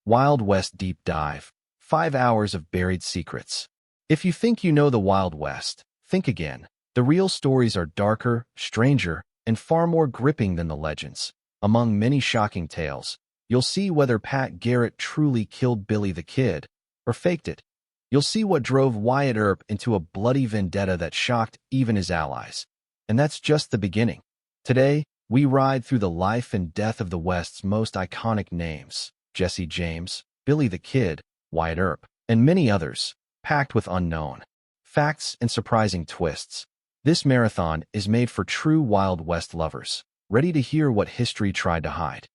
Wild West Deep Dive. 5 hours of buried secrets. If you think you know the Wild West, think again. The real stories are darker, stranger, and far more gripping than the legends. Among many shocking tales, you'll see whether Pat Garrett truly killed Billy the Kid or faked it. You'll see what drove Wyatt Earp into a bloody vendetta that shocked even his allies. And that's just the beginning. Today, we ride through the life and death of the West's most iconic names: Jesse James, Billy the Kid, Wyatt Earp, and many others, packed with unknown facts and surprising twists. This marathon is made for true Wild West lovers, ready to hear what history tried to hide.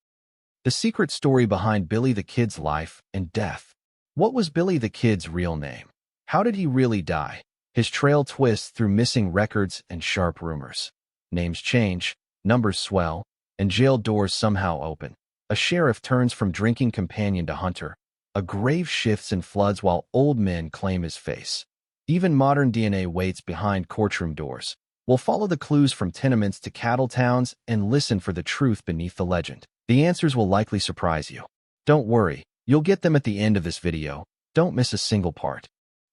The secret story behind Billy the Kid's life and death. What was Billy the Kid's real name? How did he really die? His trail twists through missing records and sharp rumors. Names change, numbers swell, and jail doors somehow open. A sheriff turns from drinking companion to hunter. A grave shifts and floods while old men claim his face. Even modern DNA waits behind courtroom doors. We'll follow the clues from tenements to cattle towns and listen for the truth beneath the legend. The answers will likely surprise you. Don't worry, you'll get them at the end of this video. Don't miss a single part.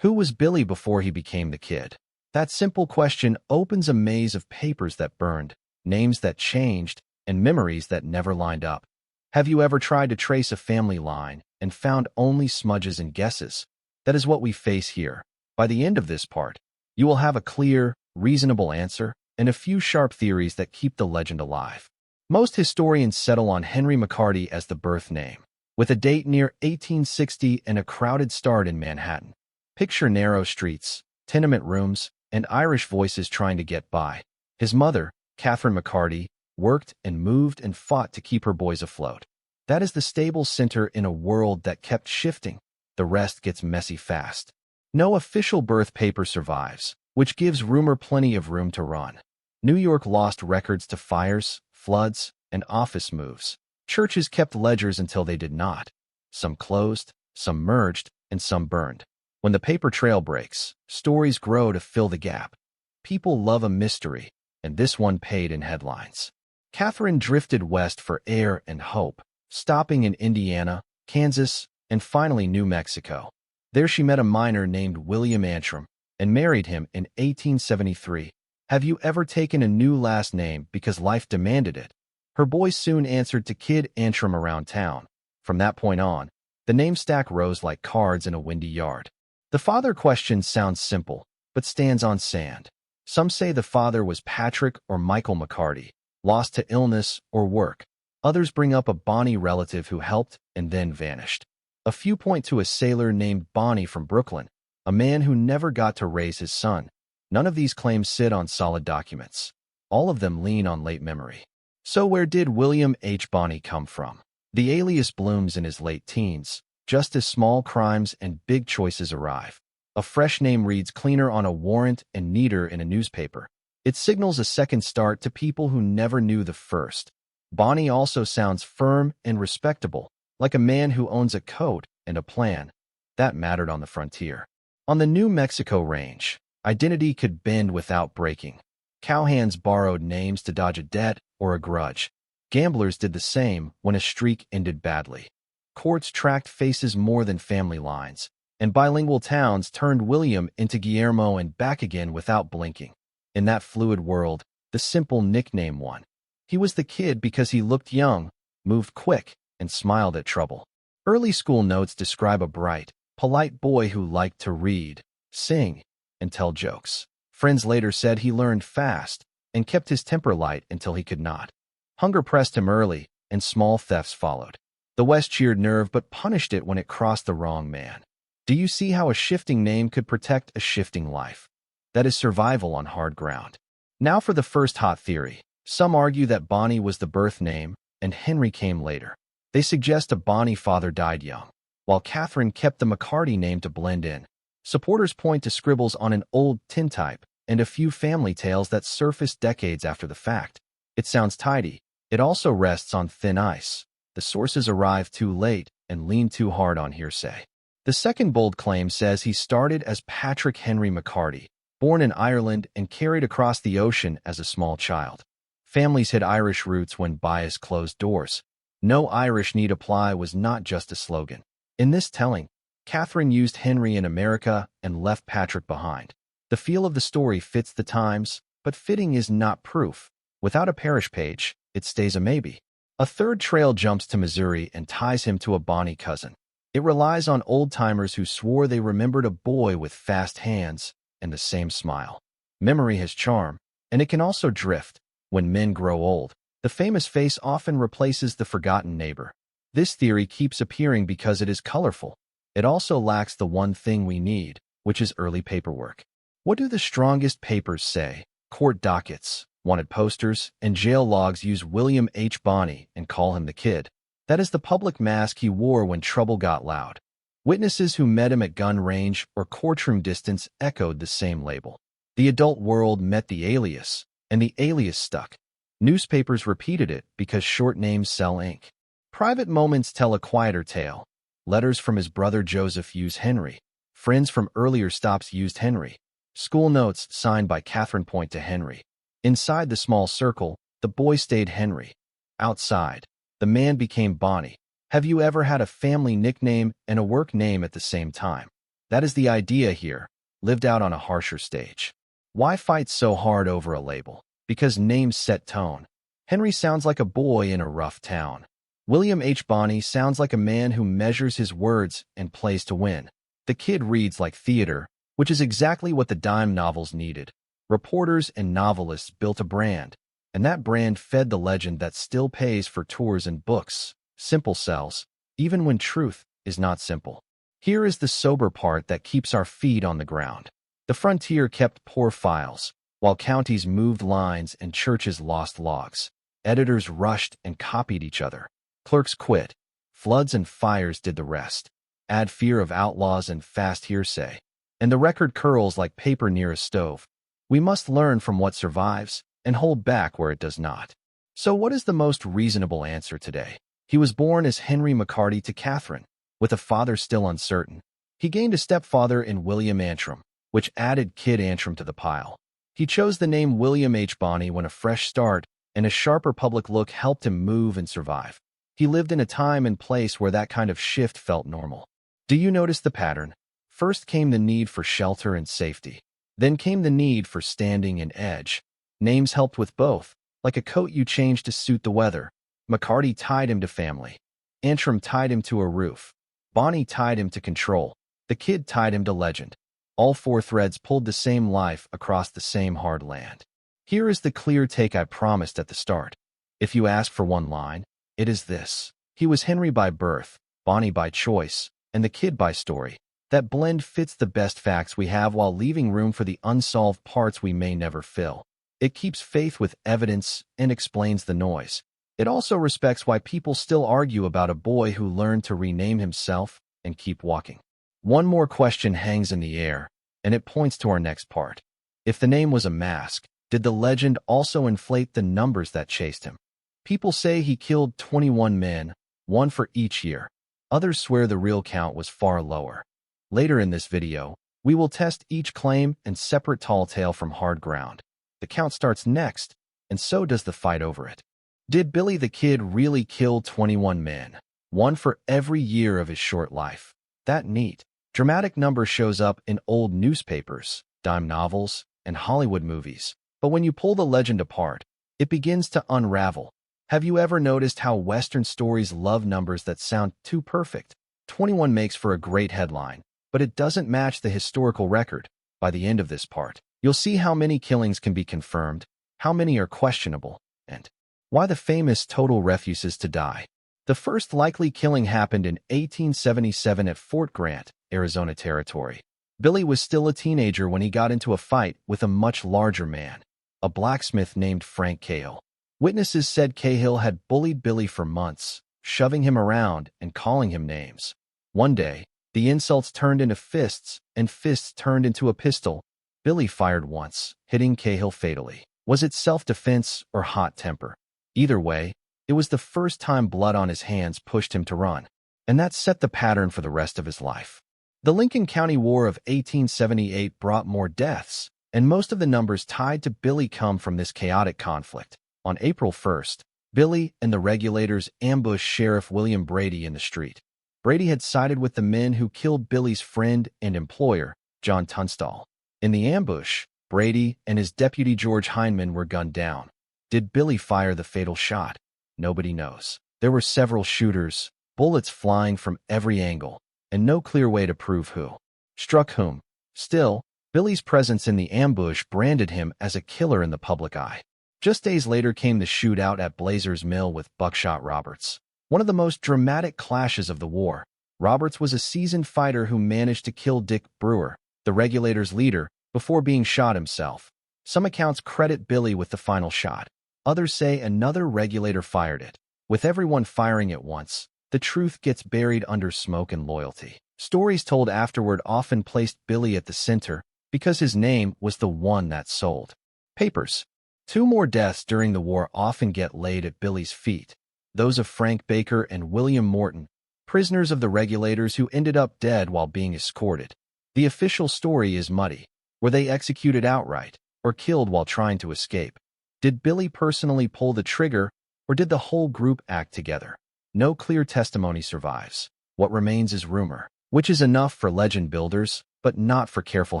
Who was Billy before he became the Kid? That simple question opens a maze of papers that burned, names that changed, and memories that never lined up. Have you ever tried to trace a family line and found only smudges and guesses? That is what we face here. By the end of this part, you will have a clear, reasonable answer and a few sharp theories that keep the legend alive. Most historians settle on Henry McCarty as the birth name, with a date near 1860 and a crowded start in Manhattan. Picture narrow streets, tenement rooms, and Irish voices trying to get by. His mother, Catherine McCarty, worked and moved and fought to keep her boys afloat. That is the stable center in a world that kept shifting. The rest gets messy fast. No official birth paper survives, which gives rumor plenty of room to run. New York lost records to fires, floods, and office moves. Churches kept ledgers until they did not. Some closed, some merged, and some burned. When the paper trail breaks, stories grow to fill the gap. People love a mystery, and this one paid in headlines. Catherine drifted west for air and hope, stopping in Indiana, Kansas, and finally New Mexico. There she met a miner named William Antrim and married him in 1873. Have you ever taken a new last name because life demanded it? Her boys soon answered to Kid Antrim around town. From that point on, the name stack rose like cards in a windy yard. The father question sounds simple, but stands on sand. Some say the father was Patrick or Michael McCarty, lost to illness or work. Others bring up a Bonnie relative who helped and then vanished. A few point to a sailor named Bonnie from Brooklyn, a man who never got to raise his son. None of these claims sit on solid documents. All of them lean on late memory. So where did William H. Bonnie come from? The alias blooms in his late teens, just as small crimes and big choices arrive. A fresh name reads cleaner on a warrant and neater in a newspaper. It signals a second start to people who never knew the first. Bonnie also sounds firm and respectable, like a man who owns a coat and a plan. That mattered on the frontier. On the New Mexico range, identity could bend without breaking. Cowhands borrowed names to dodge a debt or a grudge. Gamblers did the same when a streak ended badly. Courts tracked faces more than family lines, and bilingual towns turned William into Guillermo and back again without blinking. In that fluid world, the simple nickname won. He was the Kid because he looked young, moved quick, and smiled at trouble. Early school notes describe a bright, polite boy who liked to read, sing, and tell jokes. Friends later said he learned fast and kept his temper light until he could not. Hunger pressed him early, and small thefts followed. The West cheered nerve but punished it when it crossed the wrong man. Do you see how a shifting name could protect a shifting life? That is survival on hard ground. Now for the first hot theory. Some argue that Bonnie was the birth name, and Henry came later. They suggest a Bonnie father died young, while Catherine kept the McCarty name to blend in. Supporters point to scribbles on an old tintype and a few family tales that surfaced decades after the fact. It sounds tidy. It also rests on thin ice. The sources arrive too late and lean too hard on hearsay. The second bold claim says he started as Patrick Henry McCarty, born in Ireland and carried across the ocean as a small child. Families hid Irish roots when bias closed doors. "No Irish need apply" was not just a slogan. In this telling, Catherine used Henry in America and left Patrick behind. The feel of the story fits the times, but fitting is not proof. Without a parish page, it stays a maybe. A third trail jumps to Missouri and ties him to a Bonnie cousin. It relies on old-timers who swore they remembered a boy with fast hands and the same smile. Memory has charm, and it can also drift. When men grow old, the famous face often replaces the forgotten neighbor. This theory keeps appearing because it is colorful. It also lacks the one thing we need, which is early paperwork. What do the strongest papers say? Court dockets, wanted posters, and jail logs use William H. Bonney and call him the Kid. That is the public mask he wore when trouble got loud. Witnesses who met him at gun range or courtroom distance echoed the same label. The adult world met the alias, and the alias stuck. Newspapers repeated it because short names sell ink. Private moments tell a quieter tale. Letters from his brother Joseph use Henry. Friends from earlier stops used Henry. School notes signed by Catherine point to Henry. Inside the small circle, the boy stayed Henry. Outside, the man became Bonnie. Have you ever had a family nickname and a work name at the same time? That is the idea here, lived out on a harsher stage. Why fight so hard over a label? Because names set tone. Henry sounds like a boy in a rough town. William H. Bonney sounds like a man who measures his words and plays to win. The Kid reads like theater, which is exactly what the dime novels needed. Reporters and novelists built a brand, and that brand fed the legend that still pays for tours and books. Simple sells, even when truth is not simple. Here is the sober part that keeps our feet on the ground. The frontier kept poor files, while counties moved lines and churches lost logs. Editors rushed and copied each other. Clerks quit. Floods and fires did the rest. Add fear of outlaws and fast hearsay, and the record curls like paper near a stove. We must learn from what survives and hold back where it does not. So what is the most reasonable answer today? He was born as Henry McCarty to Catherine, with a father still uncertain. He gained a stepfather in William Antrim, which added Kid Antrim to the pile. He chose the name William H. Bonney when a fresh start and a sharper public look helped him move and survive. He lived in a time and place where that kind of shift felt normal. Do you notice the pattern? First came the need for shelter and safety. Then came the need for standing and edge. Names helped with both, like a coat you changed to suit the weather. McCarty tied him to family. Antrim tied him to a roof. Bonney tied him to control. The Kid tied him to legend. All four threads pulled the same life across the same hard land. Here is the clear take I promised at the start. If you ask for one line, it is this. He was Henry by birth, Bonney by choice, and the Kid by story. That blend fits the best facts we have while leaving room for the unsolved parts we may never fill. It keeps faith with evidence and explains the noise. It also respects why people still argue about a boy who learned to rename himself and keep walking. One more question hangs in the air, and it points to our next part. If the name was a mask, did the legend also inflate the numbers that chased him? People say he killed 21 men, one for each year. Others swear the real count was far lower. Later in this video, we will test each claim and separate tall tale from hard ground. The count starts next, and so does the fight over it. Did Billy the Kid really kill 21 men? One for every year of his short life. That neat, dramatic number shows up in old newspapers, dime novels, and Hollywood movies. But when you pull the legend apart, it begins to unravel. Have you ever noticed how Western stories love numbers that sound too perfect? 21 makes for a great headline, but it doesn't match the historical record. By the end of this part, you'll see how many killings can be confirmed, how many are questionable, and why the famous total refuses to die. The first likely killing happened in 1877 at Fort Grant, Arizona Territory. Billy was still a teenager when he got into a fight with a much larger man, a blacksmith named Frank Cahill. Witnesses said Cahill had bullied Billy for months, shoving him around and calling him names. One day, the insults turned into fists, and fists turned into a pistol. Billy fired once, hitting Cahill fatally. Was it self-defense or hot temper? Either way, it was the first time blood on his hands pushed him to run, and that set the pattern for the rest of his life. The Lincoln County War of 1878 brought more deaths, and most of the numbers tied to Billy come from this chaotic conflict. On April 1st, Billy and the regulators ambushed Sheriff William Brady in the street. Brady had sided with the men who killed Billy's friend and employer, John Tunstall. In the ambush, Brady and his deputy George Hindman were gunned down. Did Billy fire the fatal shot? Nobody knows. There were several shooters, bullets flying from every angle, and no clear way to prove who struck whom. Still, Billy's presence in the ambush branded him as a killer in the public eye. Just days later came the shootout at Blazer's Mill with Buckshot Roberts. One of the most dramatic clashes of the war. Roberts was a seasoned fighter who managed to kill Dick Brewer, the regulators' leader, before being shot himself. Some accounts credit Billy with the final shot. Others say another regulator fired it. With everyone firing at once, the truth gets buried under smoke and loyalty. Stories told afterward often placed Billy at the center because his name was the one that sold papers. 2 more deaths during the war often get laid at Billy's feet. Those of Frank Baker and William Morton, prisoners of the regulators who ended up dead while being escorted. The official story is muddy. Were they executed outright or killed while trying to escape? Did Billy personally pull the trigger, or did the whole group act together? No clear testimony survives. What remains is rumor, which is enough for legend builders, but not for careful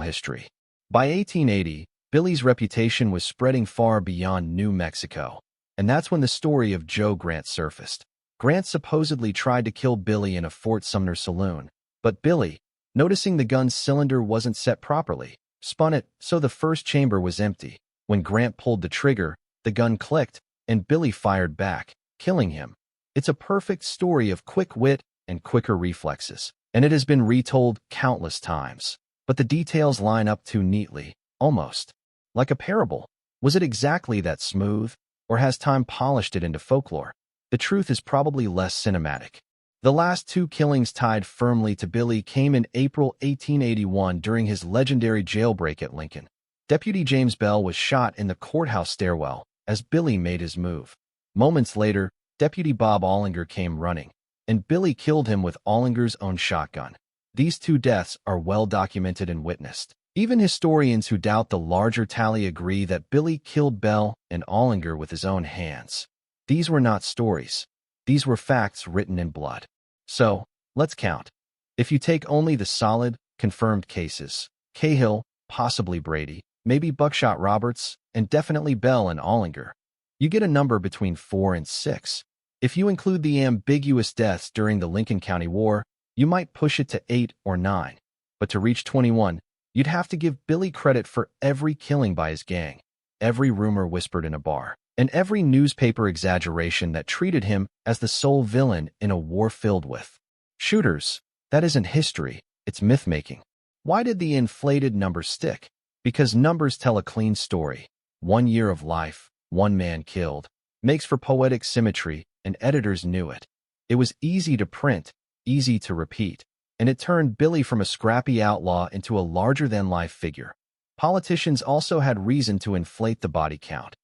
history. By 1880, Billy's reputation was spreading far beyond New Mexico, and that's when the story of Joe Grant surfaced. Grant supposedly tried to kill Billy in a Fort Sumner saloon, but Billy, noticing the gun's cylinder wasn't set properly, spun it so the first chamber was empty. When Grant pulled the trigger, the gun clicked, and Billy fired back, killing him. It's a perfect story of quick wit and quicker reflexes, and it has been retold countless times. But the details line up too neatly, almost like a parable. Was it exactly that smooth, or has time polished it into folklore? The truth is probably less cinematic. The last 2 killings tied firmly to Billy came in April 1881 during his legendary jailbreak at Lincoln. Deputy James Bell was shot in the courthouse stairwell as Billy made his move. Moments later, Deputy Bob Ollinger came running, and Billy killed him with Ollinger's own shotgun. These 2 deaths are well documented and witnessed. Even historians who doubt the larger tally agree that Billy killed Bell and Ollinger with his own hands. These were not stories. These were facts written in blood. So, let's count. If you take only the solid, confirmed cases, Cahill, possibly Brady, maybe Buckshot Roberts, and definitely Bell and Ollinger, you get a number between 4 and 6. If you include the ambiguous deaths during the Lincoln County War, you might push it to 8 or 9. But to reach 21, you'd have to give Billy credit for every killing by his gang, every rumor whispered in a bar, and every newspaper exaggeration that treated him as the sole villain in a war filled with shooters. That isn't history, it's myth-making. Why did the inflated numbers stick? Because numbers tell a clean story. 1 year of life, 1 man killed, makes for poetic symmetry, and editors knew it. It was easy to print, easy to repeat, and it turned Billy from a scrappy outlaw into a larger-than-life figure. Politicians also had reason to inflate the body count.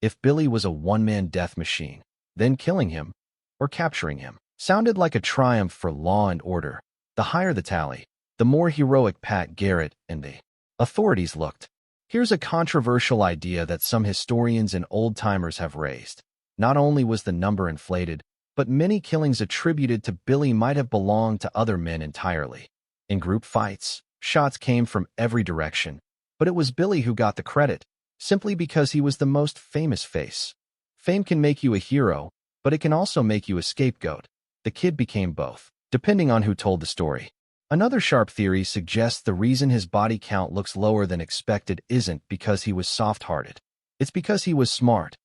If Billy was a one-man death machine, then killing him, or capturing him, sounded like a triumph for law and order. The higher the tally, the more heroic Pat Garrett and the authorities looked. Here's a controversial idea that some historians and old-timers have raised. Not only was the number inflated, but many killings attributed to Billy might have belonged to other men entirely. In group fights, shots came from every direction, but it was Billy who got the credit, simply because he was the most famous face. Fame can make you a hero, but it can also make you a scapegoat. The kid became both, depending on who told the story. Another sharp theory suggests the reason his body count looks lower than expected isn't because he was soft-hearted. It's because he was smart.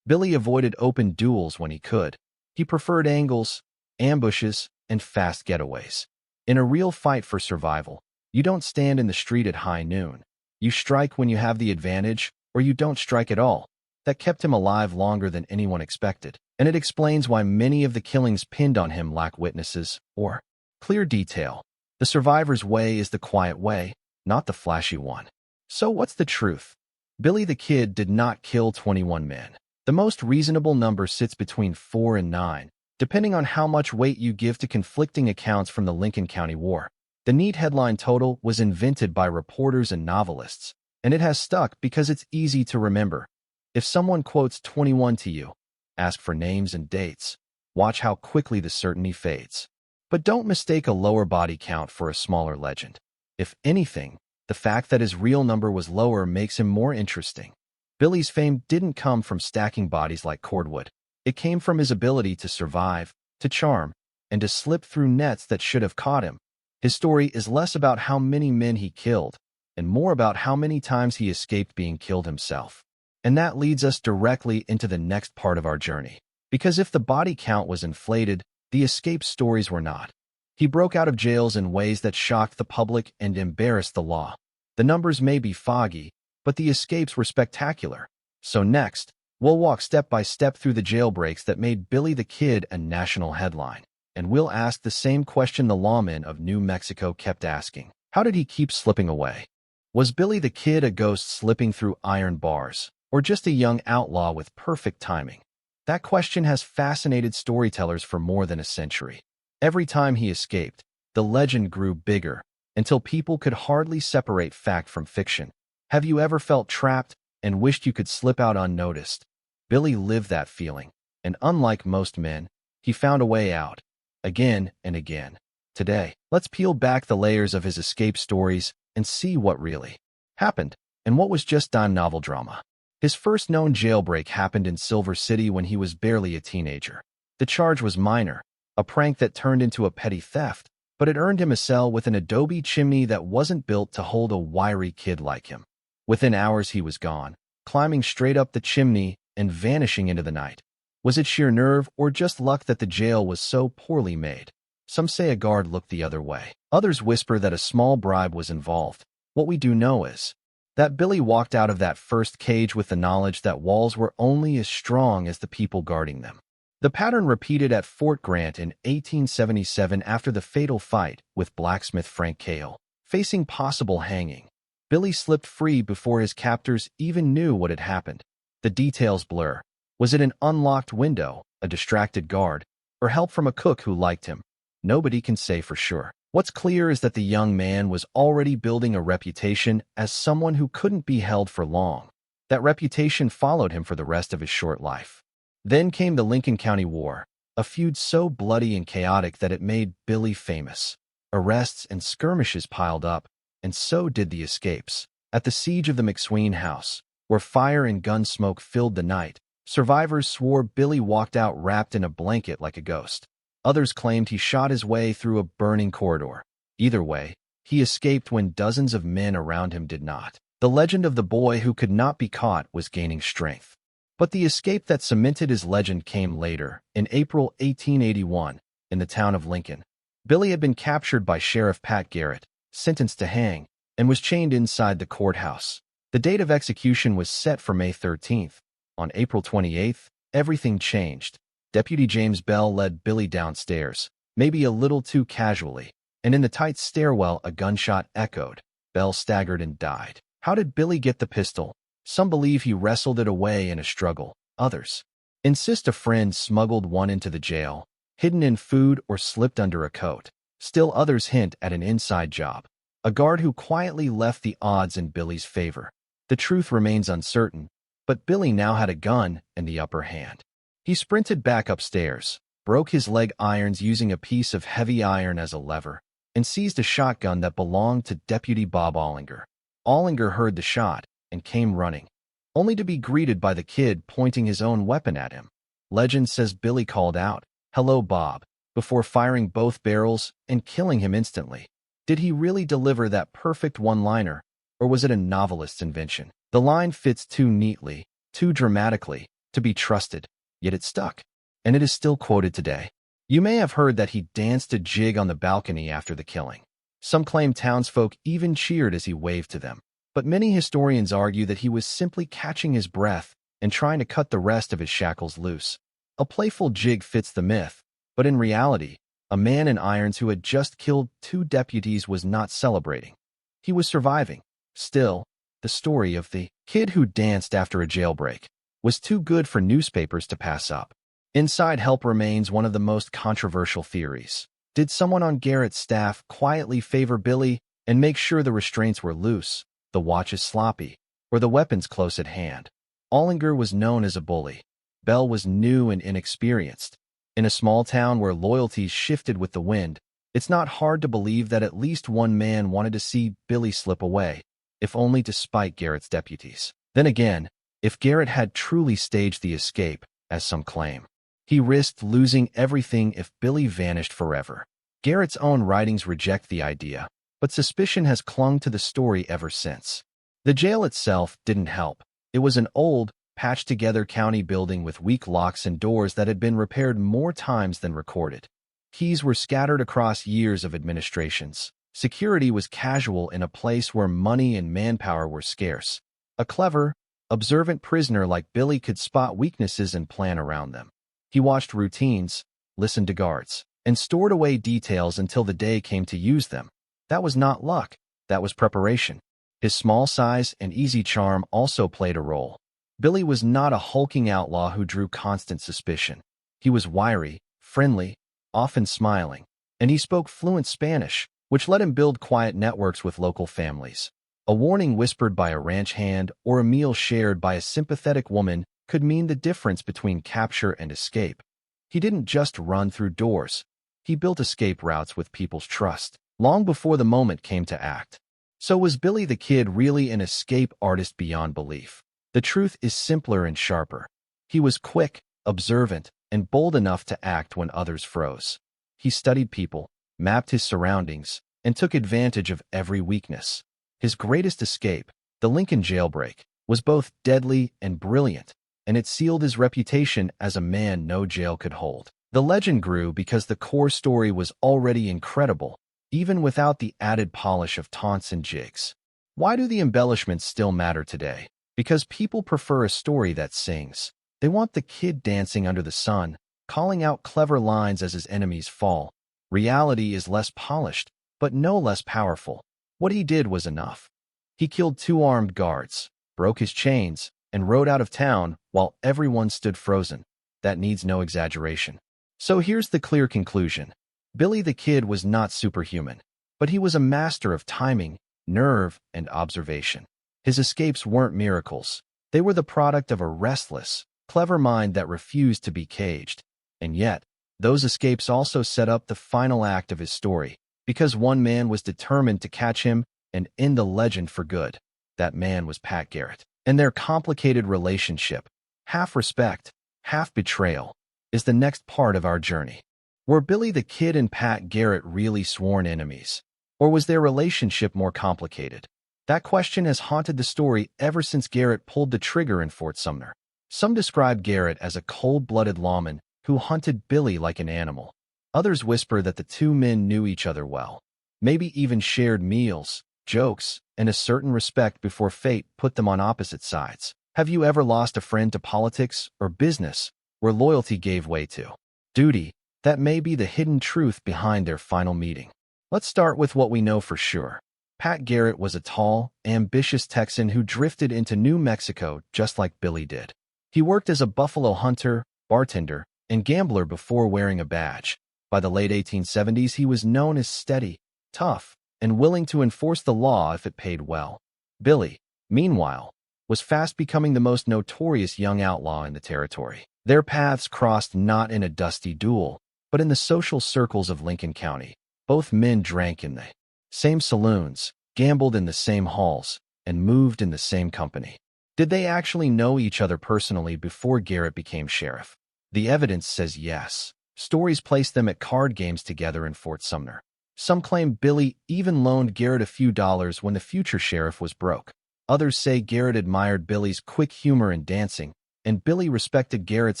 Billy avoided open duels when he could. He preferred angles, ambushes, and fast getaways. In a real fight for survival, you don't stand in the street at high noon. You strike when you have the advantage, or you don't strike at all. That kept him alive longer than anyone expected, and it explains why many of the killings pinned on him lack witnesses or clear detail. The survivor's way is the quiet way, not the flashy one. So what's the truth? Billy the Kid did not kill 21 men. The most reasonable number sits between 4 and 9, depending on how much weight you give to conflicting accounts from the Lincoln County War. The neat headline total was invented by reporters and novelists, and it has stuck because it's easy to remember. If someone quotes 21 to you, Ask for names and dates. Watch how quickly the certainty fades. But don't mistake a lower body count for a smaller legend. If anything, the fact that his real number was lower makes him more interesting. Billy's fame didn't come from stacking bodies like cordwood. It came from his ability to survive, to charm, and to slip through nets that should have caught him. His story is less about how many men he killed, and more about how many times he escaped being killed himself. And that leads us directly into the next part of our journey. Because if the body count was inflated, the escape stories were not. He broke out of jails in ways that shocked the public and embarrassed the law. The numbers may be foggy, but the escapes were spectacular. So next, we'll walk step by step through the jailbreaks that made Billy the Kid a national headline. And we'll ask the same question the lawmen of New Mexico kept asking. How did he keep slipping away? Was Billy the Kid a ghost slipping through iron bars, or just a young outlaw with perfect timing? That question has fascinated storytellers for more than a century. Every time he escaped, the legend grew bigger, until people could hardly separate fact from fiction. Have you ever felt trapped and wished you could slip out unnoticed? Billy lived that feeling, and unlike most men, he found a way out, again and again. Today, let's peel back the layers of his escape stories and see what really happened, and what was just dime novel drama. His first known jailbreak happened in Silver City when he was barely a teenager. The charge was minor, a prank that turned into a petty theft, but it earned him a cell with an adobe chimney that wasn't built to hold a wiry kid like him. Within hours he was gone, climbing straight up the chimney and vanishing into the night. Was it sheer nerve or just luck that the jail was so poorly made? Some say a guard looked the other way. Others whisper that a small bribe was involved. What we do know is that Billy walked out of that first cage with the knowledge that walls were only as strong as the people guarding them. The pattern repeated at Fort Grant in 1877 after the fatal fight with blacksmith Frank Cale. Facing possible hanging, Billy slipped free before his captors even knew what had happened. The details blur. Was it an unlocked window, a distracted guard, or help from a cook who liked him? Nobody can say for sure. What's clear is that the young man was already building a reputation as someone who couldn't be held for long. That reputation followed him for the rest of his short life. Then came the Lincoln County War, a feud so bloody and chaotic that it made Billy famous. Arrests and skirmishes piled up, and so did the escapes. At the siege of the McSween house, where fire and gun smoke filled the night, survivors swore Billy walked out wrapped in a blanket like a ghost. Others claimed he shot his way through a burning corridor. Either way, he escaped when dozens of men around him did not. The legend of the boy who could not be caught was gaining strength. But the escape that cemented his legend came later, in April 1881, in the town of Lincoln. Billy had been captured by Sheriff Pat Garrett, sentenced to hang, and was chained inside the courthouse. The date of execution was set for May 13th. On April 28th, everything changed. Deputy James Bell led Billy downstairs, maybe a little too casually, and in the tight stairwell a gunshot echoed. Bell staggered and died. How did Billy get the pistol? Some believe he wrestled it away in a struggle. Others insist a friend smuggled one into the jail, hidden in food or slipped under a coat. Still others hint at an inside job, a guard who quietly left the odds in Billy's favor. The truth remains uncertain, but Billy now had a gun and the upper hand. He sprinted back upstairs, broke his leg irons using a piece of heavy iron as a lever, and seized a shotgun that belonged to Deputy Bob Ollinger. Ollinger heard the shot and came running, only to be greeted by the kid pointing his own weapon at him. Legend says Billy called out, "Hello, Bob," before firing both barrels and killing him instantly. Did he really deliver that perfect one-liner, or was it a novelist's invention? The line fits too neatly, too dramatically, to be trusted, yet it stuck, and it is still quoted today. You may have heard that he danced a jig on the balcony after the killing. Some claim townsfolk even cheered as he waved to them. But many historians argue that he was simply catching his breath and trying to cut the rest of his shackles loose. A playful jig fits the myth, but in reality, a man in irons who had just killed 2 deputies was not celebrating. He was surviving. Still, the story of the kid who danced after a jailbreak was too good for newspapers to pass up. Inside help remains one of the most controversial theories. Did someone on Garrett's staff quietly favor Billy and make sure the restraints were loose, the watches sloppy, or the weapons close at hand? Ollinger was known as a bully, Belle was new and inexperienced. In a small town where loyalties shifted with the wind, it's not hard to believe that at least one man wanted to see Billy slip away, if only to spite Garrett's deputies. Then again, if Garrett had truly staged the escape, as some claim, he risked losing everything if Billy vanished forever. Garrett's own writings reject the idea, but suspicion has clung to the story ever since. The jail itself didn't help. It was an old, patched-together county building with weak locks and doors that had been repaired more times than recorded. Keys were scattered across years of administrations. Security was casual in a place where money and manpower were scarce. A clever, observant prisoner like Billy could spot weaknesses and plan around them. He watched routines, listened to guards, and stored away details until the day came to use them. That was not luck, that was preparation. His small size and easy charm also played a role. Billy was not a hulking outlaw who drew constant suspicion. He was wiry, friendly, often smiling, and he spoke fluent Spanish, which let him build quiet networks with local families. A warning whispered by a ranch hand or a meal shared by a sympathetic woman could mean the difference between capture and escape. He didn't just run through doors. He built escape routes with people's trust, long before the moment came to act. So was Billy the Kid really an escape artist beyond belief? The truth is simpler and sharper. He was quick, observant, and bold enough to act when others froze. He studied people, mapped his surroundings, and took advantage of every weakness. His greatest escape, the Lincoln jailbreak, was both deadly and brilliant, and it sealed his reputation as a man no jail could hold. The legend grew because the core story was already incredible, even without the added polish of taunts and jigs. Why do the embellishments still matter today? Because people prefer a story that sings. They want the kid dancing under the sun, calling out clever lines as his enemies fall. Reality is less polished, but no less powerful. What he did was enough. He killed 2 armed guards, broke his chains, and rode out of town while everyone stood frozen. That needs no exaggeration. So here's the clear conclusion. Billy the Kid was not superhuman, but he was a master of timing, nerve, and observation. His escapes weren't miracles. They were the product of a restless, clever mind that refused to be caged. And yet, those escapes also set up the final act of his story, because one man was determined to catch him and end the legend for good. That man was Pat Garrett. And their complicated relationship, half respect, half betrayal, is the next part of our journey. Were Billy the Kid and Pat Garrett really sworn enemies? Or was their relationship more complicated? That question has haunted the story ever since Garrett pulled the trigger in Fort Sumner. Some describe Garrett as a cold-blooded lawman who hunted Billy like an animal. Others whisper that the 2 men knew each other well, maybe even shared meals, jokes, and a certain respect before fate put them on opposite sides. Have you ever lost a friend to politics or business where loyalty gave way to duty? That may be the hidden truth behind their final meeting. Let's start with what we know for sure. Pat Garrett was a tall, ambitious Texan who drifted into New Mexico just like Billy did. He worked as a buffalo hunter, bartender, and gambler before wearing a badge. By the late 1870s, he was known as steady, tough, and willing to enforce the law if it paid well. Billy, meanwhile, was fast becoming the most notorious young outlaw in the territory. Their paths crossed not in a dusty duel, but in the social circles of Lincoln County. Both men drank in the same saloons, gambled in the same halls, and moved in the same company. Did they actually know each other personally before Garrett became sheriff? The evidence says yes. Stories place them at card games together in Fort Sumner. Some claim Billy even loaned Garrett a few dollars when the future sheriff was broke. Others say Garrett admired Billy's quick humor and dancing, and Billy respected Garrett's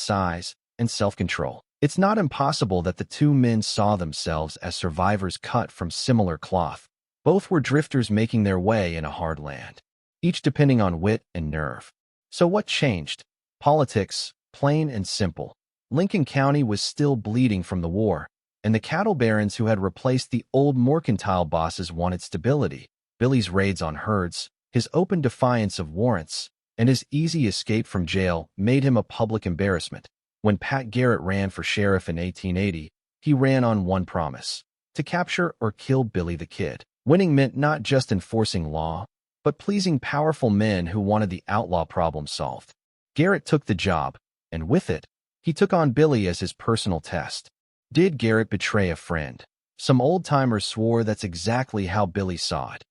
size and self-control. It's not impossible that the 2 men saw themselves as survivors cut from similar cloth. Both were drifters making their way in a hard land, each depending on wit and nerve. So what changed? Politics, plain and simple. Lincoln County was still bleeding from the war, and the cattle barons who had replaced the old mercantile bosses wanted stability. Billy's raids on herds, his open defiance of warrants, and his easy escape from jail made him a public embarrassment. When Pat Garrett ran for sheriff in 1880, he ran on one promise: to capture or kill Billy the Kid. Winning meant not just enforcing law, but pleasing powerful men who wanted the outlaw problem solved. Garrett took the job, and with it, he took on Billy as his personal test. Did Garrett betray a friend? Some old-timers swore that's exactly how Billy saw it.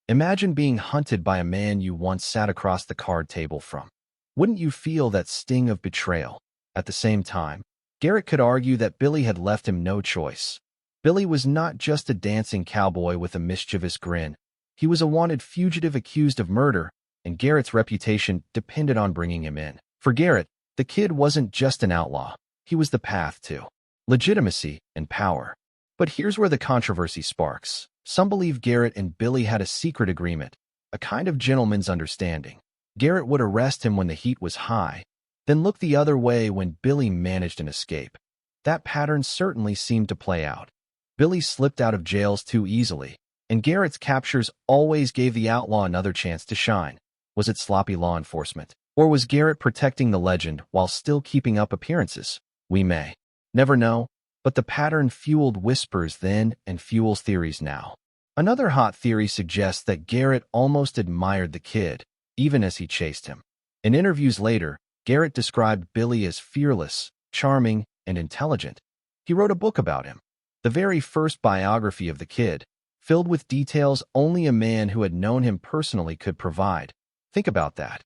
Imagine being hunted by a man you once sat across the card table from. Wouldn't you feel that sting of betrayal? At the same time, Garrett could argue that Billy had left him no choice. Billy was not just a dancing cowboy with a mischievous grin. He was a wanted fugitive accused of murder, and Garrett's reputation depended on bringing him in. For Garrett, the kid wasn't just an outlaw. He was the path to legitimacy and power. But here's where the controversy sparks. Some believe Garrett and Billy had a secret agreement, a kind of gentleman's understanding. Garrett would arrest him when the heat was high, then look the other way when Billy managed an escape. That pattern certainly seemed to play out. Billy slipped out of jails too easily, and Garrett's captures always gave the outlaw another chance to shine. Was it sloppy law enforcement? Or was Garrett protecting the legend while still keeping up appearances? We may never know, but the pattern fueled whispers then and fuels theories now. Another hot theory suggests that Garrett almost admired the kid, even as he chased him. In interviews later, Garrett described Billy as fearless, charming, and intelligent. He wrote a book about him, the very first biography of the kid, filled with details only a man who had known him personally could provide. Think about that.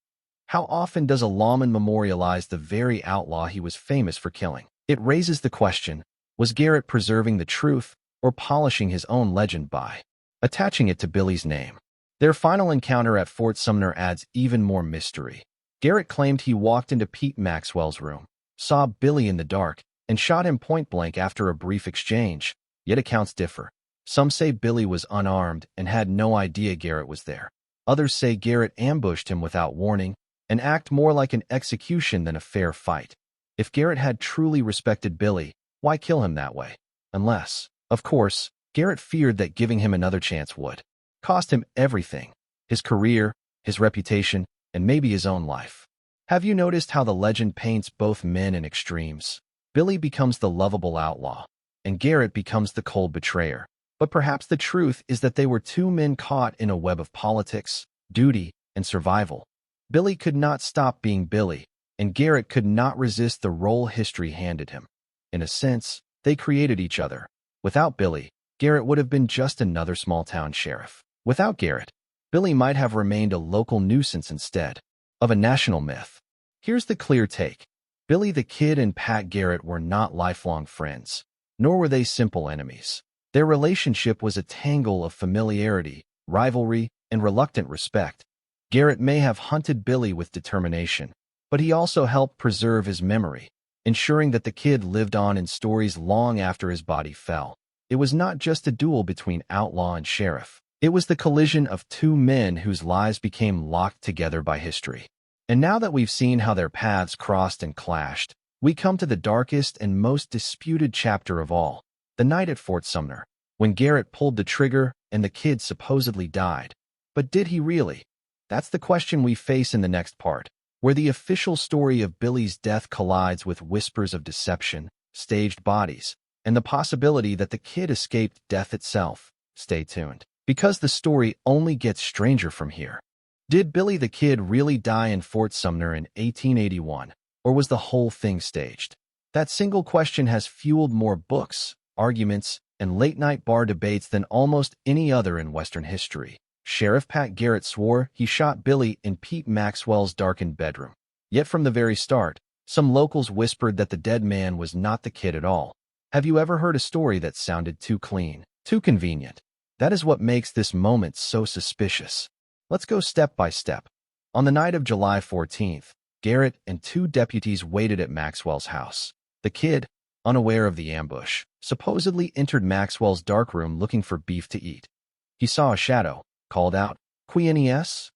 How often does a lawman memorialize the very outlaw he was famous for killing? It raises the question, was Garrett preserving the truth or polishing his own legend by attaching it to Billy's name? Their final encounter at Fort Sumner adds even more mystery. Garrett claimed he walked into Pete Maxwell's room, saw Billy in the dark, and shot him point-blank after a brief exchange, yet accounts differ. Some say Billy was unarmed and had no idea Garrett was there. Others say Garrett ambushed him without warning, an act more like an execution than a fair fight. If Garrett had truly respected Billy, why kill him that way? Unless, of course, Garrett feared that giving him another chance would cost him everything: his career, his reputation, and maybe his own life. Have you noticed how the legend paints both men in extremes? Billy becomes the lovable outlaw, and Garrett becomes the cold betrayer. But perhaps the truth is that they were two men caught in a web of politics, duty, and survival. Billy could not stop being Billy, and Garrett could not resist the role history handed him. In a sense, they created each other. Without Billy, Garrett would have been just another small-town sheriff. Without Garrett, Billy might have remained a local nuisance instead of a national myth. Here's the clear take. Billy the Kid and Pat Garrett were not lifelong friends, nor were they simple enemies. Their relationship was a tangle of familiarity, rivalry, and reluctant respect. Garrett may have hunted Billy with determination, but he also helped preserve his memory, ensuring that the kid lived on in stories long after his body fell. It was not just a duel between outlaw and sheriff. It was the collision of two men whose lives became locked together by history. And now that we've seen how their paths crossed and clashed, we come to the darkest and most disputed chapter of all, the night at Fort Sumner, when Garrett pulled the trigger and the kid supposedly died. But did he really? That's the question we face in the next part, where the official story of Billy's death collides with whispers of deception, staged bodies, and the possibility that the kid escaped death itself. Stay tuned, because the story only gets stranger from here. Did Billy the Kid really die in Fort Sumner in 1881, or was the whole thing staged? That single question has fueled more books, arguments, and late-night bar debates than almost any other in Western history. Sheriff Pat Garrett swore he shot Billy in Pete Maxwell's darkened bedroom. Yet from the very start, some locals whispered that the dead man was not the kid at all. Have you ever heard a story that sounded too clean, too convenient? That is what makes this moment so suspicious. Let's go step by step. On the night of July 14th, Garrett and two deputies waited at Maxwell's house. The kid, unaware of the ambush, supposedly entered Maxwell's darkroom looking for beef to eat. He saw a shadow, called out, "Queen-es?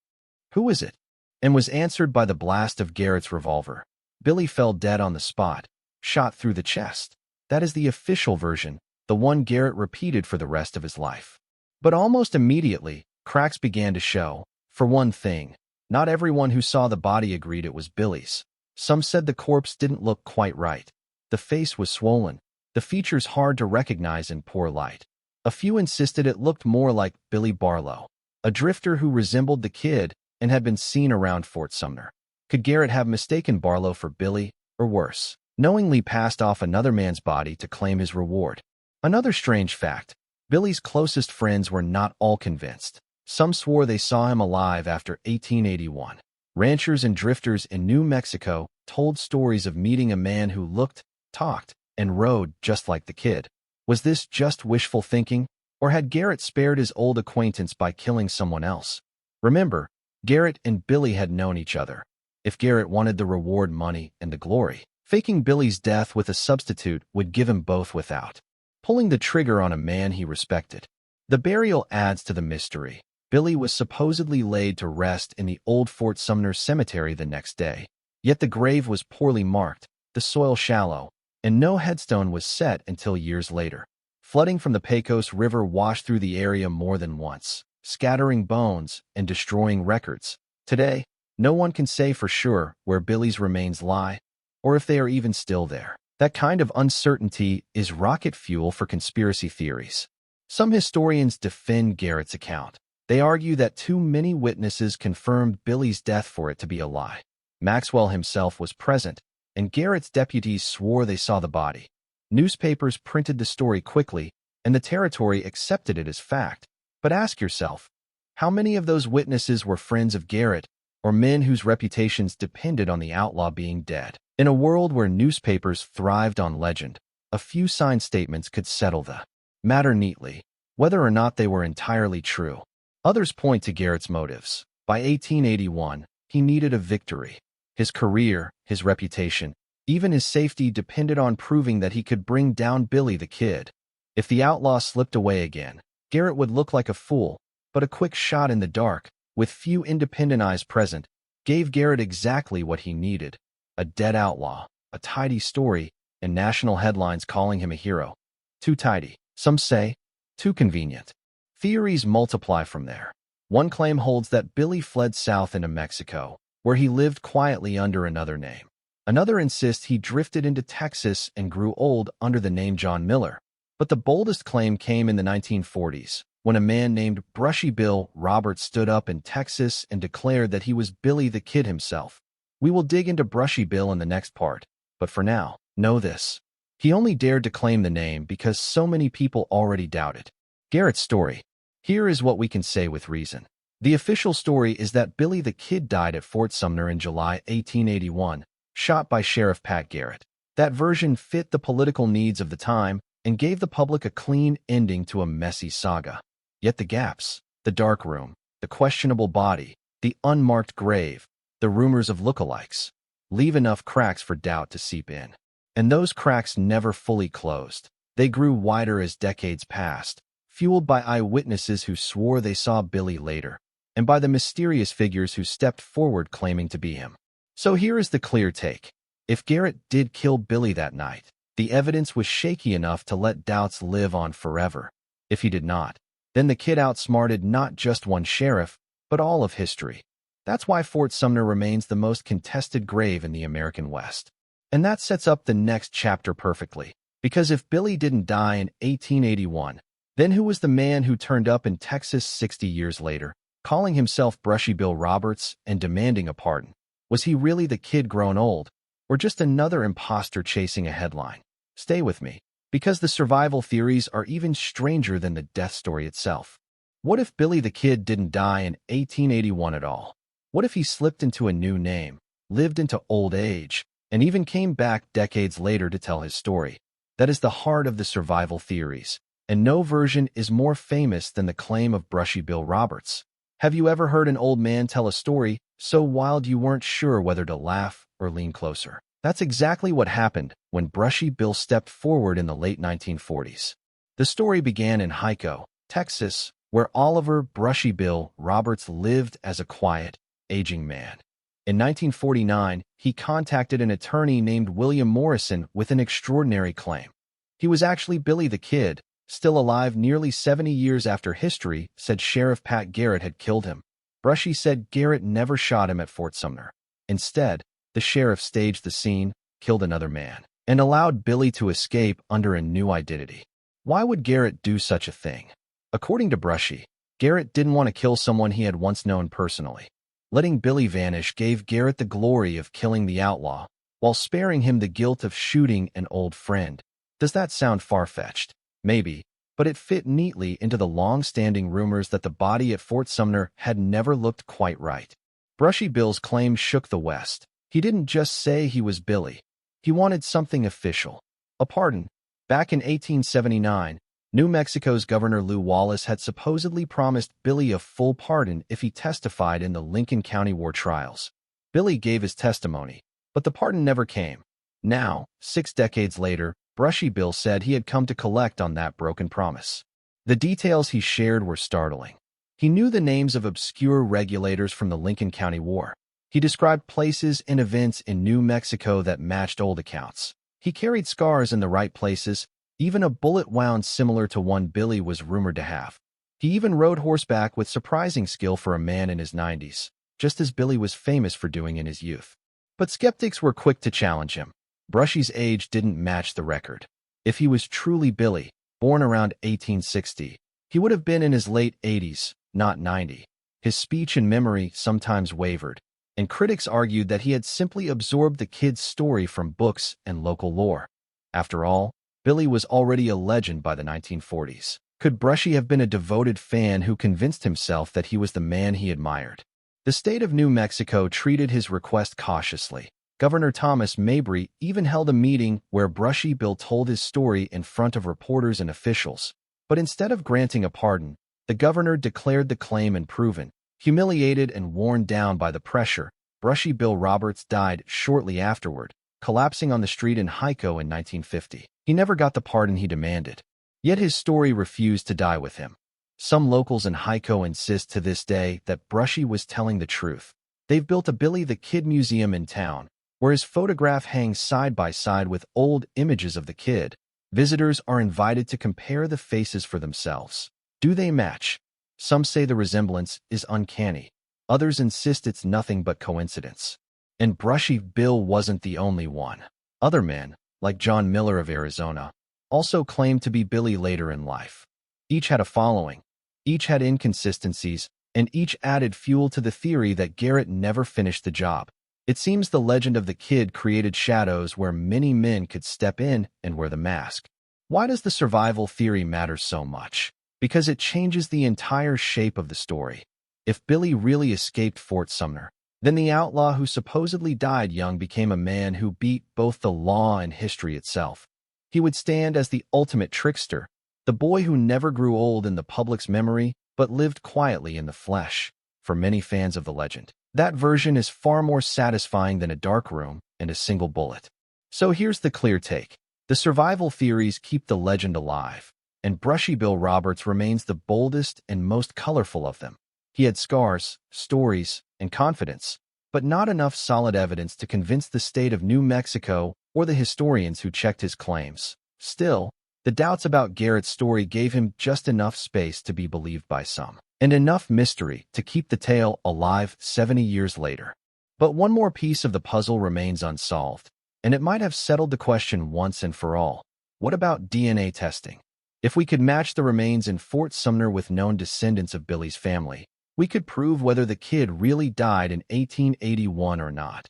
Who is it?" and was answered by the blast of Garrett's revolver. Billy fell dead on the spot, shot through the chest. That is the official version, the one Garrett repeated for the rest of his life. But almost immediately, cracks began to show. For one thing, not everyone who saw the body agreed it was Billy's. Some said the corpse didn't look quite right. The face was swollen, the features hard to recognize in poor light. A few insisted it looked more like Billy Barlow, a drifter who resembled the kid and had been seen around Fort Sumner. Could Garrett have mistaken Barlow for Billy, or worse, knowingly passed off another man's body to claim his reward. Another strange fact, Billy's closest friends were not all convinced. Some swore they saw him alive after 1881. Ranchers and drifters in New Mexico told stories of meeting a man who looked, talked, and rode just like the kid. Was this just wishful thinking, or had Garrett spared his old acquaintance by killing someone else? Remember, Garrett and Billy had known each other. If Garrett wanted the reward money and the glory, faking Billy's death with a substitute would give him both without pulling the trigger on a man he respected. The burial adds to the mystery. Billy was supposedly laid to rest in the old Fort Sumner cemetery the next day. Yet the grave was poorly marked, the soil shallow, and no headstone was set until years later. Flooding from the Pecos River washed through the area more than once, scattering bones and destroying records. Today, no one can say for sure where Billy's remains lie, or if they are even still there. That kind of uncertainty is rocket fuel for conspiracy theories. Some historians defend Garrett's account. They argue that too many witnesses confirmed Billy's death for it to be a lie. Maxwell himself was present, and Garrett's deputies swore they saw the body. Newspapers printed the story quickly, and the territory accepted it as fact. But ask yourself, how many of those witnesses were friends of Garrett, or men whose reputations depended on the outlaw being dead? In a world where newspapers thrived on legend, a few signed statements could settle the matter neatly, whether or not they were entirely true. Others point to Garrett's motives. By 1881, he needed a victory. His career, his reputation, even his safety depended on proving that he could bring down Billy the Kid. If the outlaw slipped away again, Garrett would look like a fool, but a quick shot in the dark, with few independent eyes present, gave Garrett exactly what he needed. A dead outlaw, a tidy story, and national headlines calling him a hero. Too tidy, some say, too convenient. Theories multiply from there. One claim holds that Billy fled south into Mexico, where he lived quietly under another name. Another insists he drifted into Texas and grew old under the name John Miller. But the boldest claim came in the 1940s, when a man named Brushy Bill Roberts stood up in Texas and declared that he was Billy the Kid himself. We will dig into Brushy Bill in the next part, but for now, know this. He only dared to claim the name because so many people already doubted. Garrett's story. Here is what we can say with reason. The official story is that Billy the Kid died at Fort Sumner in July 1881, shot by Sheriff Pat Garrett. That version fit the political needs of the time and gave the public a clean ending to a messy saga. Yet the gaps, the dark room, the questionable body, the unmarked grave, the rumors of lookalikes, leave enough cracks for doubt to seep in. And those cracks never fully closed. They grew wider as decades passed, fueled by eyewitnesses who swore they saw Billy later, and by the mysterious figures who stepped forward claiming to be him. So here is the clear take. If Garrett did kill Billy that night, the evidence was shaky enough to let doubts live on forever. If he did not, then the kid outsmarted not just one sheriff, but all of history. That's why Fort Sumner remains the most contested grave in the American West. And that sets up the next chapter perfectly. Because if Billy didn't die in 1881, then who was the man who turned up in Texas 60 years later, calling himself Brushy Bill Roberts and demanding a pardon? Was he really the kid grown old, or just another imposter chasing a headline? Stay with me, because the survival theories are even stranger than the death story itself. What if Billy the Kid didn't die in 1881 at all? What if he slipped into a new name, lived into old age, and even came back decades later to tell his story? That is the heart of the survival theories, and no version is more famous than the claim of Brushy Bill Roberts. Have you ever heard an old man tell a story so wild you weren't sure whether to laugh or lean closer? That's exactly what happened when Brushy Bill stepped forward in the late 1940s. The story began in Hico, Texas, where Oliver Brushy Bill Roberts lived as a quiet, aging man. In 1949, he contacted an attorney named William Morrison with an extraordinary claim. He was actually Billy the Kid, still alive nearly 70 years after history said Sheriff Pat Garrett had killed him. Brushy said Garrett never shot him at Fort Sumner. Instead, the sheriff staged the scene, killed another man, and allowed Billy to escape under a new identity. Why would Garrett do such a thing? According to Brushy, Garrett didn't want to kill someone he had once known personally. Letting Billy vanish gave Garrett the glory of killing the outlaw, while sparing him the guilt of shooting an old friend. Does that sound far-fetched? Maybe, but it fit neatly into the long-standing rumors that the body at Fort Sumner had never looked quite right. Brushy Bill's claim shook the West. He didn't just say he was Billy. He wanted something official. A pardon. Back in 1879, New Mexico's Governor Lew Wallace had supposedly promised Billy a full pardon if he testified in the Lincoln County war trials. Billy gave his testimony, but the pardon never came. Now, 6 decades later, Brushy Bill said he had come to collect on that broken promise. The details he shared were startling. He knew the names of obscure regulators from the Lincoln County War. He described places and events in New Mexico that matched old accounts. He carried scars in the right places, even a bullet wound similar to one Billy was rumored to have. He even rode horseback with surprising skill for a man in his 90s, just as Billy was famous for doing in his youth. But skeptics were quick to challenge him. Brushy's age didn't match the record. If he was truly Billy, born around 1860, he would have been in his late 80s, not 90. His speech and memory sometimes wavered, and critics argued that he had simply absorbed the kid's story from books and local lore. After all, Billy was already a legend by the 1940s. Could Brushy have been a devoted fan who convinced himself that he was the man he admired? The state of New Mexico treated his request cautiously. Governor Thomas Mabry even held a meeting where Brushy Bill told his story in front of reporters and officials. But instead of granting a pardon, the governor declared the claim unproven. Humiliated and worn down by the pressure, Brushy Bill Roberts died shortly afterward, collapsing on the street in Hyco in 1950. He never got the pardon he demanded. Yet his story refused to die with him. Some locals in Hyco insist to this day that Brushy was telling the truth. They've built a Billy the Kid museum in town, where his photograph hangs side by side with old images of the kid. Visitors are invited to compare the faces for themselves. Do they match? Some say the resemblance is uncanny. Others insist it's nothing but coincidence. And Brushy Bill wasn't the only one. Other men, like John Miller of Arizona, also claimed to be Billy later in life. Each had a following. Each had inconsistencies, and each added fuel to the theory that Garrett never finished the job. It seems the legend of the kid created shadows where many men could step in and wear the mask. Why does the survival theory matter so much? Because it changes the entire shape of the story. If Billy really escaped Fort Sumner, then the outlaw who supposedly died young became a man who beat both the law and history itself. He would stand as the ultimate trickster, the boy who never grew old in the public's memory but lived quietly in the flesh. For many fans of the legend, that version is far more satisfying than a dark room and a single bullet. So here's the clear take. The survival theories keep the legend alive, and Brushy Bill Roberts remains the boldest and most colorful of them. He had scars, stories, and confidence, but not enough solid evidence to convince the state of New Mexico or the historians who checked his claims. Still, the doubts about Garrett's story gave him just enough space to be believed by some, and enough mystery to keep the tale alive 70 years later. But one more piece of the puzzle remains unsolved, and it might have settled the question once and for all. What about DNA testing? If we could match the remains in Fort Sumner with known descendants of Billy's family, we could prove whether the kid really died in 1881 or not.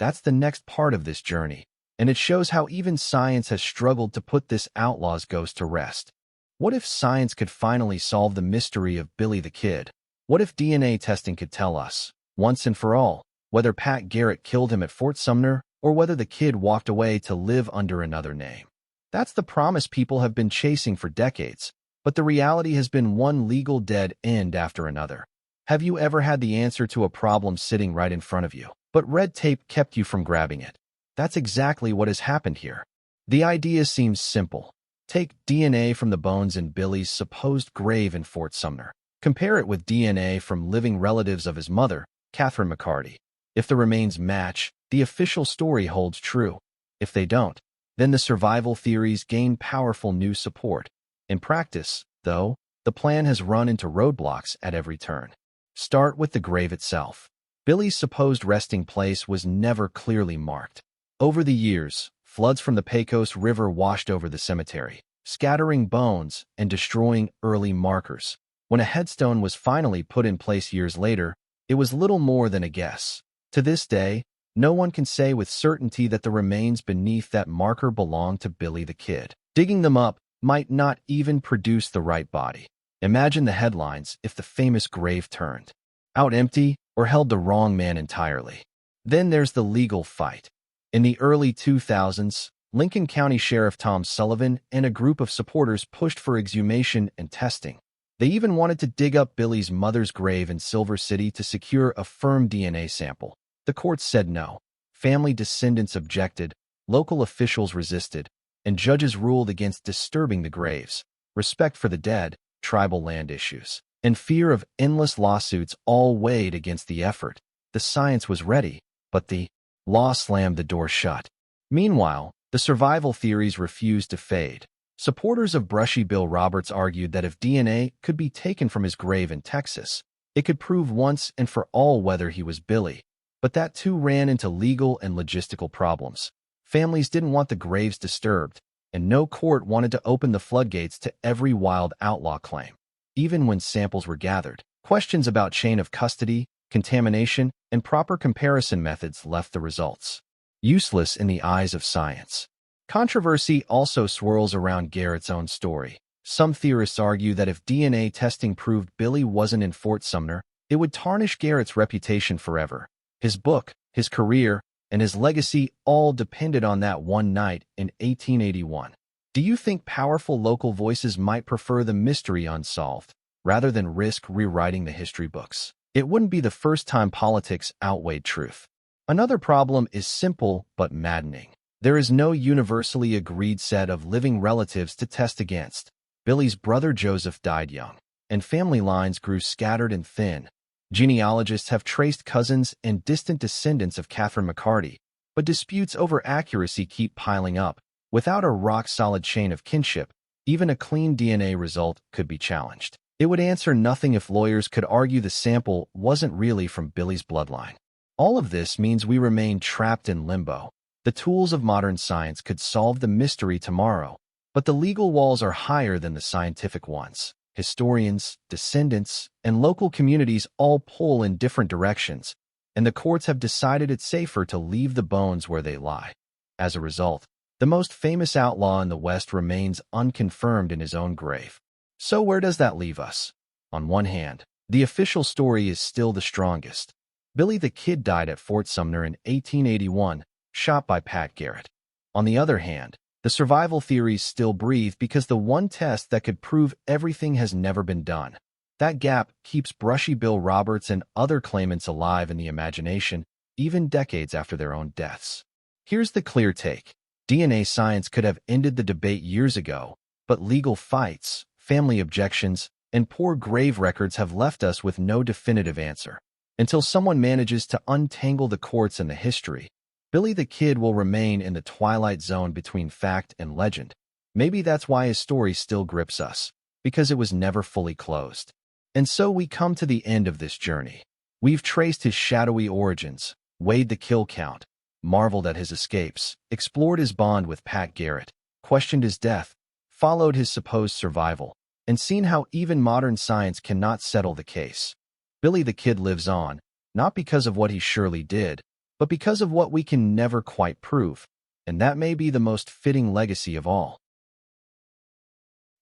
That's the next part of this journey, and it shows how even science has struggled to put this outlaw's ghost to rest. What if science could finally solve the mystery of Billy the Kid? What if DNA testing could tell us, once and for all, whether Pat Garrett killed him at Fort Sumner or whether the kid walked away to live under another name? That's the promise people have been chasing for decades, but the reality has been one legal dead end after another. Have you ever had the answer to a problem sitting right in front of you, but red tape kept you from grabbing it? That's exactly what has happened here. The idea seems simple. Take DNA from the bones in Billy's supposed grave in Fort Sumner. Compare it with DNA from living relatives of his mother, Catherine McCarty. If the remains match, the official story holds true. If they don't, then the survival theories gain powerful new support. In practice, though, the plan has run into roadblocks at every turn. Start with the grave itself. Billy's supposed resting place was never clearly marked. Over the years, floods from the Pecos River washed over the cemetery, scattering bones and destroying early markers. When a headstone was finally put in place years later, it was little more than a guess. To this day, no one can say with certainty that the remains beneath that marker belong to Billy the Kid. Digging them up might not even produce the right body. Imagine the headlines if the famous grave turned out empty or held the wrong man entirely. Then there's the legal fight. In the early 2000s, Lincoln County Sheriff Tom Sullivan and a group of supporters pushed for exhumation and testing. They even wanted to dig up Billy's mother's grave in Silver City to secure a firm DNA sample. The courts said no. Family descendants objected, local officials resisted, and judges ruled against disturbing the graves. Respect for the dead, tribal land issues, and fear of endless lawsuits all weighed against the effort. The science was ready, but the law slammed the door shut. Meanwhile, the survival theories refused to fade. Supporters of Brushy Bill Roberts argued that if DNA could be taken from his grave in Texas, it could prove once and for all whether he was Billy. But that too ran into legal and logistical problems. Families didn't want the graves disturbed, and no court wanted to open the floodgates to every wild outlaw claim. Even when samples were gathered, questions about chain of custody, contamination, and proper comparison methods left the results useless in the eyes of science. Controversy also swirls around Garrett's own story. Some theorists argue that if DNA testing proved Billy wasn't in Fort Sumner, it would tarnish Garrett's reputation forever. His book, his career, and his legacy all depended on that one night in 1881. Do you think powerful local voices might prefer the mystery unsolved, rather than risk rewriting the history books? It wouldn't be the first time politics outweighed truth. Another problem is simple but maddening. There is no universally agreed set of living relatives to test against. Billy's brother Joseph died young, and family lines grew scattered and thin. Genealogists have traced cousins and distant descendants of Catherine McCarty, but disputes over accuracy keep piling up. Without a rock-solid chain of kinship, even a clean DNA result could be challenged. It would answer nothing if lawyers could argue the sample wasn't really from Billy's bloodline. All of this means we remain trapped in limbo. The tools of modern science could solve the mystery tomorrow, but the legal walls are higher than the scientific ones. Historians, descendants, and local communities all pull in different directions, and the courts have decided it's safer to leave the bones where they lie. As a result, the most famous outlaw in the West remains unconfirmed in his own grave. So where does that leave us? On one hand, the official story is still the strongest. Billy the Kid died at Fort Sumner in 1881, shot by Pat Garrett. On the other hand, the survival theories still breathe because the one test that could prove everything has never been done. That gap keeps Brushy Bill Roberts and other claimants alive in the imagination, even decades after their own deaths. Here's the clear take. DNA science could have ended the debate years ago, but legal fights, family objections, and poor grave records have left us with no definitive answer. Until someone manages to untangle the courts and the history, Billy the Kid will remain in the twilight zone between fact and legend. Maybe that's why his story still grips us, because it was never fully closed. And so we come to the end of this journey. We've traced his shadowy origins, weighed the kill count, marveled at his escapes, explored his bond with Pat Garrett, questioned his death, followed his supposed survival, and seen how even modern science cannot settle the case. Billy the Kid lives on, not because of what he surely did, but because of what we can never quite prove, and that may be the most fitting legacy of all.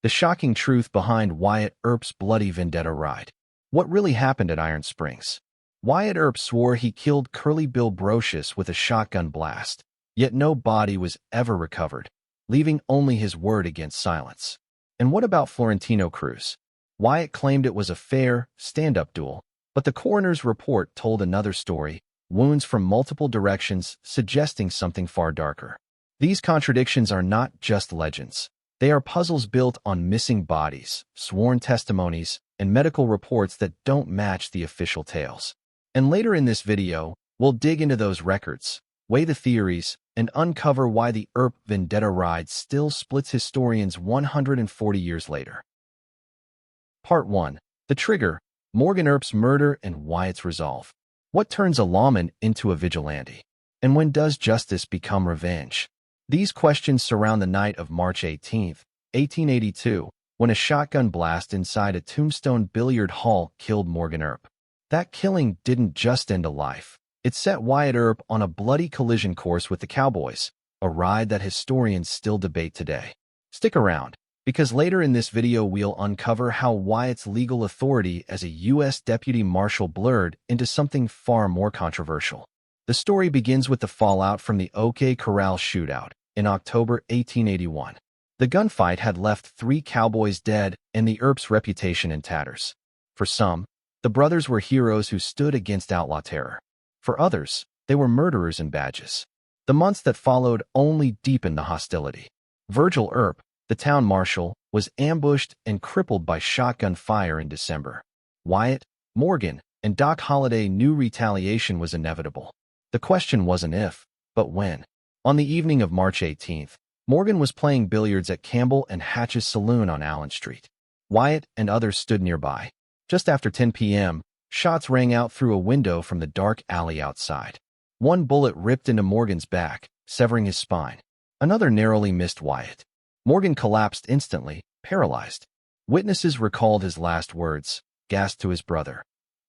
The shocking truth behind Wyatt Earp's bloody vendetta ride. What really happened at Iron Springs? Wyatt Earp swore he killed Curly Bill Brocious with a shotgun blast, yet no body was ever recovered, leaving only his word against silence. And what about Florentino Cruz? Wyatt claimed it was a fair, stand-up duel, but the coroner's report told another story, wounds from multiple directions suggesting something far darker. These contradictions are not just legends. They are puzzles built on missing bodies, sworn testimonies, and medical reports that don't match the official tales. And later in this video, we'll dig into those records, weigh the theories, and uncover why the Earp vendetta ride still splits historians 140 years later. Part 1. The Trigger, Morgan Earp's murder and Wyatt's resolve. What turns a lawman into a vigilante? And when does justice become revenge? These questions surround the night of March 18, 1882, when a shotgun blast inside a Tombstone billiard hall killed Morgan Earp. That killing didn't just end a life. It set Wyatt Earp on a bloody collision course with the cowboys, a ride that historians still debate today. Stick around, because later in this video we'll uncover how Wyatt's legal authority as a U.S. deputy marshal blurred into something far more controversial. The story begins with the fallout from the OK Corral shootout in October 1881. The gunfight had left 3 cowboys dead and the Earps' reputation in tatters. For some, the brothers were heroes who stood against outlaw terror. For others, they were murderers in badges. The months that followed only deepened the hostility. Virgil Earp, the town marshal, was ambushed and crippled by shotgun fire in December. Wyatt, Morgan, and Doc Holliday knew retaliation was inevitable. The question wasn't if, but when. On the evening of March 18th, Morgan was playing billiards at Campbell and Hatch's saloon on Allen Street. Wyatt and others stood nearby. Just after 10 p.m., shots rang out through a window from the dark alley outside. One bullet ripped into Morgan's back, severing his spine. Another narrowly missed Wyatt. Morgan collapsed instantly, paralyzed. Witnesses recalled his last words, gasped to his brother.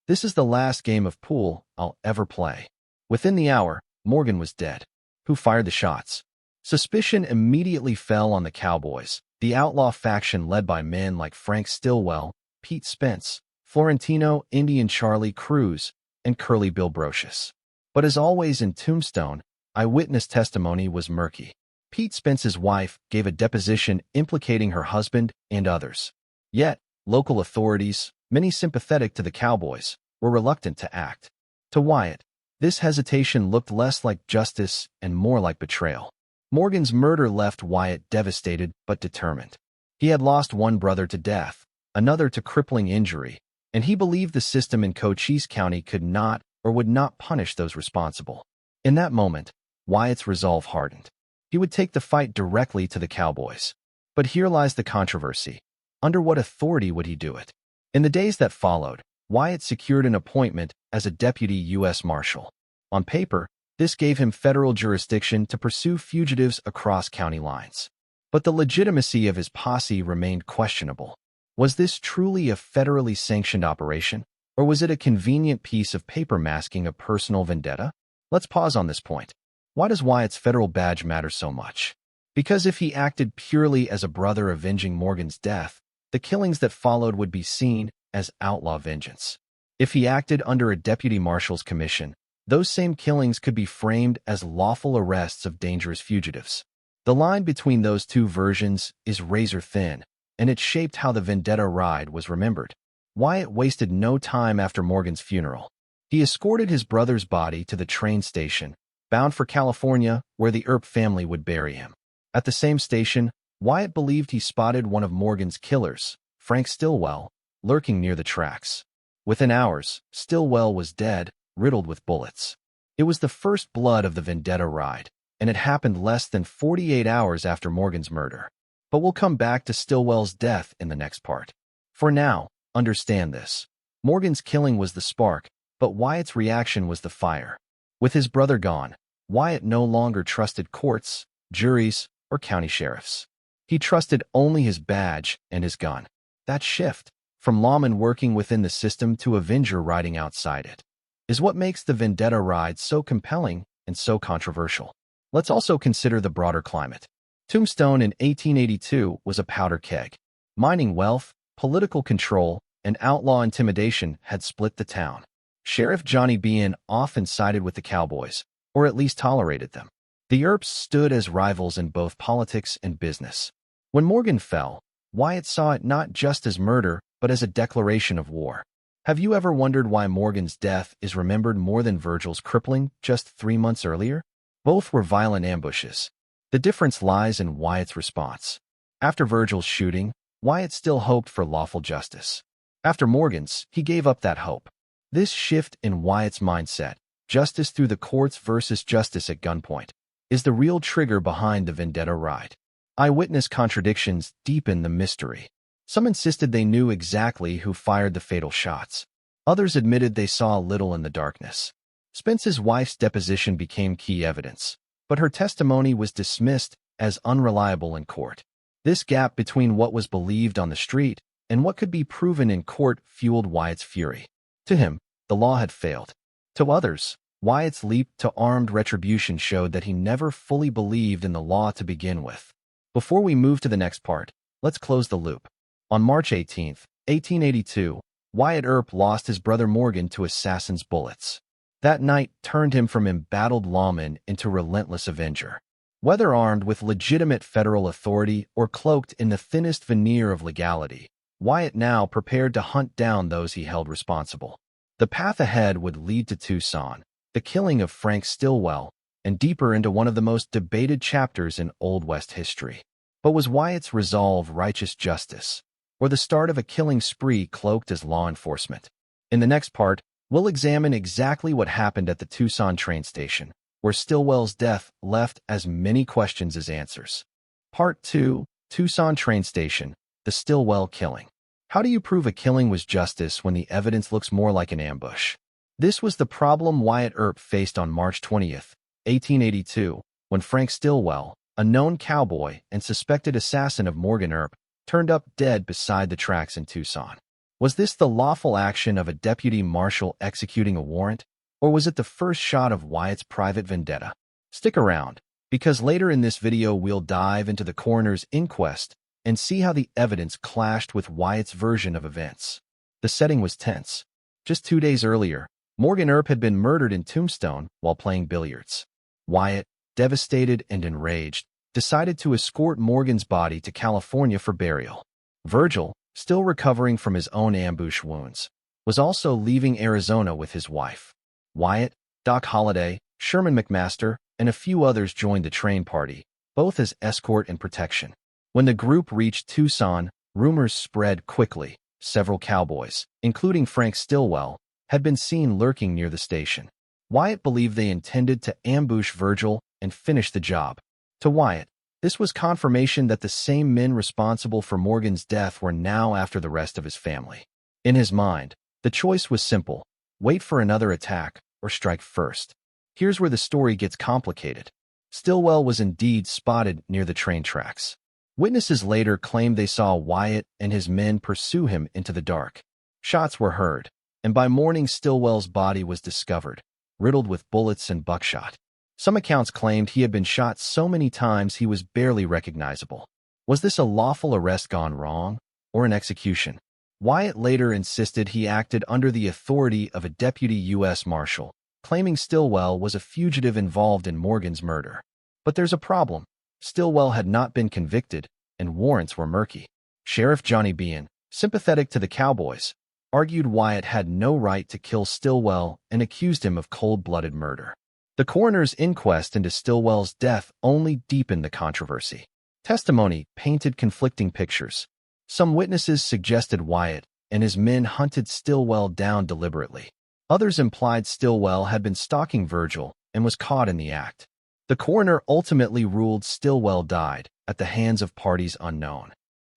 "This is the last game of pool I'll ever play." Within the hour, Morgan was dead. Who fired the shots? Suspicion immediately fell on the cowboys, the outlaw faction led by men like Frank Stillwell, Pete Spence, Florentino Indian Charlie Cruz, and Curly Bill Brocious. But as always in Tombstone, eyewitness testimony was murky. Pete Spence's wife gave a deposition implicating her husband and others. Yet, local authorities, many sympathetic to the cowboys, were reluctant to act. To Wyatt, this hesitation looked less like justice and more like betrayal. Morgan's murder left Wyatt devastated but determined. He had lost one brother to death, another to crippling injury, and he believed the system in Cochise County could not or would not punish those responsible. In that moment, Wyatt's resolve hardened. He would take the fight directly to the cowboys. But here lies the controversy. Under what authority would he do it? In the days that followed, Wyatt secured an appointment as a deputy U.S. Marshal. On paper, this gave him federal jurisdiction to pursue fugitives across county lines. But the legitimacy of his posse remained questionable. Was this truly a federally sanctioned operation, or was it a convenient piece of paper masking a personal vendetta? Let's pause on this point. Why does Wyatt's federal badge matter so much? Because if he acted purely as a brother avenging Morgan's death, the killings that followed would be seen as outlaw vengeance. If he acted under a deputy marshal's commission, those same killings could be framed as lawful arrests of dangerous fugitives. The line between those two versions is razor thin, and it shaped how the vendetta ride was remembered. Wyatt wasted no time after Morgan's funeral. He escorted his brother's body to the train station, bound for California, where the Earp family would bury him. At the same station, Wyatt believed he spotted one of Morgan's killers, Frank Stillwell, lurking near the tracks. Within hours, Stillwell was dead, riddled with bullets. It was the first blood of the vendetta ride, and it happened less than 48 hours after Morgan's murder. But we'll come back to Stillwell's death in the next part. For now, understand this. Morgan's killing was the spark, but Wyatt's reaction was the fire. With his brother gone, Wyatt no longer trusted courts, juries, or county sheriffs. He trusted only his badge and his gun. That shift, from lawman working within the system to avenger riding outside it, is what makes the vendetta ride so compelling and so controversial. Let's also consider the broader climate. Tombstone in 1882 was a powder keg. Mining wealth, political control, and outlaw intimidation had split the town. Sheriff Johnny Bean often sided with the cowboys, or at least tolerated them. The Earps stood as rivals in both politics and business. When Morgan fell, Wyatt saw it not just as murder, but as a declaration of war. Have you ever wondered why Morgan's death is remembered more than Virgil's crippling just 3 months earlier? Both were violent ambushes. The difference lies in Wyatt's response. After Virgil's shooting, Wyatt still hoped for lawful justice. After Morgan's, he gave up that hope. This shift in Wyatt's mindset, justice through the courts versus justice at gunpoint, is the real trigger behind the vendetta ride. Eyewitness contradictions deepen the mystery. Some insisted they knew exactly who fired the fatal shots. Others admitted they saw little in the darkness. Spence's wife's deposition became key evidence, but her testimony was dismissed as unreliable in court. This gap between what was believed on the street and what could be proven in court fueled Wyatt's fury. To him, the law had failed. To others, Wyatt's leap to armed retribution showed that he never fully believed in the law to begin with. Before we move to the next part, let's close the loop. On March 18, 1882, Wyatt Earp lost his brother Morgan to assassin's bullets. That night turned him from embattled lawman into relentless avenger. Whether armed with legitimate federal authority or cloaked in the thinnest veneer of legality, Wyatt now prepared to hunt down those he held responsible. The path ahead would lead to Tucson, the killing of Frank Stillwell, and deeper into one of the most debated chapters in Old West history. But was Wyatt's resolve righteous justice, or the start of a killing spree cloaked as law enforcement? In the next part, we'll examine exactly what happened at the Tucson train station, where Stillwell's death left as many questions as answers. Part 2, Tucson train station, the Stillwell killing. How do you prove a killing was justice when the evidence looks more like an ambush? This was the problem Wyatt Earp faced on March 20, 1882, when Frank Stillwell, a known cowboy and suspected assassin of Morgan Earp, turned up dead beside the tracks in Tucson. Was this the lawful action of a deputy marshal executing a warrant, or was it the first shot of Wyatt's private vendetta? Stick around, because later in this video we'll dive into the coroner's inquest and see how the evidence clashed with Wyatt's version of events. The setting was tense. Just 2 days earlier, Morgan Earp had been murdered in Tombstone while playing billiards. Wyatt, devastated and enraged, decided to escort Morgan's body to California for burial. Virgil, still recovering from his own ambush wounds, was also leaving Arizona with his wife. Wyatt, Doc Holliday, Sherman McMaster, and a few others joined the train party, both as escort and protection. When the group reached Tucson, rumors spread quickly. Several cowboys, including Frank Stillwell, had been seen lurking near the station. Wyatt believed they intended to ambush Virgil and finish the job. To Wyatt, this was confirmation that the same men responsible for Morgan's death were now after the rest of his family. In his mind, the choice was simple: wait for another attack or strike first. Here's where the story gets complicated. Stillwell was indeed spotted near the train tracks. Witnesses later claimed they saw Wyatt and his men pursue him into the dark. Shots were heard, and by morning Stillwell's body was discovered, riddled with bullets and buckshot. Some accounts claimed he had been shot so many times he was barely recognizable. Was this a lawful arrest gone wrong, or an execution? Wyatt later insisted he acted under the authority of a deputy U.S. Marshal, claiming Stillwell was a fugitive involved in Morgan's murder. But there's a problem. Stillwell had not been convicted, and warrants were murky. Sheriff Johnny Bean, sympathetic to the cowboys, argued Wyatt had no right to kill Stillwell and accused him of cold-blooded murder. The coroner's inquest into Stillwell's death only deepened the controversy. Testimony painted conflicting pictures. Some witnesses suggested Wyatt and his men hunted Stillwell down deliberately. Others implied Stillwell had been stalking Virgil and was caught in the act. The coroner ultimately ruled Stillwell died at the hands of parties unknown.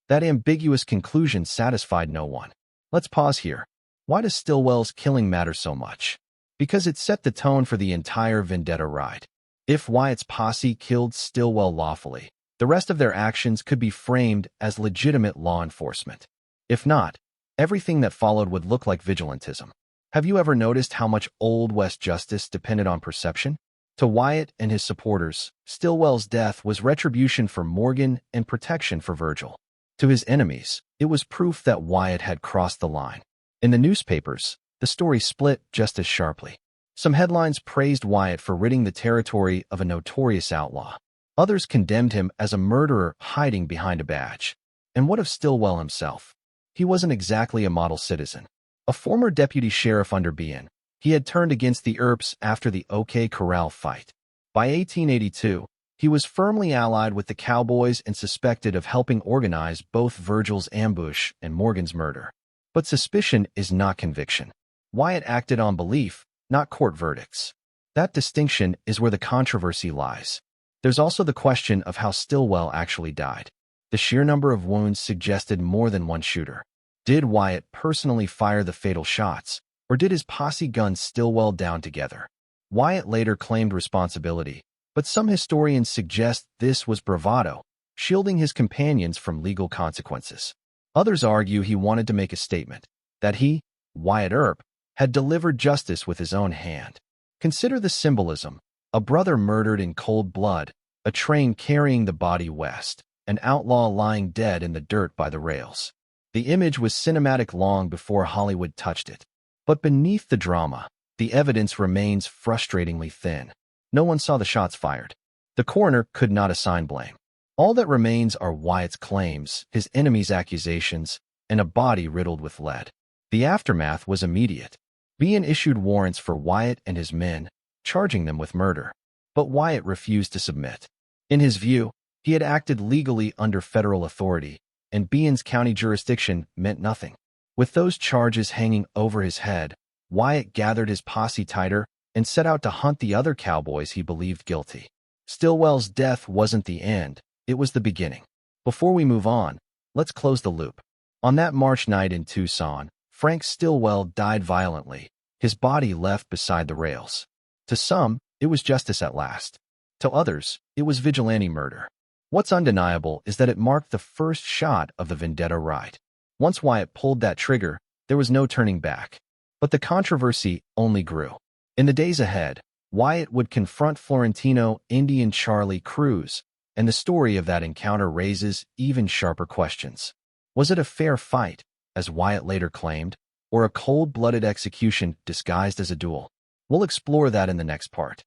That ambiguous conclusion satisfied no one. Let's pause here. Why does Stillwell's killing matter so much? Because it set the tone for the entire vendetta ride. If Wyatt's posse killed Stillwell lawfully, the rest of their actions could be framed as legitimate law enforcement. If not, everything that followed would look like vigilantism. Have you ever noticed how much Old West justice depended on perception? To Wyatt and his supporters, Stillwell's death was retribution for Morgan and protection for Virgil. To his enemies, it was proof that Wyatt had crossed the line. In the newspapers, the story split just as sharply. Some headlines praised Wyatt for ridding the territory of a notorious outlaw. Others condemned him as a murderer hiding behind a badge. And what of Stillwell himself? He wasn't exactly a model citizen. A former deputy sheriff under Bean, he had turned against the Earps after the OK Corral fight. By 1882, he was firmly allied with the cowboys and suspected of helping organize both Virgil's ambush and Morgan's murder. But suspicion is not conviction. Wyatt acted on belief, not court verdicts. That distinction is where the controversy lies. There's also the question of how Stillwell actually died. The sheer number of wounds suggested more than one shooter. Did Wyatt personally fire the fatal shots, or did his posse gun Stillwell down together? Wyatt later claimed responsibility, but some historians suggest this was bravado, shielding his companions from legal consequences. Others argue he wanted to make a statement, that he, Wyatt Earp, had delivered justice with his own hand. Consider the symbolism: a brother murdered in cold blood, a train carrying the body west, an outlaw lying dead in the dirt by the rails. The image was cinematic long before Hollywood touched it. But beneath the drama, the evidence remains frustratingly thin. No one saw the shots fired. The coroner could not assign blame. All that remains are Wyatt's claims, his enemies' accusations, and a body riddled with lead. The aftermath was immediate. Bean issued warrants for Wyatt and his men, charging them with murder. But Wyatt refused to submit. In his view, he had acted legally under federal authority, and Bean's county jurisdiction meant nothing. With those charges hanging over his head, Wyatt gathered his posse tighter and set out to hunt the other cowboys he believed guilty. Stillwell's death wasn't the end, it was the beginning. Before we move on, let's close the loop. On that March night in Tucson, Frank Stillwell died violently, his body left beside the rails. To some, it was justice at last. To others, it was vigilante murder. What's undeniable is that it marked the first shot of the vendetta ride. Once Wyatt pulled that trigger, there was no turning back. But the controversy only grew. In the days ahead, Wyatt would confront Florentino Indian Charlie Cruz, and the story of that encounter raises even sharper questions. Was it a fair fight, as Wyatt later claimed, or a cold-blooded execution disguised as a duel? We'll explore that in the next part.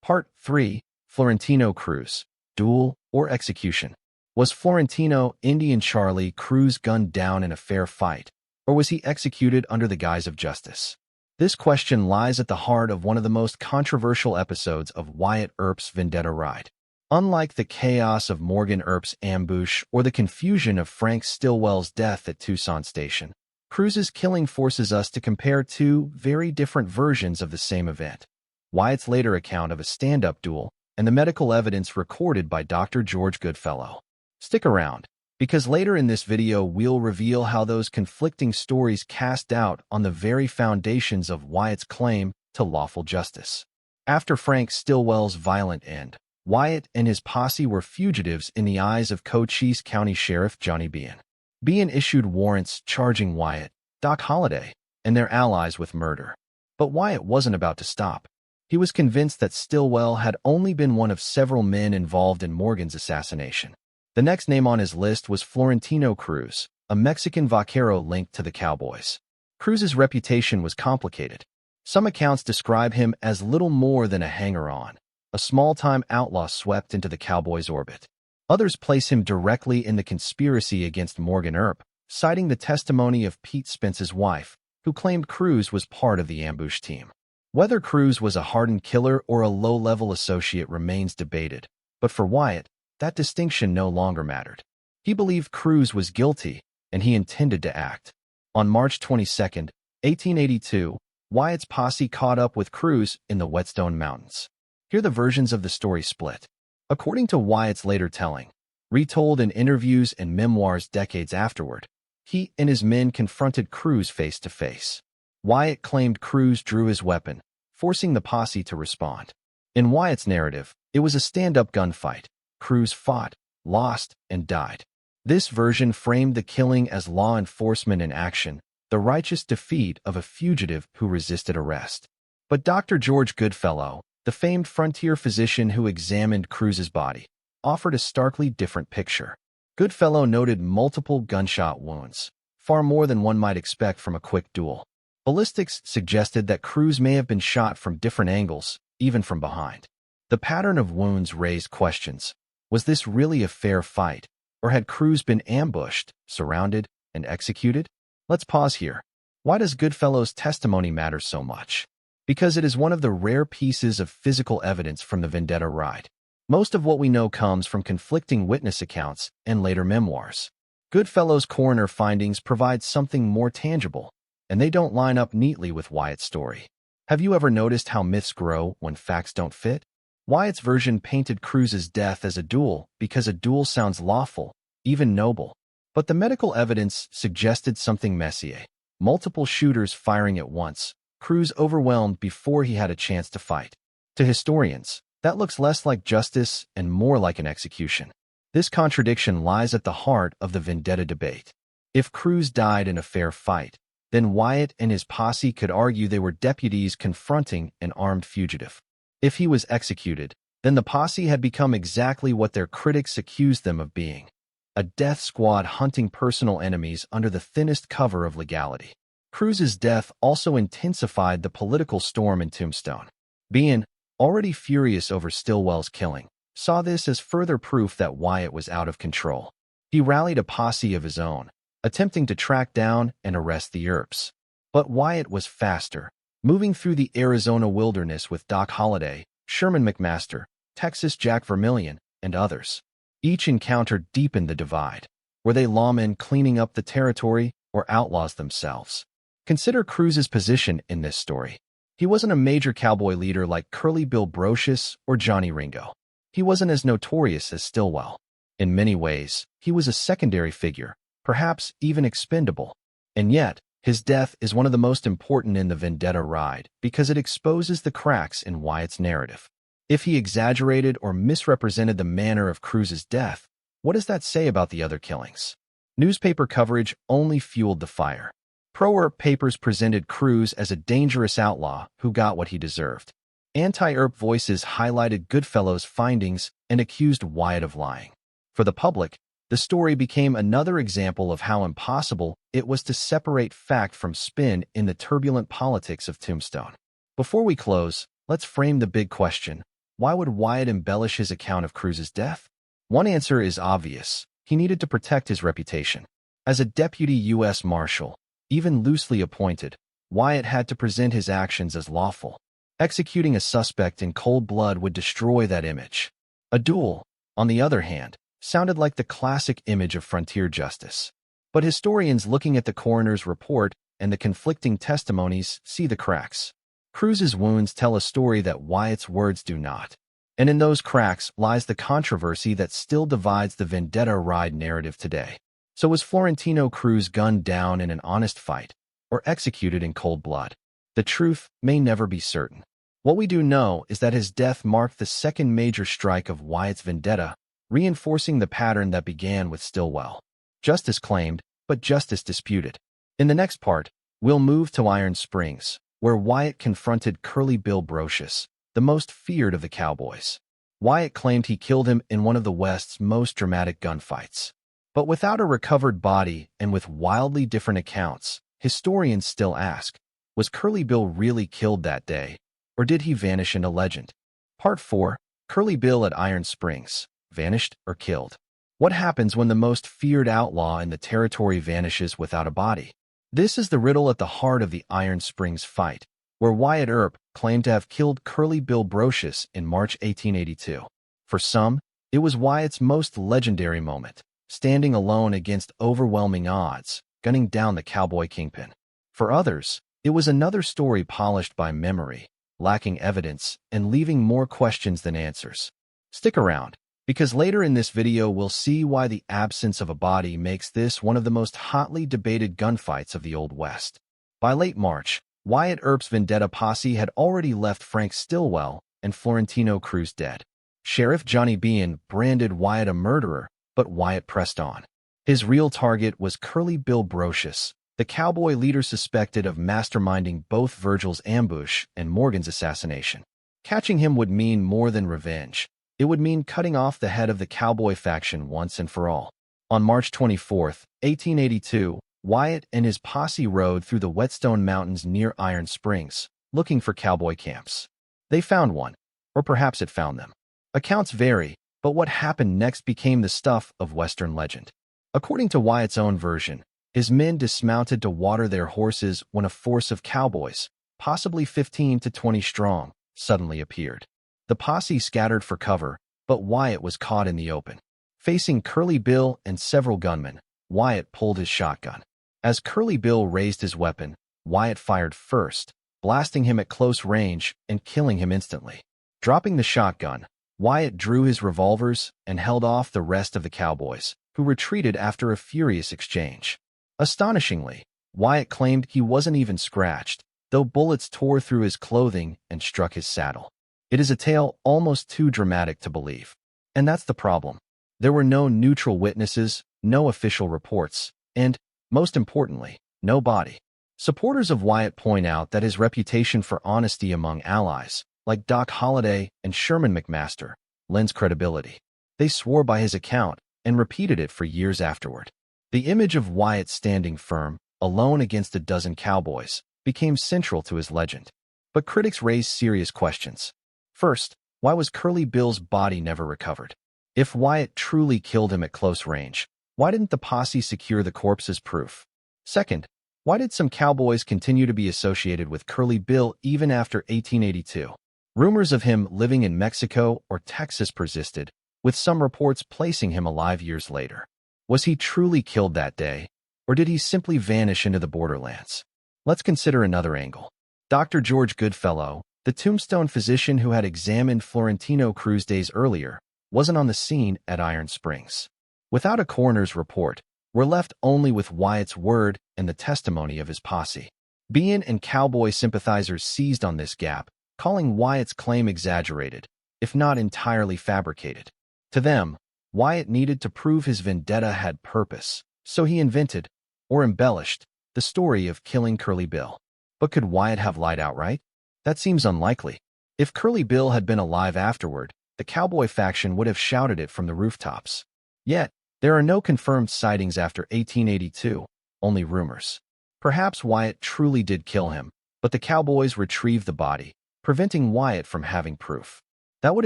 Part 3, Florentino Cruz, Duel or Execution. Was Florentino Indian Charlie Cruz gunned down in a fair fight, or was he executed under the guise of justice? This question lies at the heart of one of the most controversial episodes of Wyatt Earp's vendetta ride. Unlike the chaos of Morgan Earp's ambush or the confusion of Frank Stillwell's death at Tucson Station, Cruz's killing forces us to compare two very different versions of the same event. Wyatt's later account of a stand-up duel and the medical evidence recorded by Dr. George Goodfellow. Stick around, because later in this video we'll reveal how those conflicting stories cast doubt on the very foundations of Wyatt's claim to lawful justice. After Frank Stillwell's violent end, Wyatt and his posse were fugitives in the eyes of Cochise County Sheriff Johnny Bean. Bean issued warrants charging Wyatt, Doc Holliday, and their allies with murder. But Wyatt wasn't about to stop. He was convinced that Stillwell had only been one of several men involved in Morgan's assassination. The next name on his list was Florentino Cruz, a Mexican vaquero linked to the cowboys. Cruz's reputation was complicated. Some accounts describe him as little more than a hanger-on, a small-time outlaw swept into the cowboys' orbit. Others place him directly in the conspiracy against Morgan Earp, citing the testimony of Pete Spence's wife, who claimed Cruz was part of the ambush team. Whether Cruz was a hardened killer or a low-level associate remains debated, but for Wyatt, that distinction no longer mattered. He believed Cruz was guilty, and he intended to act. On March 22, 1882, Wyatt's posse caught up with Cruz in the Whetstone Mountains. Here the versions of the story split. According to Wyatt's later telling, retold in interviews and memoirs decades afterward, he and his men confronted Cruz face to face. Wyatt claimed Cruz drew his weapon, forcing the posse to respond. In Wyatt's narrative, it was a stand-up gunfight. Cruz fought, lost, and died. This version framed the killing as law enforcement in action, the righteous defeat of a fugitive who resisted arrest. But Dr. George Goodfellow, the famed frontier physician who examined Cruz's body, offered a starkly different picture. Goodfellow noted multiple gunshot wounds, far more than one might expect from a quick duel. Ballistics suggested that Cruz may have been shot from different angles, even from behind. The pattern of wounds raised questions. Was this really a fair fight, or had Cruz been ambushed, surrounded, and executed? Let's pause here. Why does Goodfellow's testimony matter so much? Because it is one of the rare pieces of physical evidence from the vendetta ride. Most of what we know comes from conflicting witness accounts and later memoirs. Goodfellow's coroner findings provide something more tangible, and they don't line up neatly with Wyatt's story. Have you ever noticed how myths grow when facts don't fit? Wyatt's version painted Cruz's death as a duel because a duel sounds lawful, even noble. But the medical evidence suggested something messier. Multiple shooters firing at once, Cruz overwhelmed before he had a chance to fight. To historians, that looks less like justice and more like an execution. This contradiction lies at the heart of the vendetta debate. If Cruz died in a fair fight, then Wyatt and his posse could argue they were deputies confronting an armed fugitive. If he was executed, then the posse had become exactly what their critics accused them of being: a death squad hunting personal enemies under the thinnest cover of legality. Cruz's death also intensified the political storm in Tombstone. Bean, already furious over Stillwell's killing, saw this as further proof that Wyatt was out of control. He rallied a posse of his own, attempting to track down and arrest the Earps. But Wyatt was faster, moving through the Arizona wilderness with Doc Holliday, Sherman McMaster, Texas Jack Vermillion, and others. Each encounter deepened the divide. Were they lawmen cleaning up the territory or outlaws themselves? Consider Cruz's position in this story. He wasn't a major cowboy leader like Curly Bill Brocious or Johnny Ringo. He wasn't as notorious as Stillwell. In many ways, he was a secondary figure, perhaps even expendable. And yet, his death is one of the most important in the vendetta ride because it exposes the cracks in Wyatt's narrative. If he exaggerated or misrepresented the manner of Cruz's death, what does that say about the other killings? Newspaper coverage only fueled the fire. Pro-Earp papers presented Cruz as a dangerous outlaw who got what he deserved. Anti-Earp voices highlighted Goodfellow's findings and accused Wyatt of lying. For the public, the story became another example of how impossible it was to separate fact from spin in the turbulent politics of Tombstone. Before we close, let's frame the big question: why would Wyatt embellish his account of Cruz's death? One answer is obvious: he needed to protect his reputation. As a deputy U.S. Marshal, even loosely appointed, Wyatt had to present his actions as lawful. Executing a suspect in cold blood would destroy that image. A duel, on the other hand, sounded like the classic image of frontier justice. But historians looking at the coroner's report and the conflicting testimonies see the cracks. Cruz's wounds tell a story that Wyatt's words do not. And in those cracks lies the controversy that still divides the vendetta ride narrative today. So was Florentino Cruz gunned down in an honest fight, or executed in cold blood? The truth may never be certain. What we do know is that his death marked the second major strike of Wyatt's vendetta, reinforcing the pattern that began with Stillwell. Justice claimed, but justice disputed. In the next part, we'll move to Iron Springs, where Wyatt confronted Curly Bill Brocious, the most feared of the cowboys. Wyatt claimed he killed him in one of the West's most dramatic gunfights. But without a recovered body and with wildly different accounts, historians still ask, was Curly Bill really killed that day, or did he vanish into legend? Part 4, Curly Bill at Iron Springs, vanished or killed. What happens when the most feared outlaw in the territory vanishes without a body? This is the riddle at the heart of the Iron Springs fight, where Wyatt Earp claimed to have killed Curly Bill Brocious in March 1882. For some, it was Wyatt's most legendary moment, standing alone against overwhelming odds, gunning down the cowboy kingpin. For others, it was another story polished by memory, lacking evidence, and leaving more questions than answers. Stick around, because later in this video we'll see why the absence of a body makes this one of the most hotly debated gunfights of the Old West. By late March, Wyatt Earp's vendetta posse had already left Frank Stillwell and Florentino Cruz dead. Sheriff Johnny Bean branded Wyatt a murderer, but Wyatt pressed on. His real target was Curly Bill Brocious, the cowboy leader suspected of masterminding both Virgil's ambush and Morgan's assassination. Catching him would mean more than revenge. It would mean cutting off the head of the cowboy faction once and for all. On March 24, 1882, Wyatt and his posse rode through the Whetstone Mountains near Iron Springs, looking for cowboy camps. They found one, or perhaps it found them. Accounts vary, but what happened next became the stuff of Western legend. According to Wyatt's own version, his men dismounted to water their horses when a force of cowboys, possibly 15 to 20 strong, suddenly appeared. The posse scattered for cover, but Wyatt was caught in the open. Facing Curly Bill and several gunmen, Wyatt pulled his shotgun. As Curly Bill raised his weapon, Wyatt fired first, blasting him at close range and killing him instantly. Dropping the shotgun, Wyatt drew his revolvers and held off the rest of the cowboys, who retreated after a furious exchange. Astonishingly, Wyatt claimed he wasn't even scratched, though bullets tore through his clothing and struck his saddle. It is a tale almost too dramatic to believe. And that's the problem. There were no neutral witnesses, no official reports, and, most importantly, no body. Supporters of Wyatt point out that his reputation for honesty among allies, like Doc Holliday and Sherman McMaster, lends credibility. They swore by his account and repeated it for years afterward. The image of Wyatt standing firm, alone against a dozen cowboys, became central to his legend. But critics raised serious questions. First, why was Curly Bill's body never recovered? If Wyatt truly killed him at close range, why didn't the posse secure the corpse as proof? Second, why did some cowboys continue to be associated with Curly Bill even after 1882? Rumors of him living in Mexico or Texas persisted, with some reports placing him alive years later. Was he truly killed that day, or did he simply vanish into the borderlands? Let's consider another angle. Dr. George Goodfellow, the tombstone physician who had examined Florentino Cruz days earlier, wasn't on the scene at Iron Springs. Without a coroner's report, we're left only with Wyatt's word and the testimony of his posse. Bean and cowboy sympathizers seized on this gap, calling Wyatt's claim exaggerated, if not entirely fabricated. To them, Wyatt needed to prove his vendetta had purpose, so he invented, or embellished, the story of killing Curly Bill. But could Wyatt have lied outright? That seems unlikely. If Curly Bill had been alive afterward, the cowboy faction would have shouted it from the rooftops. Yet, there are no confirmed sightings after 1882, only rumors. Perhaps Wyatt truly did kill him, but the cowboys retrieved the body, preventing Wyatt from having proof. That would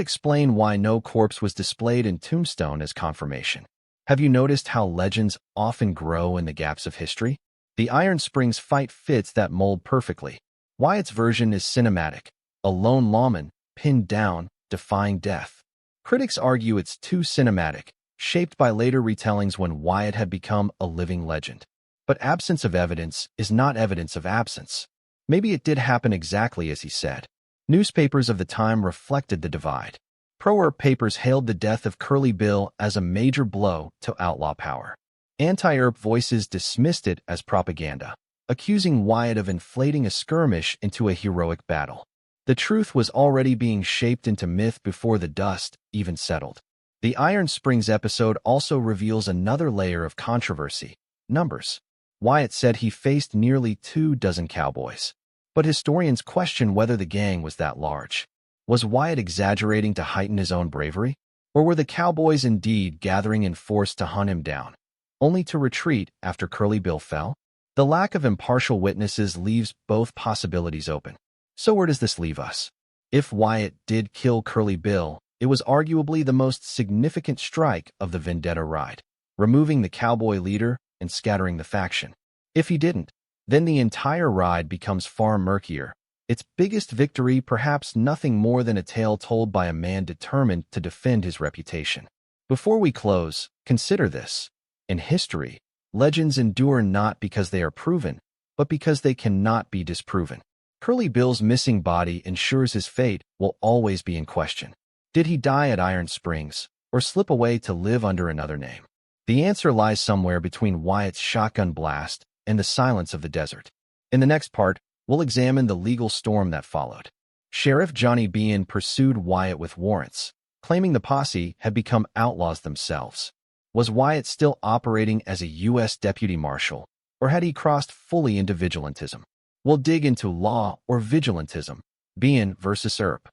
explain why no corpse was displayed in Tombstone as confirmation. Have you noticed how legends often grow in the gaps of history? The Iron Springs fight fits that mold perfectly. Wyatt's version is cinematic, a lone lawman, pinned down, defying death. Critics argue it's too cinematic, shaped by later retellings when Wyatt had become a living legend. But absence of evidence is not evidence of absence. Maybe it did happen exactly as he said. Newspapers of the time reflected the divide. Pro-Earp papers hailed the death of Curly Bill as a major blow to outlaw power. Anti-Earp voices dismissed it as propaganda, accusing Wyatt of inflating a skirmish into a heroic battle. The truth was already being shaped into myth before the dust even settled. The Iron Springs episode also reveals another layer of controversy: numbers. Wyatt said he faced nearly 24 cowboys. But historians question whether the gang was that large. Was Wyatt exaggerating to heighten his own bravery? Or were the cowboys indeed gathering in force to hunt him down, only to retreat after Curly Bill fell? The lack of impartial witnesses leaves both possibilities open. So where does this leave us? If Wyatt did kill Curly Bill, it was arguably the most significant strike of the vendetta ride, removing the cowboy leader and scattering the faction. If he didn't, then the entire ride becomes far murkier. Its biggest victory perhaps nothing more than a tale told by a man determined to defend his reputation. Before we close, consider this. In history, legends endure not because they are proven, but because they cannot be disproven. Curly Bill's missing body ensures his fate will always be in question. Did he die at Iron Springs, or slip away to live under another name? The answer lies somewhere between Wyatt's shotgun blast and the silence of the desert. In the next part, we'll examine the legal storm that followed. Sheriff Johnny Bean pursued Wyatt with warrants, claiming the posse had become outlaws themselves. Was Wyatt still operating as a U.S. deputy marshal, or had he crossed fully into vigilantism? We'll dig into law or vigilantism. Bean versus Earp.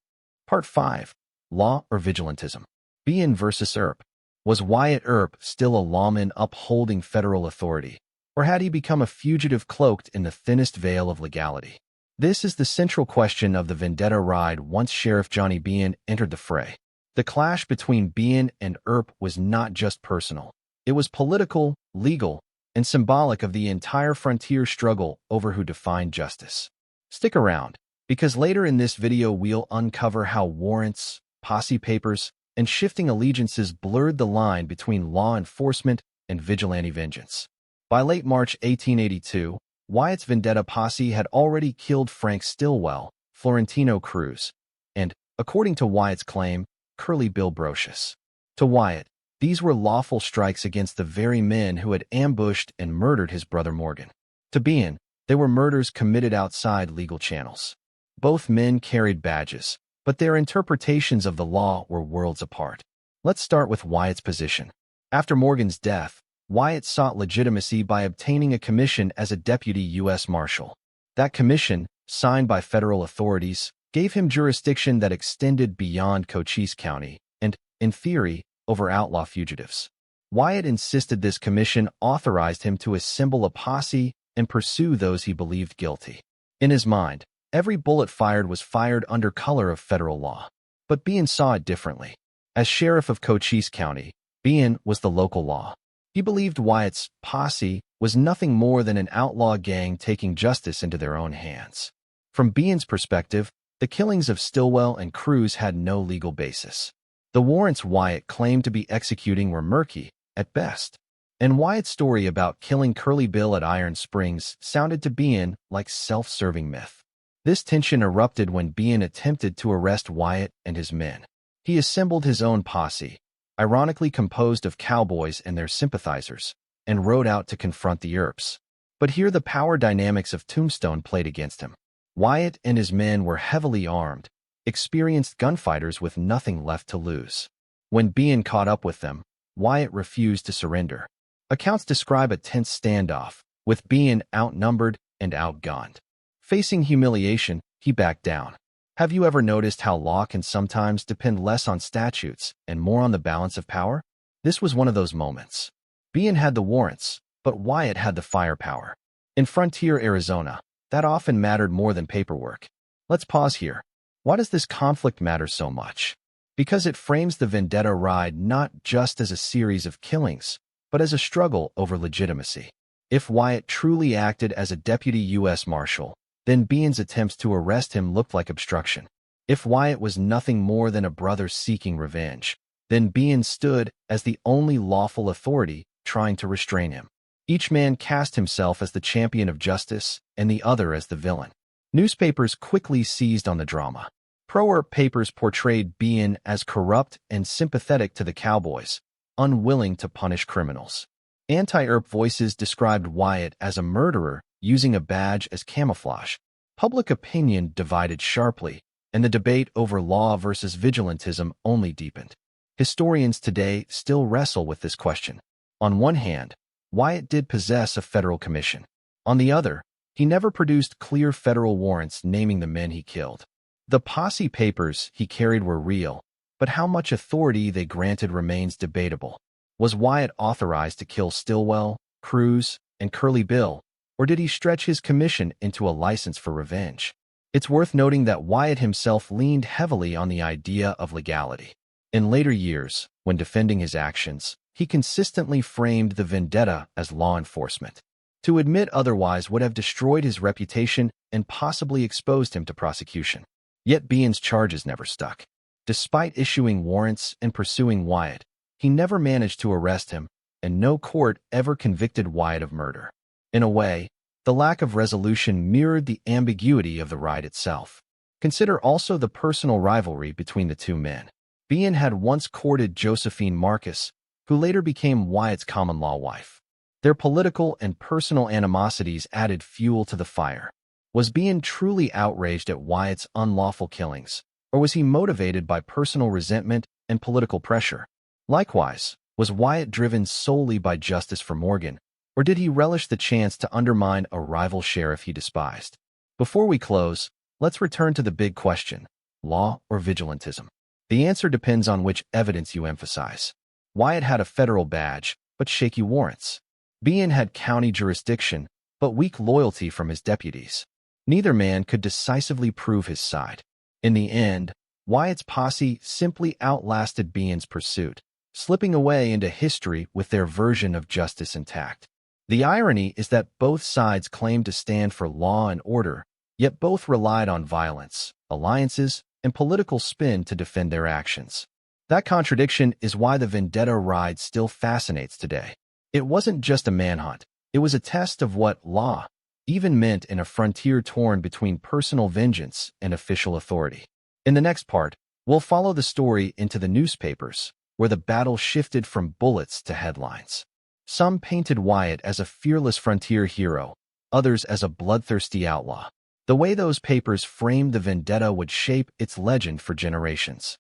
Part 5. Law or vigilantism. Bean versus Earp. Was Wyatt Earp still a lawman upholding federal authority, or had he become a fugitive cloaked in the thinnest veil of legality? This is the central question of the vendetta ride once Sheriff Johnny Bean entered the fray. The clash between Bean and Earp was not just personal. It was political, legal, and symbolic of the entire frontier struggle over who defined justice. Stick around, because later in this video we'll uncover how warrants, posse papers, and shifting allegiances blurred the line between law enforcement and vigilante vengeance. By late March 1882, Wyatt's vendetta posse had already killed Frank Stillwell, Florentino Cruz, and, according to Wyatt's claim, Curly Bill Brocious. To Wyatt, these were lawful strikes against the very men who had ambushed and murdered his brother Morgan. To Bean, they were murders committed outside legal channels. Both men carried badges, but their interpretations of the law were worlds apart. Let's start with Wyatt's position. After Morgan's death, Wyatt sought legitimacy by obtaining a commission as a deputy U.S. Marshal. That commission, signed by federal authorities, gave him jurisdiction that extended beyond Cochise County and, in theory, over outlaw fugitives. Wyatt insisted this commission authorized him to assemble a posse and pursue those he believed guilty. In his mind, every bullet fired was fired under color of federal law. But Bean saw it differently. As sheriff of Cochise County, Bean was the local law. He believed Wyatt's posse was nothing more than an outlaw gang taking justice into their own hands. From Bean's perspective, the killings of Stillwell and Cruz had no legal basis. The warrants Wyatt claimed to be executing were murky, at best. And Wyatt's story about killing Curly Bill at Iron Springs sounded to Bean like self-serving myth. This tension erupted when Bean attempted to arrest Wyatt and his men. He assembled his own posse, ironically composed of cowboys and their sympathizers, and rode out to confront the Earps. But here the power dynamics of Tombstone played against him. Wyatt and his men were heavily armed, experienced gunfighters with nothing left to lose. When Bean caught up with them, Wyatt refused to surrender. Accounts describe a tense standoff, with Bean outnumbered and outgunned. Facing humiliation, he backed down. Have you ever noticed how law can sometimes depend less on statutes and more on the balance of power? This was one of those moments. Bean had the warrants, but Wyatt had the firepower. In Frontier, Arizona, that often mattered more than paperwork. Let's pause here. Why does this conflict matter so much? Because it frames the vendetta ride not just as a series of killings, but as a struggle over legitimacy. If Wyatt truly acted as a deputy U.S. Marshal, then Bean's attempts to arrest him looked like obstruction. If Wyatt was nothing more than a brother seeking revenge, then Bean stood as the only lawful authority trying to restrain him. Each man cast himself as the champion of justice and the other as the villain. Newspapers quickly seized on the drama. Pro-Earp papers portrayed Bean as corrupt and sympathetic to the cowboys, unwilling to punish criminals. Anti-Earp voices described Wyatt as a murderer using a badge as camouflage. Public opinion divided sharply, and the debate over law versus vigilantism only deepened. Historians today still wrestle with this question. On one hand, Wyatt did possess a federal commission. On the other, he never produced clear federal warrants naming the men he killed. The posse papers he carried were real, but how much authority they granted remains debatable. Was Wyatt authorized to kill Stillwell, Cruz, and Curly Bill, or did he stretch his commission into a license for revenge? It's worth noting that Wyatt himself leaned heavily on the idea of legality. In later years, when defending his actions, he consistently framed the vendetta as law enforcement. To admit otherwise would have destroyed his reputation and possibly exposed him to prosecution. Yet Bean's charges never stuck. Despite issuing warrants and pursuing Wyatt, he never managed to arrest him, and no court ever convicted Wyatt of murder. In a way, the lack of resolution mirrored the ambiguity of the ride itself. Consider also the personal rivalry between the two men. Bean had once courted Josephine Marcus, who later became Wyatt's common-law wife. Their political and personal animosities added fuel to the fire. Was Bean truly outraged at Wyatt's unlawful killings, or was he motivated by personal resentment and political pressure? Likewise, was Wyatt driven solely by justice for Morgan, or did he relish the chance to undermine a rival sheriff he despised? Before we close, let's return to the big question: law or vigilantism? The answer depends on which evidence you emphasize. Wyatt had a federal badge, but shaky warrants. Bean had county jurisdiction, but weak loyalty from his deputies. Neither man could decisively prove his side. In the end, Wyatt's posse simply outlasted Bean's pursuit, slipping away into history with their version of justice intact. The irony is that both sides claimed to stand for law and order, yet both relied on violence, alliances, and political spin to defend their actions. That contradiction is why the vendetta ride still fascinates today. It wasn't just a manhunt. It was a test of what law even meant in a frontier torn between personal vengeance and official authority. In the next part, we'll follow the story into the newspapers, where the battle shifted from bullets to headlines. Some painted Wyatt as a fearless frontier hero, others as a bloodthirsty outlaw. The way those papers framed the vendetta would shape its legend for generations.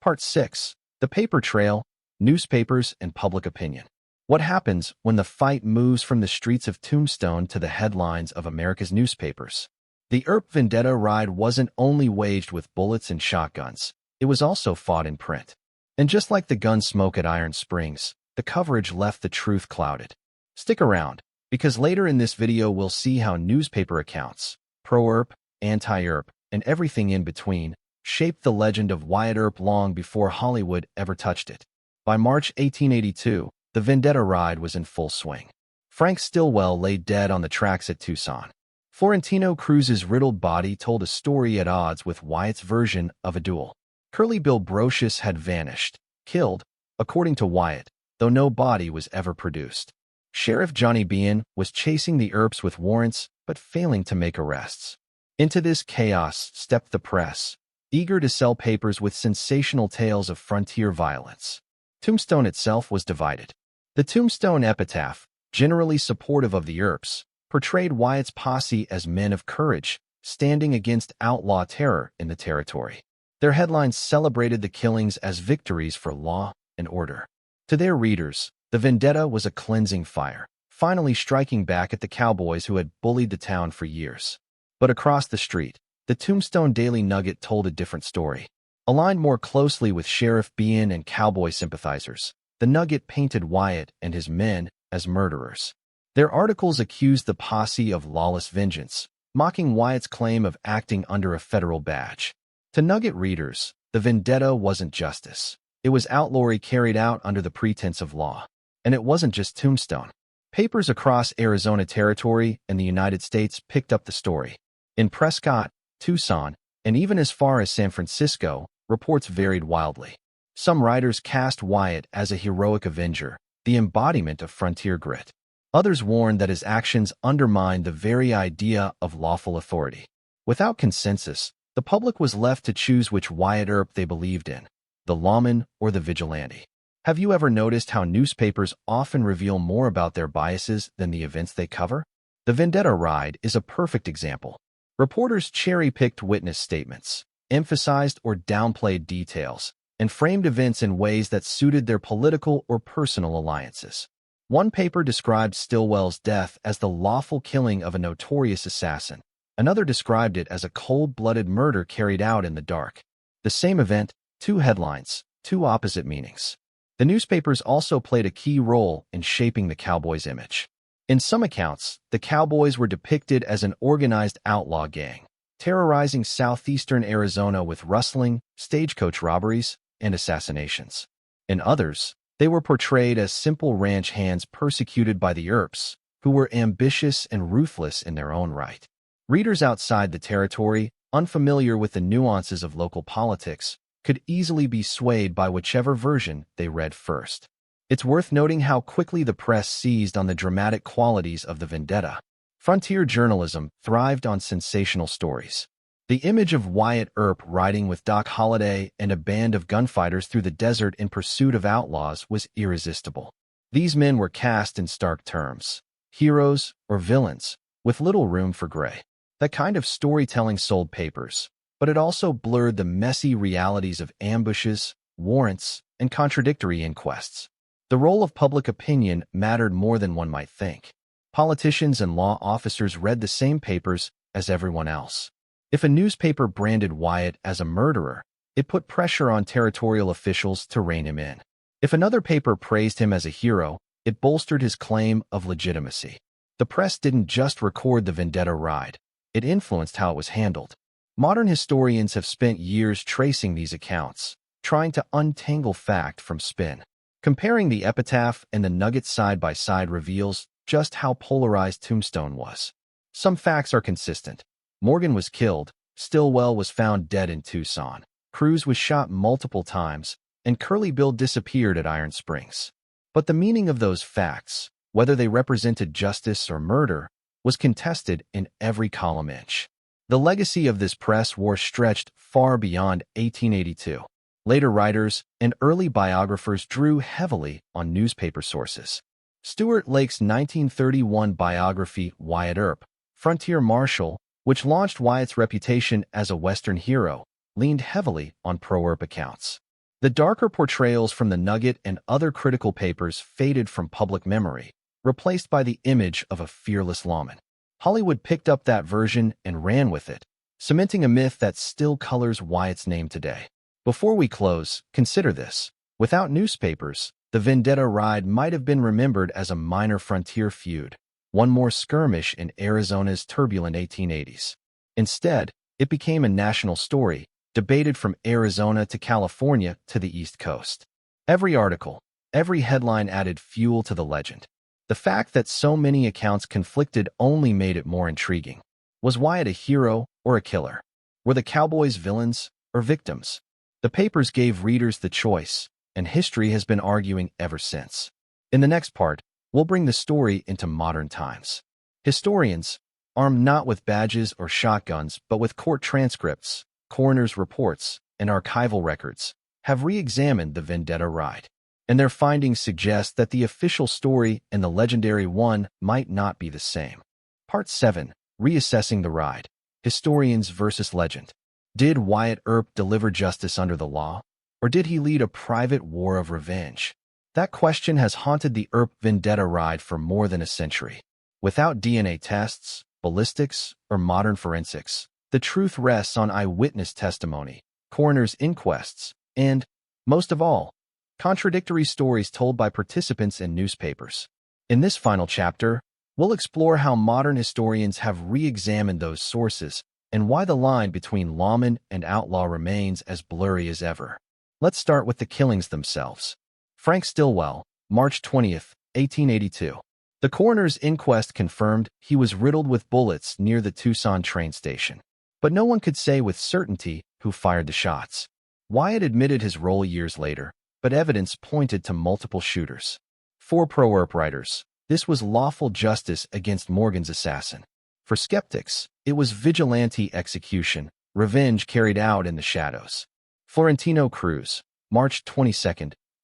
Part 6. The Paper Trail, Newspapers and Public Opinion. What happens when the fight moves from the streets of Tombstone to the headlines of America's newspapers? The Earp vendetta ride wasn't only waged with bullets and shotguns, it was also fought in print. And just like the gun smoke at Iron Springs, the coverage left the truth clouded. Stick around, because later in this video we'll see how newspaper accounts, pro-Earp, anti-Earp, and everything in between, shaped the legend of Wyatt Earp long before Hollywood ever touched it. By March 1882, the vendetta ride was in full swing. Frank Stillwell lay dead on the tracks at Tucson. Florentino Cruz's riddled body told a story at odds with Wyatt's version of a duel. Curly Bill Brocious had vanished, killed, according to Wyatt, though no body was ever produced. Sheriff Johnny Bean was chasing the Earps with warrants, but failing to make arrests. Into this chaos stepped the press, eager to sell papers with sensational tales of frontier violence. Tombstone itself was divided. The Tombstone epitaph, generally supportive of the Earps, portrayed Wyatt's posse as men of courage, standing against outlaw terror in the territory. Their headlines celebrated the killings as victories for law and order. To their readers, the vendetta was a cleansing fire, finally striking back at the cowboys who had bullied the town for years. But across the street, the Tombstone Daily Nugget told a different story. Aligned more closely with Sheriff Bean and cowboy sympathizers, the Nugget painted Wyatt and his men as murderers. Their articles accused the posse of lawless vengeance, mocking Wyatt's claim of acting under a federal badge. To Nugget readers, the vendetta wasn't justice. It was outlawry carried out under the pretense of law. And it wasn't just Tombstone. Papers across Arizona Territory and the United States picked up the story. In Prescott, Tucson, and even as far as San Francisco, reports varied wildly. Some writers cast Wyatt as a heroic avenger, the embodiment of frontier grit. Others warned that his actions undermined the very idea of lawful authority. Without consensus, the public was left to choose which Wyatt Earp they believed in, the lawman or the vigilante. Have you ever noticed how newspapers often reveal more about their biases than the events they cover? The vendetta ride is a perfect example. Reporters cherry-picked witness statements, emphasized or downplayed details, and framed events in ways that suited their political or personal alliances. One paper described Stillwell's death as the lawful killing of a notorious assassin. Another described it as a cold-blooded murder carried out in the dark. The same event, two headlines, two opposite meanings. The newspapers also played a key role in shaping the cowboys' image. In some accounts, the cowboys were depicted as an organized outlaw gang, terrorizing southeastern Arizona with rustling, stagecoach robberies, and assassinations. In others, they were portrayed as simple ranch hands persecuted by the Earps, who were ambitious and ruthless in their own right. Readers outside the territory, unfamiliar with the nuances of local politics, could easily be swayed by whichever version they read first. It's worth noting how quickly the press seized on the dramatic qualities of the vendetta. Frontier journalism thrived on sensational stories. The image of Wyatt Earp riding with Doc Holliday and a band of gunfighters through the desert in pursuit of outlaws was irresistible. These men were cast in stark terms, heroes or villains, with little room for gray. That kind of storytelling sold papers, but it also blurred the messy realities of ambushes, warrants, and contradictory inquests. The role of public opinion mattered more than one might think. Politicians and law officers read the same papers as everyone else. If a newspaper branded Wyatt as a murderer, it put pressure on territorial officials to rein him in. If another paper praised him as a hero, it bolstered his claim of legitimacy. The press didn't just record the vendetta ride, it influenced how it was handled. Modern historians have spent years tracing these accounts, trying to untangle fact from spin. Comparing the epitaph and the nugget side by side reveals just how polarized Tombstone was. Some facts are consistent. Morgan was killed, Stillwell was found dead in Tucson, Cruz was shot multiple times, and Curly Bill disappeared at Iron Springs. But the meaning of those facts, whether they represented justice or murder, was contested in every column inch. The legacy of this press war stretched far beyond 1882. Later writers and early biographers drew heavily on newspaper sources. Stuart Lake's 1931 biography, Wyatt Earp, Frontier Marshal, which launched Wyatt's reputation as a Western hero, leaned heavily on pro-Earp accounts. The darker portrayals from the Nugget and other critical papers faded from public memory, replaced by the image of a fearless lawman. Hollywood picked up that version and ran with it, cementing a myth that still colors Wyatt's name today. Before we close, consider this. Without newspapers, the vendetta ride might have been remembered as a minor frontier feud, one more skirmish in Arizona's turbulent 1880s. Instead, it became a national story, debated from Arizona to California to the East Coast. Every article, every headline added fuel to the legend. The fact that so many accounts conflicted only made it more intriguing. Was Wyatt a hero or a killer? Were the cowboys villains or victims? The papers gave readers the choice, and history has been arguing ever since. In the next part, we'll bring the story into modern times. Historians, armed not with badges or shotguns but with court transcripts, coroner's reports, and archival records, have re-examined the vendetta ride. And their findings suggest that the official story and the legendary one might not be the same. Part 7. Reassessing the ride. Historians versus legend. Did Wyatt Earp deliver justice under the law, or did he lead a private war of revenge? That question has haunted the Earp vendetta ride for more than a century. Without DNA tests, ballistics, or modern forensics, the truth rests on eyewitness testimony, coroner's inquests, and, most of all, contradictory stories told by participants and newspapers. In this final chapter, we'll explore how modern historians have re-examined those sources and why the line between lawman and outlaw remains as blurry as ever. Let's start with the killings themselves. Frank Stillwell, March 20th, 1882. The coroner's inquest confirmed he was riddled with bullets near the Tucson train station. But no one could say with certainty who fired the shots. Wyatt admitted his role years later, but evidence pointed to multiple shooters. For pro-Earp writers, this was lawful justice against Morgan's assassin. For skeptics, it was vigilante execution, revenge carried out in the shadows. Florentino Cruz, March 22,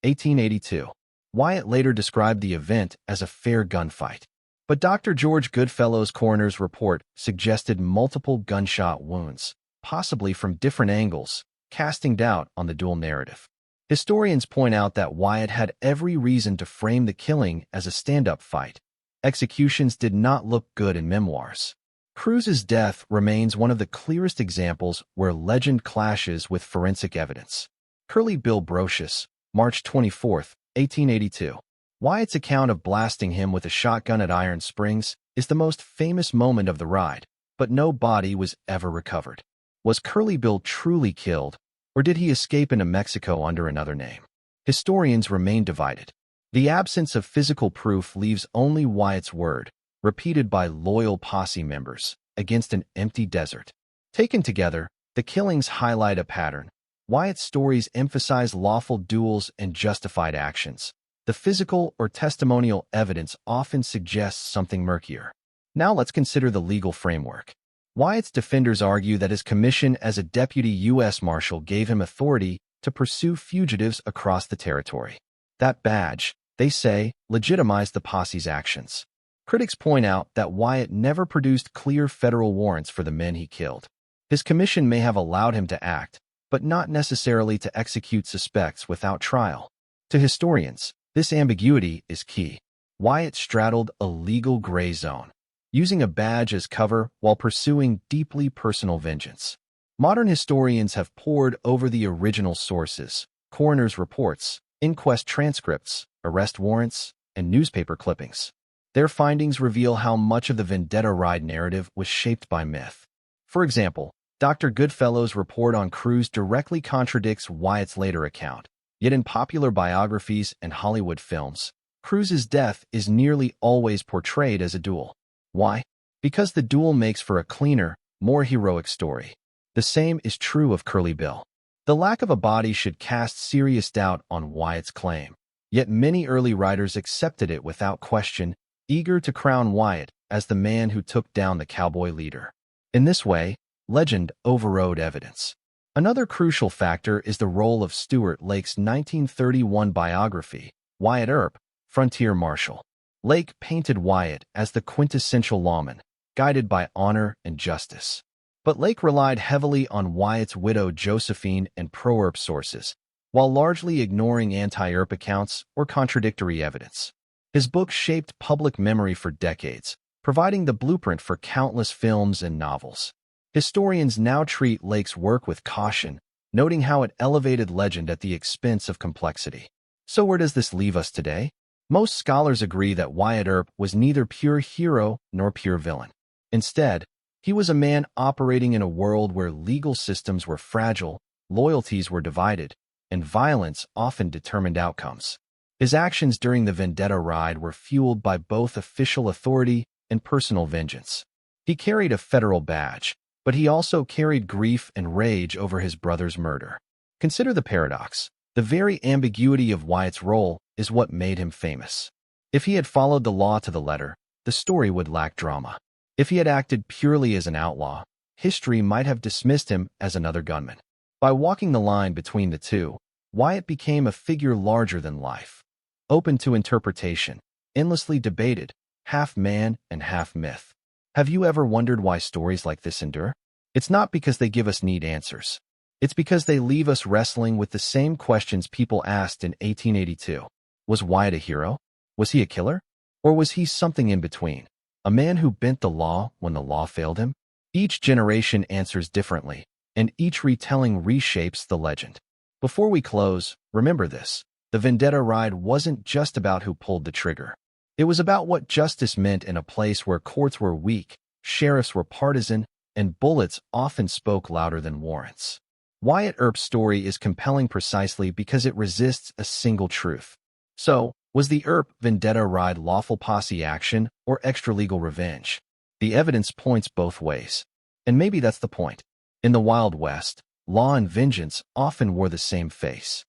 1882. Wyatt later described the event as a fair gunfight. But Dr. George Goodfellow's coroner's report suggested multiple gunshot wounds, possibly from different angles, casting doubt on the dual narrative. Historians point out that Wyatt had every reason to frame the killing as a stand-up fight. Executions did not look good in memoirs. Cruz's death remains one of the clearest examples where legend clashes with forensic evidence. Curly Bill Brocious, March 24, 1882. Wyatt's account of blasting him with a shotgun at Iron Springs is the most famous moment of the ride, but no body was ever recovered. Was Curly Bill truly killed, or did he escape into Mexico under another name? Historians remain divided. The absence of physical proof leaves only Wyatt's word, repeated by loyal posse members, against an empty desert. Taken together, the killings highlight a pattern. Wyatt's stories emphasize lawful duels and justified actions. The physical or testimonial evidence often suggests something murkier. Now let's consider the legal framework. Wyatt's defenders argue that his commission as a deputy U.S. Marshal gave him authority to pursue fugitives across the territory. That badge, they say, legitimized the posse's actions. Critics point out that Wyatt never produced clear federal warrants for the men he killed. His commission may have allowed him to act, but not necessarily to execute suspects without trial. To historians, this ambiguity is key. Wyatt straddled a legal gray zone, using a badge as cover while pursuing deeply personal vengeance. Modern historians have pored over the original sources, coroner's reports, inquest transcripts, arrest warrants, and newspaper clippings. Their findings reveal how much of the vendetta ride narrative was shaped by myth. For example, Dr. Goodfellow's report on Cruz directly contradicts Wyatt's later account. Yet in popular biographies and Hollywood films, Cruz's death is nearly always portrayed as a duel. Why? Because the duel makes for a cleaner, more heroic story. The same is true of Curly Bill. The lack of a body should cast serious doubt on Wyatt's claim. Yet many early writers accepted it without question, eager to crown Wyatt as the man who took down the cowboy leader. In this way, legend overrode evidence. Another crucial factor is the role of Stuart Lake's 1931 biography, Wyatt Earp, Frontier Marshal. Lake painted Wyatt as the quintessential lawman, guided by honor and justice. But Lake relied heavily on Wyatt's widow Josephine and pro-Earp sources, while largely ignoring anti-Earp accounts or contradictory evidence. His book shaped public memory for decades, providing the blueprint for countless films and novels. Historians now treat Lake's work with caution, noting how it elevated legend at the expense of complexity. So where does this leave us today? Most scholars agree that Wyatt Earp was neither pure hero nor pure villain. Instead, he was a man operating in a world where legal systems were fragile, loyalties were divided, and violence often determined outcomes. His actions during the Vendetta ride were fueled by both official authority and personal vengeance. He carried a federal badge, but he also carried grief and rage over his brother's murder. Consider the paradox. The very ambiguity of Wyatt's role is what made him famous. If he had followed the law to the letter, the story would lack drama. If he had acted purely as an outlaw, history might have dismissed him as another gunman. By walking the line between the two, Wyatt became a figure larger than life, open to interpretation, endlessly debated, half man and half myth. Have you ever wondered why stories like this endure? It's not because they give us neat answers. It's because they leave us wrestling with the same questions people asked in 1882. Was Wyatt a hero? Was he a killer? Or was he something in between? A man who bent the law when the law failed him? Each generation answers differently, and each retelling reshapes the legend. Before we close, remember this. The Vendetta ride wasn't just about who pulled the trigger. It was about what justice meant in a place where courts were weak, sheriffs were partisan, and bullets often spoke louder than warrants. Wyatt Earp's story is compelling precisely because it resists a single truth. So, was the Earp Vendetta ride lawful posse action or extra-legal revenge? The evidence points both ways. And maybe that's the point. In the Wild West, law and vengeance often wore the same face.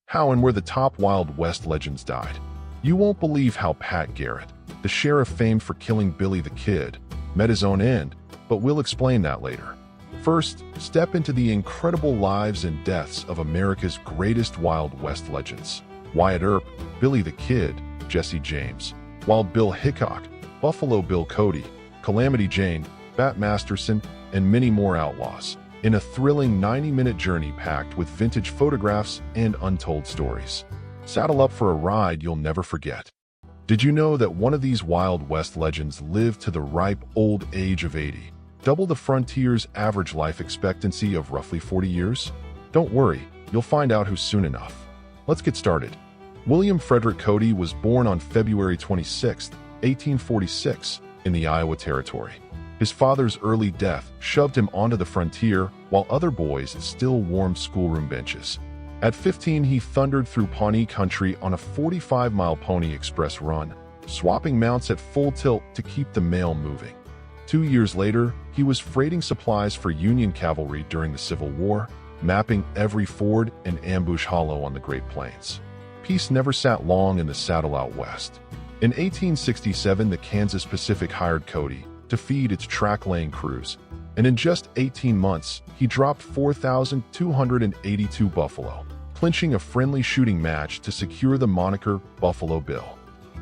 How and where the top Wild West legends died. You won't believe how Pat Garrett, the sheriff famed for killing Billy the Kid, met his own end, but we'll explain that later. First, step into the incredible lives and deaths of America's greatest Wild West legends. Wyatt Earp, Billy the Kid, Jesse James, Wild Bill Hickok, Buffalo Bill Cody, Calamity Jane, Bat Masterson, and many more outlaws, in a thrilling 90-minute journey packed with vintage photographs and untold stories. Saddle up for a ride you'll never forget. Did you know that one of these Wild West legends lived to the ripe old age of 80, double the frontier's average life expectancy of roughly 40 years? Don't worry, you'll find out who soon enough. Let's get started. William Frederick Cody was born on February 26, 1846, in the Iowa Territory. His father's early death shoved him onto the frontier while other boys still warmed schoolroom benches. At 15, he thundered through Pawnee country on a 45-mile Pony Express run, swapping mounts at full tilt to keep the mail moving. 2 years later, he was freighting supplies for Union cavalry during the Civil War, mapping every ford and ambush hollow on the Great Plains. Peace never sat long in the saddle out west. In 1867, the Kansas Pacific hired Cody to feed its track-laying crews, and in just 18 months, he dropped 4,282 buffalo, clinching a friendly shooting match to secure the moniker Buffalo Bill.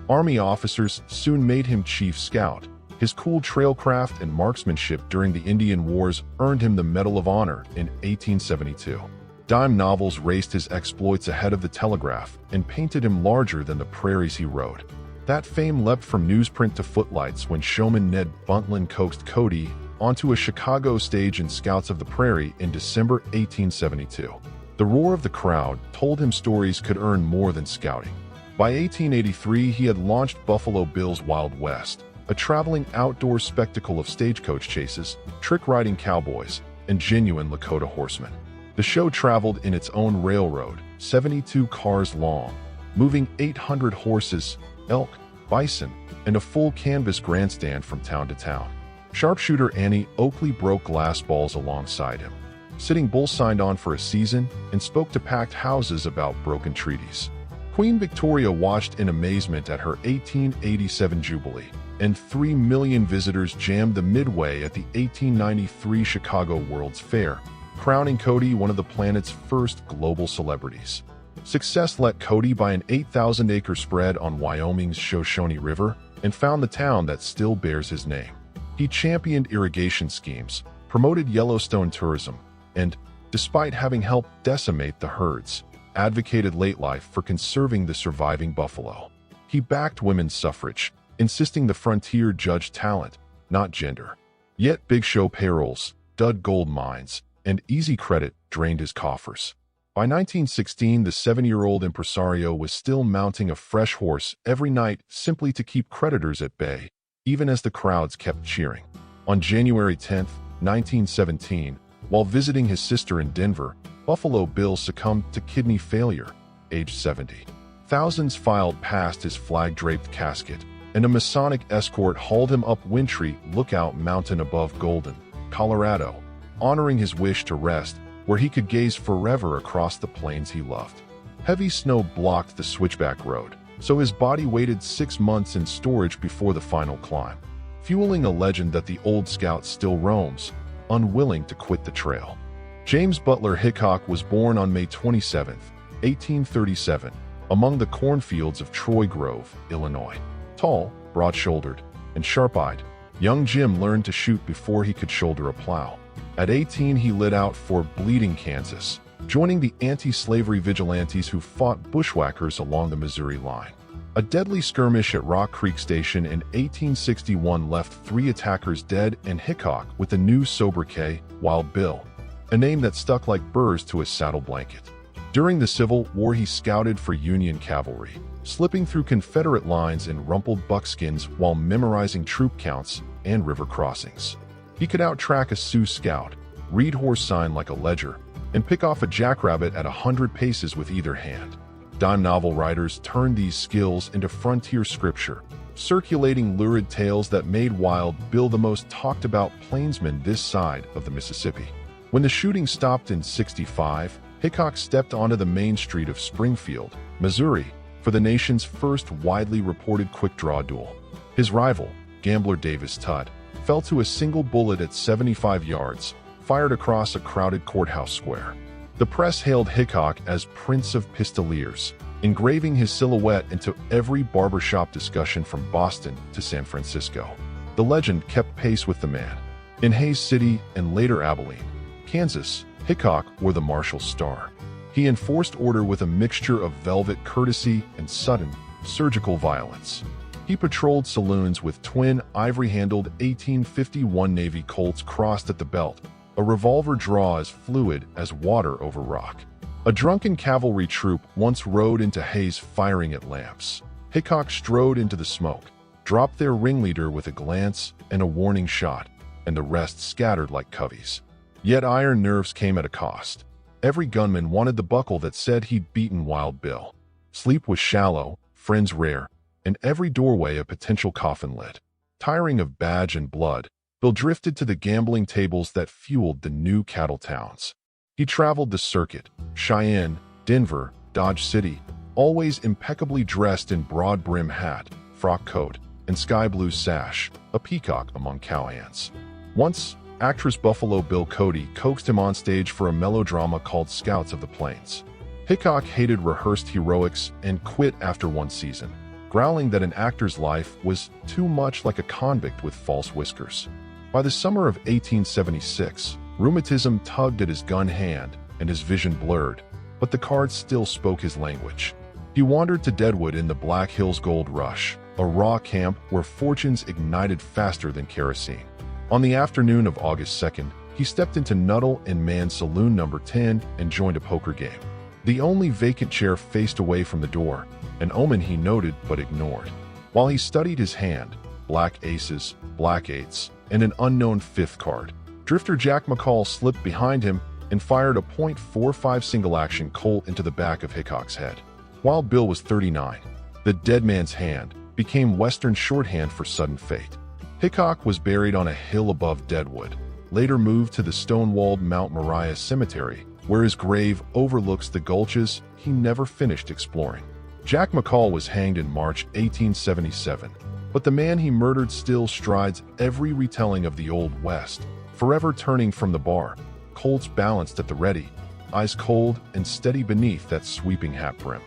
Army officers soon made him chief scout. His cool trailcraft and marksmanship during the Indian Wars earned him the Medal of Honor in 1872. Dime novels raced his exploits ahead of the telegraph and painted him larger than the prairies he rode. That fame leapt from newsprint to footlights when showman Ned Buntline coaxed Cody onto a Chicago stage in Scouts of the Prairie in December 1872. The roar of the crowd told him stories could earn more than scouting. By 1883, he had launched Buffalo Bill's Wild West, a traveling outdoor spectacle of stagecoach chases, trick-riding cowboys, and genuine Lakota horsemen. The show traveled in its own railroad, 72 cars long, moving 800 horses, elk, bison, and a full canvas grandstand from town to town. Sharpshooter Annie Oakley broke glass balls alongside him. Sitting Bull signed on for a season and spoke to packed houses about broken treaties. Queen Victoria watched in amazement at her 1887 Jubilee, and 3 million visitors jammed the Midway at the 1893 Chicago World's Fair, crowning Cody one of the planet's first global celebrities. Success let Cody buy an 8,000-acre spread on Wyoming's Shoshone River and found the town that still bears his name. He championed irrigation schemes, promoted Yellowstone tourism, and, despite having helped decimate the herds, advocated late life for conserving the surviving buffalo. He backed women's suffrage, insisting the frontier judged talent, not gender. Yet big show payrolls, dud gold mines, and easy credit drained his coffers. By 1916, the 7-year-old impresario was still mounting a fresh horse every night simply to keep creditors at bay, even as the crowds kept cheering. On January 10, 1917, while visiting his sister in Denver, Buffalo Bill succumbed to kidney failure, aged 70. Thousands filed past his flag-draped casket, and a Masonic escort hauled him up Wintry Lookout Mountain above Golden, Colorado, honoring his wish to rest where he could gaze forever across the plains he loved. Heavy snow blocked the switchback road, so his body waited 6 months in storage before the final climb, fueling a legend that the old scout still roams, unwilling to quit the trail. James Butler Hickok was born on May 27, 1837, among the cornfields of Troy Grove, Illinois. Tall, broad-shouldered, and sharp-eyed, young Jim learned to shoot before he could shoulder a plow. At 18, he lit out for Bleeding, Kansas, joining the anti-slavery vigilantes who fought bushwhackers along the Missouri line. A deadly skirmish at Rock Creek Station in 1861 left 3 attackers dead and Hickok with a new sobriquet, Wild Bill, a name that stuck like burrs to his saddle blanket. During the Civil War, he scouted for Union cavalry, slipping through Confederate lines in rumpled buckskins while memorizing troop counts and river crossings. He could outtrack a Sioux scout, read horse sign like a ledger, and pick off a jackrabbit at 100 paces with either hand. Dime novel writers turned these skills into frontier scripture, circulating lurid tales that made Wild Bill the most talked-about plainsman this side of the Mississippi. When the shooting stopped in '65, Hickok stepped onto the main street of Springfield, Missouri, for the nation's first widely reported quick-draw duel. His rival, gambler Davis Tudd, fell to a single bullet at 75 yards, fired across a crowded courthouse square. The press hailed Hickok as Prince of Pistoliers, engraving his silhouette into every barbershop discussion from Boston to San Francisco. The legend kept pace with the man. In Hays City and later Abilene, Kansas, Hickok wore the marshal's star. He enforced order with a mixture of velvet courtesy and sudden, surgical violence. He patrolled saloons with twin, ivory-handled 1851 Navy Colts crossed at the belt, a revolver draw as fluid as water over rock. A drunken cavalry troop once rode into Hays firing at lamps. Hickok strode into the smoke, dropped their ringleader with a glance and a warning shot, and the rest scattered like coveys. Yet iron nerves came at a cost. Every gunman wanted the buckle that said he'd beaten Wild Bill. Sleep was shallow, friends rare, and every doorway a potential coffin lit. Tiring of badge and blood, Bill drifted to the gambling tables that fueled the new cattle towns. He traveled the circuit, Cheyenne, Denver, Dodge City, always impeccably dressed in broad-brim hat, frock coat, and sky blue sash, a peacock among cowhands. Once, actress Buffalo Bill Cody coaxed him on stage for a melodrama called Scouts of the Plains. Hickok hated rehearsed heroics and quit after 1 season, growling that an actor's life was too much like a convict with false whiskers. By the summer of 1876, rheumatism tugged at his gun hand and his vision blurred, but the cards still spoke his language. He wandered to Deadwood in the Black Hills Gold Rush, a raw camp where fortunes ignited faster than kerosene. On the afternoon of August 2nd, he stepped into Nuttall and Mann's Saloon No. 10 and joined a poker game. The only vacant chair faced away from the door, an omen he noted but ignored. While he studied his hand, black aces, black eights, and an unknown 5th card, drifter Jack McCall slipped behind him and fired a .45 single-action Colt into the back of Hickok's head. Wild Bill was 39. The dead man's hand became Western shorthand for sudden fate. Hickok was buried on a hill above Deadwood, later moved to the stone-walled Mount Moriah Cemetery, where his grave overlooks the gulches he never finished exploring. Jack McCall was hanged in March 1877, but the man he murdered still strides every retelling of the Old West, forever turning from the bar, Colts balanced at the ready, eyes cold and steady beneath that sweeping hat brim.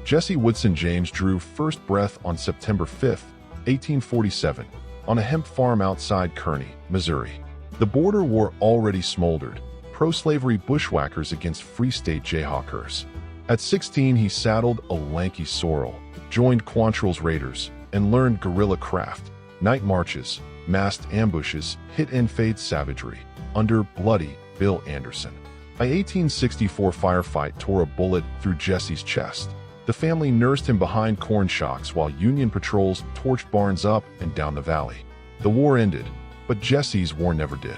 Jesse Woodson James drew first breath on September 5, 1847, on a hemp farm outside Kearney, Missouri. The border war already smoldered, pro-slavery bushwhackers against Free State Jayhawkers. At 16, he saddled a lanky sorrel, joined Quantrill's raiders, and learned guerrilla craft, night marches, masked ambushes, hit-and-fade savagery, under Bloody Bill Anderson. A 1864 firefight tore a bullet through Jesse's chest. The family nursed him behind corn shocks while Union patrols torched barns up and down the valley. The war ended, but Jesse's war never did.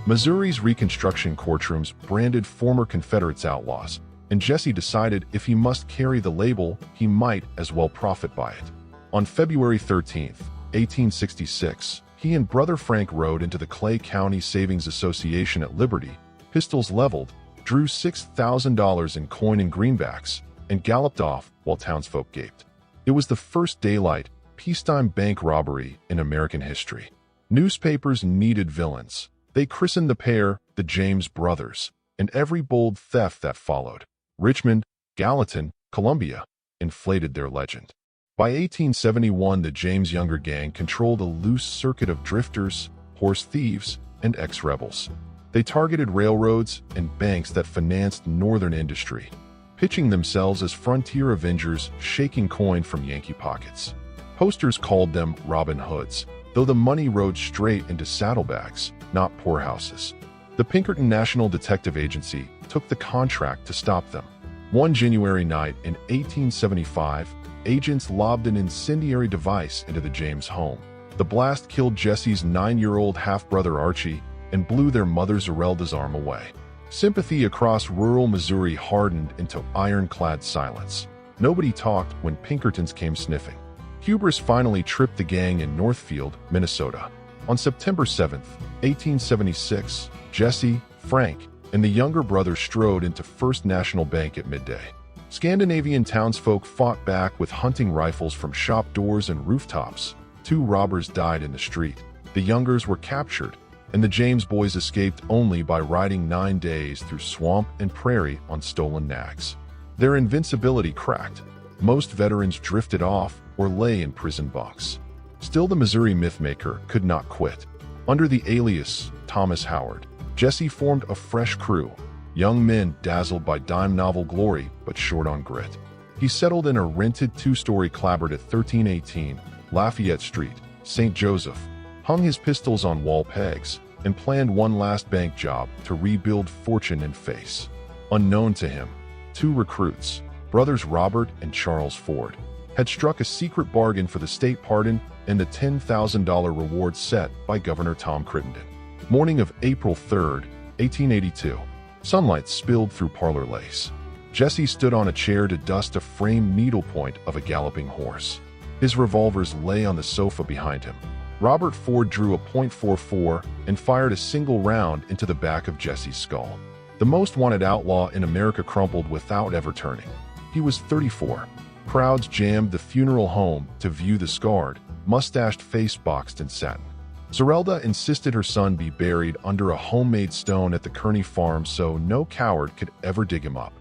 Missouri's Reconstruction courtrooms branded former Confederates outlaws, and Jesse decided if he must carry the label, he might as well profit by it. On February 13, 1866, he and brother Frank rode into the Clay County Savings Association at Liberty, pistols leveled, drew $6,000 in coin and greenbacks, and galloped off while townsfolk gaped. It was the first daylight, peacetime bank robbery in American history. Newspapers needed villains. They christened the pair the James Brothers, and every bold theft that followed, Richmond, Gallatin, Columbia, inflated their legend. By 1871, the James Younger gang controlled a loose circuit of drifters, horse thieves, and ex-rebels. They targeted railroads and banks that financed northern industry, pitching themselves as frontier avengers shaking coin from Yankee pockets. Posters called them Robin Hoods, though the money rode straight into saddlebags, not poorhouses. The Pinkerton National Detective Agency took the contract to stop them. One January night in 1875, agents lobbed an incendiary device into the James home. The blast killed Jesse's 9-year-old half-brother Archie and blew their mother Zerelda's arm away. Sympathy across rural Missouri hardened into ironclad silence. Nobody talked when Pinkertons came sniffing. Hubris finally tripped the gang in Northfield, Minnesota. On September 7, 1876, Jesse, Frank, and the younger brother strode into First National Bank at midday. Scandinavian townsfolk fought back with hunting rifles from shop doors and rooftops. 2 robbers died in the street. The youngers were captured, and the James boys escaped only by riding 9 days through swamp and prairie on stolen nags. Their invincibility cracked. Most veterans drifted off or lay in prison bunks. Still, the Missouri mythmaker could not quit. Under the alias Thomas Howard, Jesse formed a fresh crew, young men dazzled by dime novel glory but short on grit. He settled in a rented 2-story clapboard at 1318 Lafayette Street, St. Joseph, hung his pistols on wall pegs, and planned one last bank job to rebuild fortune and face. Unknown to him, 2 recruits, brothers Robert and Charles Ford, had struck a secret bargain for the state pardon and the $10,000 reward set by Governor Tom Crittenden. Morning of April 3, 1882. Sunlight spilled through parlor lace. Jesse stood on a chair to dust a framed needlepoint of a galloping horse. His revolvers lay on the sofa behind him. Robert Ford drew a .44 and fired a single round into the back of Jesse's skull. The most wanted outlaw in America crumpled without ever turning. He was 34. Crowds jammed the funeral home to view the scarred, mustached face boxed in satin. Zerelda insisted her son be buried under a homemade stone at the Kearney farm so no coward could ever dig him up.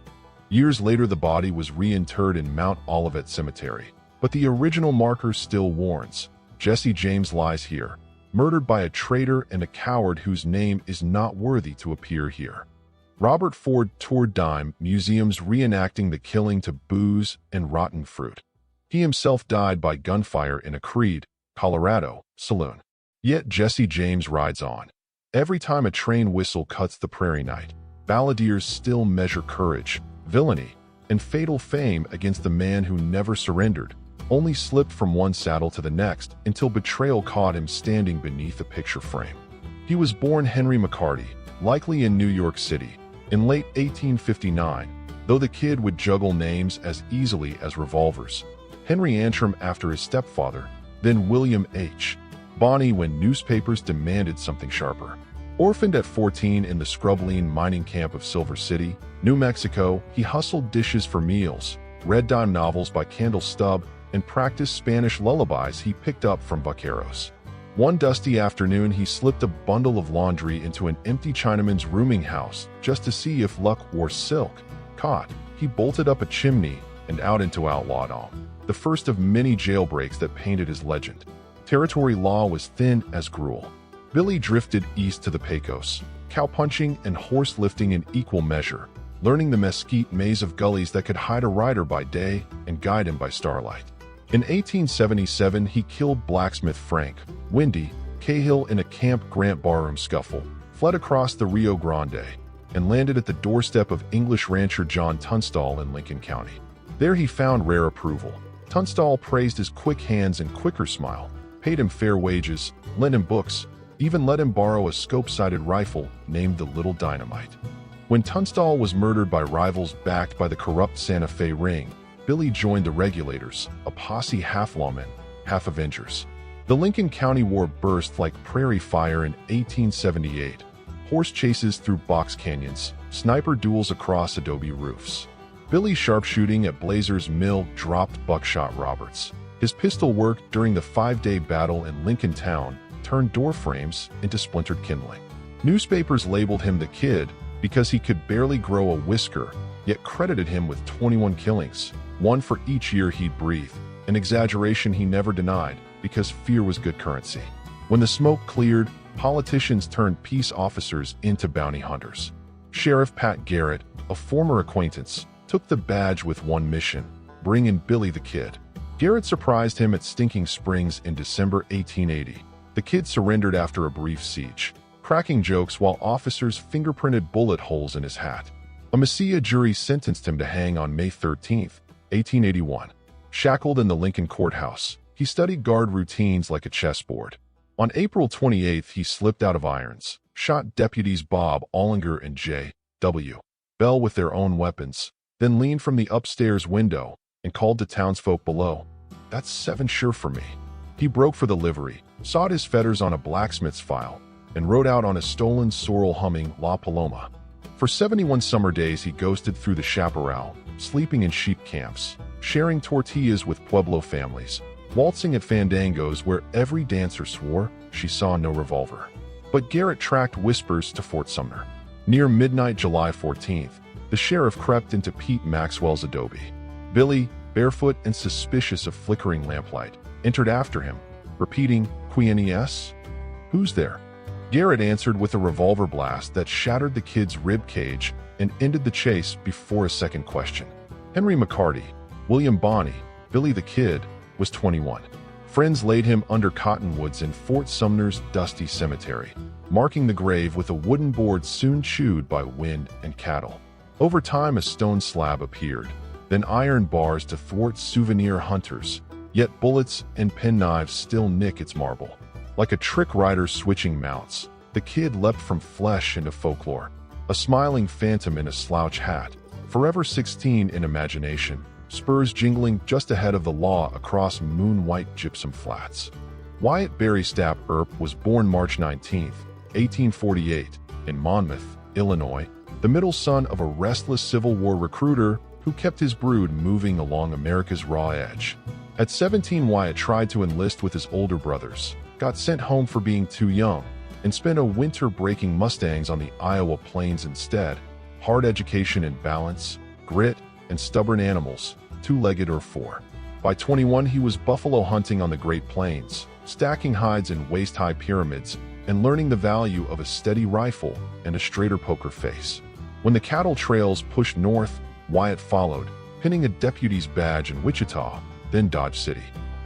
Years later, the body was reinterred in Mount Olivet Cemetery, but the original marker still warns: Jesse James lies here, murdered by a traitor and a coward whose name is not worthy to appear here. Robert Ford toured dime museums reenacting the killing to booze and rotten fruit. He himself died by gunfire in a Creede, Colorado, saloon. Yet Jesse James rides on. Every time a train whistle cuts the prairie night, balladeers still measure courage, villainy, and fatal fame against the man who never surrendered, only slipped from one saddle to the next until betrayal caught him standing beneath a picture frame. He was born Henry McCarty, likely in New York City, in late 1859, though the kid would juggle names as easily as revolvers. Henry Antrim after his stepfather, then William H. Bonney when newspapers demanded something sharper. Orphaned at 14 in the scrubline mining camp of Silver City, New Mexico, he hustled dishes for meals, read dime novels by Candle Stub, and practiced Spanish lullabies he picked up from vaqueros. One dusty afternoon, he slipped a bundle of laundry into an empty Chinaman's rooming house just to see if luck wore silk. Caught, he bolted up a chimney and out into outlawdom, the first of many jailbreaks that painted his legend. Territory law was thin as gruel. Billy drifted east to the Pecos, cowpunching and horse lifting in equal measure, learning the mesquite maze of gullies that could hide a rider by day and guide him by starlight. In 1877, he killed blacksmith Frank Windy Cahill in a Camp Grant barroom scuffle, fled across the Rio Grande, and landed at the doorstep of English rancher John Tunstall in Lincoln County. There he found rare approval. Tunstall praised his quick hands and quicker smile, paid him fair wages, lent him books, even let him borrow a scope-sighted rifle named the Little Dynamite. When Tunstall was murdered by rivals backed by the corrupt Santa Fe ring, Billy joined the Regulators, a posse half lawmen, half avengers. The Lincoln County War burst like prairie fire in 1878. Horse chases through box canyons, sniper duels across adobe roofs. Billy's sharpshooting at Blazer's Mill dropped buckshot Roberts. His pistol work during the 5-day battle in Lincoln Town turned door frames into splintered kindling. Newspapers labeled him the Kid because he could barely grow a whisker, yet credited him with 21 killings, one for each year he'd breathed, an exaggeration he never denied because fear was good currency. When the smoke cleared, politicians turned peace officers into bounty hunters. Sheriff Pat Garrett, a former acquaintance, took the badge with one mission: bring in Billy the Kid. Garrett surprised him at Stinking Springs in December 1880. The Kid surrendered after a brief siege, cracking jokes while officers fingerprinted bullet holes in his hat. A Mesilla jury sentenced him to hang on May 13, 1881. Shackled in the Lincoln courthouse, he studied guard routines like a chessboard. On April 28, he slipped out of irons, shot deputies Bob Ollinger and J.W. Bell with their own weapons, then leaned from the upstairs window and called to townsfolk below, "That's 7 sure for me." He broke for the livery, sawed his fetters on a blacksmith's file, and rode out on a stolen sorrel humming La Paloma. For 71 summer days he ghosted through the chaparral, sleeping in sheep camps, sharing tortillas with Pueblo families, waltzing at fandangos where every dancer swore she saw no revolver. But Garrett tracked whispers to Fort Sumner. Near midnight July 14th, the sheriff crept into Pete Maxwell's adobe. Billy, barefoot and suspicious of flickering lamplight, entered after him, repeating, "Quién? Who's there?" Garrett answered with a revolver blast that shattered the kid's rib cage and ended the chase before a second question. Henry McCarty, William Bonney, Billy the Kid, was 21. Friends laid him under cottonwoods in Fort Sumner's dusty cemetery, marking the grave with a wooden board soon chewed by wind and cattle. Over time, a stone slab appeared, then iron bars to thwart souvenir hunters, yet bullets and penknives still nick its marble. Like a trick rider switching mounts, the Kid leapt from flesh into folklore, a smiling phantom in a slouch hat, forever 16 in imagination, spurs jingling just ahead of the law across moon-white gypsum flats. Wyatt Barrystap Earp was born March 19, 1848, in Monmouth, Illinois, the middle son of a restless Civil War recruiter who kept his brood moving along America's raw edge. At 17, Wyatt tried to enlist with his older brothers, got sent home for being too young, and spent a winter breaking mustangs on the Iowa plains instead. Hard education and balance, grit, and stubborn animals, 2-legged or 4. By 21, he was buffalo hunting on the Great Plains, stacking hides in waist-high pyramids, and learning the value of a steady rifle and a straighter poker face. When the cattle trails pushed north, Wyatt followed, pinning a deputy's badge in Wichita, then Dodge City.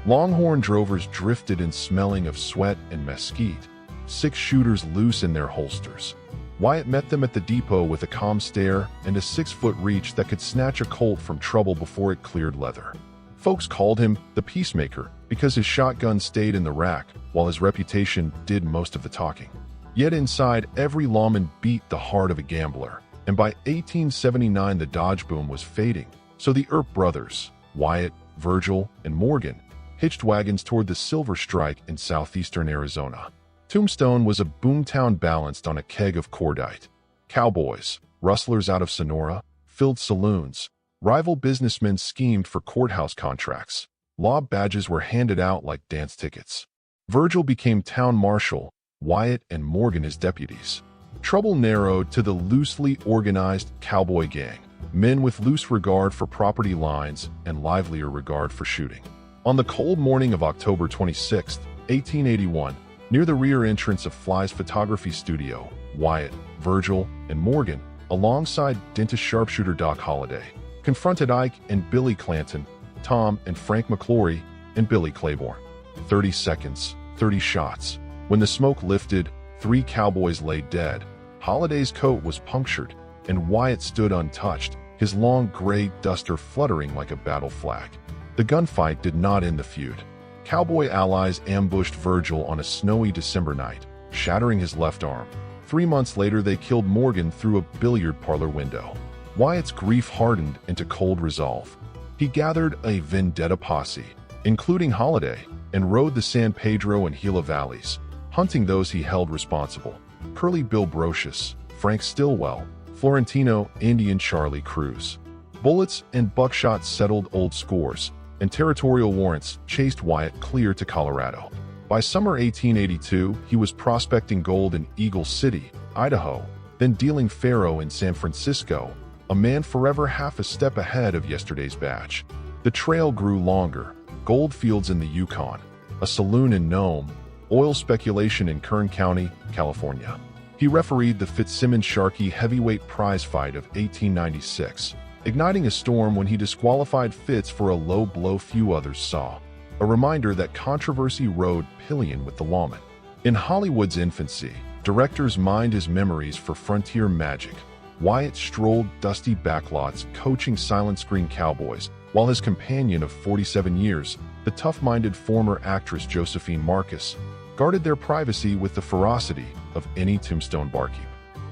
Longhorn drovers drifted in smelling of sweat and mesquite, 6 shooters loose in their holsters. Wyatt met them at the depot with a calm stare and a 6-foot reach that could snatch a colt from trouble before it cleared leather. Folks called him the Peacemaker because his shotgun stayed in the rack while his reputation did most of the talking. Yet inside, every lawman beat the heart of a gambler, and by 1879 the Dodge boom was fading, so the Earp brothers, Wyatt, Virgil, and Morgan, hitched wagons toward the Silver Strike in southeastern Arizona. Tombstone was a boomtown balanced on a keg of cordite. Cowboys, rustlers out of Sonora, filled saloons. Rival businessmen schemed for courthouse contracts. Law badges were handed out like dance tickets. Virgil became town marshal, Wyatt and Morgan his deputies. Trouble narrowed to the loosely organized cowboy gang, men with loose regard for property lines and livelier regard for shooting. On the cold morning of October 26, 1881, near the rear entrance of Fly's photography studio, Wyatt, Virgil, and Morgan, alongside dentist sharpshooter Doc Holliday, confronted Ike and Billy Clanton, Tom and Frank McClory, and Billy Claiborne. 30 seconds, 30 shots. When the smoke lifted, 3 cowboys lay dead. Holliday's coat was punctured, and Wyatt stood untouched, his long gray duster fluttering like a battle flag. The gunfight did not end the feud. Cowboy allies ambushed Virgil on a snowy December night, shattering his left arm. 3 months later, they killed Morgan through a billiard parlor window. Wyatt's grief hardened into cold resolve. He gathered a vendetta posse, including Holliday, and rode the San Pedro and Gila valleys, hunting those he held responsible: Curly Bill Brocious, Frank Stillwell, Florentino Indian Charlie Cruz. Bullets and buckshot settled old scores, and territorial warrants chased Wyatt clear to Colorado. By summer 1882, he was prospecting gold in Eagle City, Idaho, then dealing faro in San Francisco, a man forever half a step ahead of yesterday's batch. The trail grew longer: gold fields in the Yukon, a saloon in Nome, oil speculation in Kern County, California. He refereed the Fitzsimmons-Sharkey heavyweight prize fight of 1896, igniting a storm when he disqualified Fitz for a low blow few others saw, a reminder that controversy rode pillion with the Lawman. In Hollywood's infancy, directors mined his memories for frontier magic. Wyatt strolled dusty backlots coaching silent screen cowboys, while his companion of 47 years, the tough-minded former actress Josephine Marcus, guarded their privacy with the ferocity of any tombstone barkeep.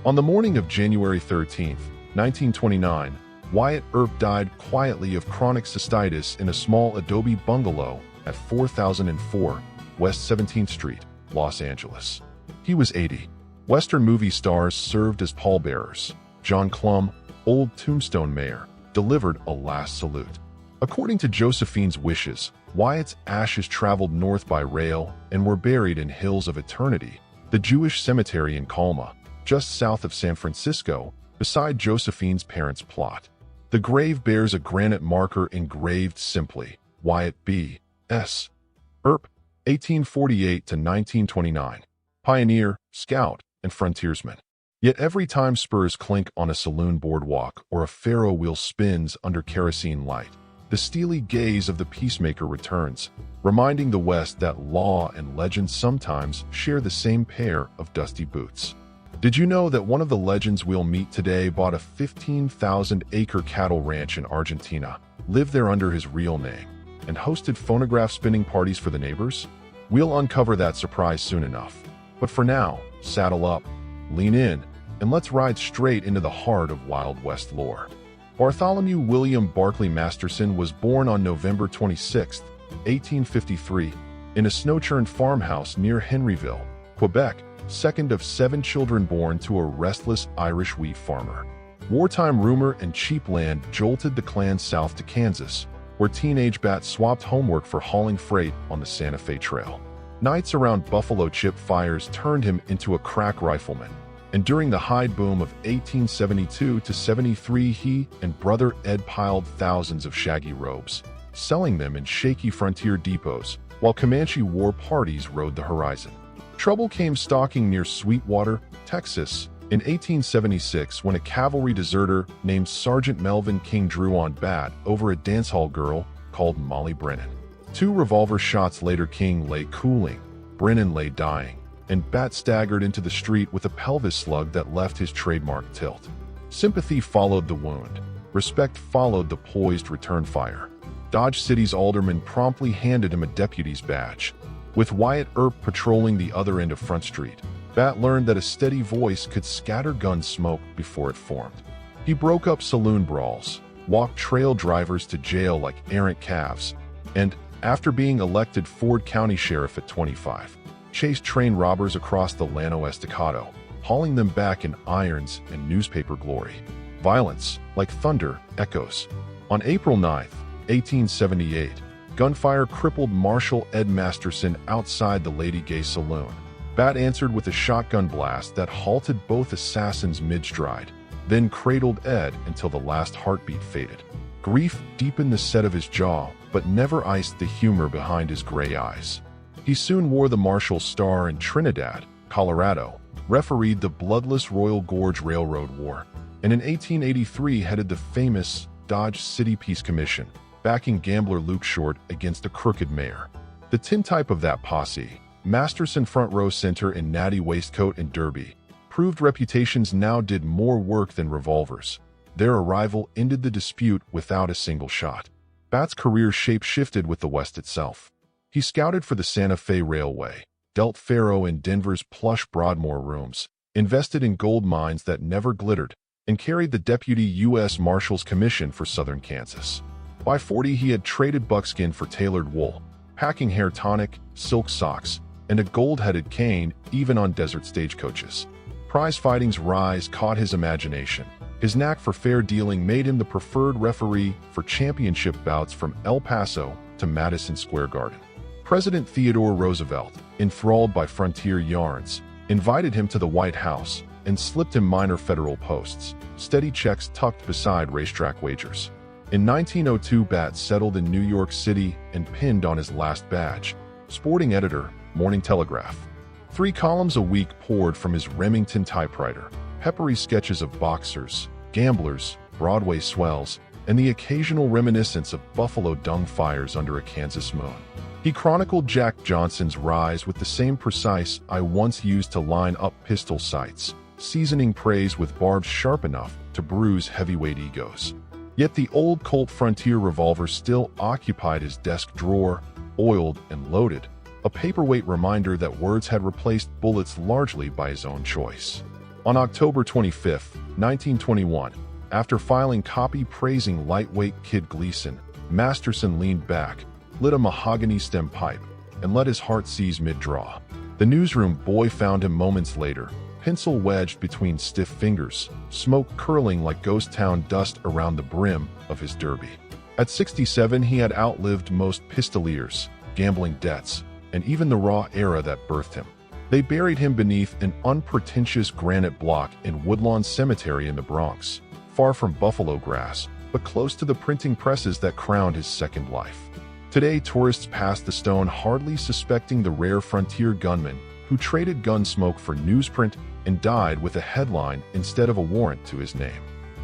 On the morning of January 13, 1929, Wyatt Earp died quietly of chronic cystitis in a small adobe bungalow at 4004 West 17th Street, Los Angeles. He was 80. Western movie stars served as pallbearers. John Clum, old Tombstone mayor, delivered a last salute. According to Josephine's wishes, Wyatt's ashes traveled north by rail and were buried in Hills of Eternity, the Jewish cemetery in Colma, just south of San Francisco, beside Josephine's parents' plot. The grave bears a granite marker engraved simply, Wyatt B. S. Earp, 1848 to 1929, pioneer, scout, and frontiersman. Yet every time spurs clink on a saloon boardwalk or a faro wheel spins under kerosene light, the steely gaze of the peacemaker returns, reminding the West that law and legend sometimes share the same pair of dusty boots. Did you know that one of the legends we'll meet today bought a 15,000-acre cattle ranch in Argentina, lived there under his real name, and hosted phonograph spinning parties for the neighbors? We'll uncover that surprise soon enough. But for now, saddle up, lean in, and let's ride straight into the heart of Wild West lore. Bartholomew William Barclay Masterson was born on November 26, 1853, in a snow-churned farmhouse near Henryville, Quebec, second of 7 children born to a restless Irish wheat farmer. Wartime rumor and cheap land jolted the clan south to Kansas, where teenage Bat swapped homework for hauling freight on the Santa Fe Trail. Nights around buffalo chip fires turned him into a crack rifleman, and during the hide boom of 1872 to 73, he and brother Ed piled thousands of shaggy robes, selling them in shaky frontier depots, while Comanche war parties rode the horizon. Trouble came stalking near Sweetwater, Texas, in 1876 when a cavalry deserter named Sergeant Melvin King drew on Bat over a dance hall girl called Molly Brennan. 2 revolver shots later, King lay cooling, Brennan lay dying, and Bat staggered into the street with a pelvis slug that left his trademark tilt. Sympathy followed the wound. Respect followed the poised return fire. Dodge City's alderman promptly handed him a deputy's badge. With Wyatt Earp patrolling the other end of Front Street, Bat learned that a steady voice could scatter gun smoke before it formed. He broke up saloon brawls, walked trail drivers to jail like errant calves, and, after being elected Ford County Sheriff at 25, chased train robbers across the Llano Estacado, hauling them back in irons and newspaper glory. Violence, like thunder, echoes. On April 9, 1878, gunfire crippled Marshal Ed Masterson outside the Lady Gay Saloon. Bat answered with a shotgun blast that halted both assassins mid-stride, then cradled Ed until the last heartbeat faded. Grief deepened the set of his jaw, but never iced the humor behind his gray eyes. He soon wore the Marshal Star in Trinidad, Colorado, refereed the bloodless Royal Gorge Railroad War, and in 1883 headed the famous Dodge City Peace Commission, backing gambler Luke Short against a crooked mayor. The tintype of that posse, Masterson front row center in natty waistcoat and derby, proved reputations now did more work than revolvers. Their arrival ended the dispute without a single shot. Bat's career shape-shifted with the West itself. He scouted for the Santa Fe Railway, dealt faro in Denver's plush Broadmoor rooms, invested in gold mines that never glittered, and carried the Deputy U.S. Marshal's Commission for southern Kansas. By 40, he had traded buckskin for tailored wool, packing hair tonic, silk socks, and a gold-headed cane even on desert stagecoaches. Prize-fighting's rise caught his imagination. His knack for fair dealing made him the preferred referee for championship bouts from El Paso to Madison Square Garden. President Theodore Roosevelt, enthralled by frontier yarns, invited him to the White House and slipped him minor federal posts, steady checks tucked beside racetrack wagers. In 1902, Bat settled in New York City and pinned on his last badge, sporting editor, Morning Telegraph. 3 columns a week poured from his Remington typewriter, peppery sketches of boxers, gamblers, Broadway swells, and the occasional reminiscence of buffalo dung fires under a Kansas moon. He chronicled Jack Johnson's rise with the same precise eye once used to line up pistol sights, seasoning praise with barbs sharp enough to bruise heavyweight egos. Yet the old Colt Frontier revolver still occupied his desk drawer, oiled and loaded, a paperweight reminder that words had replaced bullets largely by his own choice. On October 25, 1921, after filing copy praising lightweight Kid Gleason, Masterson leaned back, lit a mahogany stem pipe, and let his heart seize mid-draw. The newsroom boy found him moments later, pencil wedged between stiff fingers, smoke curling like ghost town dust around the brim of his derby. At 67, he had outlived most pistoliers, gambling debts, and even the raw era that birthed him. They buried him beneath an unpretentious granite block in Woodlawn Cemetery in the Bronx, far from buffalo grass, but close to the printing presses that crowned his second life. Today, tourists pass the stone hardly suspecting the rare frontier gunman who traded gun smoke for newsprint and died with a headline instead of a warrant to his name.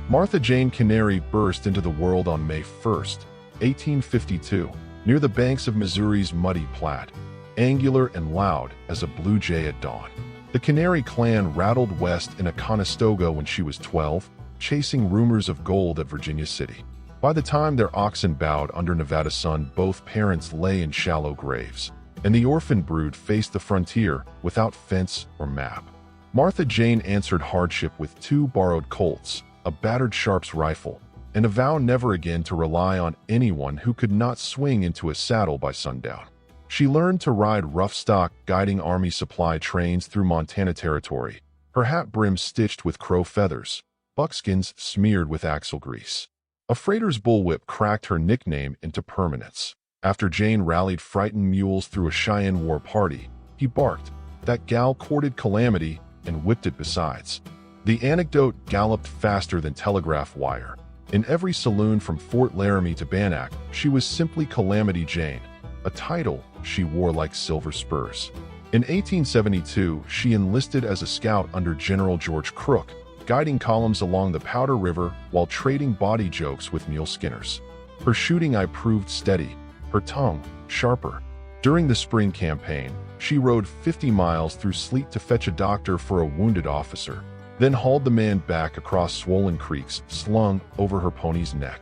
Martha Jane Canary burst into the world on May 1, 1852, near the banks of Missouri's muddy Platte, angular and loud as a blue jay at dawn. The Canary clan rattled west in a Conestoga when she was 12, chasing rumors of gold at Virginia City. By the time their oxen bowed under Nevada sun, both parents lay in shallow graves, and the orphan brood faced the frontier without fence or map. Martha Jane answered hardship with 2 borrowed Colts, a battered Sharps rifle, and a vow never again to rely on anyone who could not swing into a saddle by sundown. She learned to ride rough stock, guiding Army supply trains through Montana Territory, her hat brim stitched with crow feathers, buckskins smeared with axle grease. A freighter's bullwhip cracked her nickname into permanence. After Jane rallied frightened mules through a Cheyenne war party, he barked, "That gal courted Calamity," and whipped it besides. The anecdote galloped faster than telegraph wire. In every saloon from Fort Laramie to Bannack, she was simply Calamity Jane, a title she wore like silver spurs. In 1872, she enlisted as a scout under General George Crook, guiding columns along the Powder River while trading body jokes with mule skinners. Her shooting eye proved steady, her tongue sharper. During the spring campaign, she rode 50 miles through sleet to fetch a doctor for a wounded officer, then hauled the man back across swollen creeks slung over her pony's neck.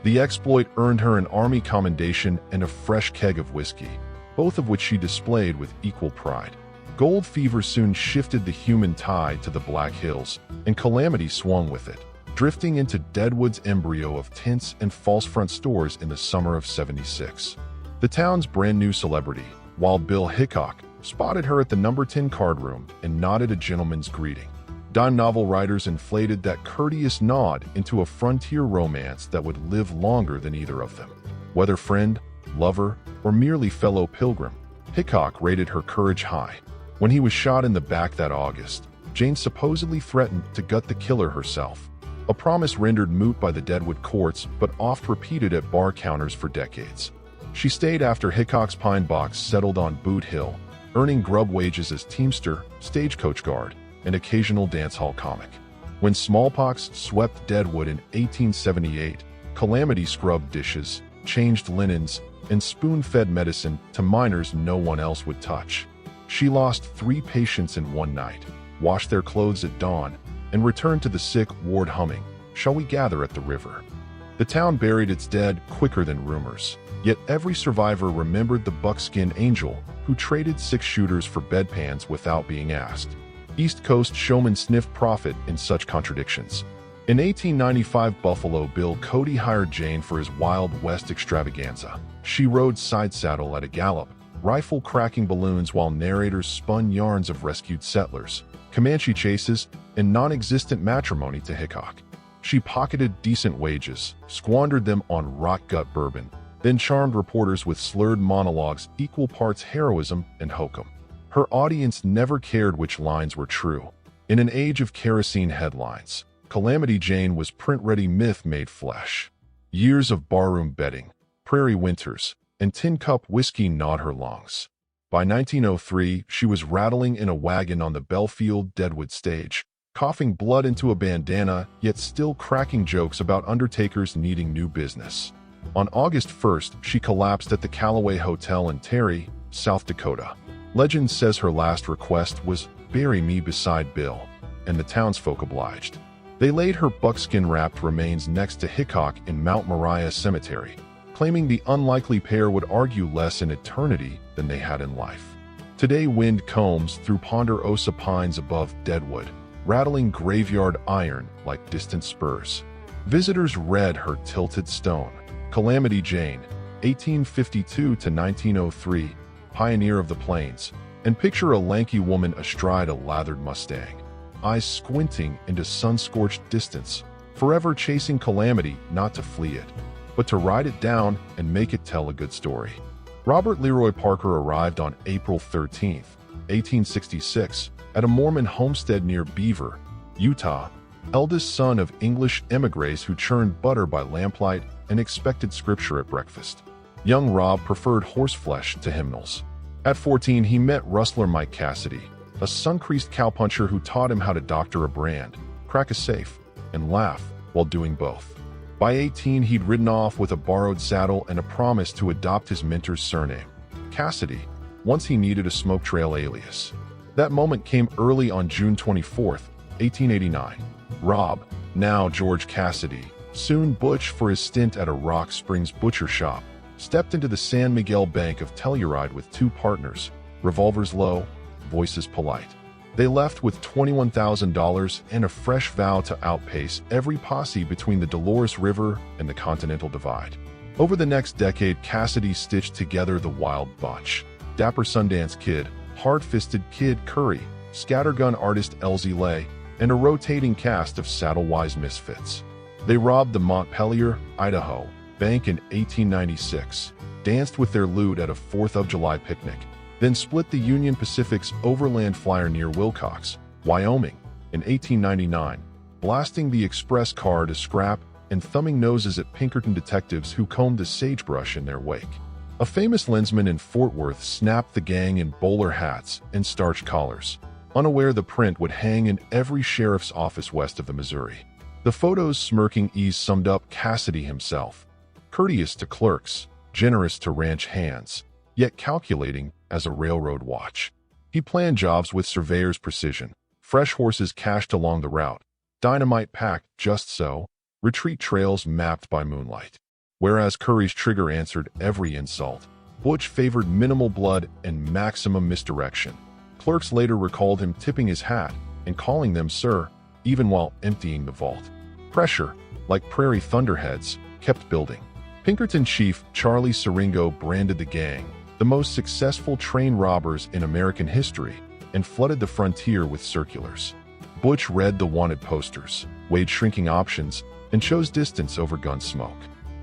The exploit earned her an Army commendation and a fresh keg of whiskey, both of which she displayed with equal pride. Gold fever soon shifted the human tide to the Black Hills, and Calamity swung with it, drifting into Deadwood's embryo of tents and false front stores in the summer of '76. The town's brand-new celebrity, Wild Bill Hickok, spotted her at the number 10 card room and nodded a gentleman's greeting. Dime novel writers inflated that courteous nod into a frontier romance that would live longer than either of them. Whether friend, lover, or merely fellow pilgrim, Hickok rated her courage high. When he was shot in the back that August, Jane supposedly threatened to gut the killer herself, a promise rendered moot by the Deadwood courts but oft repeated at bar counters for decades. She stayed after Hickok's pine box settled on Boot Hill, earning grub wages as teamster, stagecoach guard, and occasional dance hall comic. When smallpox swept Deadwood in 1878, Calamity scrubbed dishes, changed linens, and spoon-fed medicine to miners no one else would touch. She lost 3 patients in one night, washed their clothes at dawn, and returned to the sick ward humming, "Shall we gather at the river?" The town buried its dead quicker than rumors, yet every survivor remembered the buckskin angel who traded 6-shooters for bedpans without being asked. East Coast showmen sniffed profit in such contradictions. In 1895, Buffalo Bill Cody hired Jane for his Wild West extravaganza. She rode side saddle at a gallop, rifle cracking balloons while narrators spun yarns of rescued settlers, Comanche chases, and non-existent matrimony to Hickok. She pocketed decent wages, squandered them on rot-gut bourbon, then charmed reporters with slurred monologues equal parts heroism and hokum. Her audience never cared which lines were true. In an age of kerosene headlines, Calamity Jane was print-ready myth made flesh. Years of barroom betting, prairie winters, and tin-cup whiskey gnawed her lungs. By 1903, she was rattling in a wagon on the Belfield Deadwood stage, coughing blood into a bandana, yet still cracking jokes about undertakers needing new business. On August 1st, she collapsed at the Callaway Hotel in Terry, South Dakota. Legend says her last request was, "Bury me beside Bill," and the townsfolk obliged. They laid her buckskin-wrapped remains next to Hickok in Mount Moriah Cemetery, claiming the unlikely pair would argue less in eternity than they had in life. Today wind combs through ponderosa pines above Deadwood, rattling graveyard iron like distant spurs. Visitors read her tilted stone, Calamity Jane, 1852 to 1903, pioneer of the plains, and picture a lanky woman astride a lathered Mustang, eyes squinting into sun-scorched distance, forever chasing calamity, not to flee it, but to ride it down and make it tell a good story. Robert Leroy Parker arrived on April 13, 1866, at a Mormon homestead near Beaver, Utah, eldest son of English emigres who churned butter by lamplight and expected scripture at breakfast. Young Rob preferred horseflesh to hymnals. At 14, he met rustler Mike Cassidy, a sun-creased cowpuncher who taught him how to doctor a brand, crack a safe, and laugh while doing both. By 18, he'd ridden off with a borrowed saddle and a promise to adopt his mentor's surname, Cassidy, once he needed a smoke trail alias. That moment came early on June 24, 1889. Rob, now George Cassidy, soon Butch for his stint at a Rock Springs butcher shop, stepped into the San Miguel Bank of Telluride with 2 partners, revolvers low, voices polite. They left with $21,000 and a fresh vow to outpace every posse between the Dolores River and the Continental Divide. Over the next decade, Cassidy stitched together the Wild Bunch: dapper Sundance Kid, hard-fisted Kid Curry, scattergun artist Elsie Lay, and a rotating cast of saddle-wise misfits. They robbed the Montpelier, Idaho, bank in 1896, danced with their loot at a 4th of July picnic, then split the Union Pacific's Overland Flyer near Wilcox, Wyoming, in 1899, blasting the express car to scrap and thumbing noses at Pinkerton detectives who combed the sagebrush in their wake. A famous lensman in Fort Worth snapped the gang in bowler hats and starched collars, unaware the print would hang in every sheriff's office west of the Missouri. The photo's smirking ease summed up Cassidy himself: courteous to clerks, generous to ranch hands, yet calculating as a railroad watch. He planned jobs with surveyor's precision, fresh horses cached along the route, dynamite packed just so, retreat trails mapped by moonlight. Whereas Curry's trigger answered every insult, Butch favored minimal blood and maximum misdirection. Clerks later recalled him tipping his hat and calling them sir, even while emptying the vault. Pressure, like prairie thunderheads, kept building. Pinkerton chief Charlie Siringo branded the gang the most successful train robbers in American history and flooded the frontier with circulars. Butch read the wanted posters, weighed shrinking options, and chose distance over gun smoke.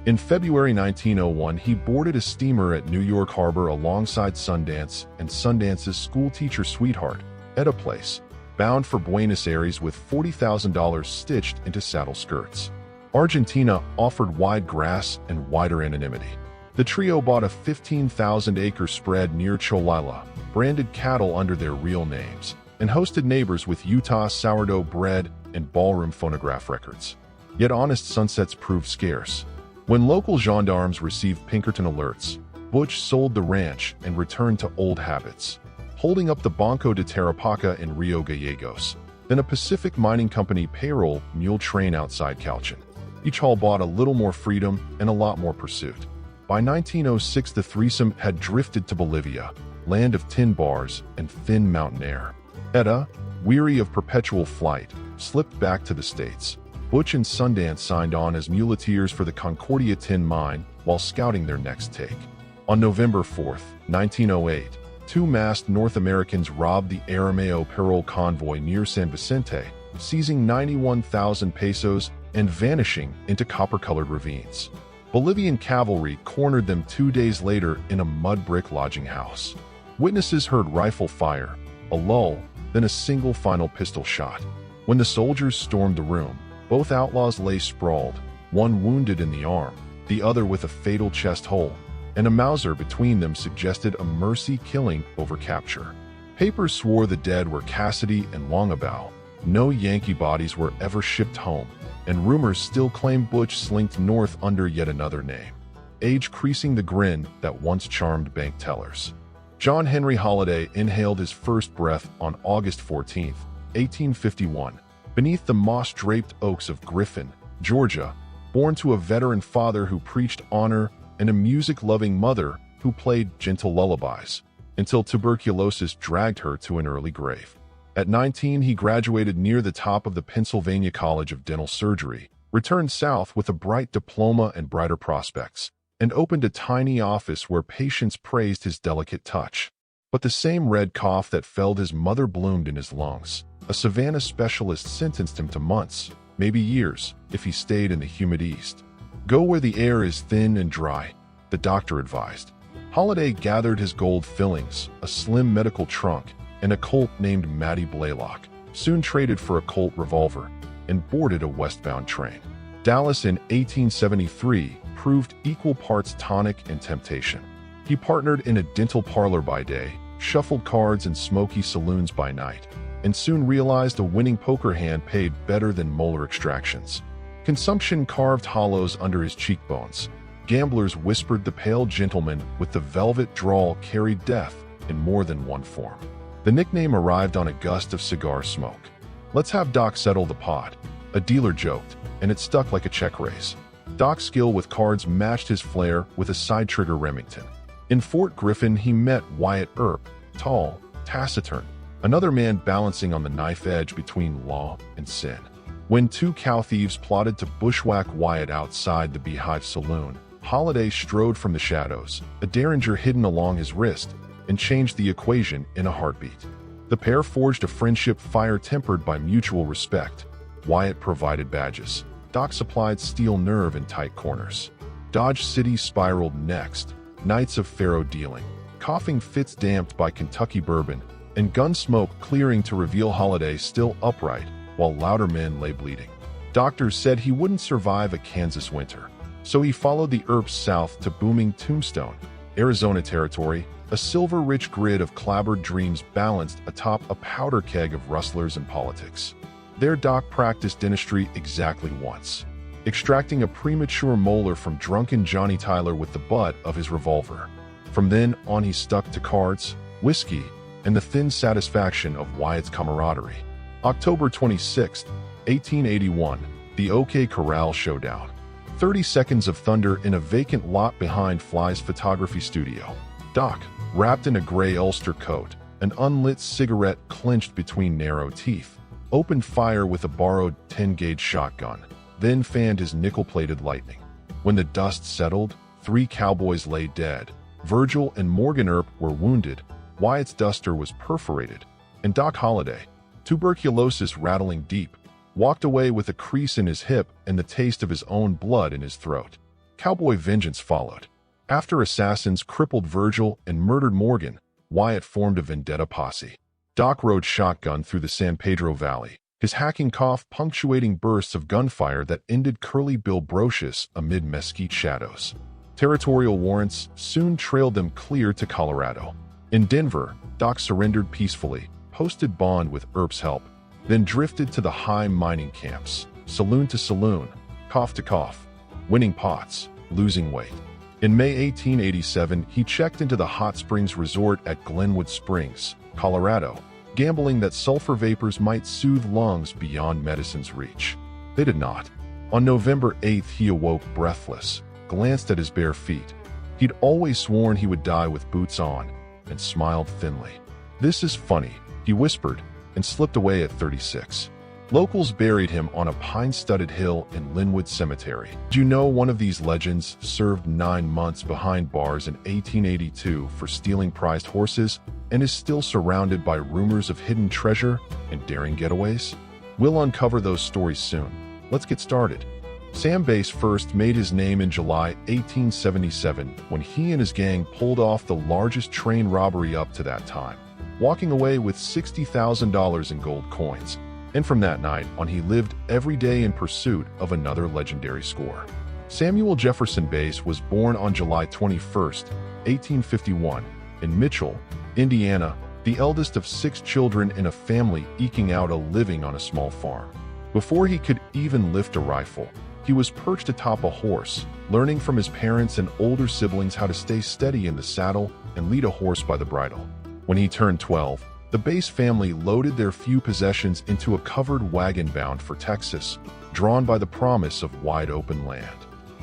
In February 1901, he boarded a steamer at New York Harbor alongside Sundance and Sundance's schoolteacher sweetheart, Etta Place, bound for Buenos Aires with $40,000 stitched into saddle skirts. Argentina offered wide grass and wider anonymity. The trio bought a 15,000-acre spread near Cholula, branded cattle under their real names, and hosted neighbors with Utah sourdough bread and ballroom phonograph records. Yet honest sunsets proved scarce. When local gendarmes received Pinkerton alerts, Butch sold the ranch and returned to old habits, holding up the Banco de Tarapaca in Rio Gallegos, then a Pacific Mining Company payroll mule train outside Calchin. Each haul bought a little more freedom and a lot more pursuit. By 1906, the threesome had drifted to Bolivia, land of tin bars and thin mountain air. Etta, weary of perpetual flight, slipped back to the States. Butch and Sundance signed on as muleteers for the Concordia Tin Mine while scouting their next take. On November 4, 1908, two masked North Americans robbed the Arameo parole convoy near San Vicente, seizing 91,000 pesos and vanishing into copper-colored ravines. Bolivian cavalry cornered them 2 days later in a mud brick lodging house. Witnesses heard rifle fire, a lull, then a single final pistol shot. When the soldiers stormed the room, both outlaws lay sprawled, one wounded in the arm, the other with a fatal chest hole, and a Mauser between them suggested a mercy killing over capture. Papers swore the dead were Cassidy and Longabout. No Yankee bodies were ever shipped home, and rumors still claim Butch slinked north under yet another name, age creasing the grin that once charmed bank tellers. John Henry Holliday inhaled his first breath on August 14, 1851, beneath the moss-draped oaks of Griffin, Georgia, born to a veteran father who preached honor and a music-loving mother who played gentle lullabies, until tuberculosis dragged her to an early grave. At 19, he graduated near the top of the Pennsylvania College of Dental Surgery, returned south with a bright diploma and brighter prospects, and opened a tiny office where patients praised his delicate touch. But the same red cough that felled his mother bloomed in his lungs. A Savannah specialist sentenced him to months, maybe years, if he stayed in the humid East. Go where the air is thin and dry, the doctor advised. Holliday gathered his gold fillings, a slim medical trunk, and a Colt named Matty Blaylock, soon traded for a Colt revolver, and boarded a westbound train. Dallas in 1873 proved equal parts tonic and temptation. He partnered in a dental parlor by day, shuffled cards in smoky saloons by night, and soon realized a winning poker hand paid better than molar extractions. Consumption carved hollows under his cheekbones. Gamblers whispered the pale gentleman with the velvet drawl carried death in more than one form. The nickname arrived on a gust of cigar smoke. "Let's have Doc settle the pot," a dealer joked, and it stuck like a check raise. Doc's skill with cards matched his flair with a side-trigger Remington. In Fort Griffin, he met Wyatt Earp, tall, taciturn, another man balancing on the knife edge between law and sin. When two cow thieves plotted to bushwhack Wyatt outside the Beehive Saloon, Holliday strode from the shadows, a derringer hidden along his wrist, and changed the equation in a heartbeat. The pair forged a friendship fire-tempered by mutual respect. Wyatt provided badges. Doc supplied steel nerve in tight corners. Dodge City spiraled next, nights of faro dealing, coughing fits damped by Kentucky bourbon, and gun smoke clearing to reveal Holliday still upright while louder men lay bleeding. Doctors said he wouldn't survive a Kansas winter, so he followed the Earps south to booming Tombstone, Arizona territory. A silver-rich grid of clabbered dreams balanced atop a powder keg of rustlers and politics. There Doc practiced dentistry exactly once, extracting a premature molar from drunken Johnny Tyler with the butt of his revolver. From then on he stuck to cards, whiskey, and the thin satisfaction of Wyatt's camaraderie. October 26, 1881, the OK Corral Showdown. 30 seconds of thunder in a vacant lot behind Fly's photography studio. Doc, wrapped in a gray Ulster coat, an unlit cigarette clenched between narrow teeth, opened fire with a borrowed 10-gauge shotgun, then fanned his nickel-plated lightning. When the dust settled, 3 cowboys lay dead. Virgil and Morgan Earp were wounded, Wyatt's duster was perforated, and Doc Holliday, tuberculosis rattling deep, walked away with a crease in his hip and the taste of his own blood in his throat. Cowboy vengeance followed. After assassins crippled Virgil and murdered Morgan, Wyatt formed a vendetta posse. Doc rode shotgun through the San Pedro Valley, his hacking cough punctuating bursts of gunfire that ended Curly Bill Brocious amid mesquite shadows. Territorial warrants soon trailed them clear to Colorado. In Denver, Doc surrendered peacefully, posted bond with Earp's help, then drifted to the high mining camps, saloon to saloon, cough to cough, winning pots, losing weight. In May 1887, he checked into the Hot Springs Resort at Glenwood Springs, Colorado, gambling that sulfur vapors might soothe lungs beyond medicine's reach. They did not. On November 8th, he awoke breathless, glanced at his bare feet. He'd always sworn he would die with boots on, and smiled thinly. "This is funny," he whispered, and slipped away at 36. Locals buried him on a pine-studded hill in Linwood Cemetery. Do you know one of these legends served 9 months behind bars in 1882 for stealing prized horses and is still surrounded by rumors of hidden treasure and daring getaways? We'll uncover those stories soon. Let's get started. Sam Bass first made his name in July 1877 when he and his gang pulled off the largest train robbery up to that time, walking away with $60,000 in gold coins. And from that night on, he lived every day in pursuit of another legendary score. Samuel Jefferson Bass was born on July 21, 1851, in Mitchell, Indiana, the eldest of 6 children in a family eking out a living on a small farm. Before he could even lift a rifle, he was perched atop a horse, learning from his parents and older siblings how to stay steady in the saddle and lead a horse by the bridle. When he turned 12, the Bass family loaded their few possessions into a covered wagon bound for Texas, drawn by the promise of wide open land.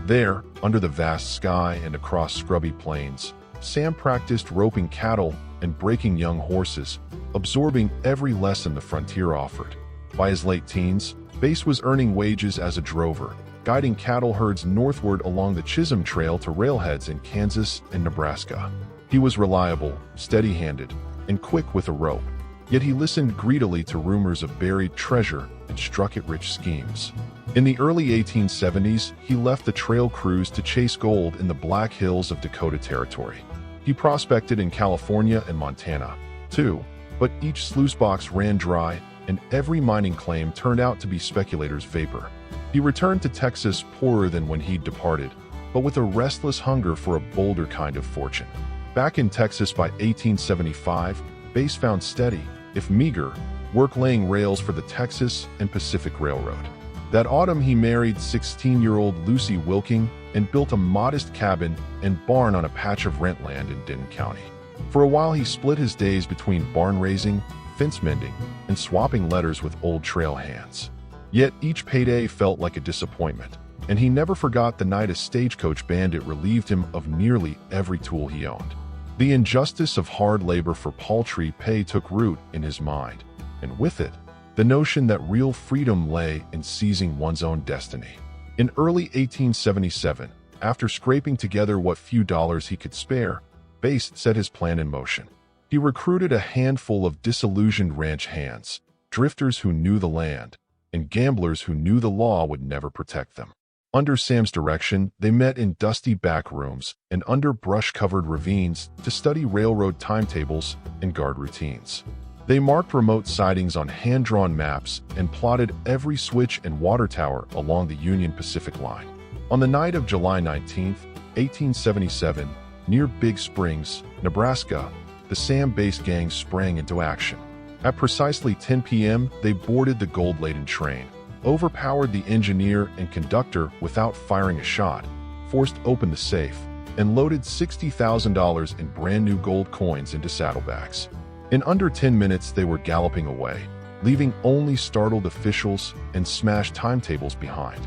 There, under the vast sky and across scrubby plains, Sam practiced roping cattle and breaking young horses, absorbing every lesson the frontier offered. By his late teens, Bass was earning wages as a drover, guiding cattle herds northward along the Chisholm Trail to railheads in Kansas and Nebraska. He was reliable, steady-handed, and quick with a rope, yet he listened greedily to rumors of buried treasure and struck at rich schemes. In the early 1870s, he left the trail crews to chase gold in the Black Hills of Dakota Territory. He prospected in California and Montana, too, but each sluice box ran dry, and every mining claim turned out to be speculators' vapor. He returned to Texas poorer than when he'd departed, but with a restless hunger for a bolder kind of fortune. Back in Texas by 1875, Bass found steady, if meager, work laying rails for the Texas and Pacific Railroad. That autumn he married 16-year-old Lucy Wilking and built a modest cabin and barn on a patch of rent land in Denton County. For a while he split his days between barn raising, fence mending, and swapping letters with old trail hands. Yet each payday felt like a disappointment, and he never forgot the night a stagecoach bandit relieved him of nearly every tool he owned. The injustice of hard labor for paltry pay took root in his mind, and with it, the notion that real freedom lay in seizing one's own destiny. In early 1877, after scraping together what few dollars he could spare, Bass set his plan in motion. He recruited a handful of disillusioned ranch hands, drifters who knew the land, and gamblers who knew the law would never protect them. Under Sam's direction, they met in dusty back rooms and under brush-covered ravines to study railroad timetables and guard routines. They marked remote sidings on hand-drawn maps and plotted every switch and water tower along the Union Pacific Line. On the night of July 19, 1877, near Big Springs, Nebraska, the Sam Bass gang sprang into action. At precisely 10 p.m., they boarded the gold-laden train, overpowered the engineer and conductor without firing a shot, forced open the safe, and loaded $60,000 in brand-new gold coins into saddlebags. In under 10 minutes, they were galloping away, leaving only startled officials and smashed timetables behind.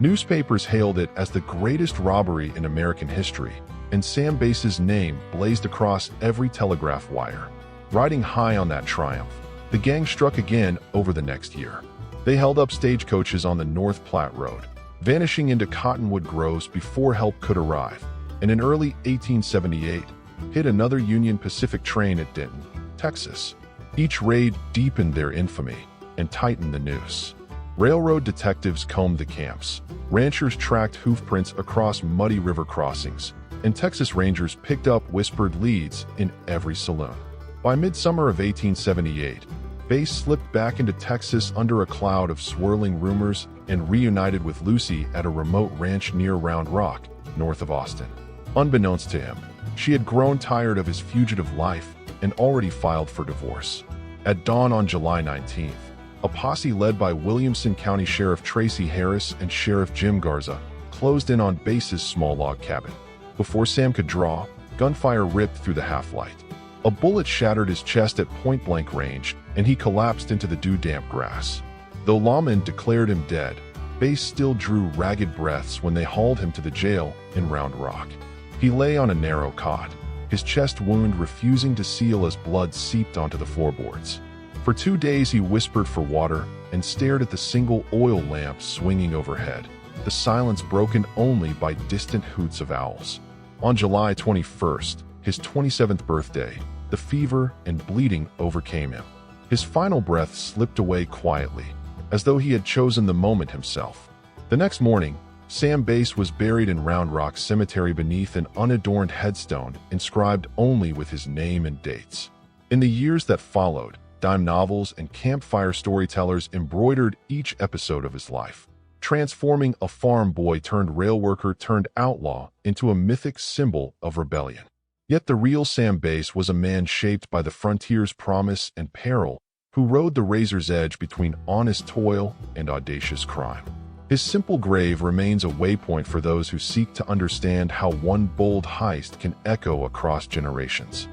Newspapers hailed it as the greatest robbery in American history, and Sam Bass's name blazed across every telegraph wire. Riding high on that triumph, the gang struck again over the next year. They held up stagecoaches on the North Platte Road, vanishing into cottonwood groves before help could arrive, and in early 1878, hit another Union Pacific train at Denton, Texas. Each raid deepened their infamy and tightened the noose. Railroad detectives combed the camps, ranchers tracked hoofprints across muddy river crossings, and Texas Rangers picked up whispered leads in every saloon. By midsummer of 1878, Bass slipped back into Texas under a cloud of swirling rumors and reunited with Lucy at a remote ranch near Round Rock, north of Austin. Unbeknownst to him, she had grown tired of his fugitive life and already filed for divorce. At dawn on July 19th, a posse led by Williamson County Sheriff Tracy Harris and Sheriff Jim Garza closed in on Bass's small log cabin. Before Sam could draw, gunfire ripped through the half-light. A bullet shattered his chest at point-blank range, and he collapsed into the dew-damp grass. Though Lawman declared him dead, Bass still drew ragged breaths when they hauled him to the jail in Round Rock. He lay on a narrow cot, his chest wound refusing to seal as blood seeped onto the floorboards. For 2 days he whispered for water and stared at the single oil lamp swinging overhead, the silence broken only by distant hoots of owls. On July 21st, his 27th birthday, the fever and bleeding overcame him. His final breath slipped away quietly, as though he had chosen the moment himself. The next morning, Sam Bass was buried in Round Rock Cemetery beneath an unadorned headstone inscribed only with his name and dates. In the years that followed, dime novels and campfire storytellers embroidered each episode of his life, transforming a farm boy turned rail worker turned outlaw into a mythic symbol of rebellion. Yet the real Sam Bass was a man shaped by the frontier's promise and peril, who rode the razor's edge between honest toil and audacious crime. His simple grave remains a waypoint for those who seek to understand how one bold heist can echo across generations.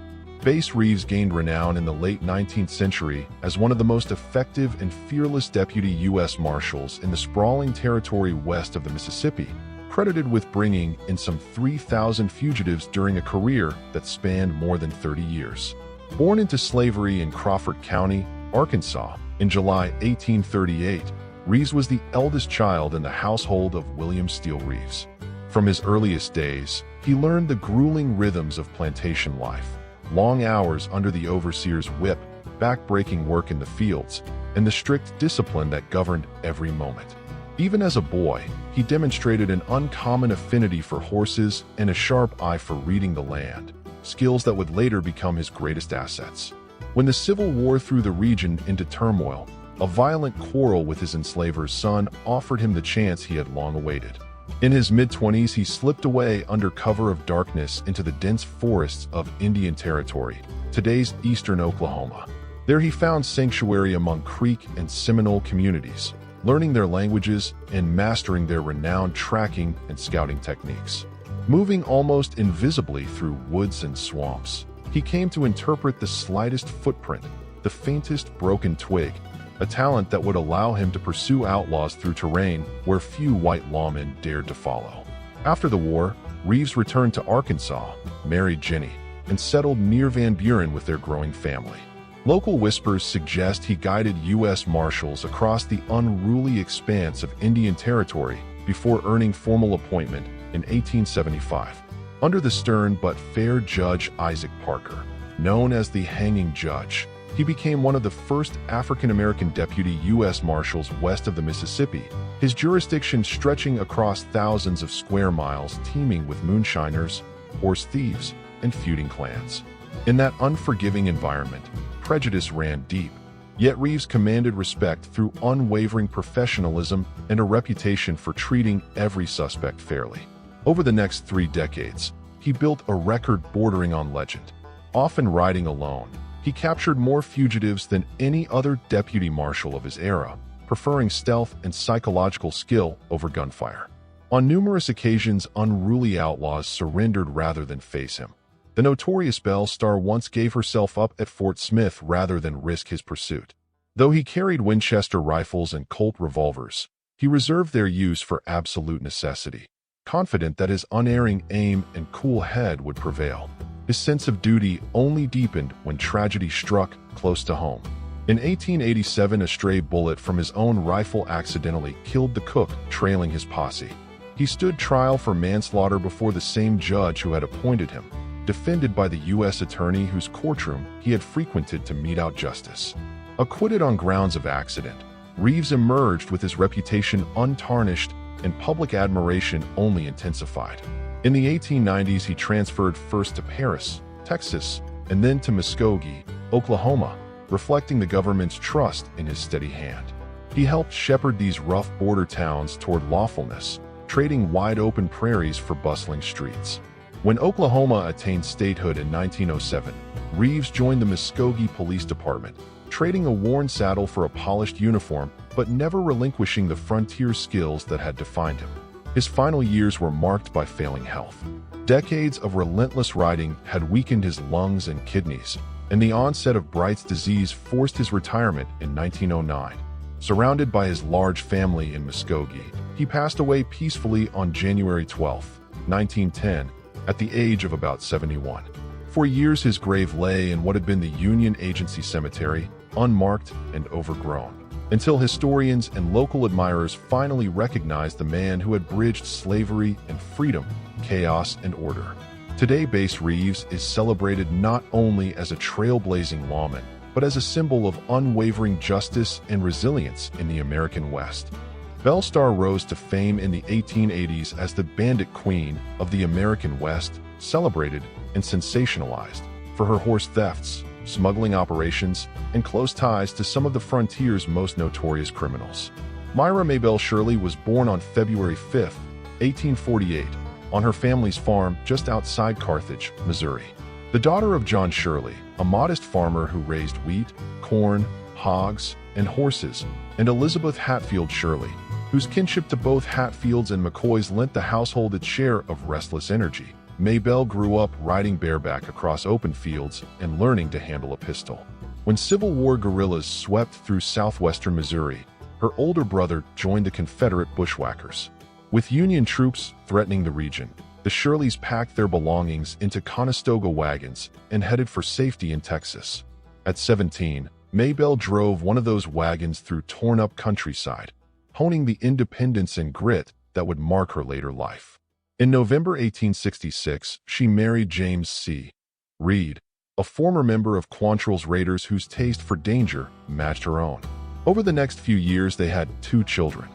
Bass Reeves gained renown in the late 19th century as one of the most effective and fearless deputy U.S. Marshals in the sprawling territory west of the Mississippi, credited with bringing in some 3,000 fugitives during a career that spanned more than 30 years. Born into slavery in Crawford County, Arkansas, in July 1838, Reeves was the eldest child in the household of William Steele Reeves. From his earliest days, he learned the grueling rhythms of plantation life, long hours under the overseer's whip, back-breaking work in the fields, and the strict discipline that governed every moment. Even as a boy, he demonstrated an uncommon affinity for horses and a sharp eye for reading the land, skills that would later become his greatest assets. When the Civil War threw the region into turmoil, a violent quarrel with his enslaver's son offered him the chance he had long awaited. In his mid-20s, he slipped away under cover of darkness into the dense forests of Indian Territory, today's eastern Oklahoma. There he found sanctuary among Creek and Seminole communities, learning their languages and mastering their renowned tracking and scouting techniques. Moving almost invisibly through woods and swamps, he came to interpret the slightest footprint, the faintest broken twig, a talent that would allow him to pursue outlaws through terrain where few white lawmen dared to follow. After the war, Reeves returned to Arkansas, married Jenny, and settled near Van Buren with their growing family. Local whispers suggest he guided U.S. Marshals across the unruly expanse of Indian Territory before earning formal appointment in 1875. Under the stern but fair Judge Isaac Parker, known as the Hanging Judge, he became one of the first African-American deputy U.S. Marshals west of the Mississippi, his jurisdiction stretching across thousands of square miles teeming with moonshiners, horse thieves, and feuding clans. In that unforgiving environment, prejudice ran deep, yet Reeves commanded respect through unwavering professionalism and a reputation for treating every suspect fairly. Over the next 3 decades, he built a record bordering on legend. Often riding alone, he captured more fugitives than any other deputy marshal of his era, preferring stealth and psychological skill over gunfire. On numerous occasions, unruly outlaws surrendered rather than face him. The notorious Belle Starr once gave herself up at Fort Smith rather than risk his pursuit. Though he carried Winchester rifles and Colt revolvers, he reserved their use for absolute necessity, confident that his unerring aim and cool head would prevail. His sense of duty only deepened when tragedy struck close to home. In 1887, a stray bullet from his own rifle accidentally killed the cook trailing his posse. He stood trial for manslaughter before the same judge who had appointed him, defended by the U.S. attorney whose courtroom he had frequented to mete out justice. Acquitted on grounds of accident, Reeves emerged with his reputation untarnished and public admiration only intensified. In the 1890s, he transferred first to Paris, Texas, and then to Muskogee, Oklahoma, reflecting the government's trust in his steady hand. He helped shepherd these rough border towns toward lawfulness, trading wide-open prairies for bustling streets. When Oklahoma attained statehood in 1907, Reeves joined the Muskogee Police Department, trading a worn saddle for a polished uniform, but never relinquishing the frontier skills that had defined him. His final years were marked by failing health. Decades of relentless riding had weakened his lungs and kidneys, and the onset of Bright's disease forced his retirement in 1909. Surrounded by his large family in Muskogee, he passed away peacefully on January 12, 1910, at the age of about 71. For years his grave lay in what had been the Union Agency Cemetery, unmarked and overgrown, until historians and local admirers finally recognized the man who had bridged slavery and freedom, chaos and order. Today, Bass Reeves is celebrated not only as a trailblazing lawman, but as a symbol of unwavering justice and resilience in the American West. Belle Starr rose to fame in the 1880s as the bandit queen of the American West, celebrated and sensationalized for her horse thefts, smuggling operations, and close ties to some of the frontier's most notorious criminals. Myra Maybelle Shirley was born on February 5, 1848, on her family's farm just outside Carthage, Missouri. The daughter of John Shirley, a modest farmer who raised wheat, corn, hogs, and horses, and Elizabeth Hatfield Shirley, whose kinship to both Hatfields and McCoys lent the household its share of restless energy. Maybelle grew up riding bareback across open fields and learning to handle a pistol. When Civil War guerrillas swept through southwestern Missouri, her older brother joined the Confederate bushwhackers. With Union troops threatening the region, the Shirleys packed their belongings into Conestoga wagons and headed for safety in Texas. At 17, Maybelle drove one of those wagons through torn-up countryside, honing the independence and grit that would mark her later life. In November 1866, she married James C. Reed, a former member of Quantrill's Raiders whose taste for danger matched her own. Over the next few years, they had 2 children,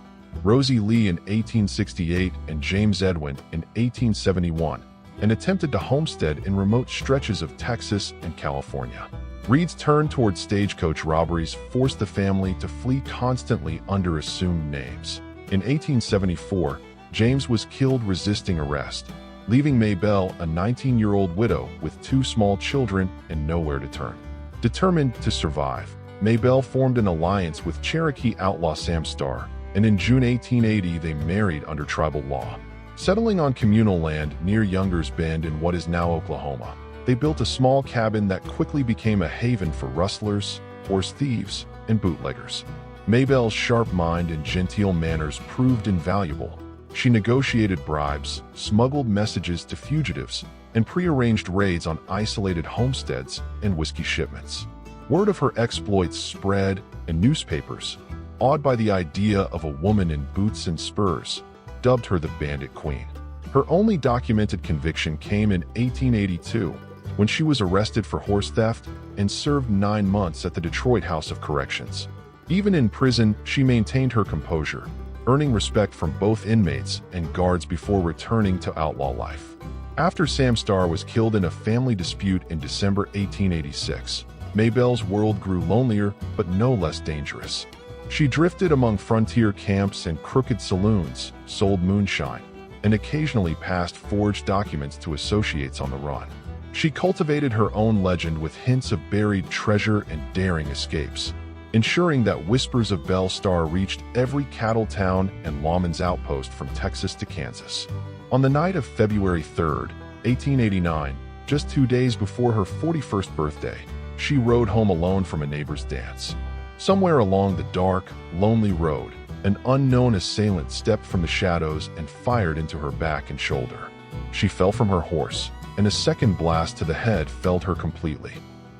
Rosie Lee in 1868 and James Edwin in 1871, and attempted to homestead in remote stretches of Texas and California. Reed's turn toward stagecoach robberies forced the family to flee constantly under assumed names. In 1874, James was killed resisting arrest, leaving Maybelle a 19-year-old widow with 2 small children and nowhere to turn. Determined to survive, Maybelle formed an alliance with Cherokee outlaw Sam Starr, and in June 1880 they married under tribal law. Settling on communal land near Younger's Bend in what is now Oklahoma, they built a small cabin that quickly became a haven for rustlers, horse thieves, and bootleggers. Maybelle's sharp mind and genteel manners proved invaluable. She negotiated bribes, smuggled messages to fugitives, and prearranged raids on isolated homesteads and whiskey shipments. Word of her exploits spread, and newspapers, awed by the idea of a woman in boots and spurs, dubbed her the Bandit Queen. Her only documented conviction came in 1882, when she was arrested for horse theft and served 9 months at the Detroit House of Corrections. Even in prison, she maintained her composure, earning respect from both inmates and guards before returning to outlaw life. After Sam Starr was killed in a family dispute in December 1886, Maybelle's world grew lonelier but no less dangerous. She drifted among frontier camps and crooked saloons, sold moonshine, and occasionally passed forged documents to associates on the run. She cultivated her own legend with hints of buried treasure and daring escapes, ensuring that whispers of Belle Starr reached every cattle town and lawman's outpost from Texas to Kansas. On the night of February 3, 1889, just 2 days before her 41st birthday, she rode home alone from a neighbor's dance. Somewhere along the dark, lonely road, an unknown assailant stepped from the shadows and fired into her back and shoulder. She fell from her horse, and a second blast to the head felled her completely.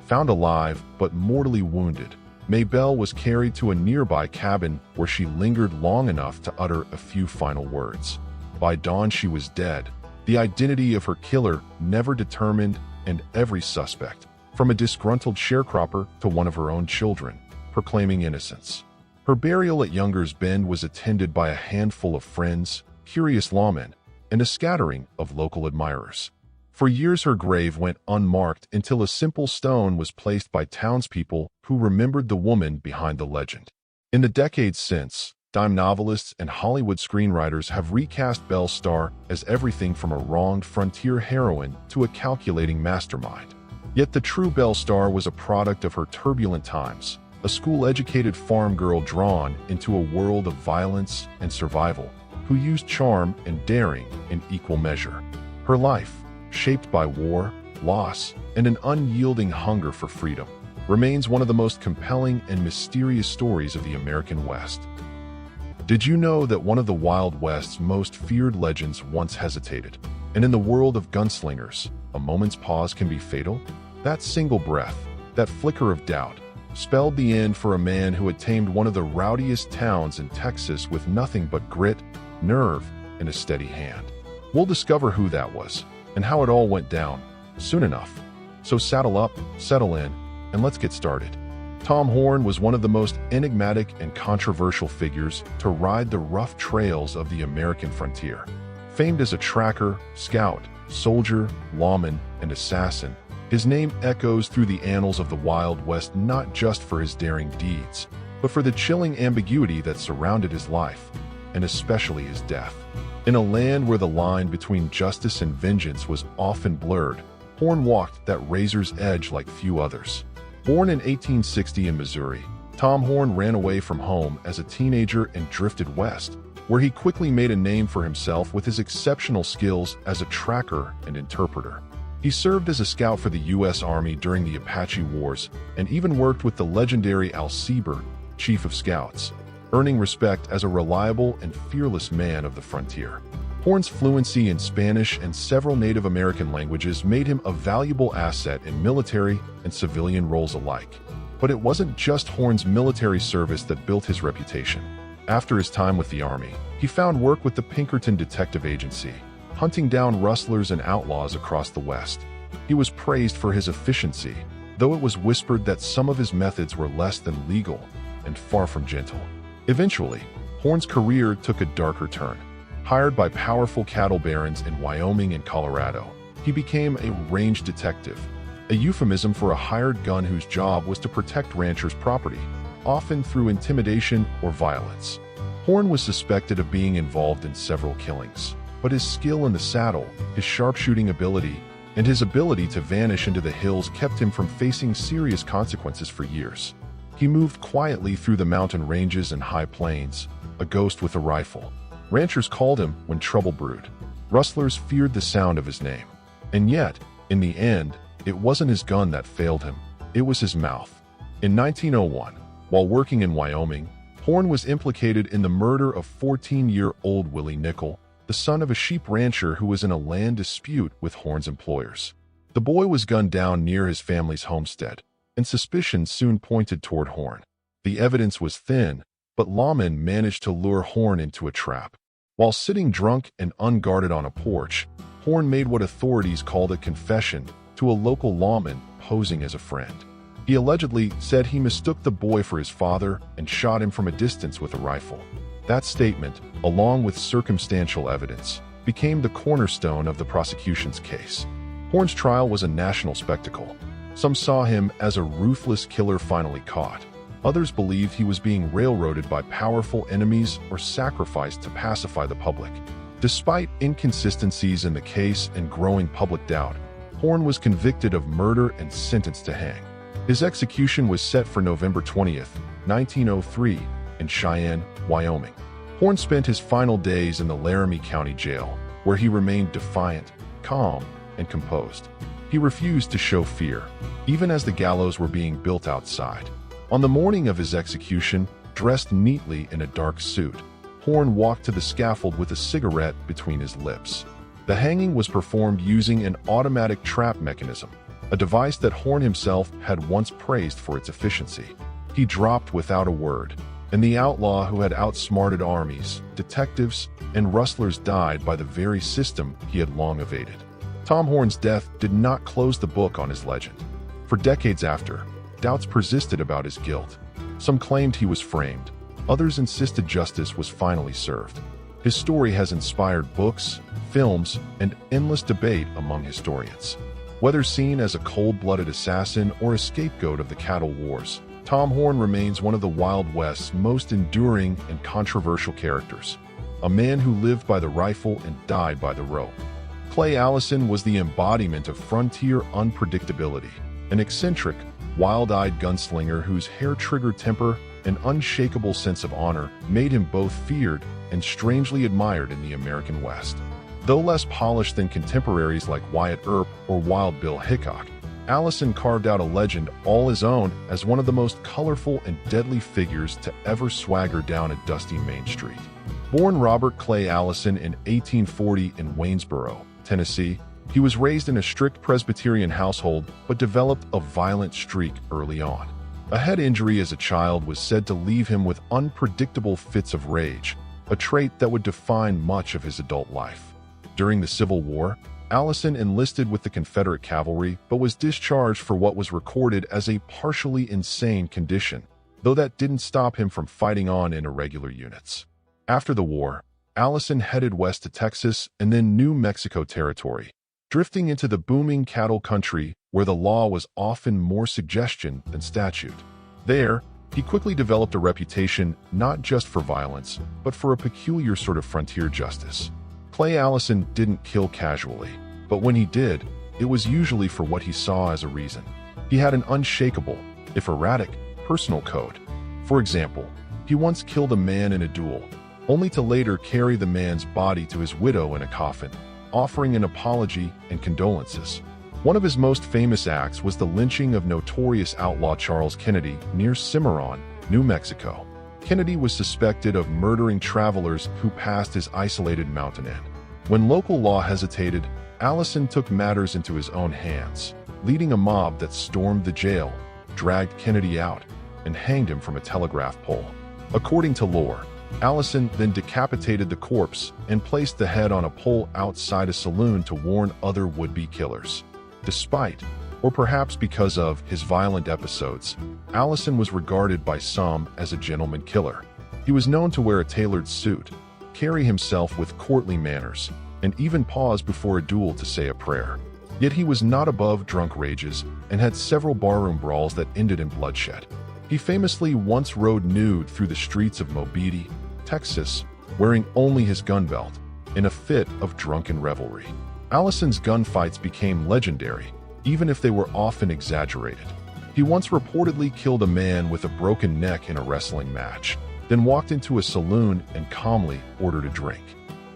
Found alive, but mortally wounded, Maybelle was carried to a nearby cabin where she lingered long enough to utter a few final words. By dawn, she was dead, the identity of her killer never determined, and every suspect, from a disgruntled sharecropper to one of her own children, proclaiming innocence. Her burial at Younger's Bend was attended by a handful of friends, curious lawmen, and a scattering of local admirers. For years her grave went unmarked until a simple stone was placed by townspeople who remembered the woman behind the legend. In the decades since, Dime novelists and Hollywood screenwriters have recast Belle Starr as everything from a wronged frontier heroine to a calculating mastermind. Yet the true Belle Starr was a product of her turbulent times, a school-educated farm girl drawn into a world of violence and survival, who used charm and daring in equal measure. Her life, shaped by war, loss, and an unyielding hunger for freedom, remains one of the most compelling and mysterious stories of the American West. Did you know that one of the Wild West's most feared legends once hesitated? And in the world of gunslingers, a moment's pause can be fatal? That single breath, that flicker of doubt, spelled the end for a man who had tamed one of the rowdiest towns in Texas with nothing but grit, nerve, and a steady hand. We'll discover who that was, and how it all went down, soon enough. So saddle up, settle in, and let's get started. Tom Horn was one of the most enigmatic and controversial figures to ride the rough trails of the American frontier. Famed as a tracker, scout, soldier, lawman, and assassin, his name echoes through the annals of the Wild West not just for his daring deeds, but for the chilling ambiguity that surrounded his life, and especially his death. In a land where the line between justice and vengeance was often blurred, Horn walked that razor's edge like few others. Born in 1860 in Missouri, Tom Horn ran away from home as a teenager and drifted west, where he quickly made a name for himself with his exceptional skills as a tracker and interpreter. He served as a scout for the U.S. Army during the Apache Wars and even worked with the legendary Al Siebert, Chief of Scouts, earning respect as a reliable and fearless man of the frontier. Horn's fluency in Spanish and several Native American languages made him a valuable asset in military and civilian roles alike. But it wasn't just Horn's military service that built his reputation. After his time with the Army, he found work with the Pinkerton Detective Agency, hunting down rustlers and outlaws across the West. He was praised for his efficiency, though it was whispered that some of his methods were less than legal and far from gentle. Eventually, Horn's career took a darker turn. Hired by powerful cattle barons in Wyoming and Colorado, he became a range detective, a euphemism for a hired gun whose job was to protect ranchers' property, often through intimidation or violence. Horn was suspected of being involved in several killings, but his skill in the saddle, his sharpshooting ability, and his ability to vanish into the hills kept him from facing serious consequences for years. He moved quietly through the mountain ranges and high plains, a ghost with a rifle. Ranchers called him when trouble brewed. Rustlers feared the sound of his name. And yet, in the end, it wasn't his gun that failed him, it was his mouth. In 1901, while working in Wyoming, Horn was implicated in the murder of 14-year-old Willie Nickel, the son of a sheep rancher who was in a land dispute with Horn's employers. The boy was gunned down near his family's homestead, and suspicion soon pointed toward Horn. The evidence was thin, but Lawman managed to lure Horn into a trap. While sitting drunk and unguarded on a porch, Horn made what authorities called a confession to a local lawman posing as a friend. He allegedly said he mistook the boy for his father and shot him from a distance with a rifle. That statement, along with circumstantial evidence, became the cornerstone of the prosecution's case. Horn's trial was a national spectacle. Some saw him as a ruthless killer finally caught. Others believed he was being railroaded by powerful enemies or sacrificed to pacify the public. Despite inconsistencies in the case and growing public doubt, Horn was convicted of murder and sentenced to hang. His execution was set for November 20th, 1903, in Cheyenne, Wyoming. Horn spent his final days in the Laramie County Jail, where he remained defiant, calm, and composed. He refused to show fear, even as the gallows were being built outside. On the morning of his execution, dressed neatly in a dark suit, Horn walked to the scaffold with a cigarette between his lips. The hanging was performed using an automatic trap mechanism, a device that Horn himself had once praised for its efficiency. He dropped without a word, and the outlaw who had outsmarted armies, detectives, and rustlers died by the very system he had long evaded. Tom Horn's death did not close the book on his legend. For decades after, doubts persisted about his guilt. Some claimed he was framed. Others insisted justice was finally served. His story has inspired books, films, and endless debate among historians. Whether seen as a cold-blooded assassin or a scapegoat of the cattle wars, Tom Horn remains one of the Wild West's most enduring and controversial characters, a man who lived by the rifle and died by the rope. Clay Allison was the embodiment of frontier unpredictability, an eccentric, wild-eyed gunslinger whose hair-trigger temper and unshakable sense of honor made him both feared and strangely admired in the American West. Though less polished than contemporaries like Wyatt Earp or Wild Bill Hickok, Allison carved out a legend all his own as one of the most colorful and deadly figures to ever swagger down a dusty Main Street. Born Robert Clay Allison in 1840 in Waynesboro, Tennessee, he was raised in a strict Presbyterian household but developed a violent streak early on. A head injury as a child was said to leave him with unpredictable fits of rage, a trait that would define much of his adult life. During the Civil War, Allison enlisted with the Confederate cavalry but was discharged for what was recorded as a partially insane condition, though that didn't stop him from fighting on in irregular units. After the war, Allison headed west to Texas and then New Mexico Territory, drifting into the booming cattle country where the law was often more suggestion than statute. There, he quickly developed a reputation not just for violence, but for a peculiar sort of frontier justice. Clay Allison didn't kill casually, but when he did, it was usually for what he saw as a reason. He had an unshakable, if erratic, personal code. For example, he once killed a man in a duel, only to later carry the man's body to his widow in a coffin, offering an apology and condolences. One of his most famous acts was the lynching of notorious outlaw Charles Kennedy near Cimarron, New Mexico. Kennedy was suspected of murdering travelers who passed his isolated mountain inn. When local law hesitated, Allison took matters into his own hands, leading a mob that stormed the jail, dragged Kennedy out, and hanged him from a telegraph pole. According to lore, Allison then decapitated the corpse and placed the head on a pole outside a saloon to warn other would-be killers. Despite, or perhaps because of, his violent episodes, Allison was regarded by some as a gentleman killer. He was known to wear a tailored suit, carry himself with courtly manners, and even pause before a duel to say a prayer. Yet he was not above drunk rages and had several barroom brawls that ended in bloodshed. He famously once rode nude through the streets of Mobeetie, Texas, wearing only his gun belt, in a fit of drunken revelry. Allison's gunfights became legendary, even if they were often exaggerated. He once reportedly killed a man with a broken neck in a wrestling match, then walked into a saloon and calmly ordered a drink.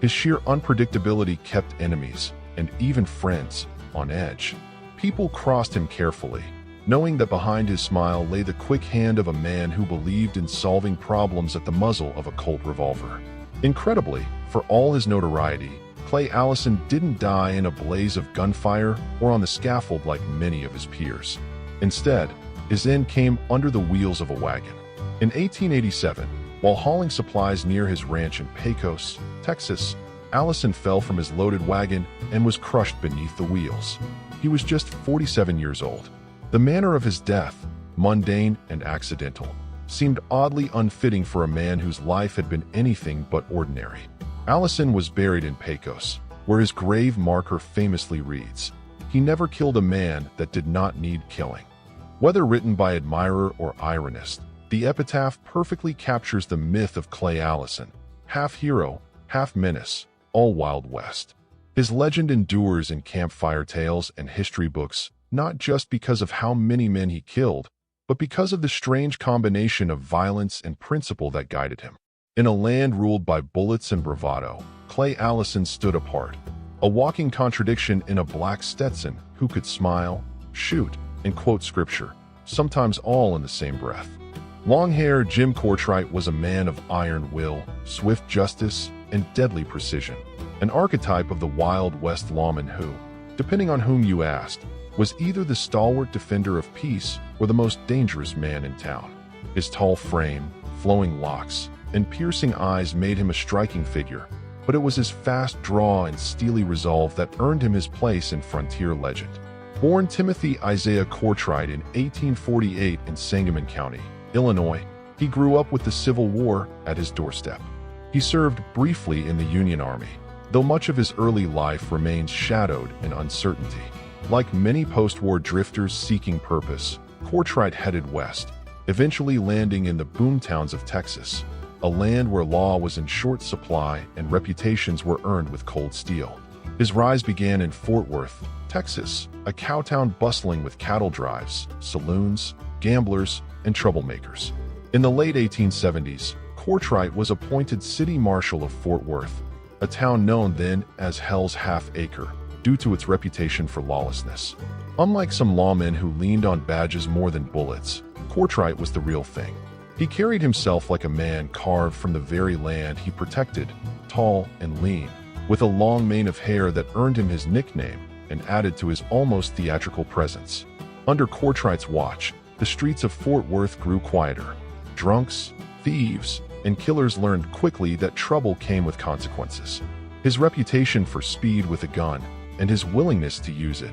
His sheer unpredictability kept enemies, and even friends, on edge. People crossed him carefully, knowing that behind his smile lay the quick hand of a man who believed in solving problems at the muzzle of a Colt revolver. Incredibly, for all his notoriety, Clay Allison didn't die in a blaze of gunfire or on the scaffold like many of his peers. Instead, his end came under the wheels of a wagon. In 1887, while hauling supplies near his ranch in Pecos, Texas, Allison fell from his loaded wagon and was crushed beneath the wheels. He was just 47 years old. The manner of his death, mundane and accidental, seemed oddly unfitting for a man whose life had been anything but ordinary. Allison was buried in Pecos, where his grave marker famously reads, "He never killed a man that did not need killing." Whether written by admirer or ironist, the epitaph perfectly captures the myth of Clay Allison, half hero, half menace, all Wild West. His legend endures in campfire tales and history books, not just because of how many men he killed, but because of the strange combination of violence and principle that guided him. In a land ruled by bullets and bravado, Clay Allison stood apart, a walking contradiction in a black Stetson who could smile, shoot, and quote scripture, sometimes all in the same breath. Long-haired Jim Courtright was a man of iron will, swift justice, and deadly precision, an archetype of the Wild West lawman who, depending on whom you asked, was either the stalwart defender of peace or the most dangerous man in town. His tall frame, flowing locks, and piercing eyes made him a striking figure, but it was his fast draw and steely resolve that earned him his place in frontier legend. Born Timothy Isaiah Courtright in 1848 in Sangamon County, Illinois, he grew up with the Civil War at his doorstep. He served briefly in the Union Army, though much of his early life remains shadowed in uncertainty. Like many post-war drifters seeking purpose, Courtright headed west, eventually landing in the boomtowns of Texas, a land where law was in short supply and reputations were earned with cold steel. His rise began in Fort Worth, Texas, a cowtown bustling with cattle drives, saloons, gamblers, and troublemakers. In the late 1870s, Courtright was appointed city marshal of Fort Worth, a town known then as Hell's Half Acre, due to its reputation for lawlessness. Unlike some lawmen who leaned on badges more than bullets, Courtright was the real thing. He carried himself like a man carved from the very land he protected, tall and lean, with a long mane of hair that earned him his nickname and added to his almost theatrical presence. Under Courtright's watch, the streets of Fort Worth grew quieter. Drunks, thieves, and killers learned quickly that trouble came with consequences. His reputation for speed with a gun and his willingness to use it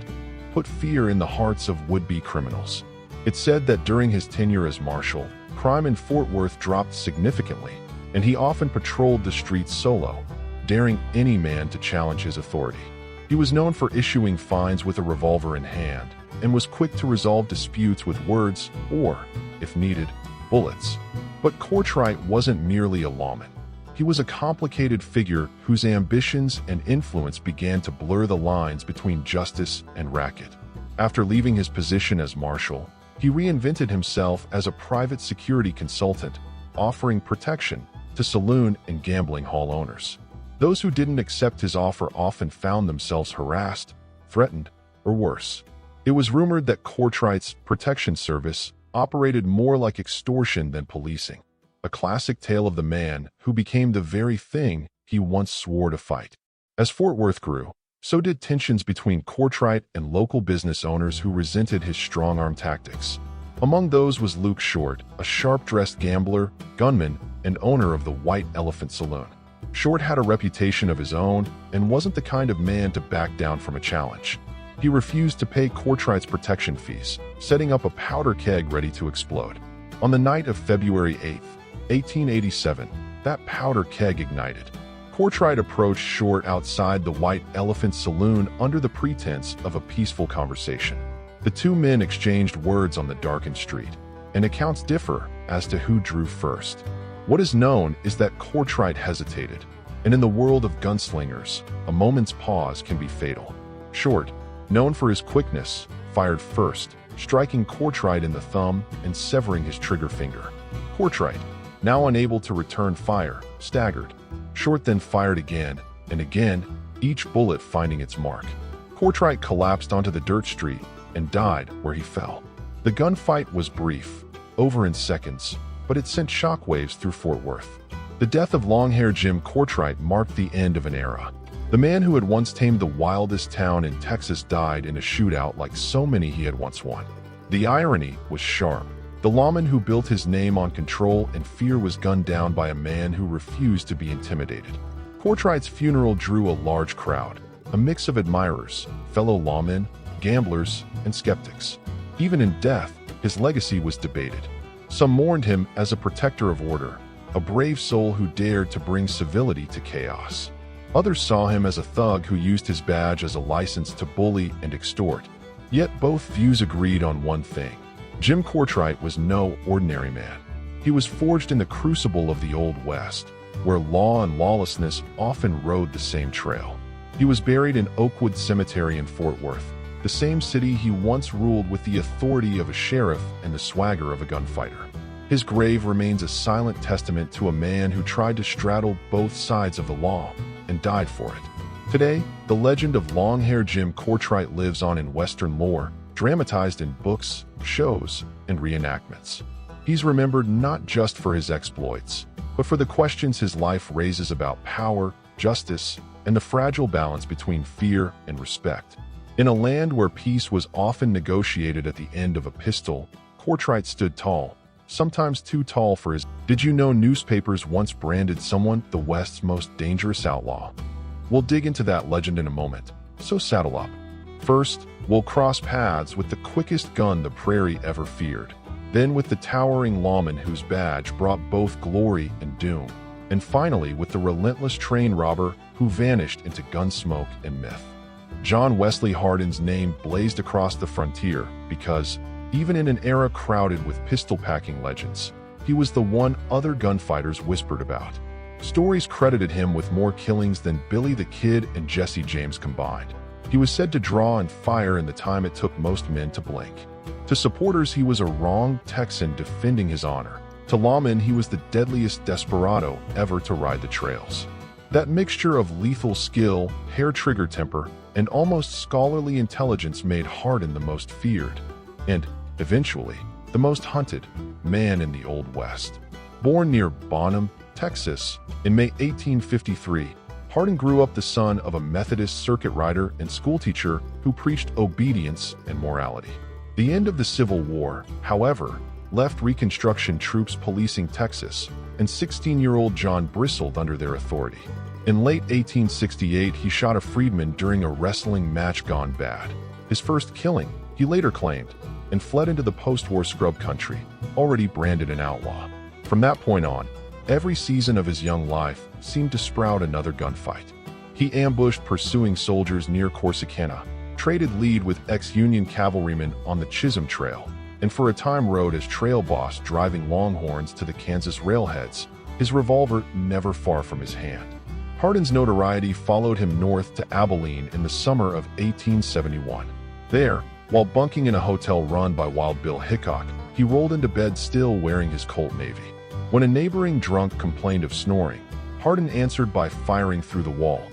put fear in the hearts of would-be criminals. It's said that during his tenure as marshal, crime in Fort Worth dropped significantly, and he often patrolled the streets solo, daring any man to challenge his authority. He was known for issuing fines with a revolver in hand, and was quick to resolve disputes with words or, if needed, bullets. But Courtright wasn't merely a lawman. He was a complicated figure whose ambitions and influence began to blur the lines between justice and racket. After leaving his position as marshal, he reinvented himself as a private security consultant, offering protection to saloon and gambling hall owners. Those who didn't accept his offer often found themselves harassed, threatened, or worse. It was rumored that Courtright's protection service operated more like extortion than policing, a classic tale of the man who became the very thing he once swore to fight. As Fort Worth grew, so did tensions between Courtright and local business owners who resented his strong-arm tactics. Among those was Luke Short, a sharp-dressed gambler, gunman, and owner of the White Elephant Saloon. Short had a reputation of his own and wasn't the kind of man to back down from a challenge. He refused to pay Courtright's protection fees, setting up a powder keg ready to explode. On the night of February 8, 1887, that powder keg ignited. Courtright approached Short outside the White Elephant Saloon under the pretense of a peaceful conversation. The two men exchanged words on the darkened street, and accounts differ as to who drew first. What is known is that Courtright hesitated, and in the world of gunslingers, a moment's pause can be fatal. Short, known for his quickness, fired first, striking Courtright in the thumb and severing his trigger finger. Courtright, now unable to return fire, staggered. Short then fired again, and again, each bullet finding its mark. Courtright collapsed onto the dirt street and died where he fell. The gunfight was brief, over in seconds, but it sent shockwaves through Fort Worth. The death of long-haired Jim Courtright marked the end of an era. The man who had once tamed the wildest town in Texas died in a shootout like so many he had once won. The irony was sharp. The lawman who built his name on control and fear was gunned down by a man who refused to be intimidated. Courtright's funeral drew a large crowd, a mix of admirers, fellow lawmen, gamblers, and skeptics. Even in death, his legacy was debated. Some mourned him as a protector of order, a brave soul who dared to bring civility to chaos. Others saw him as a thug who used his badge as a license to bully and extort. Yet both views agreed on one thing. Jim Courtright was no ordinary man. He was forged in the crucible of the Old West, where law and lawlessness often rode the same trail. He was buried in Oakwood Cemetery in Fort Worth, the same city he once ruled with the authority of a sheriff and the swagger of a gunfighter. His grave remains a silent testament to a man who tried to straddle both sides of the law and died for it. Today, the legend of long-haired Jim Courtright lives on in Western lore, dramatized in books, shows, and reenactments. He's remembered not just for his exploits, but for the questions his life raises about power, justice, and the fragile balance between fear and respect. In a land where peace was often negotiated at the end of a pistol, Courtright stood tall, sometimes too tall for his. Did you know newspapers once branded someone the West's most dangerous outlaw? We'll dig into that legend in a moment, so saddle up. First, we'll cross paths with the quickest gun the prairie ever feared, then with the towering lawman whose badge brought both glory and doom, and finally with the relentless train robber who vanished into gunsmoke and myth. John Wesley Hardin's name blazed across the frontier because, Even in an era crowded with pistol-packing legends, he was the one other gunfighters whispered about. Stories credited him with more killings than Billy the Kid and Jesse James combined. He was said to draw and fire in the time it took most men to blink. To supporters, he was a wronged Texan defending his honor. To lawmen, he was the deadliest desperado ever to ride the trails. That mixture of lethal skill, hair-trigger temper, and almost scholarly intelligence made Hardin the most feared, and, eventually, the most hunted, man in the Old West. Born near Bonham, Texas, in May 1853, Hardin grew up the son of a Methodist circuit rider and schoolteacher who preached obedience and morality. The end of the Civil War, however, left Reconstruction troops policing Texas, and 16-year-old John bristled under their authority. In late 1868, he shot a freedman during a wrestling match gone bad. His first killing, he later claimed, and fled into the post-war scrub country, already branded an outlaw. From that point on, every season of his young life seemed to sprout another gunfight. He ambushed pursuing soldiers near Corsicana, traded lead with ex-Union cavalrymen on the Chisholm Trail, and for a time rode as trail boss driving longhorns to the Kansas railheads, his revolver never far from his hand. Hardin's notoriety followed him north to Abilene in the summer of 1871. There, while bunking in a hotel run by Wild Bill Hickok, he rolled into bed still wearing his Colt Navy. When a neighboring drunk complained of snoring, Hardin answered by firing through the wall,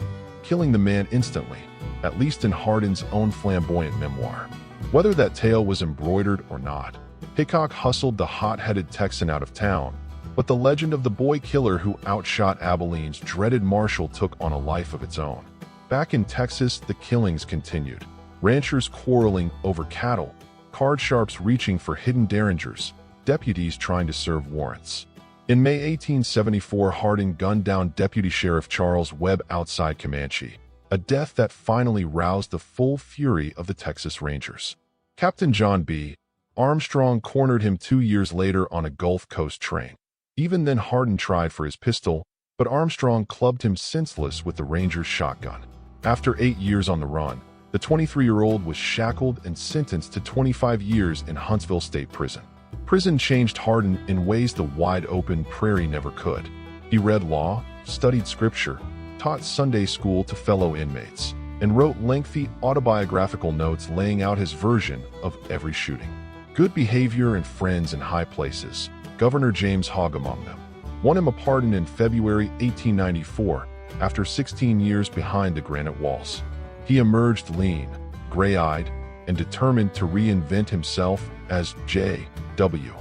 killing the man instantly, at least in Hardin's own flamboyant memoir. Whether that tale was embroidered or not, Hickok hustled the hot-headed Texan out of town, but the legend of the boy killer who outshot Abilene's dreaded marshal took on a life of its own. Back in Texas, the killings continued. Ranchers quarreling over cattle, card sharps reaching for hidden derringers, deputies trying to serve warrants. In May 1874, Hardin gunned down Deputy Sheriff Charles Webb outside Comanche, a death that finally roused the full fury of the Texas Rangers. Captain John B. Armstrong cornered him 2 years later on a Gulf Coast train. Even then, Hardin tried for his pistol, but Armstrong clubbed him senseless with the Ranger's shotgun. After 8 years on the run, the 23-year-old was shackled and sentenced to 25 years in Huntsville State Prison. Prison changed Hardin in ways the wide-open prairie never could. He read law, studied scripture, taught Sunday school to fellow inmates, and wrote lengthy autobiographical notes laying out his version of every shooting. Good behavior and friends in high places, Governor James Hogg among them, won him a pardon in February 1894 after 16 years behind the granite walls. He emerged lean, gray-eyed, and determined to reinvent himself as J.W.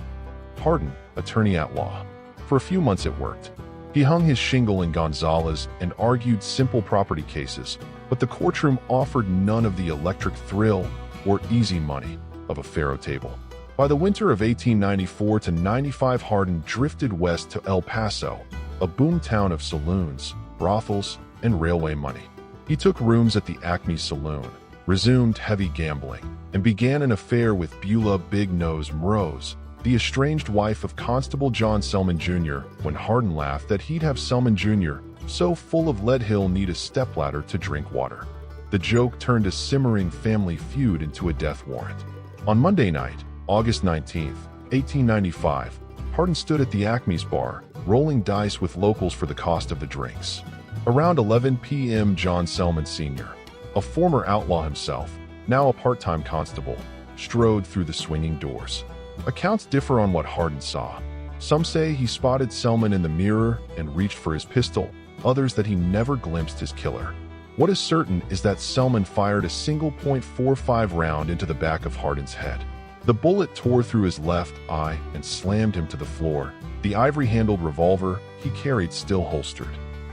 Hardin, attorney at law. For a few months it worked. He hung his shingle in Gonzales and argued simple property cases, but the courtroom offered none of the electric thrill or easy money of a faro table. By the winter of 1894 to 95, Hardin drifted west to El Paso, a boom town of saloons, brothels, and railway money. He took rooms at the Acme Saloon, resumed heavy gambling, and began an affair with Beulah Big Nose Mrose, the estranged wife of Constable John Selman Jr., when Hardin laughed that he'd have Selman Jr. so full of lead he'll need a stepladder to drink water. The joke turned a simmering family feud into a death warrant. On Monday night, August 19, 1895, Hardin stood at the Acme's bar, rolling dice with locals for the cost of the drinks. Around 11 p.m., John Selman Sr., a former outlaw himself, now a part-time constable, strode through the swinging doors. Accounts differ on what Hardin saw. Some say he spotted Selman in the mirror and reached for his pistol, others that he never glimpsed his killer. What is certain is that Selman fired a single .45 round into the back of Hardin's head. The bullet tore through his left eye and slammed him to the floor, the ivory-handled revolver he carried still holstered.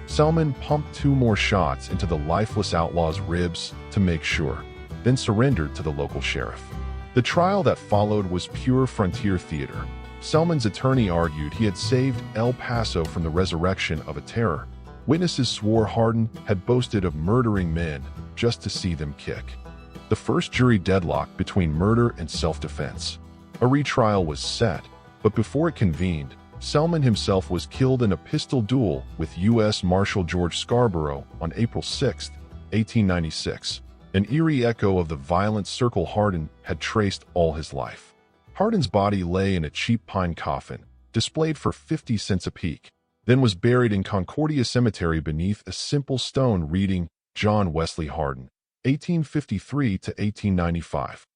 Selman pumped 2 more shots into the lifeless outlaw's ribs to make sure, then surrendered to the local sheriff. The trial that followed was pure frontier theater. Selman's attorney argued he had saved El Paso from the resurrection of a terror. Witnesses swore Hardin had boasted of murdering men just to see them kick. The first jury deadlocked between murder and self-defense. A retrial was set, but before it convened, Selman himself was killed in a pistol duel with U.S. Marshal George Scarborough on April 6, 1896, an eerie echo of the violent circle Hardin had traced all his life. Hardin's body lay in a cheap pine coffin, displayed for 50 cents a peek, then was buried in Concordia Cemetery beneath a simple stone reading John Wesley Hardin, 1853 to 1895.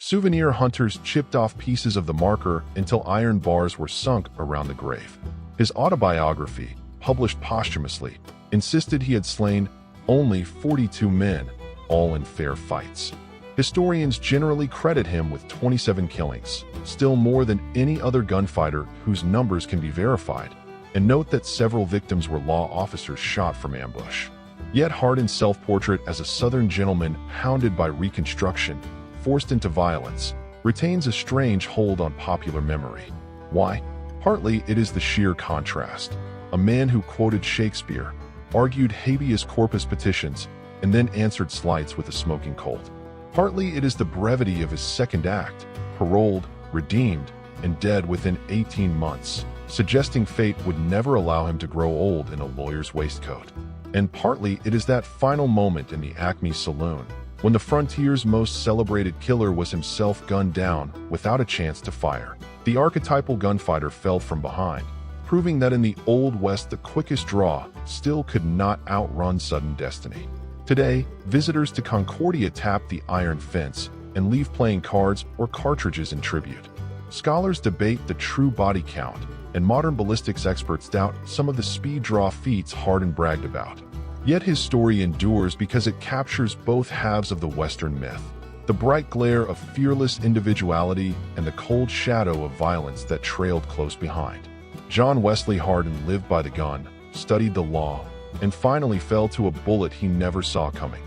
Souvenir hunters chipped off pieces of the marker until iron bars were sunk around the grave. His autobiography, published posthumously, insisted he had slain only 42 men, all in fair fights. Historians generally credit him with 27 killings, still more than any other gunfighter whose numbers can be verified, and note that several victims were law officers shot from ambush. Yet Hardin's self-portrait as a Southern gentleman hounded by Reconstruction, forced into violence, retains a strange hold on popular memory. Why? Partly it is the sheer contrast. A man who quoted Shakespeare, argued habeas corpus petitions, and then answered slights with a smoking colt. Partly it is the brevity of his second act, paroled, redeemed, and dead within 18 months, suggesting fate would never allow him to grow old in a lawyer's waistcoat. And partly it is that final moment in the Acme Saloon, when the frontier's most celebrated killer was himself gunned down without a chance to fire. The archetypal gunfighter fell from behind, proving that in the Old West the quickest draw still could not outrun sudden destiny. Today, visitors to Concordia tap the iron fence and leave playing cards or cartridges in tribute. Scholars debate the true body count, and modern ballistics experts doubt some of the speed draw feats Hardin bragged about. Yet his story endures because it captures both halves of the Western myth, the bright glare of fearless individuality and the cold shadow of violence that trailed close behind. John Wesley Hardin lived by the gun, studied the law, and finally fell to a bullet he never saw coming.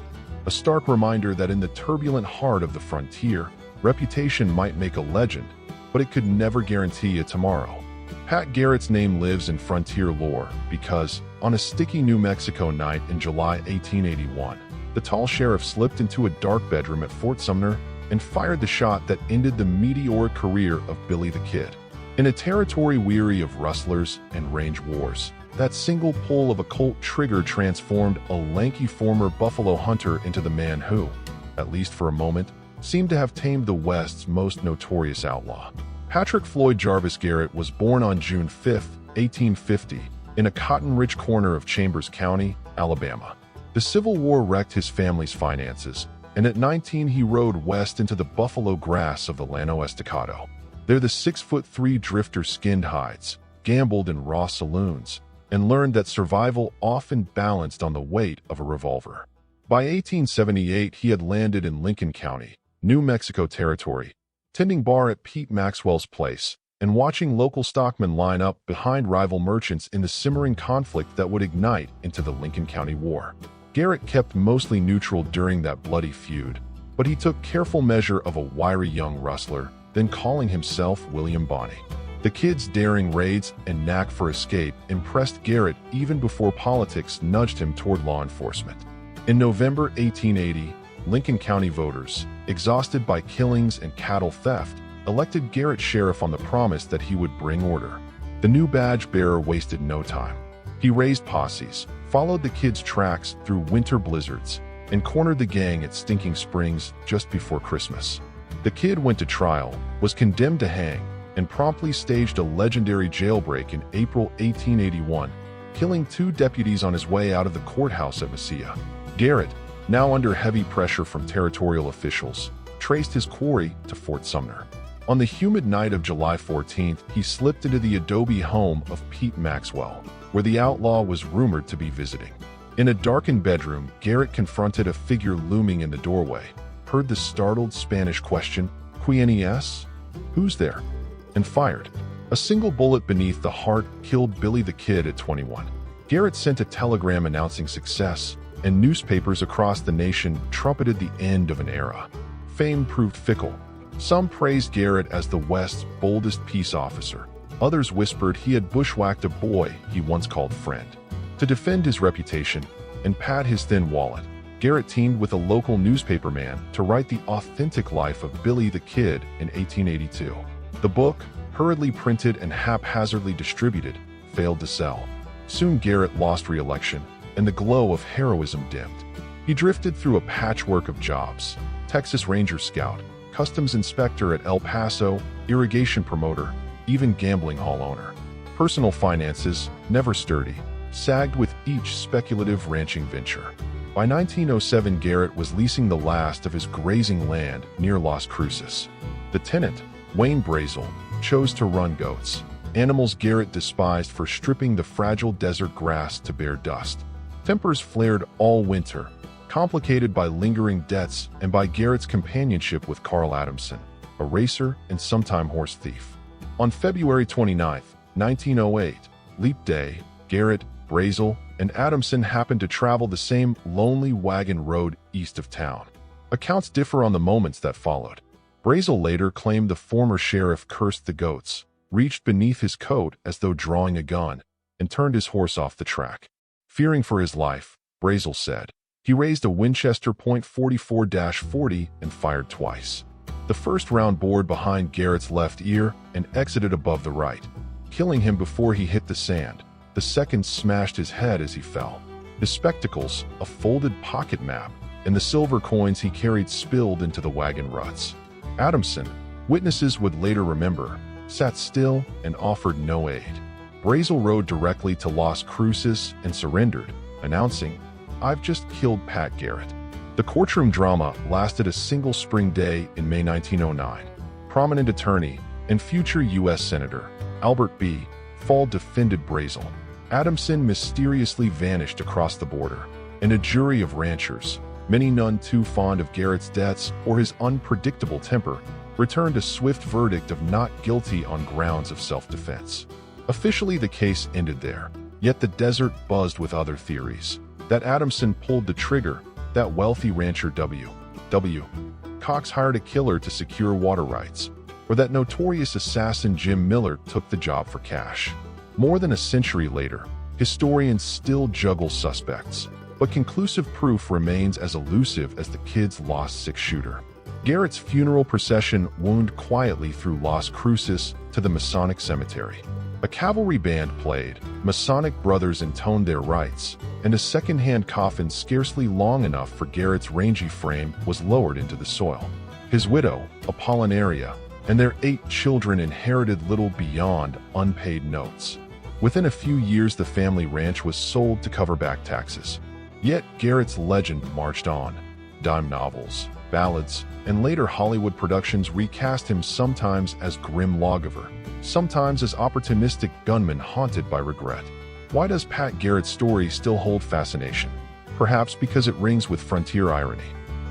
A stark reminder that in the turbulent heart of the frontier, reputation might make a legend, but it could never guarantee a tomorrow. Pat Garrett's name lives in frontier lore because, on a sticky New Mexico night in July 1881, the tall sheriff slipped into a dark bedroom at Fort Sumner and fired the shot that ended the meteoric career of Billy the Kid. In a territory weary of rustlers and range wars, that single pull of a Colt trigger transformed a lanky former buffalo hunter into the man who, at least for a moment, seemed to have tamed the West's most notorious outlaw. Patrick Floyd Jarvis Garrett was born on June 5, 1850, in a cotton-rich corner of Chambers County, Alabama. The Civil War wrecked his family's finances, and at 19 he rode west into the buffalo grass of the Llano Estacado. There the 6'3" drifter skinned hides, gambled in raw saloons, and learned that survival often balanced on the weight of a revolver. By 1878 he had landed in Lincoln County, New Mexico Territory, tending bar at Pete Maxwell's place, and watching local stockmen line up behind rival merchants in the simmering conflict that would ignite into the Lincoln County War. Garrett kept mostly neutral during that bloody feud, but he took careful measure of a wiry young rustler, then calling himself William Bonney. The kid's daring raids and knack for escape impressed Garrett even before politics nudged him toward law enforcement. In November 1880, Lincoln County voters, exhausted by killings and cattle theft, elected Garrett sheriff on the promise that he would bring order. The new badge bearer wasted no time. He raised posses, followed the kids' tracks through winter blizzards, and cornered the gang at Stinking Springs just before Christmas. The kid went to trial, was condemned to hang, and promptly staged a legendary jailbreak in April 1881, killing 2 deputies on his way out of the courthouse at Mesilla. Garrett, now under heavy pressure from territorial officials, traced his quarry to Fort Sumner. On the humid night of July 14th, he slipped into the adobe home of Pete Maxwell, where the outlaw was rumored to be visiting. In a darkened bedroom, Garrett confronted a figure looming in the doorway, heard the startled Spanish question, "Quién es?" "Who's there?" and fired. A single bullet beneath the heart killed Billy the Kid at 21. Garrett sent a telegram announcing success, and newspapers across the nation trumpeted the end of an era. Fame proved fickle. Some praised Garrett as the West's boldest peace officer. Others whispered he had bushwhacked a boy he once called friend. To defend his reputation and pad his thin wallet, Garrett teamed with a local newspaperman to write the authentic life of Billy the Kid in 1882. The book, hurriedly printed and haphazardly distributed, failed to sell. Soon Garrett lost re-election, and the glow of heroism dimmed. He drifted through a patchwork of jobs: Texas Ranger Scout, customs inspector at El Paso, irrigation promoter, even gambling hall owner. Personal finances, never sturdy, sagged with each speculative ranching venture. By 1907, Garrett was leasing the last of his grazing land near Las Cruces. The tenant, Wayne Brazel, chose to run goats, animals Garrett despised for stripping the fragile desert grass to bare dust. Tempers flared all winter, complicated by lingering debts and by Garrett's companionship with Carl Adamson, a racer and sometime horse thief. On February 29, 1908, Leap Day, Garrett, Brazel, and Adamson happened to travel the same lonely wagon road east of town. Accounts differ on the moments that followed. Brazel later claimed the former sheriff cursed the goats, reached beneath his coat as though drawing a gun, and turned his horse off the track. Fearing for his life, Brazel said, he raised a Winchester .44-40 and fired twice. The first round bored behind Garrett's left ear and exited above the right, killing him before he hit the sand. The second smashed his head as he fell. His spectacles, a folded pocket map, and the silver coins he carried spilled into the wagon ruts. Adamson, witnesses would later remember, sat still and offered no aid. Brazel rode directly to Las Cruces and surrendered, announcing, "I've just killed Pat Garrett." The courtroom drama lasted a single spring day in May 1909. Prominent attorney and future U.S. Senator Albert B. Fall defended Brazel. Adamson mysteriously vanished across the border, and a jury of ranchers, many none too fond of Garrett's debts or his unpredictable temper, returned a swift verdict of not guilty on grounds of self-defense. Officially, the case ended there, yet the desert buzzed with other theories. That Adamson pulled the trigger, that wealthy rancher W. Cox hired a killer to secure water rights, or that notorious assassin Jim Miller took the job for cash. More than a century later, historians still juggle suspects, but conclusive proof remains as elusive as the kid's lost six-shooter. Garrett's funeral procession wound quietly through Las Cruces to the Masonic cemetery. A cavalry band played, Masonic brothers intoned their rites, and a second-hand coffin scarcely long enough for Garrett's rangy frame was lowered into the soil. His widow, Apollinaria, and their 8 children inherited little beyond unpaid notes. Within a few years, the family ranch was sold to cover back taxes. Yet Garrett's legend marched on. Dime novels, ballads, and later Hollywood productions recast him sometimes as grim lawgiver, sometimes as opportunistic gunman haunted by regret. Why does Pat Garrett's story still hold fascination? Perhaps because it rings with frontier irony.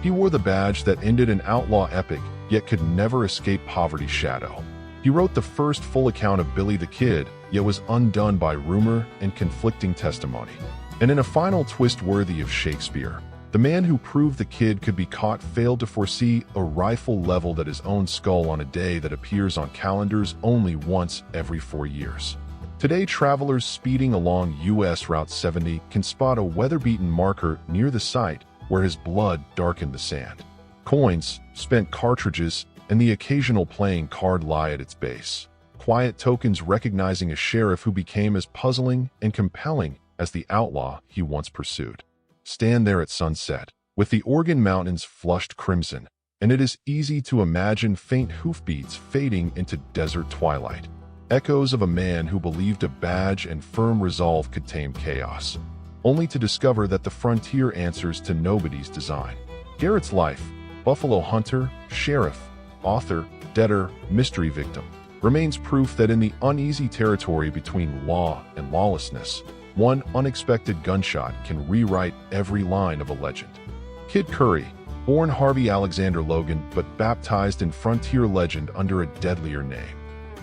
He wore the badge that ended an outlaw epic, yet could never escape poverty's shadow. He wrote the first full account of Billy the Kid, yet was undone by rumor and conflicting testimony. And in a final twist worthy of Shakespeare, the man who proved the kid could be caught failed to foresee a rifle leveled at his own skull on a day that appears on calendars only once every 4 years. Today, travelers speeding along U.S. Route 70 can spot a weather-beaten marker near the site where his blood darkened the sand. Coins, spent cartridges, and the occasional playing card lie at its base. Quiet tokens recognizing a sheriff who became as puzzling and compelling as the outlaw he once pursued. Stand there at sunset, with the Oregon mountains flushed crimson, and it is easy to imagine faint hoofbeats fading into desert twilight. Echoes of a man who believed a badge and firm resolve could tame chaos, only to discover that the frontier answers to nobody's design. Garrett's life, buffalo hunter, sheriff, author, debtor, mystery victim, remains proof that in the uneasy territory between law and lawlessness, one unexpected gunshot can rewrite every line of a legend. Kid Curry, born Harvey Alexander Logan but baptized in frontier legend under a deadlier name,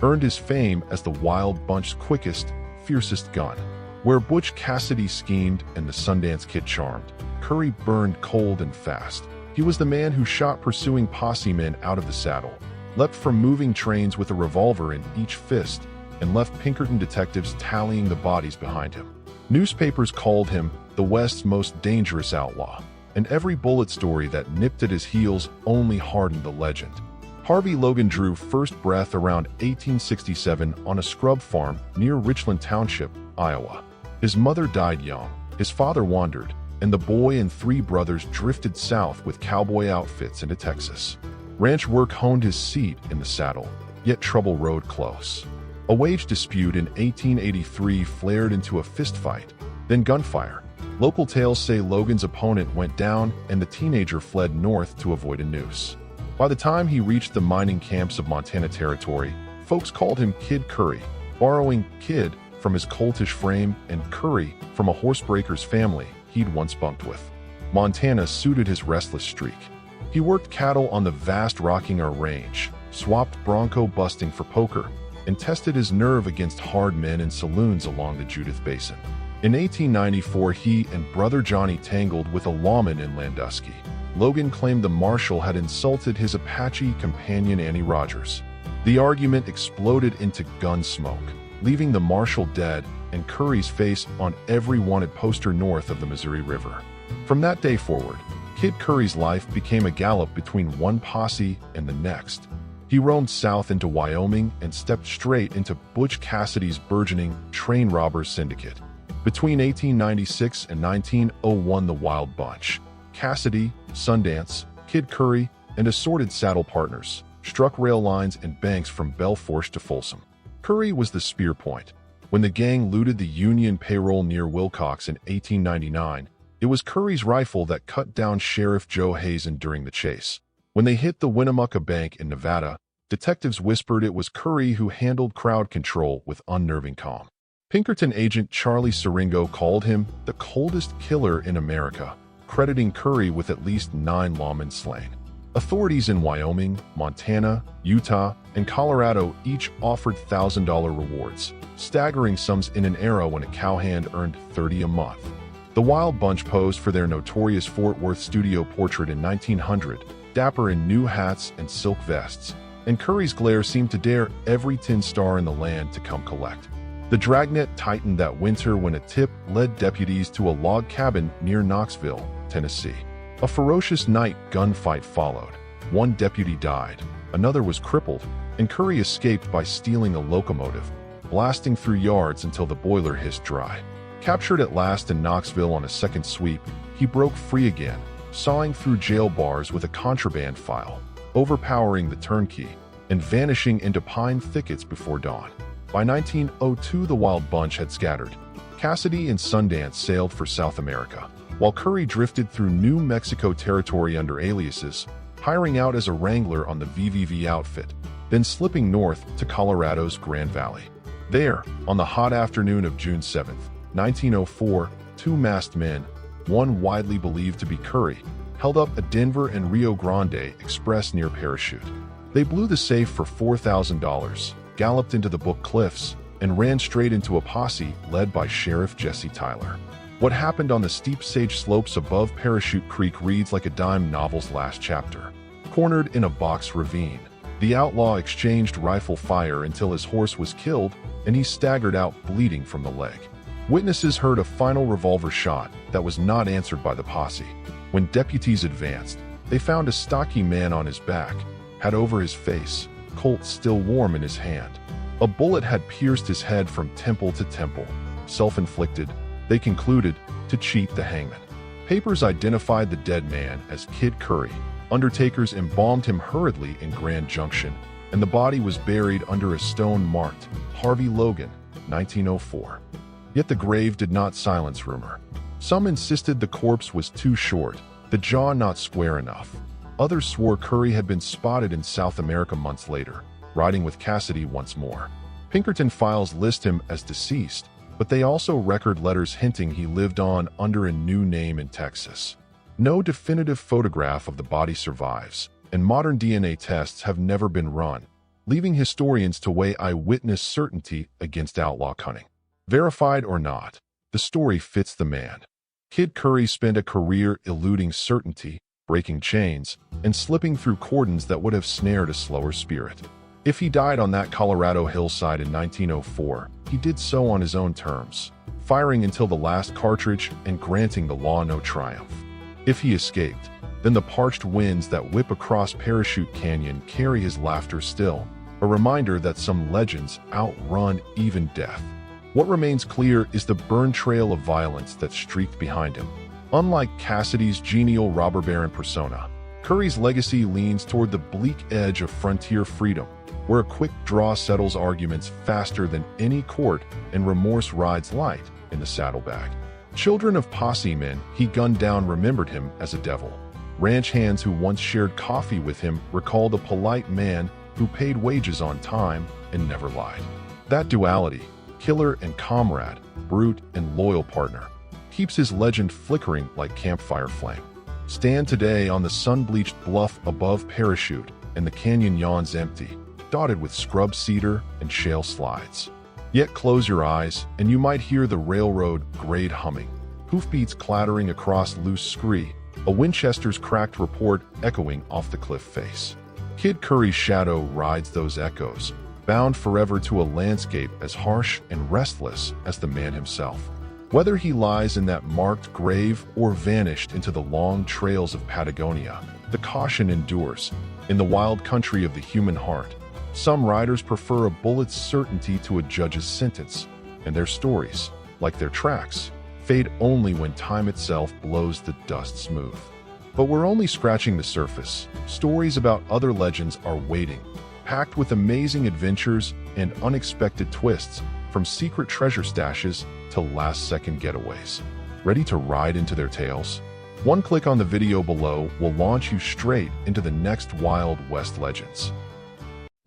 earned his fame as the Wild Bunch's quickest, fiercest gun. Where Butch Cassidy schemed and the Sundance Kid charmed, Curry burned cold and fast. He was the man who shot pursuing posse men out of the saddle, leapt from moving trains with a revolver in each fist, and left Pinkerton detectives tallying the bodies behind him. Newspapers called him the West's most dangerous outlaw, and every bullet story that nipped at his heels only hardened the legend. Harvey Logan drew first breath around 1867 on a scrub farm near Richland Township, Iowa. His mother died young, his father wandered, and the boy and 3 brothers drifted south with cowboy outfits into Texas. Ranch work honed his seat in the saddle, yet trouble rode close. A wage dispute in 1883 flared into a fistfight, then gunfire. Local tales say Logan's opponent went down and the teenager fled north to avoid a noose. By the time he reached the mining camps of Montana Territory, folks called him Kid Curry, borrowing Kid from his coltish frame and Curry from a horsebreaker's family he'd once bunked with. Montana suited his restless streak. He worked cattle on the vast Rockinger Range, swapped bronco busting for poker, and tested his nerve against hard men in saloons along the Judith Basin. In 1894, he and brother Johnny tangled with a lawman in Landusky. Logan claimed the marshal had insulted his Apache companion Annie Rogers. The argument exploded into gun smoke, leaving the marshal dead and Curry's face on every wanted poster north of the Missouri River. From that day forward, Kid Curry's life became a gallop between one posse and the next. He roamed south into Wyoming and stepped straight into Butch Cassidy's burgeoning train robbers syndicate. Between 1896 and 1901, the Wild Bunch, Cassidy, Sundance, Kid Curry, and assorted saddle partners, struck rail lines and banks from Belforge to Folsom. Curry was the spear point. When the gang looted the Union payroll near Wilcox in 1899, it was Curry's rifle that cut down Sheriff Joe Hazen during the chase. When they hit the Winnemucca Bank in Nevada, detectives whispered it was Curry who handled crowd control with unnerving calm. Pinkerton agent Charlie Siringo called him the coldest killer in America, crediting Curry with at least 9 lawmen slain. Authorities in Wyoming, Montana, Utah, and Colorado each offered $1,000 rewards, staggering sums in an era when a cowhand earned $30 a month. The Wild Bunch posed for their notorious Fort Worth studio portrait in 1900, dapper in new hats and silk vests, and Curry's glare seemed to dare every tin star in the land to come collect. The dragnet tightened that winter when a tip led deputies to a log cabin near Knoxville, Tennessee. A ferocious night gunfight followed. One deputy died, another was crippled, and Curry escaped by stealing a locomotive, blasting through yards until the boiler hissed dry. Captured at last in Knoxville on a second sweep, he broke free again, sawing through jail bars with a contraband file, overpowering the turnkey, and vanishing into pine thickets before dawn. By 1902, the Wild Bunch had scattered. Cassidy and Sundance sailed for South America, while Curry drifted through New Mexico territory under aliases, hiring out as a wrangler on the VVV outfit, then slipping north to Colorado's Grand Valley. There, on the hot afternoon of June 7, 1904, 2 masked men, one widely believed to be Curry, held up a Denver and Rio Grande express near Parachute. They blew the safe for $4,000, galloped into the Book Cliffs, and ran straight into a posse led by Sheriff Jesse Tyler. What happened on the steep sage slopes above Parachute Creek reads like a dime novel's last chapter. Cornered in a box ravine, the outlaw exchanged rifle fire until his horse was killed and he staggered out bleeding from the leg. Witnesses heard a final revolver shot that was not answered by the posse. When deputies advanced, they found a stocky man on his back, hat over his face, Colt still warm in his hand. A bullet had pierced his head from temple to temple. Self-inflicted, they concluded, to cheat the hangman. Papers identified the dead man as Kid Curry. Undertakers embalmed him hurriedly in Grand Junction, and the body was buried under a stone marked Harvey Logan, 1904. Yet the grave did not silence rumor. Some insisted the corpse was too short, the jaw not square enough. Others swore Curry had been spotted in South America months later, riding with Cassidy once more. Pinkerton files list him as deceased, but they also record letters hinting he lived on under a new name in Texas. No definitive photograph of the body survives, and modern DNA tests have never been run, leaving historians to weigh eyewitness certainty against outlaw cunning. Verified or not, the story fits the man. Kid Curry spent a career eluding certainty, breaking chains, and slipping through cordons that would have snared a slower spirit. If he died on that Colorado hillside in 1904, he did so on his own terms, firing until the last cartridge and granting the law no triumph. If he escaped, then the parched winds that whip across Parachute Canyon carry his laughter still, a reminder that some legends outrun even death. What remains clear is the burn trail of violence that streaked behind him. Unlike Cassidy's genial robber baron persona, Curry's legacy leans toward the bleak edge of frontier freedom, where a quick draw settles arguments faster than any court and remorse rides light in the saddlebag. Children of posse men he gunned down remembered him as a devil. Ranch hands who once shared coffee with him recalled a polite man who paid wages on time and never lied. That duality, killer and comrade, brute and loyal partner, keeps his legend flickering like campfire flame. Stand today on the sun-bleached bluff above Parachute, and the canyon yawns empty, dotted with scrub cedar and shale slides. Yet close your eyes, and you might hear the railroad grade humming, hoofbeats clattering across loose scree, a Winchester's cracked report echoing off the cliff face. Kid Curry's shadow rides those echoes, bound forever to a landscape as harsh and restless as the man himself. Whether he lies in that marked grave or vanished into the long trails of Patagonia, the caution endures. In the wild country of the human heart, some riders prefer a bullet's certainty to a judge's sentence, and their stories, like their tracks, fade only when time itself blows the dust smooth. But we're only scratching the surface. Stories about other legends are waiting, packed with amazing adventures and unexpected twists, from secret treasure stashes to last-second getaways. Ready to ride into their tales? One click on the video below will launch you straight into the next Wild West legends.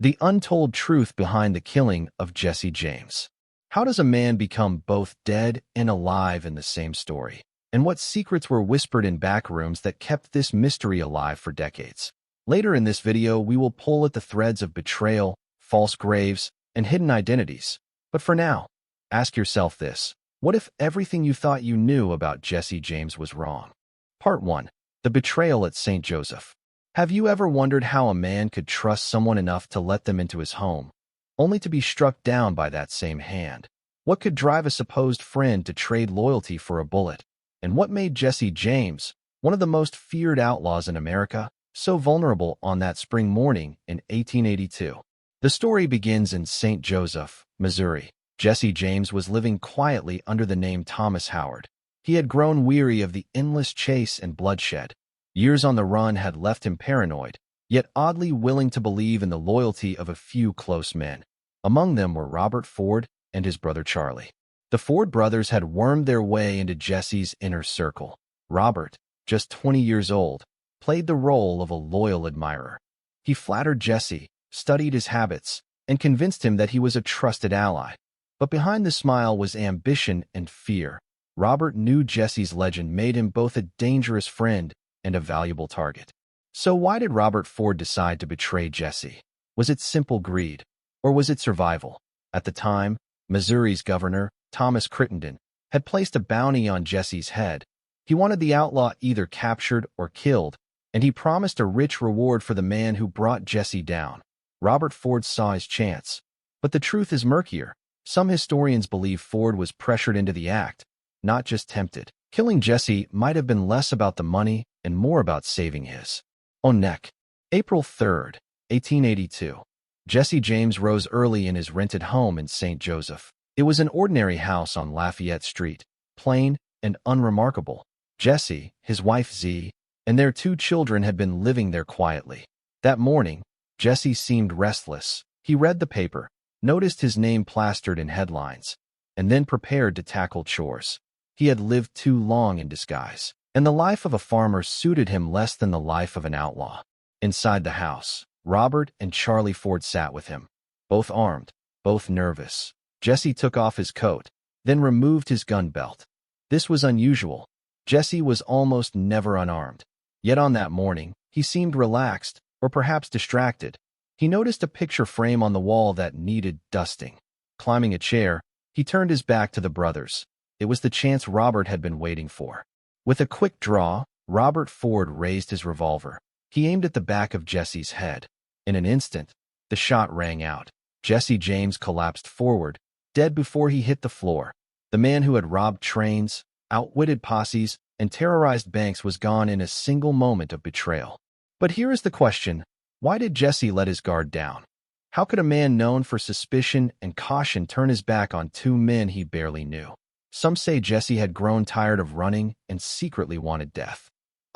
The untold truth behind the killing of Jesse James. How does a man become both dead and alive in the same story? And what secrets were whispered in back rooms that kept this mystery alive for decades? Later in this video, we will pull at the threads of betrayal, false graves, and hidden identities. But for now, ask yourself this: what if everything you thought you knew about Jesse James was wrong? Part 1. The Betrayal at St. Joseph. Have you ever wondered how a man could trust someone enough to let them into his home, only to be struck down by that same hand? What could drive a supposed friend to trade loyalty for a bullet? And what made Jesse James, one of the most feared outlaws in America, so vulnerable on that spring morning in 1882? The story begins in St. Joseph, Missouri. Jesse James was living quietly under the name Thomas Howard. He had grown weary of the endless chase and bloodshed. Years on the run had left him paranoid, yet oddly willing to believe in the loyalty of a few close men. Among them were Robert Ford and his brother Charlie. The Ford brothers had wormed their way into Jesse's inner circle. Robert, just 20 years old, played the role of a loyal admirer. He flattered Jesse, studied his habits, and convinced him that he was a trusted ally. But behind the smile was ambition and fear. Robert knew Jesse's legend made him both a dangerous friend and a valuable target. So why did Robert Ford decide to betray Jesse? Was it simple greed, or was it survival? At the time, Missouri's governor, Thomas Crittenden, had placed a bounty on Jesse's head. He wanted the outlaw either captured or killed, and he promised a rich reward for the man who brought Jesse down. Robert Ford saw his chance. But the truth is murkier. Some historians believe Ford was pressured into the act, not just tempted. Killing Jesse might have been less about the money and more about saving his own neck. April 3rd, 1882. Jesse James rose early in his rented home in St. Joseph. It was an ordinary house on Lafayette Street, plain and unremarkable. Jesse, his wife Z, and their 2 children had been living there quietly. That morning, Jesse seemed restless. He read the paper, noticed his name plastered in headlines, and then prepared to tackle chores. He had lived too long in disguise, and the life of a farmer suited him less than the life of an outlaw. Inside the house, Robert and Charlie Ford sat with him, both armed, both nervous. Jesse took off his coat, then removed his gun belt. This was unusual. Jesse was almost never unarmed. Yet on that morning, he seemed relaxed, or perhaps distracted. He noticed a picture frame on the wall that needed dusting. Climbing a chair, he turned his back to the brothers. It was the chance Robert had been waiting for. With a quick draw, Robert Ford raised his revolver. He aimed at the back of Jesse's head. In an instant, the shot rang out. Jesse James collapsed forward, dead before he hit the floor. The man who had robbed trains, outwitted posses, and terrorized banks was gone in a single moment of betrayal. But here is the question: why did Jesse let his guard down? How could a man known for suspicion and caution turn his back on 2 men he barely knew? Some say Jesse had grown tired of running and secretly wanted death.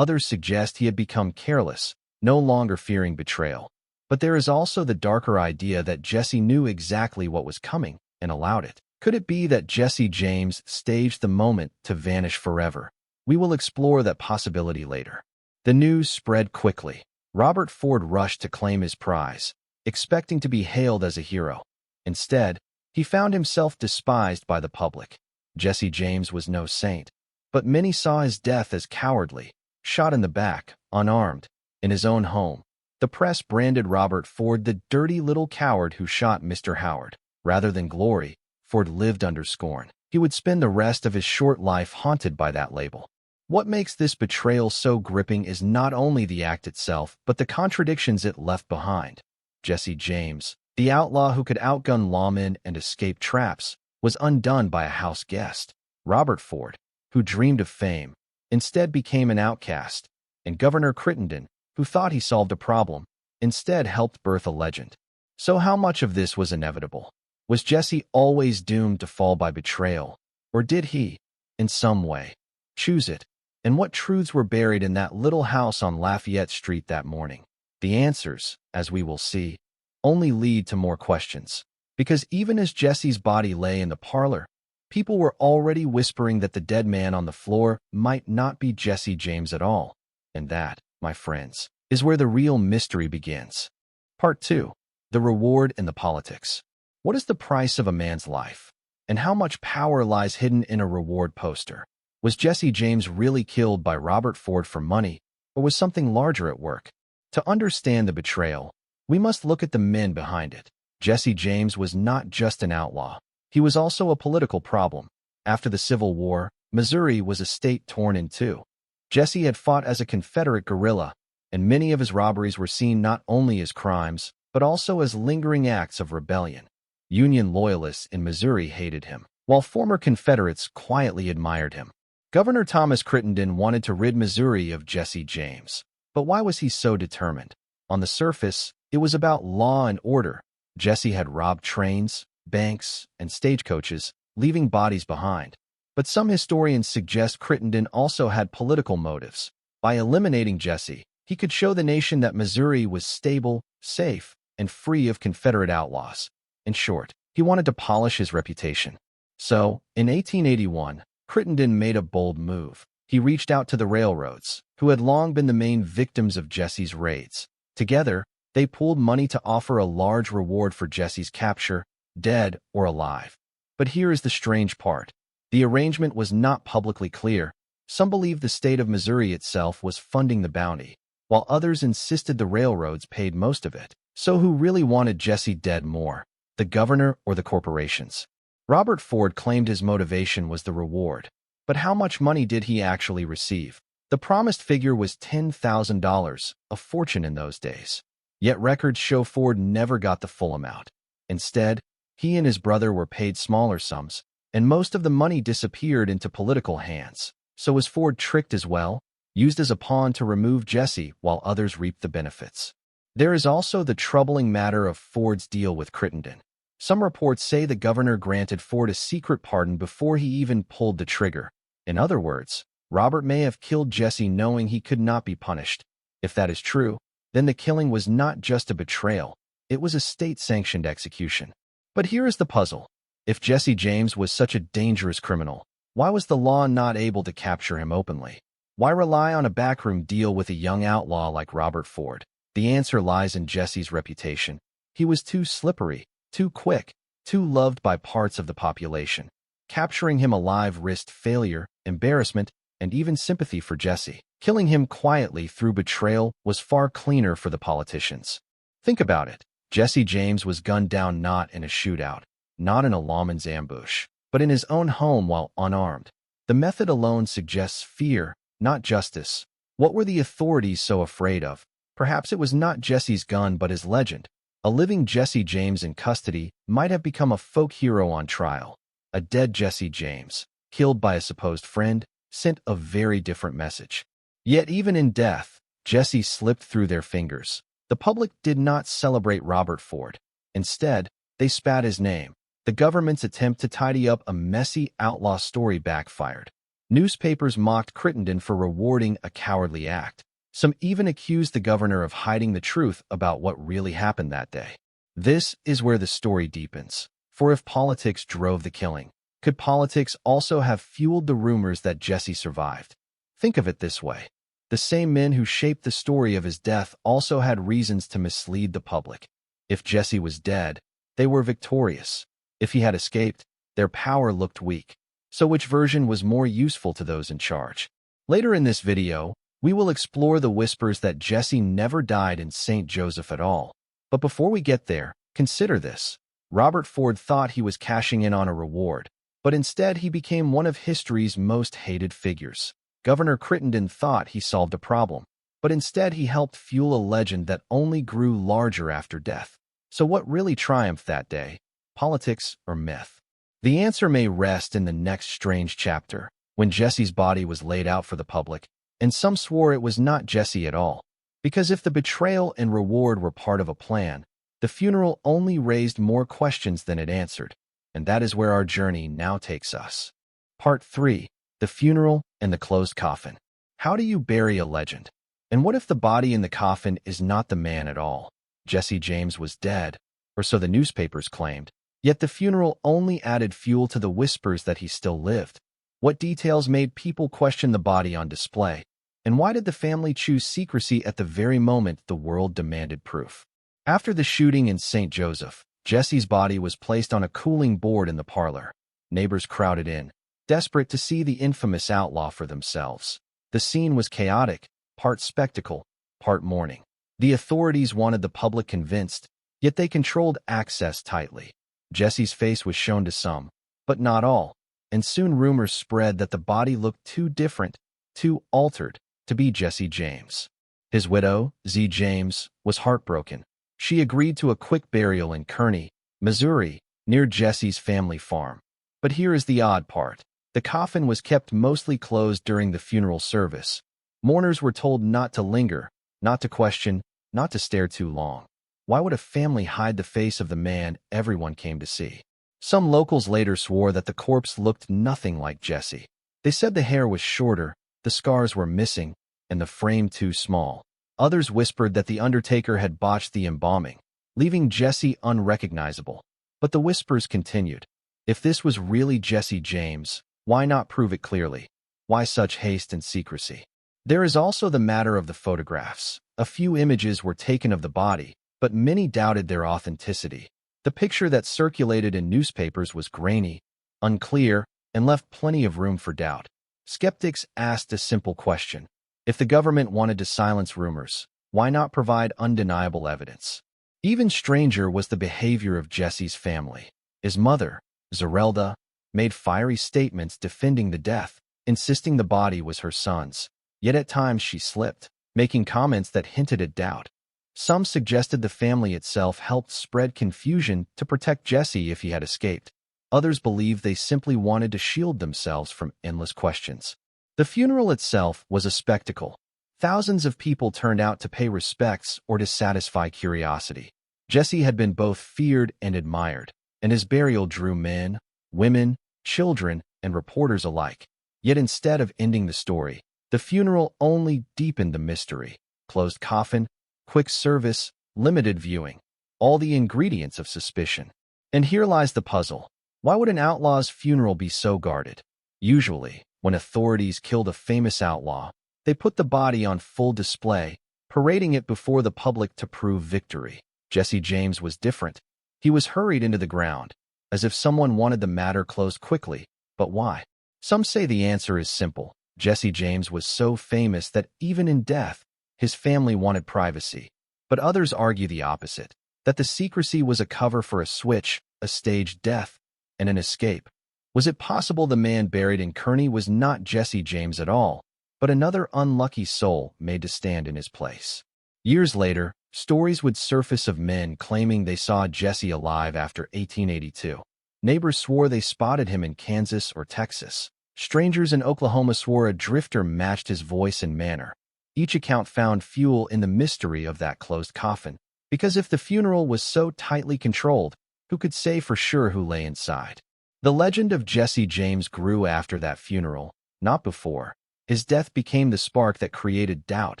Others suggest he had become careless, no longer fearing betrayal. But there is also the darker idea that Jesse knew exactly what was coming and allowed it. Could it be that Jesse James staged the moment to vanish forever? We will explore that possibility later. The news spread quickly. Robert Ford rushed to claim his prize, expecting to be hailed as a hero. Instead, he found himself despised by the public. Jesse James was no saint, but many saw his death as cowardly, shot in the back, unarmed, in his own home. The press branded Robert Ford the dirty little coward who shot Mr. Howard. Rather than glory, Ford lived under scorn. He would spend the rest of his short life haunted by that label. What makes this betrayal so gripping is not only the act itself, but the contradictions it left behind. Jesse James, the outlaw who could outgun lawmen and escape traps, was undone by a house guest. Robert Ford, who dreamed of fame, instead became an outcast, and Governor Crittenden, who thought he solved a problem, instead helped birth a legend. So how much of this was inevitable? Was Jesse always doomed to fall by betrayal, or did he, in some way, choose it? And what truths were buried in that little house on Lafayette Street that morning? The answers, as we will see, only lead to more questions. Because even as Jesse's body lay in the parlor, people were already whispering that the dead man on the floor might not be Jesse James at all. And that, my friends, is where the real mystery begins. Part 2. The reward and the politics. What is the price of a man's life? And how much power lies hidden in a reward poster? Was Jesse James really killed by Robert Ford for money, or was something larger at work? To understand the betrayal, we must look at the men behind it. Jesse James was not just an outlaw. He was also a political problem. After the Civil War, Missouri was a state torn in two. Jesse had fought as a Confederate guerrilla, and many of his robberies were seen not only as crimes, but also as lingering acts of rebellion. Union loyalists in Missouri hated him, while former Confederates quietly admired him. Governor Thomas Crittenden wanted to rid Missouri of Jesse James. But why was he so determined? On the surface, it was about law and order. Jesse had robbed trains, banks, and stagecoaches, leaving bodies behind. But some historians suggest Crittenden also had political motives. By eliminating Jesse, he could show the nation that Missouri was stable, safe, and free of Confederate outlaws. In short, he wanted to polish his reputation. So, in 1881, Crittenden made a bold move. He reached out to the railroads, who had long been the main victims of Jesse's raids. Together, they pooled money to offer a large reward for Jesse's capture, dead or alive. But here is the strange part. The arrangement was not publicly clear. Some believed the state of Missouri itself was funding the bounty, while others insisted the railroads paid most of it. So who really wanted Jesse dead more, the governor or the corporations? Robert Ford claimed his motivation was the reward. But how much money did he actually receive? The promised figure was $10,000, a fortune in those days. Yet records show Ford never got the full amount. Instead, he and his brother were paid smaller sums, and most of the money disappeared into political hands. So was Ford tricked as well, used as a pawn to remove Jesse while others reaped the benefits? There is also the troubling matter of Ford's deal with Crittenden. Some reports say the governor granted Ford a secret pardon before he even pulled the trigger. In other words, Robert may have killed Jesse knowing he could not be punished. If that is true, then the killing was not just a betrayal, it was a state-sanctioned execution. But here is the puzzle. If Jesse James was such a dangerous criminal, why was the law not able to capture him openly? Why rely on a backroom deal with a young outlaw like Robert Ford? The answer lies in Jesse's reputation. He was too slippery, too quick, too loved by parts of the population. Capturing him alive risked failure, embarrassment, and even sympathy for Jesse. Killing him quietly through betrayal was far cleaner for the politicians. Think about it. Jesse James was gunned down not in a shootout, not in a lawman's ambush, but in his own home while unarmed. The method alone suggests fear, not justice. What were the authorities so afraid of? Perhaps it was not Jesse's gun but his legend. A living Jesse James in custody might have become a folk hero on trial. A dead Jesse James, killed by a supposed friend, sent a very different message. Yet even in death, Jesse slipped through their fingers. The public did not celebrate Robert Ford. Instead, they spat his name. The government's attempt to tidy up a messy outlaw story backfired. Newspapers mocked Crittenden for rewarding a cowardly act. Some even accused the governor of hiding the truth about what really happened that day. This is where the story deepens. For if politics drove the killing, could politics also have fueled the rumors that Jesse survived? Think of it this way. The same men who shaped the story of his death also had reasons to mislead the public. If Jesse was dead, they were victorious. If he had escaped, their power looked weak. So which version was more useful to those in charge? Later in this video, we will explore the whispers that Jesse never died in St. Joseph at all. But before we get there, consider this. Robert Ford thought he was cashing in on a reward, but instead he became one of history's most hated figures. Governor Crittenden thought he solved a problem, but instead he helped fuel a legend that only grew larger after death. So what really triumphed that day? Politics or myth? The answer may rest in the next strange chapter, when Jesse's body was laid out for the public, and some swore it was not Jesse at all. Because if the betrayal and reward were part of a plan, the funeral only raised more questions than it answered, and that is where our journey now takes us. Part 3. The Funeral and the Closed Coffin. How do you bury a legend? And what if the body in the coffin is not the man at all? Jesse James was dead, or so the newspapers claimed, yet the funeral only added fuel to the whispers that he still lived. What details made people question the body on display? And why did the family choose secrecy at the very moment the world demanded proof? After the shooting in St. Joseph, Jesse's body was placed on a cooling board in the parlor. Neighbors crowded in, desperate to see the infamous outlaw for themselves. The scene was chaotic, part spectacle, part mourning. The authorities wanted the public convinced, yet they controlled access tightly. Jesse's face was shown to some, but not all, and soon rumors spread that the body looked too different, too altered, to be Jesse James. His widow, Z. James, was heartbroken. She agreed to a quick burial in Kearney, Missouri, near Jesse's family farm. But here is the odd part. The coffin was kept mostly closed during the funeral service. Mourners were told not to linger, not to question, not to stare too long. Why would a family hide the face of the man everyone came to see? Some locals later swore that the corpse looked nothing like Jesse. They said the hair was shorter, the scars were missing, and the frame too small. Others whispered that the undertaker had botched the embalming, leaving Jesse unrecognizable. But the whispers continued. If this was really Jesse James, why not prove it clearly? Why such haste and secrecy? There is also the matter of the photographs. A few images were taken of the body, but many doubted their authenticity. The picture that circulated in newspapers was grainy, unclear, and left plenty of room for doubt. Skeptics asked a simple question. If the government wanted to silence rumors, why not provide undeniable evidence? Even stranger was the behavior of Jesse's family. His mother, Zerelda, made fiery statements defending the death, insisting the body was her son's. Yet at times she slipped, making comments that hinted at doubt. Some suggested the family itself helped spread confusion to protect Jesse if he had escaped. Others believed they simply wanted to shield themselves from endless questions. The funeral itself was a spectacle. Thousands of people turned out to pay respects or to satisfy curiosity. Jesse had been both feared and admired, and his burial drew men, women, children, and reporters alike. Yet instead of ending the story, the funeral only deepened the mystery. Closed coffin, quick service, limited viewing. All the ingredients of suspicion. And here lies the puzzle. Why would an outlaw's funeral be so guarded? Usually, when authorities killed a famous outlaw, they put the body on full display, parading it before the public to prove victory. Jesse James was different. He was hurried into the ground, as if someone wanted the matter closed quickly. But why? Some say the answer is simple. Jesse James was so famous that even in death, his family wanted privacy. But others argue the opposite, that the secrecy was a cover for a switch, a staged death, and an escape. Was it possible the man buried in Kearney was not Jesse James at all, but another unlucky soul made to stand in his place? Years later, stories would surface of men claiming they saw Jesse alive after 1882. Neighbors swore they spotted him in Kansas or Texas. Strangers in Oklahoma swore a drifter matched his voice and manner. Each account found fuel in the mystery of that closed coffin, because if the funeral was so tightly controlled, who could say for sure who lay inside? The legend of Jesse James grew after that funeral, not before. His death became the spark that created doubt,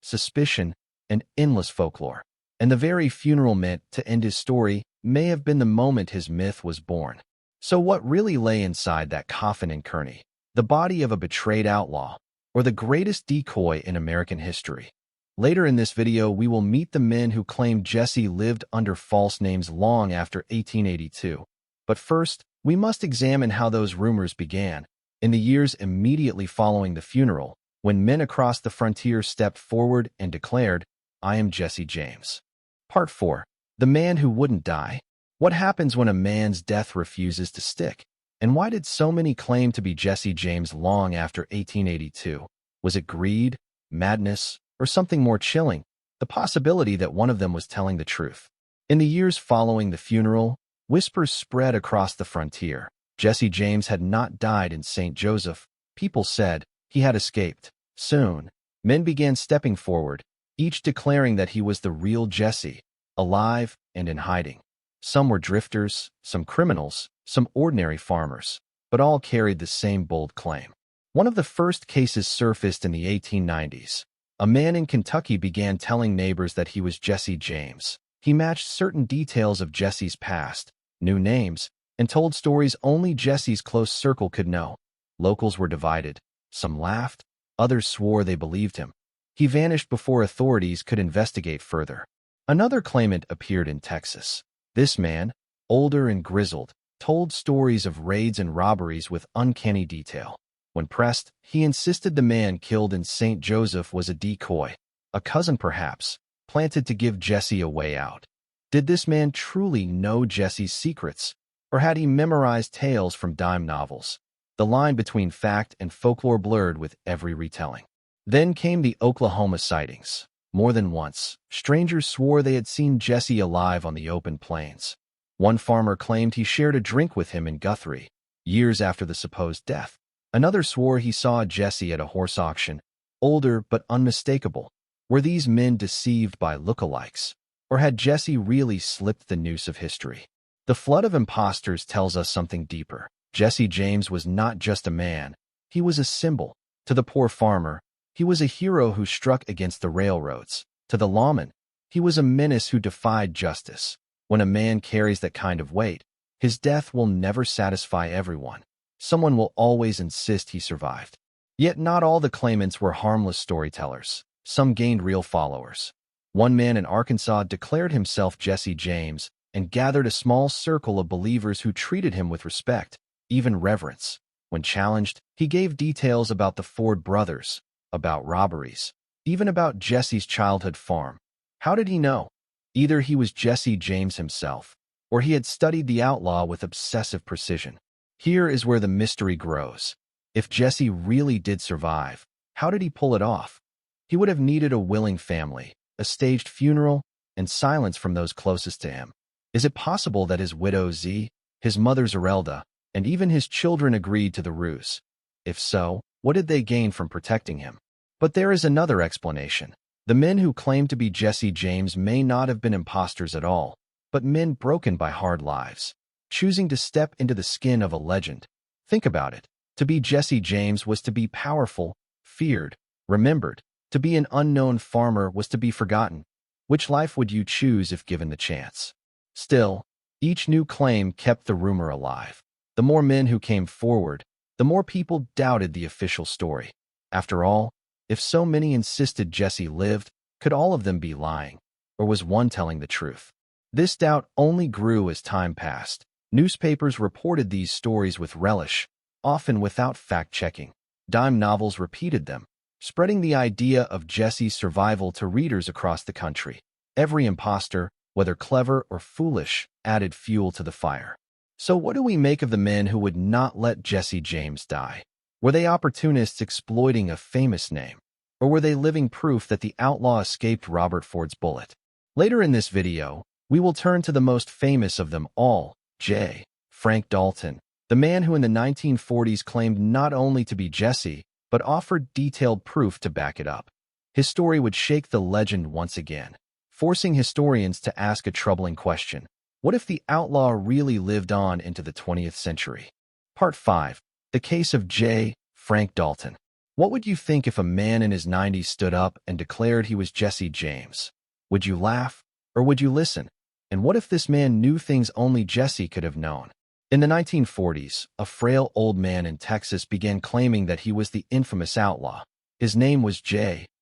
suspicion, and endless folklore. And the very funeral meant to end his story may have been the moment his myth was born. So what really lay inside that coffin in Kearney? The body of a betrayed outlaw, or the greatest decoy in American history? Later in this video, we will meet the men who claimed Jesse lived under false names long after 1882. But first, we must examine how those rumors began. In the years immediately following the funeral, when men across the frontier stepped forward and declared, "I am Jesse James." Part 4. The Man Who Wouldn't Die. What happens when a man's death refuses to stick? And why did so many claim to be Jesse James long after 1882? Was it greed, madness, or something more chilling? The possibility that one of them was telling the truth. In the years following the funeral, whispers spread across the frontier. Jesse James had not died in St. Joseph. People said he had escaped. Soon, men began stepping forward, each declaring that he was the real Jesse, alive and in hiding. Some were drifters, some criminals, some ordinary farmers, but all carried the same bold claim. One of the first cases surfaced in the 1890s. A man in Kentucky began telling neighbors that he was Jesse James. He matched certain details of Jesse's past, new names, and told stories only Jesse's close circle could know. Locals were divided. Some laughed, others swore they believed him. He vanished before authorities could investigate further. Another claimant appeared in Texas. This man, older and grizzled, told stories of raids and robberies with uncanny detail. When pressed, he insisted the man killed in St. Joseph was a decoy, a cousin perhaps, planted to give Jesse a way out. Did this man truly know Jesse's secrets, or had he memorized tales from dime novels? The line between fact and folklore blurred with every retelling. Then came the Oklahoma sightings. More than once, strangers swore they had seen Jesse alive on the open plains. One farmer claimed he shared a drink with him in Guthrie, years after the supposed death. Another swore he saw Jesse at a horse auction, older but unmistakable. Were these men deceived by lookalikes, or had Jesse really slipped the noose of history? The flood of imposters tells us something deeper. Jesse James was not just a man, he was a symbol. To the poor farmer, he was a hero who struck against the railroads. To the lawman, he was a menace who defied justice. When a man carries that kind of weight, his death will never satisfy everyone. Someone will always insist he survived. Yet not all the claimants were harmless storytellers. Some gained real followers. One man in Arkansas declared himself Jesse James and gathered a small circle of believers who treated him with respect, even reverence. When challenged, he gave details about the Ford brothers, about robberies, even about Jesse's childhood farm. How did he know? Either he was Jesse James himself, or he had studied the outlaw with obsessive precision. Here is where the mystery grows. If Jesse really did survive, how did he pull it off? He would have needed a willing family, a staged funeral, and silence from those closest to him. Is it possible that his widow Z, his mother Zerelda, and even his children agreed to the ruse? If so, what did they gain from protecting him? But there is another explanation. The men who claimed to be Jesse James may not have been imposters at all, but men broken by hard lives, choosing to step into the skin of a legend. Think about it. To be Jesse James was to be powerful, feared, remembered. To be an unknown farmer was to be forgotten. Which life would you choose if given the chance? Still, each new claim kept the rumor alive. The more men who came forward, the more people doubted the official story. After all, if so many insisted Jesse lived, could all of them be lying? Or was one telling the truth? This doubt only grew as time passed. Newspapers reported these stories with relish, often without fact-checking. Dime novels repeated them, spreading the idea of Jesse's survival to readers across the country. Every imposter, whether clever or foolish, added fuel to the fire. So what do we make of the men who would not let Jesse James die? Were they opportunists exploiting a famous name? Or were they living proof that the outlaw escaped Robert Ford's bullet? Later in this video, we will turn to the most famous of them all, J. Frank Dalton, the man who in the 1940s claimed not only to be Jesse, but offered detailed proof to back it up. His story would shake the legend once again, forcing historians to ask a troubling question. What if the outlaw really lived on into the 20th century? Part 5. The Case of J. Frank Dalton. What would you think if a man in his 90s stood up and declared he was Jesse James? Would you laugh, or would you listen? And what if this man knew things only Jesse could have known? In the 1940s, a frail old man in Texas began claiming that he was the infamous outlaw. His name was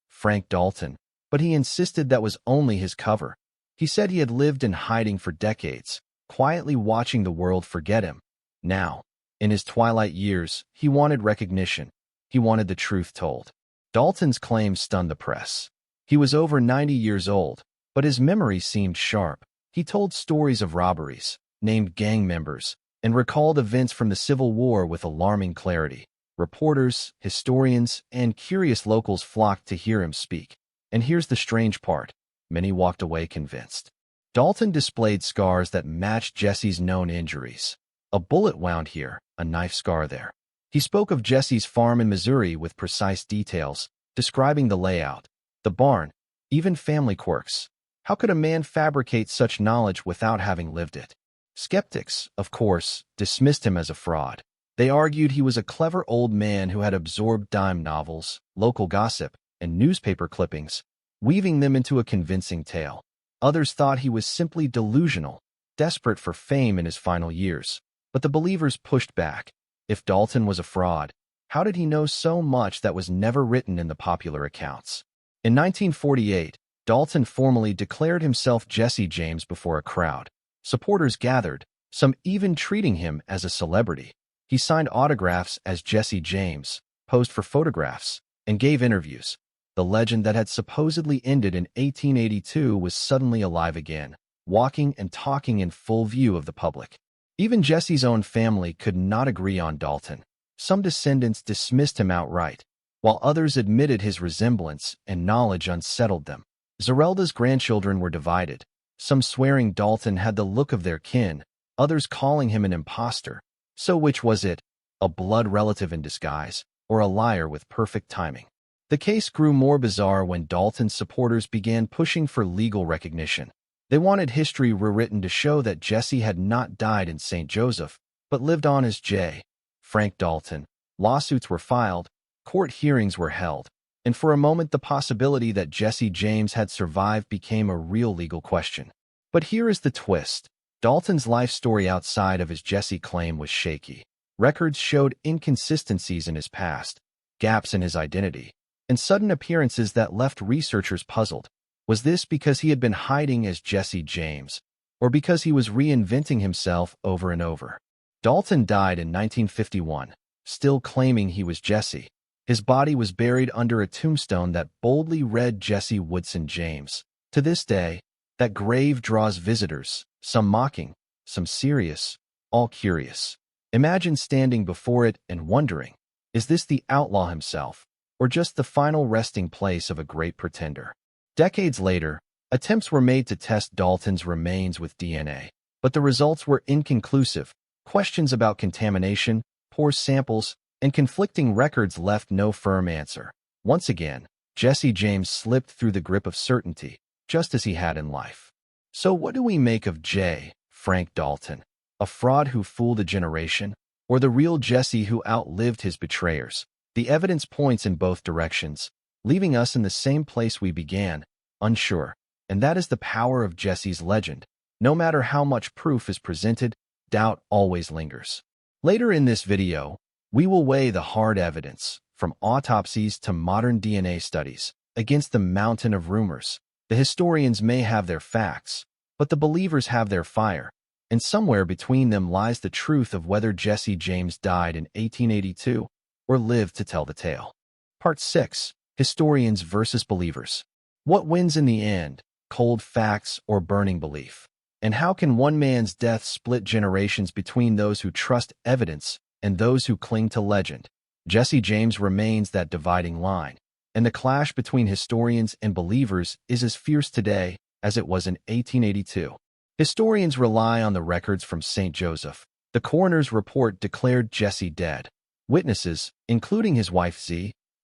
Frank Dalton, but he insisted that was only his cover. He said he had lived in hiding for decades, quietly watching the world forget him. Now, in his twilight years, he wanted recognition. He wanted the truth told. Dalton's claims stunned the press. He was over 90 years old, but his memory seemed sharp. He told stories of robberies, named gang members, and recalled events from the Civil War with alarming clarity. Reporters, historians, and curious locals flocked to hear him speak. And here's the strange part. Many walked away convinced. Dalton displayed scars that matched Jesse's known injuries. A bullet wound here, a knife scar there. He spoke of Jesse's farm in Missouri with precise details, describing the layout, the barn, even family quirks. How could a man fabricate such knowledge without having lived it? Skeptics, of course, dismissed him as a fraud. They argued he was a clever old man who had absorbed dime novels, local gossip, and newspaper clippings, weaving them into a convincing tale. Others thought he was simply delusional, desperate for fame in his final years. But the believers pushed back. If Dalton was a fraud, how did he know so much that was never written in the popular accounts? In 1948, Dalton formally declared himself Jesse James before a crowd. Supporters gathered, some even treating him as a celebrity. He signed autographs as Jesse James, posed for photographs, and gave interviews. The legend that had supposedly ended in 1882 was suddenly alive again, walking and talking in full view of the public. Even Jesse's own family could not agree on Dalton. Some descendants dismissed him outright, while others admitted his resemblance and knowledge unsettled them. Zerelda's grandchildren were divided, some swearing Dalton had the look of their kin, others calling him an imposter. So which was it, a blood relative in disguise, or a liar with perfect timing? The case grew more bizarre when Dalton's supporters began pushing for legal recognition. They wanted history rewritten to show that Jesse had not died in St. Joseph, but lived on as Frank Dalton. Lawsuits were filed, court hearings were held, and for a moment the possibility that Jesse James had survived became a real legal question. But here is the twist. Dalton's life story outside of his Jesse claim was shaky. Records showed inconsistencies in his past, gaps in his identity, and sudden appearances that left researchers puzzled. Was this because he had been hiding as Jesse James, or because he was reinventing himself over and over? Dalton died in 1951, still claiming he was Jesse. His body was buried under a tombstone that boldly read Jesse Woodson James. To this day, that grave draws visitors, some mocking, some serious, all curious. Imagine standing before it and wondering, is this the outlaw himself, or just the final resting place of a great pretender? Decades later, attempts were made to test Dalton's remains with DNA, but the results were inconclusive. Questions about contamination, poor samples, and conflicting records left no firm answer. Once again, Jesse James slipped through the grip of certainty, just as he had in life. So what do we make of Frank Dalton? A fraud who fooled a generation, or the real Jesse who outlived his betrayers? The evidence points in both directions, leaving us in the same place we began, unsure. And that is the power of Jesse's legend. No matter how much proof is presented, doubt always lingers. Later in this video, we will weigh the hard evidence, from autopsies to modern DNA studies, against the mountain of rumors. The historians may have their facts, but the believers have their fire, and somewhere between them lies the truth of whether Jesse James died in 1882 or lived to tell the tale. Part 6. Historians versus believers. What wins in the end, cold facts or burning belief? And how can one man's death split generations between those who trust evidence and those who cling to legend? Jesse James remains that dividing line, and the clash between historians and believers is as fierce today as it was in 1882. Historians rely on the records from St. Joseph. The coroner's report declared Jesse dead. Witnesses, including his wife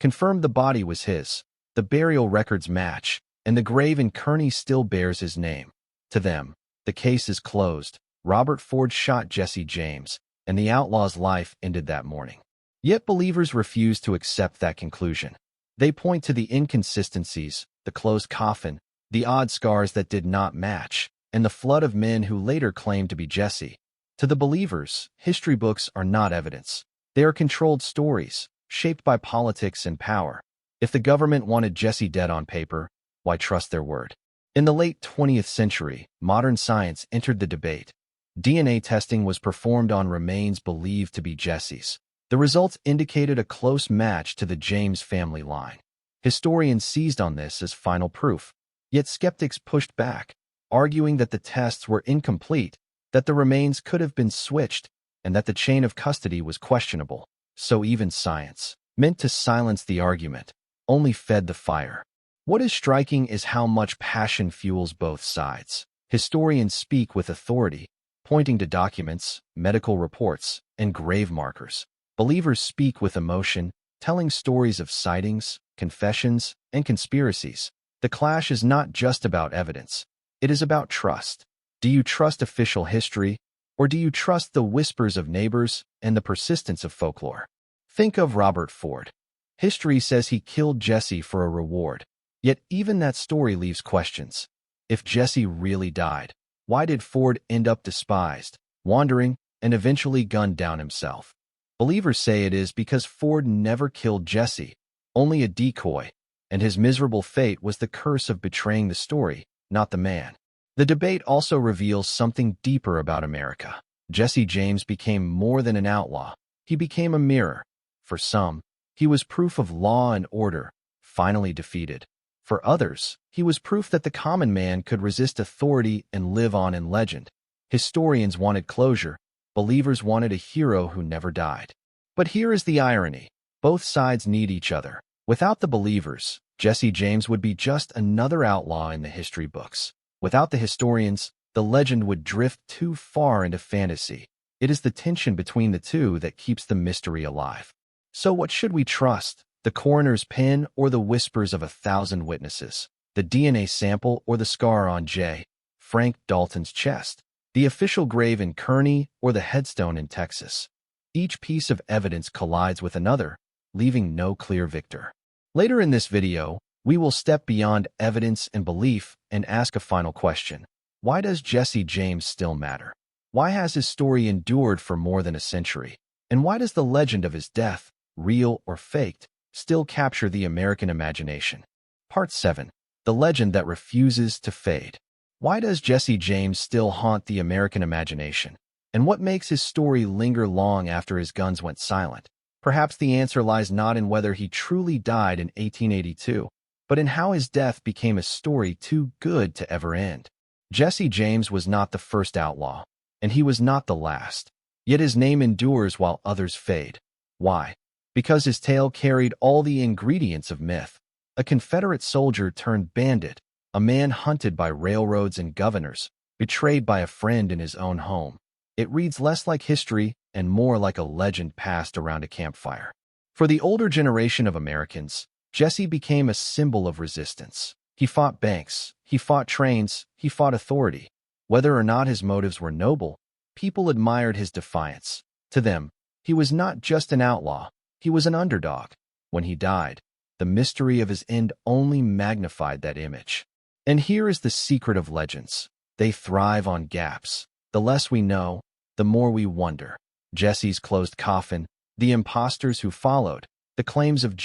confirmed the body was his. The burial records match, and the grave in Kearney still bears his name. To them, the case is closed. Robert Ford shot Jesse James, and the outlaw's life ended that morning. Yet believers refuse to accept that conclusion. They point to the inconsistencies, the closed coffin, the odd scars that did not match, and the flood of men who later claimed to be Jesse. To the believers, history books are not evidence. They are controlled stories, shaped by politics and power. If the government wanted Jesse dead on paper, why trust their word? In the late 20th century, modern science entered the debate. DNA testing was performed on remains believed to be Jesse's. The results indicated a close match to the James family line. Historians seized on this as final proof, yet skeptics pushed back, arguing that the tests were incomplete, that the remains could have been switched, and that the chain of custody was questionable. So even science, meant to silence the argument, only fed the fire. What is striking is how much passion fuels both sides. Historians speak with authority, pointing to documents, medical reports, and grave markers. Believers speak with emotion, telling stories of sightings, confessions, and conspiracies. The clash is not just about evidence. It is about trust. Do you trust official history, or do you trust the whispers of neighbors and the persistence of folklore? Think of Robert Ford. History says he killed Jesse for a reward. Yet even that story leaves questions. If Jesse really died, why did Ford end up despised, wandering, and eventually gunned down himself? Believers say it is because Ford never killed Jesse, only a decoy, and his miserable fate was the curse of betraying the story, not the man. The debate also reveals something deeper about America. Jesse James became more than an outlaw. He became a mirror. For some, he was proof of law and order, finally defeated. For others, he was proof that the common man could resist authority and live on in legend. Historians wanted closure. Believers wanted a hero who never died. But here is the irony. Both sides need each other. Without the believers, Jesse James would be just another outlaw in the history books. Without the historians, the legend would drift too far into fantasy. It is the tension between the two that keeps the mystery alive. So what should we trust? The coroner's pen or the whispers of 1,000 witnesses? The DNA sample or the scar on Frank Dalton's chest? The official grave in Kearney or the headstone in Texas? Each piece of evidence collides with another, leaving no clear victor. Later in this video, we will step beyond evidence and belief and ask a final question. Why does Jesse James still matter? Why has his story endured for more than a century? And why does the legend of his death, real or faked, still capture the American imagination? Part 7. The legend that refuses to fade. Why does Jesse James still haunt the American imagination? And what makes his story linger long after his guns went silent? Perhaps the answer lies not in whether he truly died in 1882, but in how his death became a story too good to ever end. Jesse James was not the first outlaw, and he was not the last. Yet his name endures while others fade. Why? Because his tale carried all the ingredients of myth. A Confederate soldier turned bandit, a man hunted by railroads and governors, betrayed by a friend in his own home. It reads less like history and more like a legend passed around a campfire. For the older generation of Americans, Jesse became a symbol of resistance. He fought banks, he fought trains, he fought authority. Whether or not his motives were noble, people admired his defiance. To them, he was not just an outlaw, he was an underdog. When he died, the mystery of his end only magnified that image. And here is the secret of legends. They thrive on gaps. The less we know, the more we wonder. Jesse's closed coffin, the imposters who followed, the claims of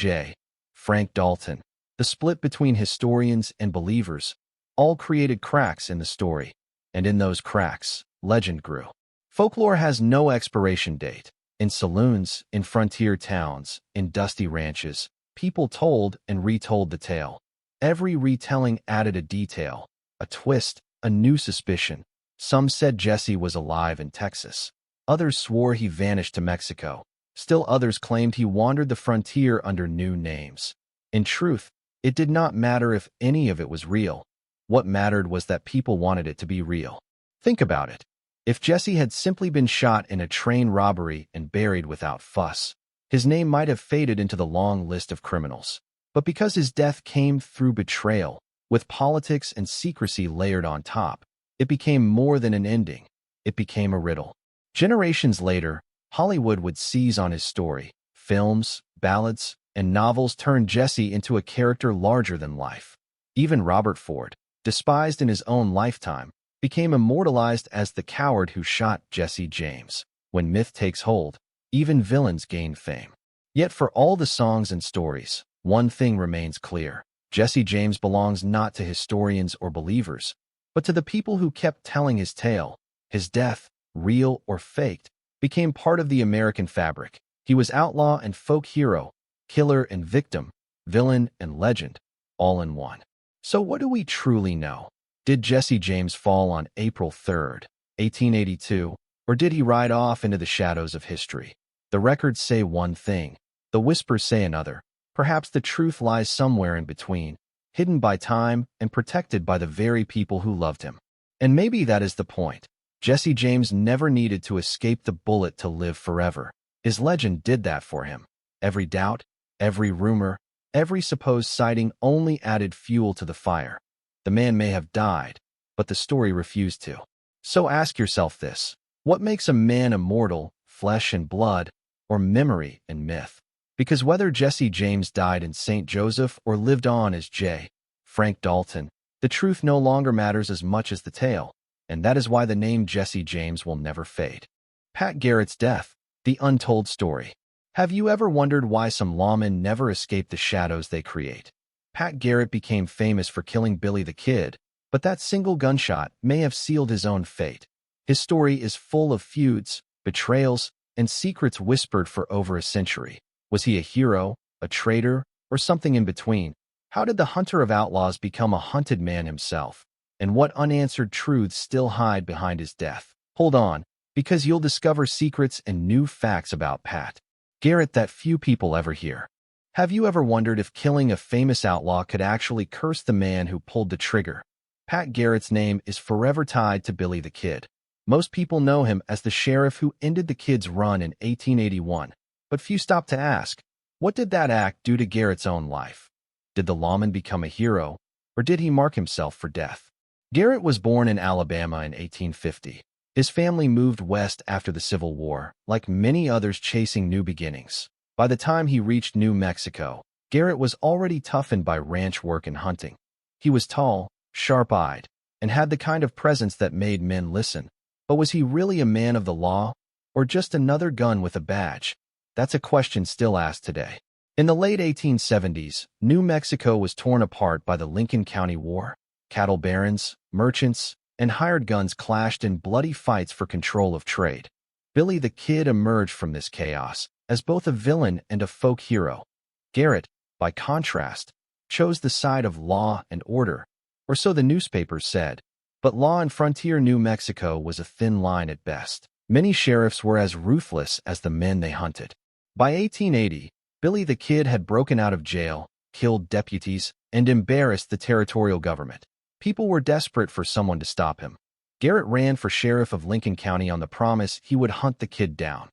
Frank Dalton, the split between historians and believers, all created cracks in the story. And in those cracks, legend grew. Folklore has no expiration date. In saloons, in frontier towns, in dusty ranches, people told and retold the tale. Every retelling added a detail, a twist, a new suspicion. Some said Jesse was alive in Texas. Others swore he vanished to Mexico. Still others claimed he wandered the frontier under new names. In truth, it did not matter if any of it was real. What mattered was that people wanted it to be real. Think about it. If Jesse had simply been shot in a train robbery and buried without fuss, his name might have faded into the long list of criminals. But because his death came through betrayal, with politics and secrecy layered on top, it became more than an ending. It became a riddle. Generations later, Hollywood would seize on his story, Films, ballads, and novels turned Jesse into a character larger than life. Even Robert Ford, despised in his own lifetime, became immortalized as the coward who shot Jesse James. When myth takes hold, even villains gain fame. Yet for all the songs and stories, one thing remains clear. Jesse James belongs not to historians or believers, but to the people who kept telling his tale. His death, real or faked, became part of the American fabric. He was outlaw and folk hero, killer and victim, villain and legend, all in one. So what do we truly know? Did Jesse James fall on April 3rd, 1882, or did he ride off into the shadows of history? The records say one thing, the whispers say another. Perhaps the truth lies somewhere in between, hidden by time and protected by the very people who loved him. And maybe that is the point. Jesse James never needed to escape the bullet to live forever. His legend did that for him. Every doubt, every rumor, every supposed sighting only added fuel to the fire. The man may have died, but the story refused to. So ask yourself this: what makes a man immortal, flesh and blood, or memory and myth? Because whether Jesse James died in St. Joseph or lived on as J. Frank Dalton, the truth no longer matters as much as the tale, and that is why the name Jesse James will never fade. Pat Garrett's death, the untold story. Have you ever wondered why some lawmen never escape the shadows they create? Pat Garrett became famous for killing Billy the Kid, but that single gunshot may have sealed his own fate. His story is full of feuds, betrayals, and secrets whispered for over a century. Was he a hero, a traitor, or something in between? How did the hunter of outlaws become a hunted man himself? And what unanswered truths still hide behind his death? Hold on, because you'll discover secrets and new facts about Pat Garrett that few people ever hear. Have you ever wondered if killing a famous outlaw could actually curse the man who pulled the trigger? Pat Garrett's name is forever tied to Billy the Kid. Most people know him as the sheriff who ended the Kid's run in 1881. But few stop to ask, what did that act do to Garrett's own life? Did the lawman become a hero, or did he mark himself for death? Garrett was born in Alabama in 1850. His family moved west after the Civil War, like many others chasing new beginnings. By the time he reached New Mexico, Garrett was already toughened by ranch work and hunting. He was tall, sharp-eyed, and had the kind of presence that made men listen. But was he really a man of the law, or just another gun with a badge? That's a question still asked today. In the late 1870s, New Mexico was torn apart by the Lincoln County War. Cattle barons, merchants, and hired guns clashed in bloody fights for control of trade. Billy the Kid emerged from this chaos as both a villain and a folk hero. Garrett, by contrast, chose the side of law and order, or so the newspapers said. But law in frontier New Mexico was a thin line at best. Many sheriffs were as ruthless as the men they hunted. By 1880, Billy the Kid had broken out of jail, killed deputies, and embarrassed the territorial government. People were desperate for someone to stop him. Garrett ran for sheriff of Lincoln County on the promise he would hunt the Kid down.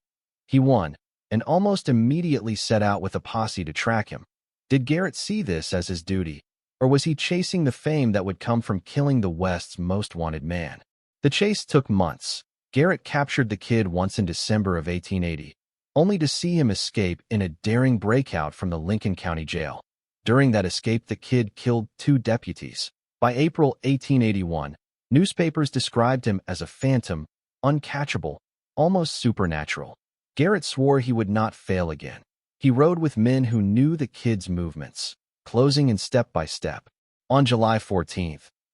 He won, and almost immediately set out with a posse to track him. Did Garrett see this as his duty, or was he chasing the fame that would come from killing the West's most wanted man? The chase took months. Garrett captured the Kid once in December of 1880, only to see him escape in a daring breakout from the Lincoln County Jail. During that escape, the Kid killed 2 deputies. By April 1881, newspapers described him as a phantom, uncatchable, almost supernatural. Garrett swore he would not fail again. He rode with men who knew the Kid's movements, closing in step by step. On July 14,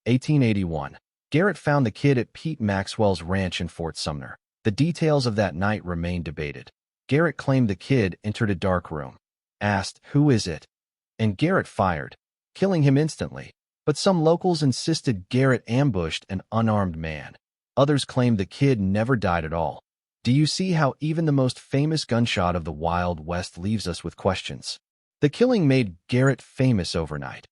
1881, Garrett found the Kid at Pete Maxwell's ranch in Fort Sumner. The details of that night remain debated. Garrett claimed the Kid entered a dark room, asked, "Who is it?" and Garrett fired, killing him instantly. But some locals insisted Garrett ambushed an unarmed man. Others claimed the Kid never died at all. Do you see how even the most famous gunshot of the Wild West leaves us with questions? The killing made Garrett famous overnight.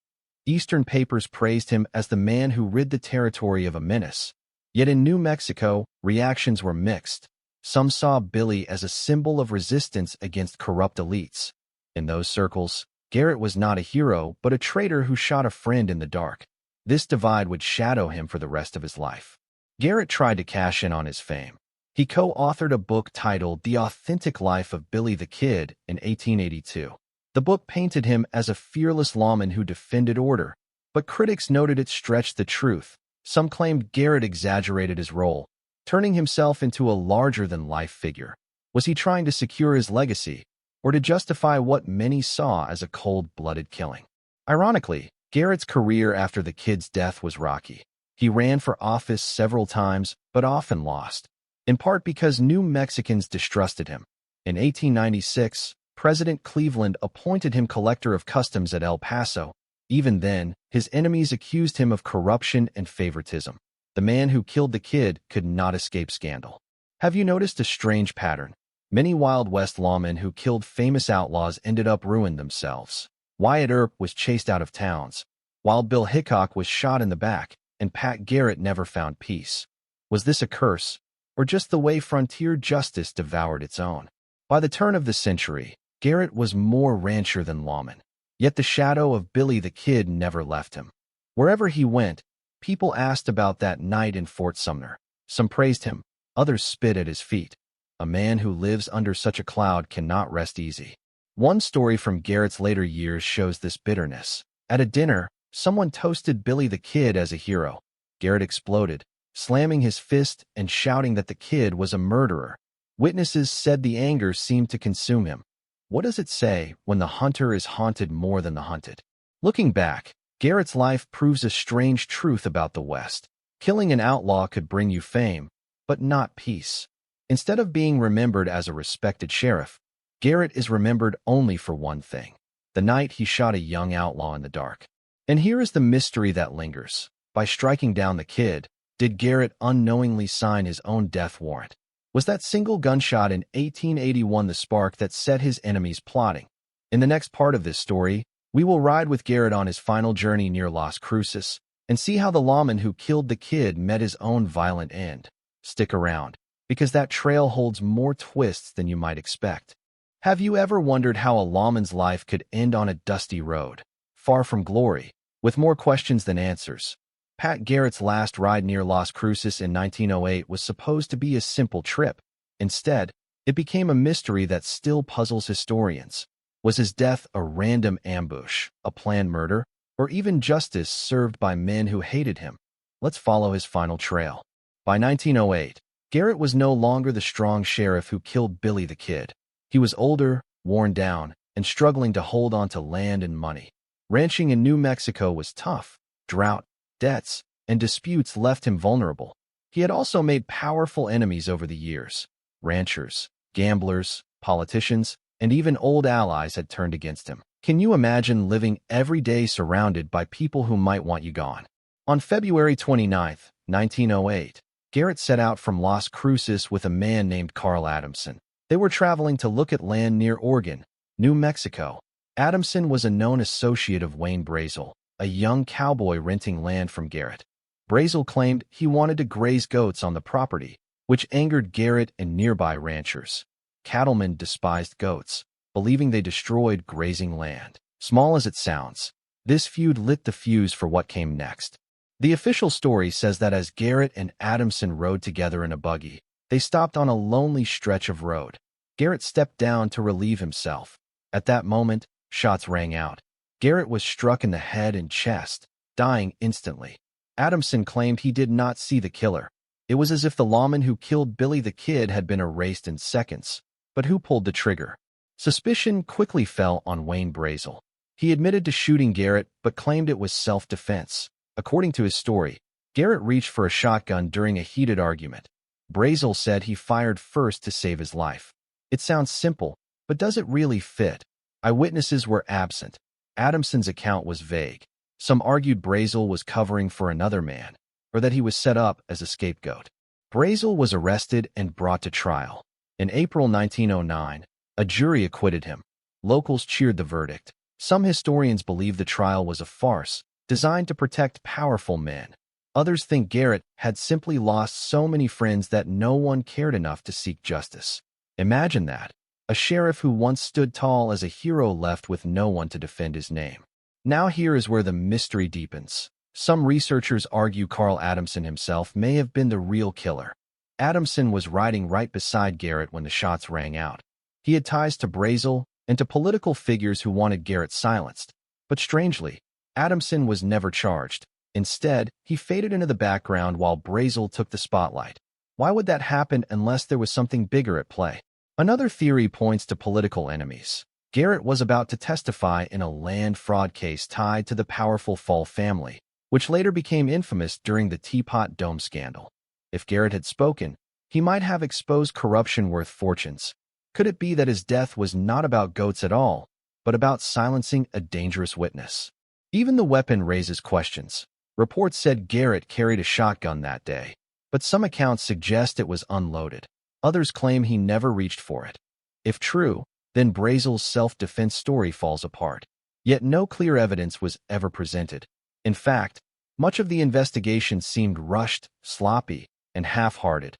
Eastern papers praised him as the man who rid the territory of a menace. Yet in New Mexico, reactions were mixed. Some saw Billy as a symbol of resistance against corrupt elites. In those circles, Garrett was not a hero, but a traitor who shot a friend in the dark. This divide would shadow him for the rest of his life. Garrett tried to cash in on his fame. He co-authored a book titled The Authentic Life of Billy the Kid in 1882. The book painted him as a fearless lawman who defended order, but critics noted it stretched the truth. Some claimed Garrett exaggerated his role, turning himself into a larger-than-life figure. Was he trying to secure his legacy, or to justify what many saw as a cold-blooded killing? Ironically, Garrett's career after the kid's death was rocky. He ran for office several times, but often lost, in part because New Mexicans distrusted him. In 1896, President Cleveland appointed him collector of customs at El Paso. Even then, his enemies accused him of corruption and favoritism. The man who killed the kid could not escape scandal. Have you noticed a strange pattern? Many Wild West lawmen who killed famous outlaws ended up ruined themselves. Wyatt Earp was chased out of towns. Wild Bill Hickok was shot in the back, and Pat Garrett never found peace. Was this a curse, or just the way frontier justice devoured its own? By the turn of the century, Garrett was more rancher than lawman. Yet the shadow of Billy the Kid never left him. Wherever he went, people asked about that night in Fort Sumner. Some praised him, others spit at his feet. A man who lives under such a cloud cannot rest easy. One story from Garrett's later years shows this bitterness. At a dinner, someone toasted Billy the Kid as a hero. Garrett exploded, slamming his fist and shouting that the kid was a murderer. Witnesses said the anger seemed to consume him. What does it say when the hunter is haunted more than the hunted? Looking back, Garrett's life proves a strange truth about the West. Killing an outlaw could bring you fame, but not peace. Instead of being remembered as a respected sheriff, Garrett is remembered only for one thing: the night he shot a young outlaw in the dark. And here is the mystery that lingers. By striking down the kid, did Garrett unknowingly sign his own death warrant? Was that single gunshot in 1881 the spark that set his enemies plotting? In the next part of this story, we will ride with Garrett on his final journey near Las Cruces and see how the lawman who killed the kid met his own violent end. Stick around, because that trail holds more twists than you might expect. Have you ever wondered how a lawman's life could end on a dusty road, far from glory, with more questions than answers? Pat Garrett's last ride near Las Cruces in 1908 was supposed to be a simple trip. Instead, it became a mystery that still puzzles historians. Was his death a random ambush, a planned murder, or even justice served by men who hated him? Let's follow his final trail. By 1908, Garrett was no longer the strong sheriff who killed Billy the Kid. He was older, worn down, and struggling to hold on to land and money. Ranching in New Mexico was tough. Drought, debts, and disputes left him vulnerable. He had also made powerful enemies over the years. Ranchers, gamblers, politicians, and even old allies had turned against him. Can you imagine living every day surrounded by people who might want you gone? On February 29, 1908, Garrett set out from Las Cruces with a man named Carl Adamson. They were traveling to look at land near Oregon, New Mexico. Adamson was a known associate of Wayne Brazel, a young cowboy renting land from Garrett. Brazel claimed he wanted to graze goats on the property, which angered Garrett and nearby ranchers. Cattlemen despised goats, believing they destroyed grazing land. Small as it sounds, this feud lit the fuse for what came next. The official story says that as Garrett and Adamson rode together in a buggy, they stopped on a lonely stretch of road. Garrett stepped down to relieve himself. At that moment, shots rang out. Garrett was struck in the head and chest, dying instantly. Adamson claimed he did not see the killer. It was as if the lawman who killed Billy the Kid had been erased in seconds. But who pulled the trigger? Suspicion quickly fell on Wayne Brazel. He admitted to shooting Garrett, but claimed it was self-defense. According to his story, Garrett reached for a shotgun during a heated argument. Brazel said he fired first to save his life. It sounds simple, but does it really fit? Eyewitnesses were absent. Adamson's account was vague. Some argued Brazel was covering for another man, or that he was set up as a scapegoat. Brazel was arrested and brought to trial. In April 1909, a jury acquitted him. Locals cheered the verdict. Some historians believe the trial was a farce, designed to protect powerful men. Others think Garrett had simply lost so many friends that no one cared enough to seek justice. Imagine that. A sheriff who once stood tall as a hero left with no one to defend his name. Now here is where the mystery deepens. Some researchers argue Carl Adamson himself may have been the real killer. Adamson was riding right beside Garrett when the shots rang out. He had ties to Brazel and to political figures who wanted Garrett silenced. But strangely, Adamson was never charged. Instead, he faded into the background while Brazel took the spotlight. Why would that happen unless there was something bigger at play? Another theory points to political enemies. Garrett was about to testify in a land fraud case tied to the powerful Fall family, which later became infamous during the Teapot Dome scandal. If Garrett had spoken, he might have exposed corruption worth fortunes. Could it be that his death was not about goats at all, but about silencing a dangerous witness? Even the weapon raises questions. Reports said Garrett carried a shotgun that day, but some accounts suggest it was unloaded. Others claim he never reached for it. If true, then Brazel's self-defense story falls apart. Yet no clear evidence was ever presented. In fact, much of the investigation seemed rushed, sloppy, and half-hearted,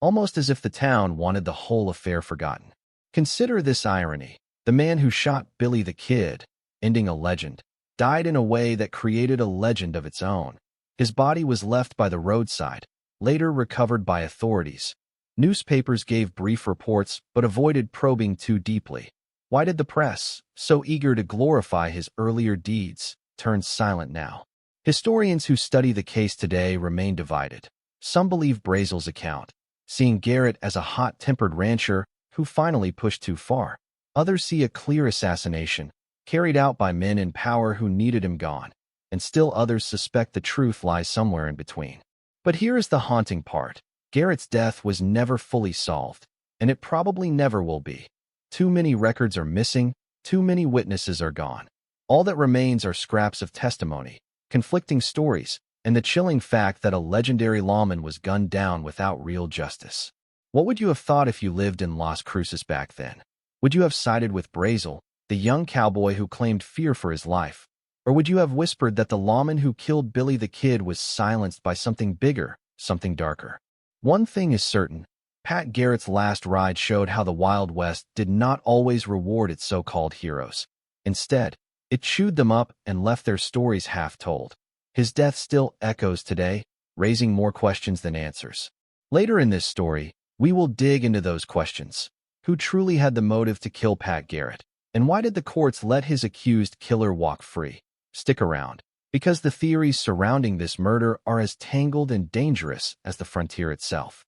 almost as if the town wanted the whole affair forgotten. Consider this irony. The man who shot Billy the Kid, ending a legend, died in a way that created a legend of its own. His body was left by the roadside, later recovered by authorities. Newspapers gave brief reports but avoided probing too deeply. Why did the press, so eager to glorify his earlier deeds, turn silent now? Historians who study the case today remain divided. Some believe Brazel's account, seeing Garrett as a hot-tempered rancher who finally pushed too far. Others see a clear assassination, carried out by men in power who needed him gone, and still others suspect the truth lies somewhere in between. But here is the haunting part. Garrett's death was never fully solved, and it probably never will be. Too many records are missing, too many witnesses are gone. All that remains are scraps of testimony, conflicting stories, and the chilling fact that a legendary lawman was gunned down without real justice. What would you have thought if you lived in Las Cruces back then? Would you have sided with Brazel, the young cowboy who claimed fear for his life? Or would you have whispered that the lawman who killed Billy the Kid was silenced by something bigger, something darker? One thing is certain. Pat Garrett's last ride showed how the Wild West did not always reward its so-called heroes. Instead, it chewed them up and left their stories half-told. His death still echoes today, raising more questions than answers. Later in this story, we will dig into those questions. Who truly had the motive to kill Pat Garrett? And why did the courts let his accused killer walk free? Stick around, because the theories surrounding this murder are as tangled and dangerous as the frontier itself.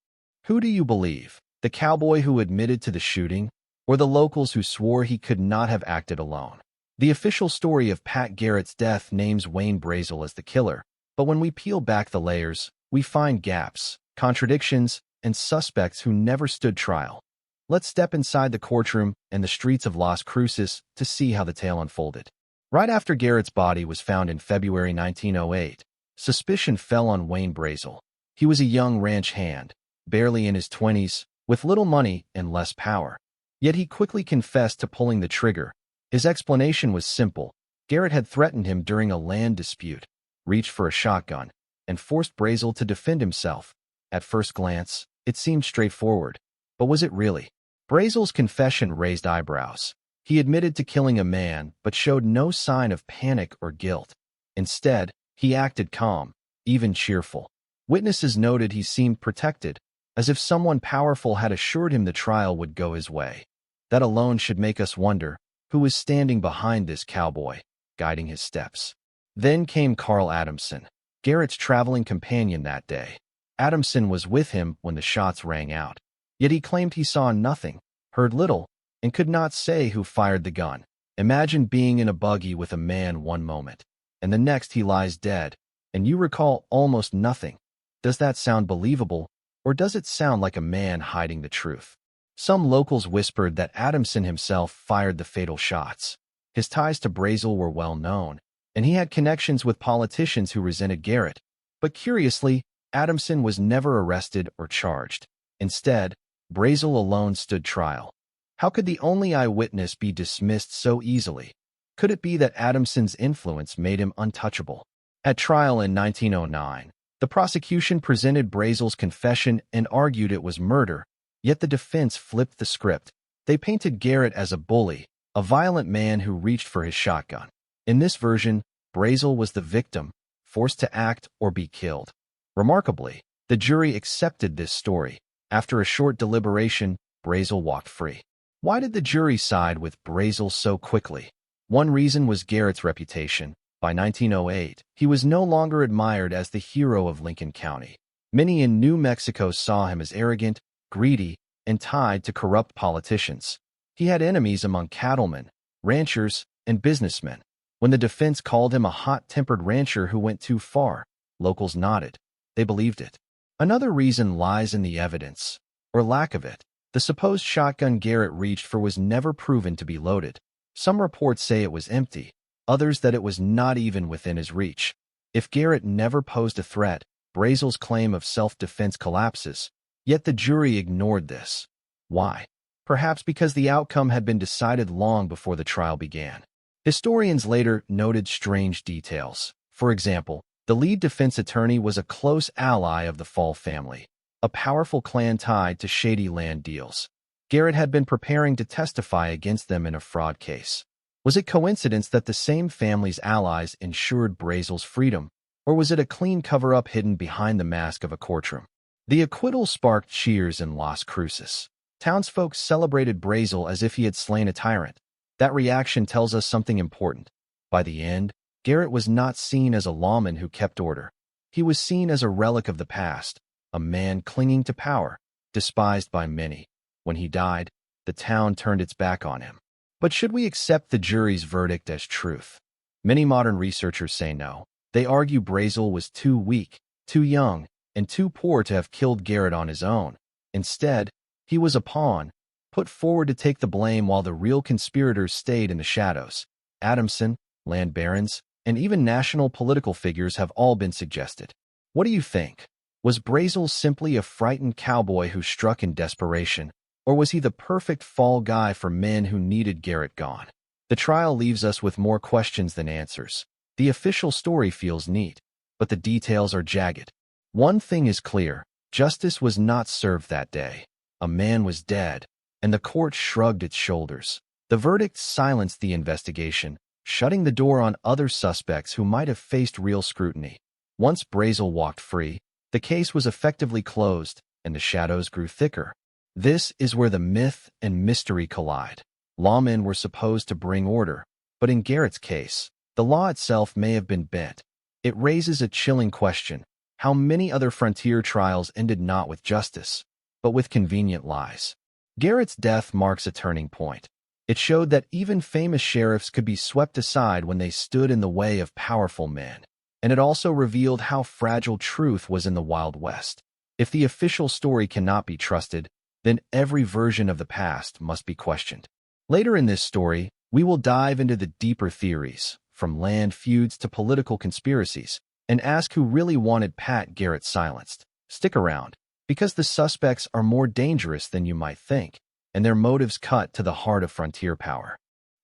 Who do you believe? The cowboy who admitted to the shooting, or the locals who swore he could not have acted alone? The official story of Pat Garrett's death names Wayne Brazel as the killer, but when we peel back the layers, we find gaps, contradictions, and suspects who never stood trial. Let's step inside the courtroom and the streets of Las Cruces to see how the tale unfolded. Right after Garrett's body was found in February 1908, suspicion fell on Wayne Brazel. He was a young ranch hand, barely in his 20s, with little money and less power. Yet he quickly confessed to pulling the trigger. His explanation was simple. Garrett had threatened him during a land dispute, reached for a shotgun, and forced Brazel to defend himself. At first glance, it seemed straightforward. But was it really? Brazel's confession raised eyebrows. He admitted to killing a man, but showed no sign of panic or guilt. Instead, he acted calm, even cheerful. Witnesses noted he seemed protected, as if someone powerful had assured him the trial would go his way. That alone should make us wonder, who was standing behind this cowboy, guiding his steps? Then came Carl Adamson, Garrett's traveling companion that day. Adamson was with him when the shots rang out. Yet he claimed he saw nothing, heard little, and could not say who fired the gun. Imagine being in a buggy with a man one moment, and the next he lies dead, and you recall almost nothing. Does that sound believable, or does it sound like a man hiding the truth? Some locals whispered that Adamson himself fired the fatal shots. His ties to Brazel were well known, and he had connections with politicians who resented Garrett. But curiously, Adamson was never arrested or charged. Instead, Brazel alone stood trial. How could the only eyewitness be dismissed so easily? Could it be that Adamson's influence made him untouchable? At trial in 1909, the prosecution presented Brazel's confession and argued it was murder, yet the defense flipped the script. They painted Garrett as a bully, a violent man who reached for his shotgun. In this version, Brazel was the victim, forced to act or be killed. Remarkably, the jury accepted this story. After a short deliberation, Brazel walked free. Why did the jury side with Brazel so quickly? One reason was Garrett's reputation. By 1908, he was no longer admired as the hero of Lincoln County. Many in New Mexico saw him as arrogant, greedy, and tied to corrupt politicians. He had enemies among cattlemen, ranchers, and businessmen. When the defense called him a hot-tempered rancher who went too far, locals nodded. They believed it. Another reason lies in the evidence, or lack of it. The supposed shotgun Garrett reached for was never proven to be loaded. Some reports say it was empty, others that it was not even within his reach. If Garrett never posed a threat, Brazel's claim of self-defense collapses. Yet the jury ignored this. Why? Perhaps because the outcome had been decided long before the trial began. Historians later noted strange details. For example, the lead defense attorney was a close ally of the Fall family, a powerful clan tied to shady land deals. Garrett had been preparing to testify against them in a fraud case. Was it coincidence that the same family's allies ensured Brazel's freedom, or was it a clean cover-up hidden behind the mask of a courtroom? The acquittal sparked cheers in Las Cruces. Townsfolk celebrated Brazel as if he had slain a tyrant. That reaction tells us something important. By the end, Garrett was not seen as a lawman who kept order. He was seen as a relic of the past, a man clinging to power, despised by many. When he died, the town turned its back on him. But should we accept the jury's verdict as truth? Many modern researchers say no. They argue Brazel was too weak, too young, and too poor to have killed Garrett on his own. Instead, he was a pawn, put forward to take the blame while the real conspirators stayed in the shadows. Adamson, land barons, and even national political figures have all been suggested. What do you think? Was Brazel simply a frightened cowboy who struck in desperation, or was he the perfect fall guy for men who needed Garrett gone? The trial leaves us with more questions than answers. The official story feels neat, but the details are jagged. One thing is clear: justice was not served that day. A man was dead, and the court shrugged its shoulders. The verdict silenced the investigation, shutting the door on other suspects who might have faced real scrutiny. Once Brazel walked free, the case was effectively closed, and the shadows grew thicker. This is where the myth and mystery collide. Lawmen were supposed to bring order, but in Garrett's case, the law itself may have been bent. It raises a chilling question: how many other frontier trials ended not with justice, but with convenient lies? Garrett's death marks a turning point. It showed that even famous sheriffs could be swept aside when they stood in the way of powerful men. And it also revealed how fragile truth was in the Wild West. If the official story cannot be trusted, then every version of the past must be questioned. Later in this story, we will dive into the deeper theories, from land feuds to political conspiracies, and ask who really wanted Pat Garrett silenced. Stick around, because the suspects are more dangerous than you might think, and their motives cut to the heart of frontier power.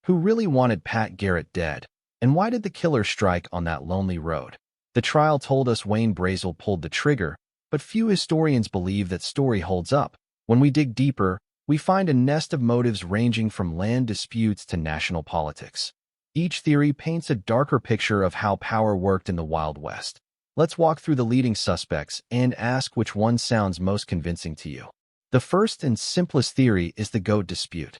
Who really wanted Pat Garrett dead, and why did the killer strike on that lonely road? The trial told us Wayne Brazel pulled the trigger, but few historians believe that story holds up. When we dig deeper, we find a nest of motives ranging from land disputes to national politics. Each theory paints a darker picture of how power worked in the Wild West. Let's walk through the leading suspects and ask which one sounds most convincing to you. The first and simplest theory is the goat dispute.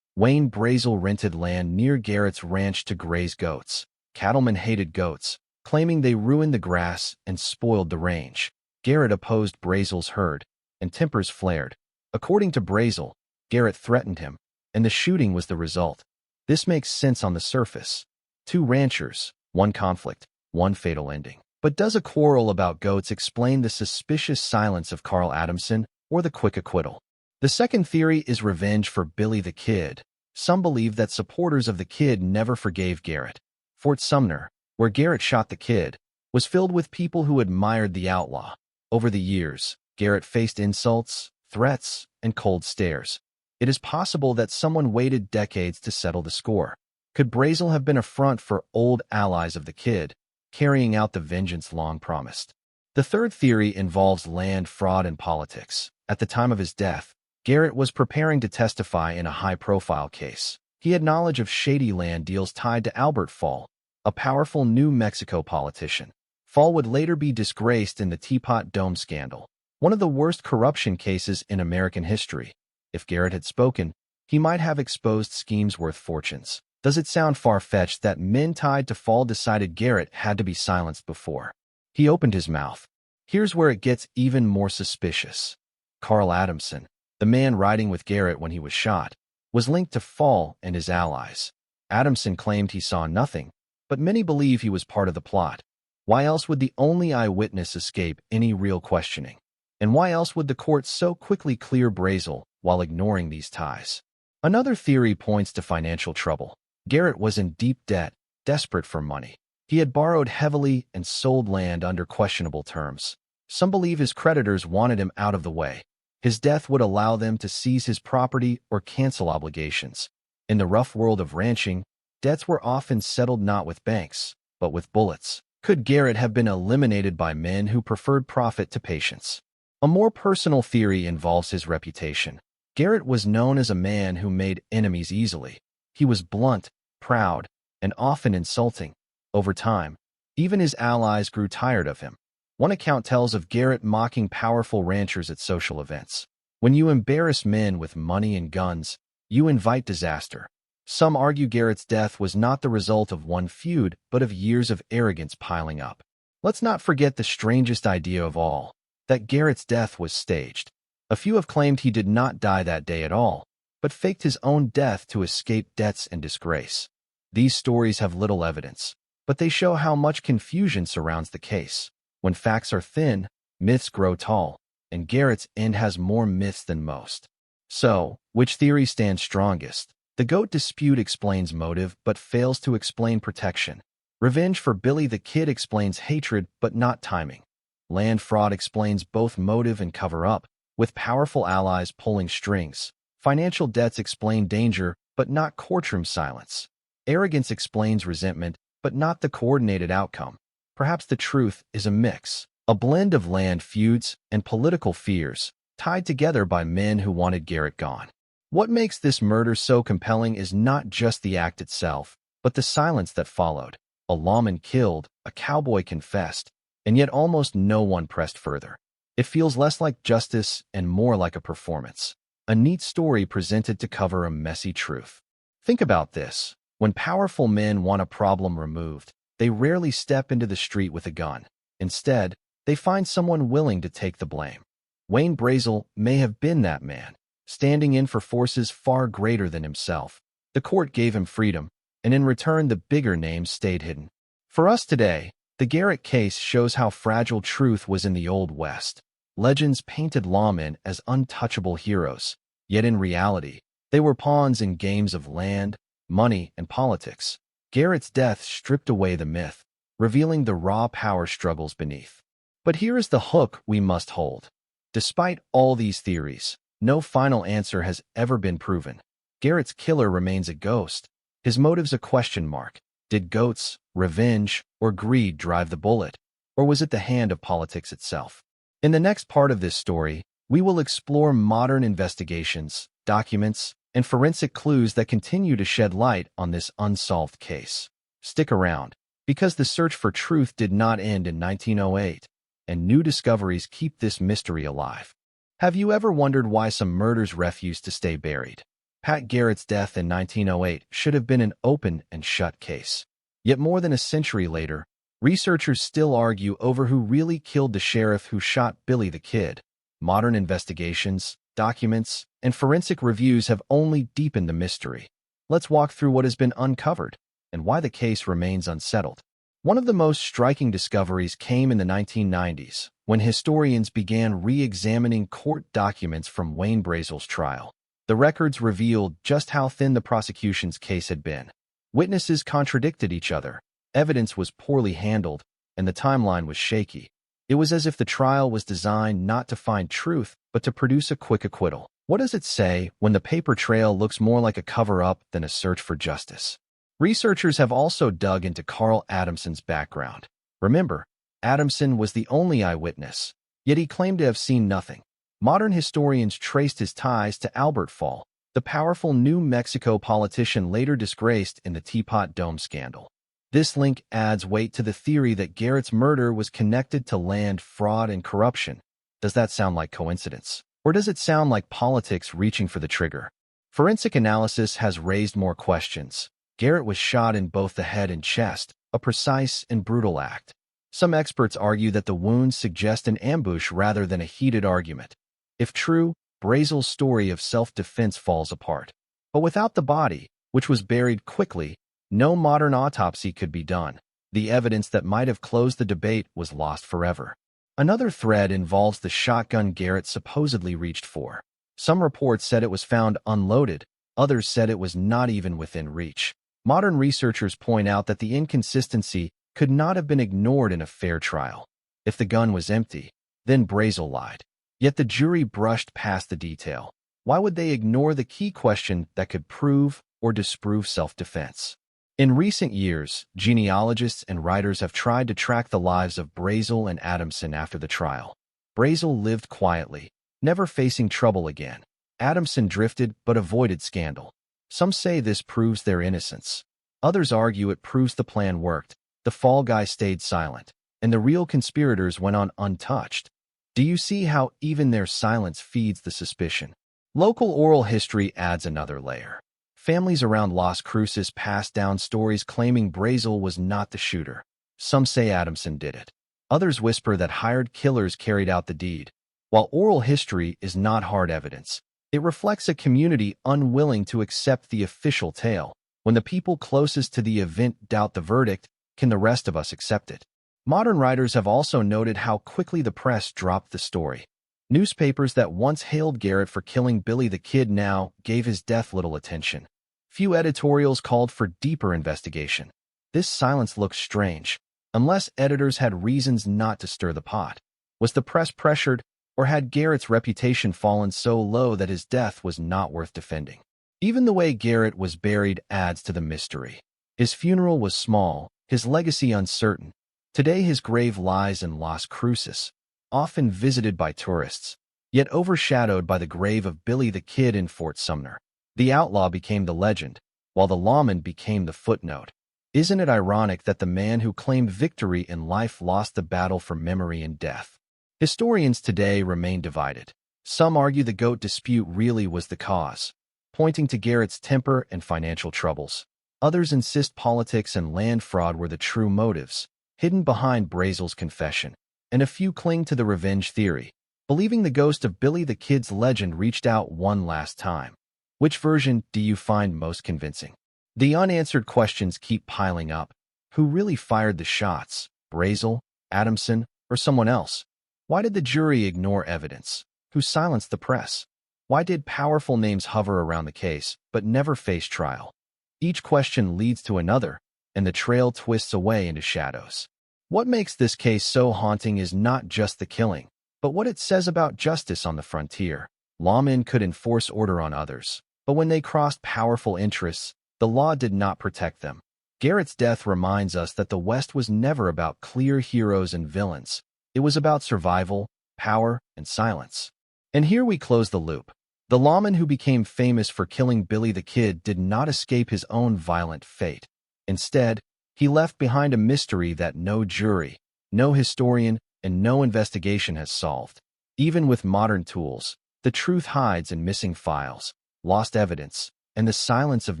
Wayne Brazel rented land near Garrett's ranch to graze goats. Cattlemen hated goats, claiming they ruined the grass and spoiled the range. Garrett opposed Brazel's herd, and tempers flared. According to Brazel, Garrett threatened him, and the shooting was the result. This makes sense on the surface. Two ranchers, one conflict, one fatal ending. But does a quarrel about goats explain the suspicious silence of Carl Adamson or the quick acquittal? The second theory is revenge for Billy the Kid. Some believe that supporters of the Kid never forgave Garrett. Fort Sumner, where Garrett shot the Kid, was filled with people who admired the outlaw. Over the years, Garrett faced insults, threats, and cold stares. It is possible that someone waited decades to settle the score. Could Brazel have been a front for old allies of the Kid, carrying out the vengeance long promised? The third theory involves land fraud and politics. At the time of his death, Garrett was preparing to testify in a high-profile case. He had knowledge of shady land deals tied to Albert Fall, a powerful New Mexico politician. Fall would later be disgraced in the Teapot Dome scandal. one of the worst corruption cases in American history. If Garrett had spoken, he might have exposed schemes worth fortunes. Does it sound far-fetched that men tied to fall decided Garrett had to be silenced before he opened his mouth? Here's where it gets even more suspicious. Carl Adamson, the man riding with Garrett when he was shot, was linked to Fall and his allies. Adamson claimed he saw nothing, but many believe he was part of the plot. Why else would the only eyewitness escape any real questioning? And why else would the court so quickly clear Brazel while ignoring these ties? Another theory points to financial trouble. Garrett was in deep debt, desperate for money. He had borrowed heavily and sold land under questionable terms. Some believe his creditors wanted him out of the way. His death would allow them to seize his property or cancel obligations. In the rough world of ranching, debts were often settled not with banks, but with bullets. Could Garrett have been eliminated by men who preferred profit to patience? A more personal theory involves his reputation. Garrett was known as a man who made enemies easily. He was blunt, proud, and often insulting. Over time, even his allies grew tired of him. One account tells of Garrett mocking powerful ranchers at social events. When you embarrass men with money and guns, you invite disaster. Some argue Garrett's death was not the result of one feud, but of years of arrogance piling up. Let's not forget the strangest idea of all, that Garrett's death was staged. A few have claimed he did not die that day at all, but faked his own death to escape debts and disgrace. These stories have little evidence, but they show how much confusion surrounds the case. When facts are thin, myths grow tall, and Garrett's end has more myths than most. So, which theory stands strongest? The goat dispute explains motive but fails to explain protection. Revenge for Billy the Kid explains hatred but not timing. Land fraud explains both motive and cover-up, with powerful allies pulling strings. Financial debts explain danger but not courtroom silence. Arrogance explains resentment but not the coordinated outcome. Perhaps the truth is a mix, a blend of land feuds and political fears, tied together by men who wanted Garrett gone. What makes this murder so compelling is not just the act itself, but the silence that followed. A lawman killed, a cowboy confessed, and yet almost no one pressed further. It feels less like justice and more like a performance, a neat story presented to cover a messy truth. Think about this. When powerful men want a problem removed, they rarely step into the street with a gun. Instead, they find someone willing to take the blame. Wayne Brazel may have been that man, standing in for forces far greater than himself. The court gave him freedom, and in return the bigger names stayed hidden. For us today, the Garrett case shows how fragile truth was in the Old West. Legends painted lawmen as untouchable heroes, yet in reality, they were pawns in games of land, money, and politics. Garrett's death stripped away the myth, revealing the raw power struggles beneath. But here is the hook we must hold. Despite all these theories, no final answer has ever been proven. Garrett's killer remains a ghost. His motives a question mark. Did goats, revenge, or greed drive the bullet? Or was it the hand of politics itself? In the next part of this story, we will explore modern investigations, documents, and forensic clues that continue to shed light on this unsolved case. Stick around, because the search for truth did not end in 1908, and new discoveries keep this mystery alive. Have you ever wondered why some murders refuse to stay buried? Pat Garrett's death in 1908 should have been an open and shut case. Yet more than a century later, researchers still argue over who really killed the sheriff who shot Billy the Kid. Modern investigations, documents, and forensic reviews have only deepened the mystery. Let's walk through what has been uncovered and why the case remains unsettled. One of the most striking discoveries came in the 1990s, when historians began re-examining court documents from Wayne Brazel's trial. The records revealed just how thin the prosecution's case had been. Witnesses contradicted each other, evidence was poorly handled, and the timeline was shaky. It was as if the trial was designed not to find truth, but to produce a quick acquittal. What does it say when the paper trail looks more like a cover-up than a search for justice? Researchers have also dug into Carl Adamson's background. Remember, Adamson was the only eyewitness, yet he claimed to have seen nothing. Modern historians traced his ties to Albert Fall, the powerful New Mexico politician later disgraced in the Teapot Dome scandal. This link adds weight to the theory that Garrett's murder was connected to land fraud and corruption. Does that sound like coincidence? Or does it sound like politics reaching for the trigger? Forensic analysis has raised more questions. Garrett was shot in both the head and chest, a precise and brutal act. Some experts argue that the wounds suggest an ambush rather than a heated argument. If true, Brazel's story of self-defense falls apart. But without the body, which was buried quickly, no modern autopsy could be done. The evidence that might have closed the debate was lost forever. Another thread involves the shotgun Garrett supposedly reached for. Some reports said it was found unloaded, others said it was not even within reach. Modern researchers point out that the inconsistency could not have been ignored in a fair trial. If the gun was empty, then Brazel lied. Yet the jury brushed past the detail. Why would they ignore the key question that could prove or disprove self-defense? In recent years, genealogists and writers have tried to track the lives of Brazel and Adamson after the trial. Brazel lived quietly, never facing trouble again. Adamson drifted but avoided scandal. Some say this proves their innocence. Others argue it proves the plan worked. The fall guy stayed silent, and the real conspirators went on untouched. Do you see how even their silence feeds the suspicion? Local oral history adds another layer. Families around Las Cruces passed down stories claiming Brazel was not the shooter. Some say Adamson did it. Others whisper that hired killers carried out the deed. While oral history is not hard evidence, it reflects a community unwilling to accept the official tale. When the people closest to the event doubt the verdict, can the rest of us accept it? Modern writers have also noted how quickly the press dropped the story. Newspapers that once hailed Garrett for killing Billy the Kid now gave his death little attention. Few editorials called for deeper investigation. This silence looks strange, unless editors had reasons not to stir the pot. Was the press pressured, or had Garrett's reputation fallen so low that his death was not worth defending? Even the way Garrett was buried adds to the mystery. His funeral was small, his legacy uncertain. Today his grave lies in Las Cruces, often visited by tourists, yet overshadowed by the grave of Billy the Kid in Fort Sumner. The outlaw became the legend, while the lawman became the footnote. Isn't it ironic that the man who claimed victory in life lost the battle for memory in death? Historians today remain divided. Some argue the goat dispute really was the cause, pointing to Garrett's temper and financial troubles. Others insist politics and land fraud were the true motives, hidden behind Brazel's confession. And a few cling to the revenge theory, believing the ghost of Billy the Kid's legend reached out one last time. Which version do you find most convincing? The unanswered questions keep piling up. Who really fired the shots? Brazel, Adamson, or someone else? Why did the jury ignore evidence? Who silenced the press? Why did powerful names hover around the case, but never face trial? Each question leads to another, and the trail twists away into shadows. What makes this case so haunting is not just the killing, but what it says about justice on the frontier. Lawmen could enforce order on others, but when they crossed powerful interests, the law did not protect them. Garrett's death reminds us that the West was never about clear heroes and villains. It was about survival, power, and silence. And here we close the loop. The lawman who became famous for killing Billy the Kid did not escape his own violent fate. Instead, he left behind a mystery that no jury, no historian, and no investigation has solved. Even with modern tools, the truth hides in missing files, lost evidence, and the silence of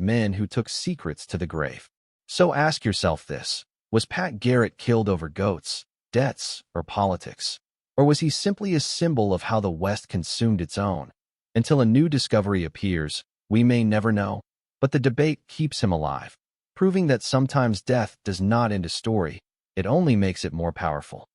men who took secrets to the grave. So ask yourself this: was Pat Garrett killed over goats, debts, or politics? Or was he simply a symbol of how the West consumed its own? Until a new discovery appears, we may never know, but the debate keeps him alive, proving that sometimes death does not end a story, it only makes it more powerful.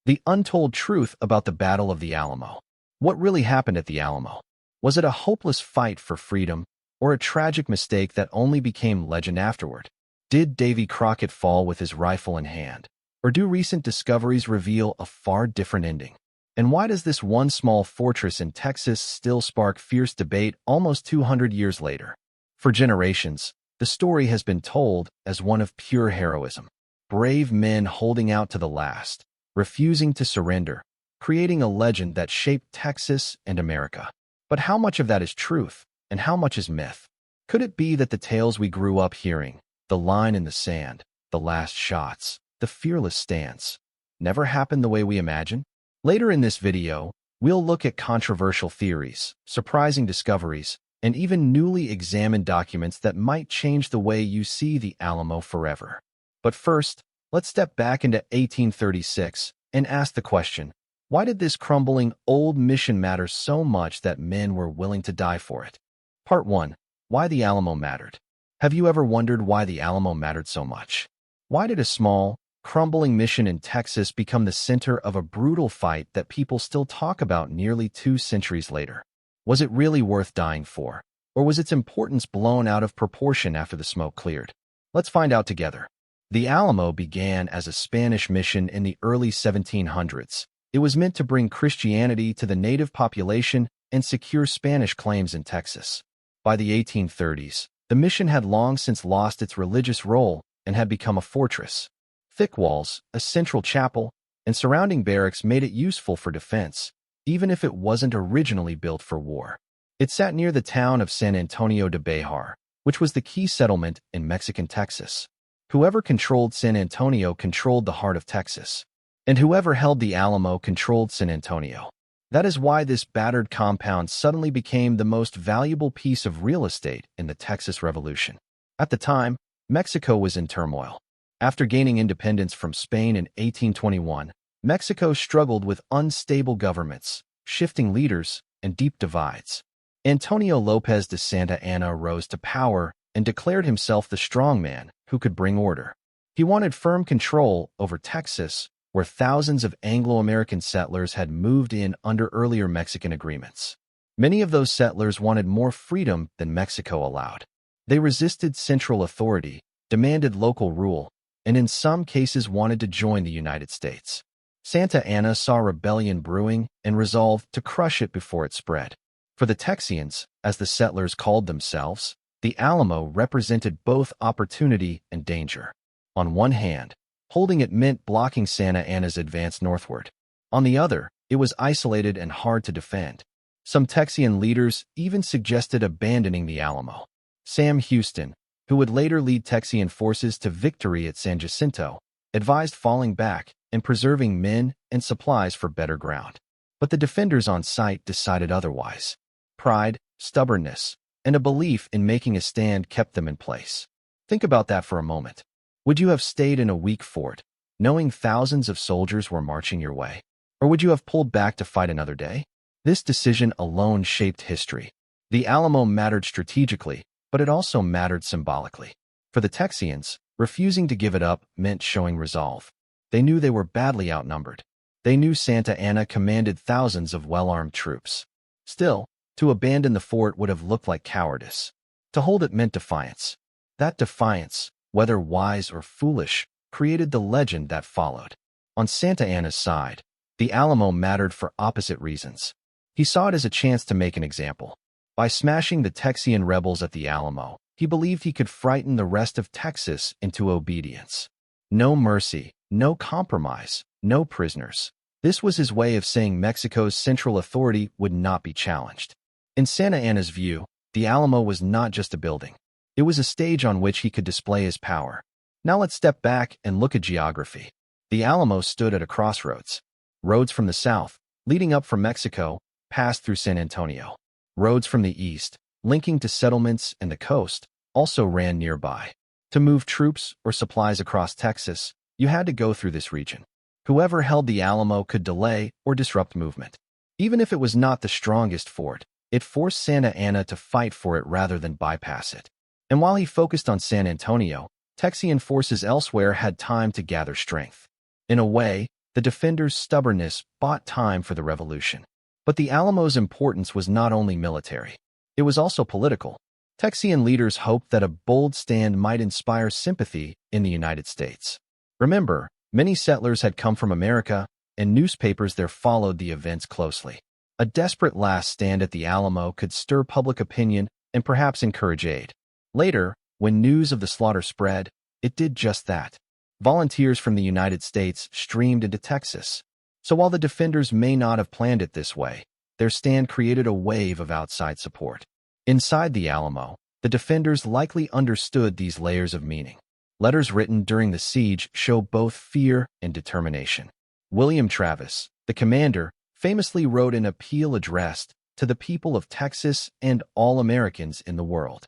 The untold truth about the Battle of the Alamo. What really happened at the Alamo? Was it a hopeless fight for freedom, or a tragic mistake that only became legend afterward? Did Davy Crockett fall with his rifle in hand? Or do recent discoveries reveal a far different ending? And why does this one small fortress in Texas still spark fierce debate almost 200 years later? For generations, the story has been told as one of pure heroism. Brave men holding out to the last, refusing to surrender, creating a legend that shaped Texas and America. But how much of that is truth, and how much is myth? Could it be that the tales we grew up hearing, the line in the sand, the last shots, the fearless stance, never happened the way we imagine? Later in this video, we'll look at controversial theories, surprising discoveries, and even newly examined documents that might change the way you see the Alamo forever. But first, let's step back into 1836 and ask the question, why did this crumbling old mission matter so much that men were willing to die for it? Part 1. Why the Alamo mattered. Have you ever wondered why the Alamo mattered so much? Why did a small, crumbling mission in Texas become the center of a brutal fight that people still talk about nearly 2 centuries later? Was it really worth dying for, or was its importance blown out of proportion after the smoke cleared? Let's find out together. The Alamo began as a Spanish mission in the early 1700s. It was meant to bring Christianity to the native population and secure Spanish claims in Texas. By the 1830s, the mission had long since lost its religious role and had become a fortress. Thick walls, a central chapel, and surrounding barracks made it useful for defense, even if it wasn't originally built for war. It sat near the town of San Antonio de Bejar, which was the key settlement in Mexican Texas. Whoever controlled San Antonio controlled the heart of Texas, and whoever held the Alamo controlled San Antonio. That is why this battered compound suddenly became the most valuable piece of real estate in the Texas Revolution. At the time, Mexico was in turmoil. After gaining independence from Spain in 1821, Mexico struggled with unstable governments, shifting leaders, and deep divides. Antonio López de Santa Anna rose to power and declared himself the strongman who could bring order. He wanted firm control over Texas, where thousands of Anglo-American settlers had moved in under earlier Mexican agreements. Many of those settlers wanted more freedom than Mexico allowed. They resisted central authority, demanded local rule, and in some cases wanted to join the United States. Santa Anna saw rebellion brewing and resolved to crush it before it spread. For the Texians, as the settlers called themselves, the Alamo represented both opportunity and danger. On one hand, holding it meant blocking Santa Anna's advance northward. On the other, it was isolated and hard to defend. Some Texian leaders even suggested abandoning the Alamo. Sam Houston, who would later lead Texian forces to victory at San Jacinto, advised falling back and preserving men and supplies for better ground. But the defenders on site decided otherwise. Pride, stubbornness, and a belief in making a stand kept them in place. Think about that for a moment. Would you have stayed in a weak fort, knowing thousands of soldiers were marching your way? Or would you have pulled back to fight another day? This decision alone shaped history. The Alamo mattered strategically, but it also mattered symbolically. For the Texians, refusing to give it up meant showing resolve. They knew they were badly outnumbered. They knew Santa Anna commanded thousands of well-armed troops. Still, to abandon the fort would have looked like cowardice. To hold it meant defiance. That defiance, whether wise or foolish, created the legend that followed. On Santa Anna's side, the Alamo mattered for opposite reasons. He saw it as a chance to make an example. By smashing the Texian rebels at the Alamo, he believed he could frighten the rest of Texas into obedience. No mercy, no compromise, no prisoners. This was his way of saying Mexico's central authority would not be challenged. In Santa Anna's view, the Alamo was not just a building. It was a stage on which he could display his power. Now let's step back and look at geography. The Alamo stood at a crossroads. Roads from the south, leading up from Mexico, passed through San Antonio. Roads from the east, linking to settlements and the coast, also ran nearby. To move troops or supplies across Texas, you had to go through this region. Whoever held the Alamo could delay or disrupt movement. Even if it was not the strongest fort, it forced Santa Anna to fight for it rather than bypass it. And while he focused on San Antonio, Texian forces elsewhere had time to gather strength. In a way, the defenders' stubbornness bought time for the revolution. But the Alamo's importance was not only military. It was also political. Texian leaders hoped that a bold stand might inspire sympathy in the United States. Remember, many settlers had come from America, and newspapers there followed the events closely. A desperate last stand at the Alamo could stir public opinion and perhaps encourage aid. Later, when news of the slaughter spread, it did just that. Volunteers from the United States streamed into Texas. So while the defenders may not have planned it this way, their stand created a wave of outside support. Inside the Alamo, the defenders likely understood these layers of meaning. Letters written during the siege show both fear and determination. William Travis, the commander, famously wrote an appeal addressed to the people of Texas and all Americans in the world.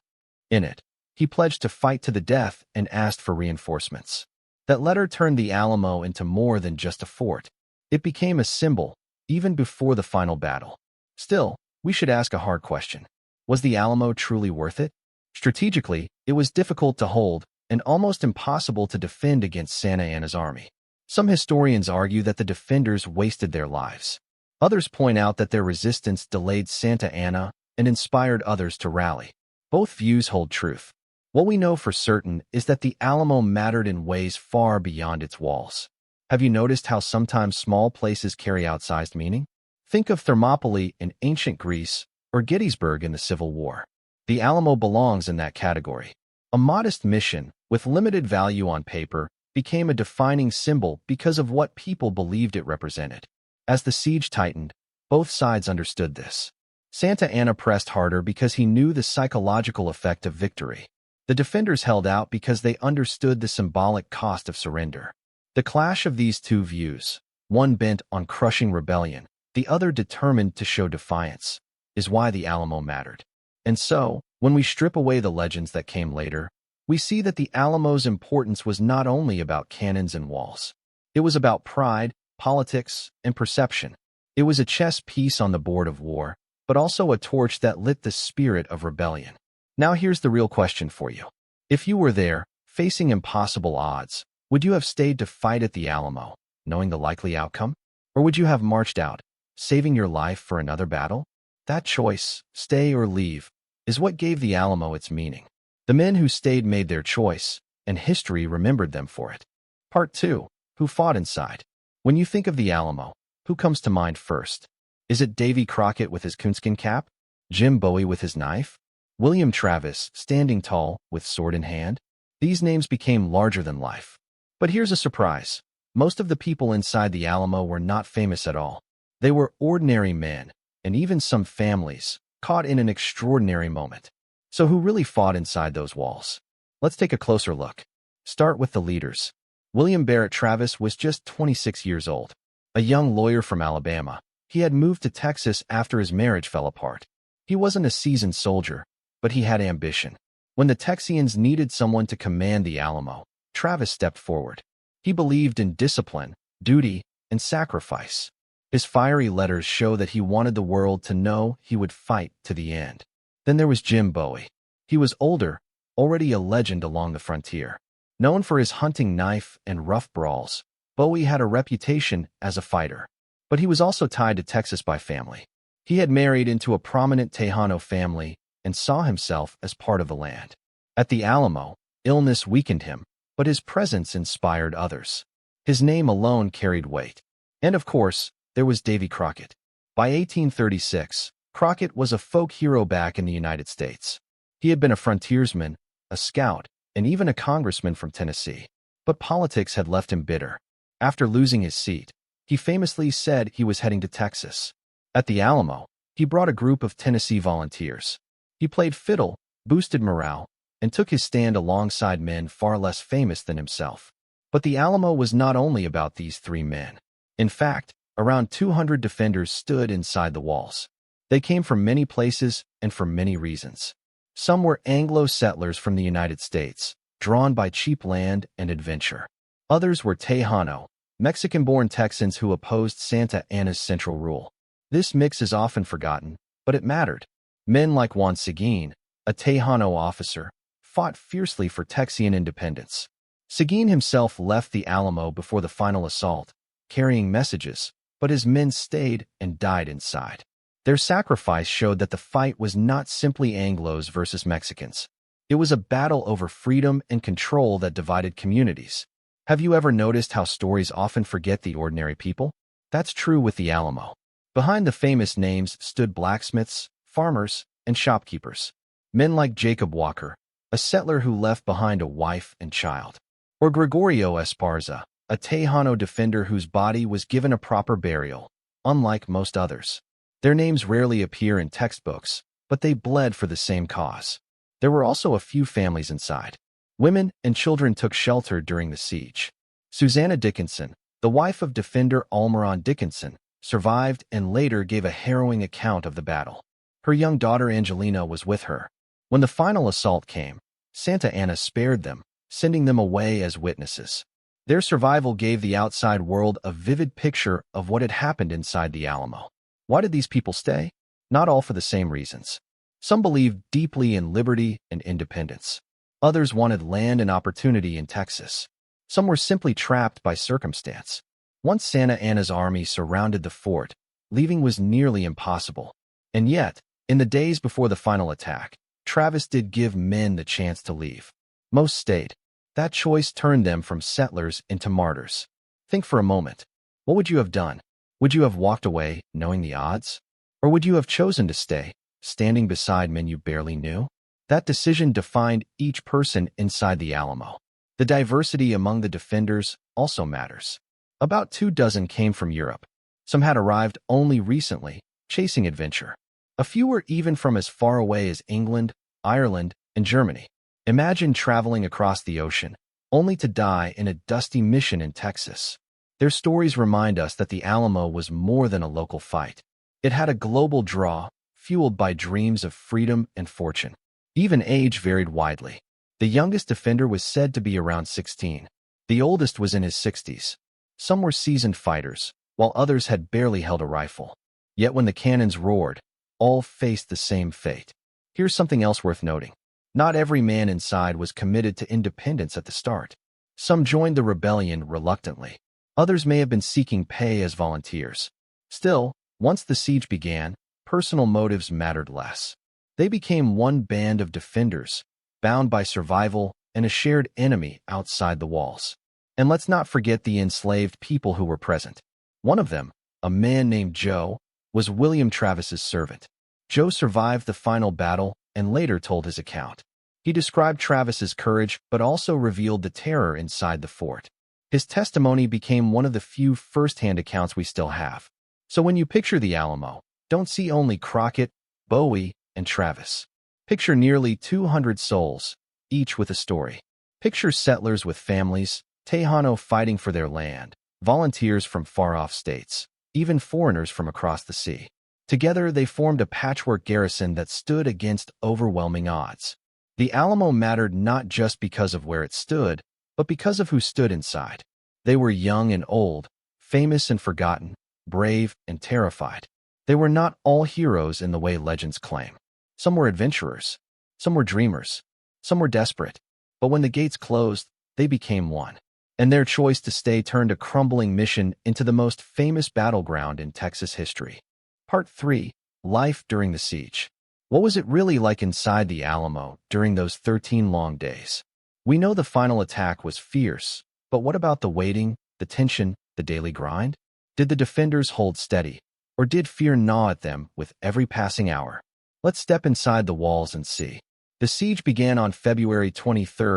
In it, he pledged to fight to the death and asked for reinforcements. That letter turned the Alamo into more than just a fort. It became a symbol, even before the final battle. Still, we should ask a hard question. Was the Alamo truly worth it? Strategically, it was difficult to hold and almost impossible to defend against Santa Anna's army. Some historians argue that the defenders wasted their lives. Others point out that their resistance delayed Santa Anna and inspired others to rally. Both views hold truth. What we know for certain is that the Alamo mattered in ways far beyond its walls. Have you noticed how sometimes small places carry outsized meaning? Think of Thermopylae in ancient Greece or Gettysburg in the Civil War. The Alamo belongs in that category. A modest mission, with limited value on paper, became a defining symbol because of what people believed it represented. As the siege tightened, both sides understood this. Santa Anna pressed harder because he knew the psychological effect of victory. The defenders held out because they understood the symbolic cost of surrender. The clash of these two views, one bent on crushing rebellion, the other determined to show defiance, is why the Alamo mattered. And so, when we strip away the legends that came later, we see that the Alamo's importance was not only about cannons and walls. It was about pride, politics, and perception. It was a chess piece on the board of war, but also a torch that lit the spirit of rebellion. Now here's the real question for you. If you were there, facing impossible odds, would you have stayed to fight at the Alamo, knowing the likely outcome? Or would you have marched out, saving your life for another battle? That choice, stay or leave, is what gave the Alamo its meaning. The men who stayed made their choice, and history remembered them for it. Part 2. Who fought inside? When you think of the Alamo, who comes to mind first? Is it Davy Crockett with his coonskin cap? Jim Bowie with his knife? William Travis, standing tall, with sword in hand? These names became larger than life. But here's a surprise. Most of the people inside the Alamo were not famous at all. They were ordinary men, and even some families, caught in an extraordinary moment. So who really fought inside those walls? Let's take a closer look. Start with the leaders. William Barrett Travis was just 26 years old. A young lawyer from Alabama, he had moved to Texas after his marriage fell apart. He wasn't a seasoned soldier, but he had ambition. When the Texians needed someone to command the Alamo, Travis stepped forward. He believed in discipline, duty, and sacrifice. His fiery letters show that he wanted the world to know he would fight to the end. Then there was Jim Bowie. He was older, already a legend along the frontier. Known for his hunting knife and rough brawls, Bowie had a reputation as a fighter. But he was also tied to Texas by family. He had married into a prominent Tejano family and saw himself as part of the land. At the Alamo, illness weakened him, but his presence inspired others. His name alone carried weight. And of course, there was Davy Crockett. By 1836, Crockett was a folk hero back in the United States. He had been a frontiersman, a scout, and even a congressman from Tennessee. But politics had left him bitter. After losing his seat, he famously said he was heading to Texas. At the Alamo, he brought a group of Tennessee volunteers. He played fiddle, boosted morale, and took his stand alongside men far less famous than himself. But the Alamo was not only about these three men. In fact, around 200 defenders stood inside the walls. They came from many places and for many reasons. Some were Anglo settlers from the United States, drawn by cheap land and adventure. Others were Tejano, Mexican-born Texans who opposed Santa Anna's central rule. This mix is often forgotten, but it mattered. Men like Juan Seguin, a Tejano officer, fought fiercely for Texian independence. Seguin himself left the Alamo before the final assault, carrying messages, but his men stayed and died inside. Their sacrifice showed that the fight was not simply Anglos versus Mexicans. It was a battle over freedom and control that divided communities. Have you ever noticed how stories often forget the ordinary people? That's true with the Alamo. Behind the famous names stood blacksmiths, farmers, and shopkeepers. Men like Jacob Walker, a settler who left behind a wife and child. Or Gregorio Esparza, a Tejano defender whose body was given a proper burial, unlike most others. Their names rarely appear in textbooks, but they bled for the same cause. There were also a few families inside. Women and children took shelter during the siege. Susanna Dickinson, the wife of Defender Almiron Dickinson, survived and later gave a harrowing account of the battle. Her young daughter Angelina was with her. When the final assault came, Santa Anna spared them, sending them away as witnesses. Their survival gave the outside world a vivid picture of what had happened inside the Alamo. Why did these people stay? Not all for the same reasons. Some believed deeply in liberty and independence. Others wanted land and opportunity in Texas. Some were simply trapped by circumstance. Once Santa Anna's army surrounded the fort, leaving was nearly impossible. And yet, in the days before the final attack, Travis did give men the chance to leave. Most stayed. That choice turned them from settlers into martyrs. Think for a moment. What would you have done? Would you have walked away, knowing the odds? Or would you have chosen to stay, standing beside men you barely knew? That decision defined each person inside the Alamo. The diversity among the defenders also matters. About 24 came from Europe. Some had arrived only recently, chasing adventure. A few were even from as far away as England, Ireland, and Germany. Imagine traveling across the ocean, only to die in a dusty mission in Texas. Their stories remind us that the Alamo was more than a local fight. It had a global draw, fueled by dreams of freedom and fortune. Even age varied widely. The youngest defender was said to be around 16. The oldest was in his 60s. Some were seasoned fighters, while others had barely held a rifle. Yet when the cannons roared, all faced the same fate. Here's something else worth noting. Not every man inside was committed to independence at the start. Some joined the rebellion reluctantly. Others may have been seeking pay as volunteers. Still, once the siege began, personal motives mattered less. They became one band of defenders, bound by survival and a shared enemy outside the walls. And let's not forget the enslaved people who were present. One of them, a man named Joe, was William Travis's servant. Joe survived the final battle and later told his account. He described Travis's courage but also revealed the terror inside the fort. His testimony became one of the few first-hand accounts we still have. So when you picture the Alamo, don't see only Crockett, Bowie, and Travis. Picture nearly 200 souls, each with a story. Picture settlers with families, Tejano fighting for their land, volunteers from far-off states, even foreigners from across the sea. Together, they formed a patchwork garrison that stood against overwhelming odds. The Alamo mattered not just because of where it stood, but because of who stood inside. They were young and old, famous and forgotten, brave and terrified. They were not all heroes in the way legends claim. Some were adventurers. Some were dreamers. Some were desperate. But when the gates closed, they became one. And their choice to stay turned a crumbling mission into the most famous battleground in Texas history. Part 3. Life during the siege. What was it really like inside the Alamo during those 13 long days? We know the final attack was fierce, but what about the waiting, the tension, the daily grind? Did the defenders hold steady, or did fear gnaw at them with every passing hour? Let's step inside the walls and see. The siege began on February 23,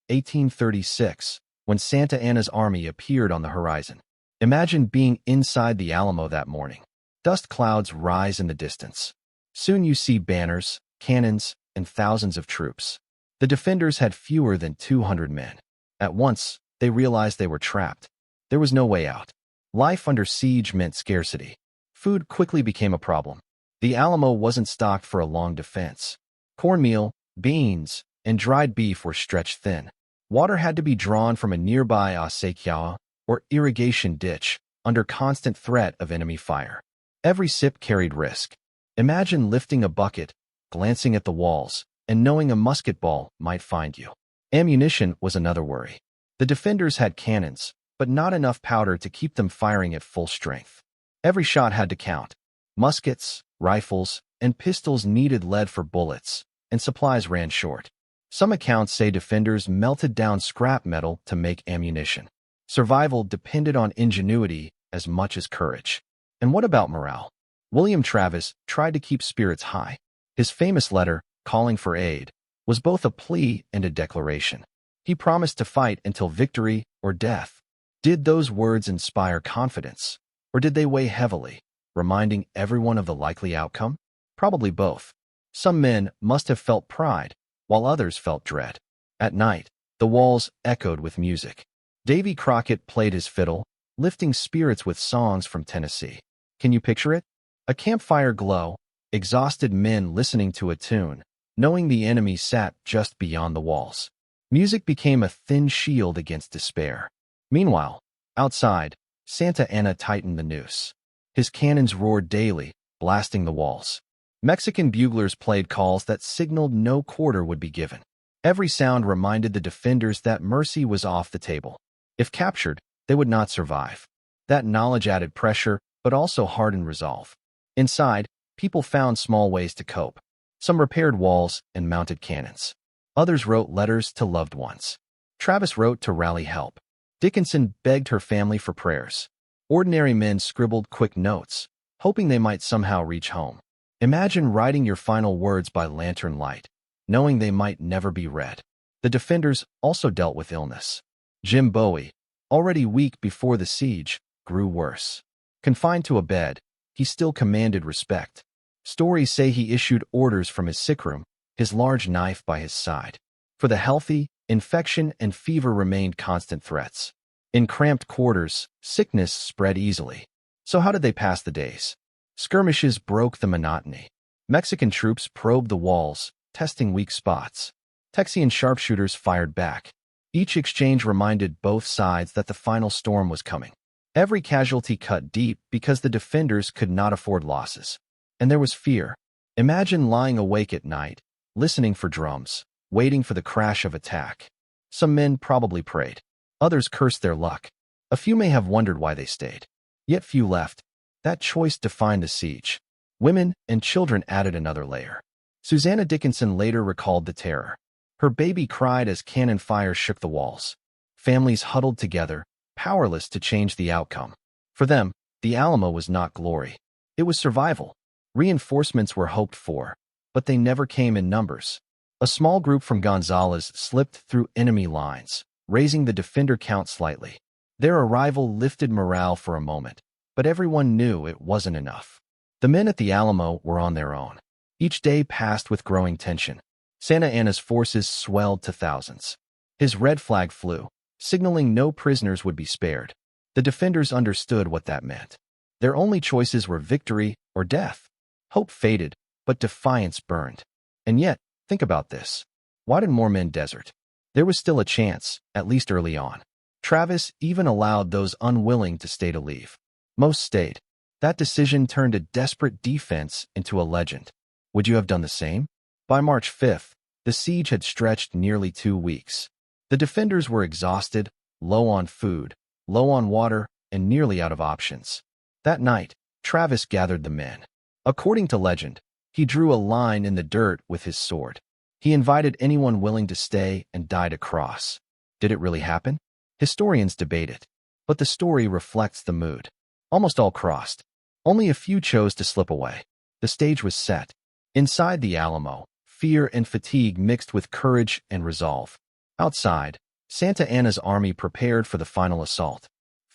1836, when Santa Anna's army appeared on the horizon. Imagine being inside the Alamo that morning. Dust clouds rise in the distance. Soon you see banners, cannons, and thousands of troops. The defenders had fewer than 200 men. At once, they realized they were trapped. There was no way out. Life under siege meant scarcity. Food quickly became a problem. The Alamo wasn't stocked for a long defense. Cornmeal, beans, and dried beef were stretched thin. Water had to be drawn from a nearby acequia, or irrigation ditch, under constant threat of enemy fire. Every sip carried risk. Imagine lifting a bucket, glancing at the walls, and knowing a musket ball might find you. Ammunition was another worry. The defenders had cannons, but not enough powder to keep them firing at full strength. Every shot had to count. Muskets, rifles, and pistols needed lead for bullets, and supplies ran short. Some accounts say defenders melted down scrap metal to make ammunition. Survival depended on ingenuity as much as courage. And what about morale? William Travis tried to keep spirits high. His famous letter, calling for aid, was both a plea and a declaration. He promised to fight until victory or death. Did those words inspire confidence, or did they weigh heavily? reminding everyone of the likely outcome? Probably both. Some men must have felt pride, while others felt dread. At night, the walls echoed with music. Davy Crockett played his fiddle, lifting spirits with songs from Tennessee. Can you picture it? A campfire glow, exhausted men listening to a tune, knowing the enemy sat just beyond the walls. Music became a thin shield against despair. Meanwhile, outside, Santa Anna tightened the noose. His cannons roared daily, blasting the walls. Mexican buglers played calls that signaled no quarter would be given. Every sound reminded the defenders that mercy was off the table. If captured, they would not survive. That knowledge added pressure, but also hardened resolve. Inside, people found small ways to cope. Some repaired walls and mounted cannons. Others wrote letters to loved ones. Travis wrote to rally help. Dickinson begged her family for prayers. Ordinary men scribbled quick notes, hoping they might somehow reach home. Imagine writing your final words by lantern light, knowing they might never be read. The defenders also dealt with illness. Jim Bowie, already weak before the siege, grew worse. Confined to a bed, he still commanded respect. Stories say he issued orders from his sickroom, his large knife by his side. For the healthy, infection and fever remained constant threats. In cramped quarters, sickness spread easily. So how did they pass the days? Skirmishes broke the monotony. Mexican troops probed the walls, testing weak spots. Texian sharpshooters fired back. Each exchange reminded both sides that the final storm was coming. Every casualty cut deep because the defenders could not afford losses. And there was fear. Imagine lying awake at night, listening for drums, waiting for the crash of attack. Some men probably prayed. Others cursed their luck. A few may have wondered why they stayed. Yet few left. That choice defined the siege. Women and children added another layer. Susanna Dickinson later recalled the terror. Her baby cried as cannon fire shook the walls. Families huddled together, powerless to change the outcome. For them, the Alamo was not glory. It was survival. Reinforcements were hoped for, but they never came in numbers. A small group from Gonzales slipped through enemy lines, raising the defender count slightly. Their arrival lifted morale for a moment, but everyone knew it wasn't enough. The men at the Alamo were on their own. Each day passed with growing tension. Santa Anna's forces swelled to thousands. His red flag flew, signaling no prisoners would be spared. The defenders understood what that meant. Their only choices were victory or death. Hope faded, but defiance burned. And yet, think about this. Why did more men desert? There was still a chance, at least early on. Travis even allowed those unwilling to stay to leave. Most stayed. That decision turned a desperate defense into a legend. Would you have done the same? By March 5th, the siege had stretched nearly 2 weeks. The defenders were exhausted, low on food, low on water, and nearly out of options. That night, Travis gathered the men. According to legend, he drew a line in the dirt with his sword. He invited anyone willing to stay and die to cross. Did it really happen? Historians debate it, but the story reflects the mood. Almost all crossed. Only a few chose to slip away. The stage was set. Inside the Alamo, fear and fatigue mixed with courage and resolve. Outside, Santa Anna's army prepared for the final assault.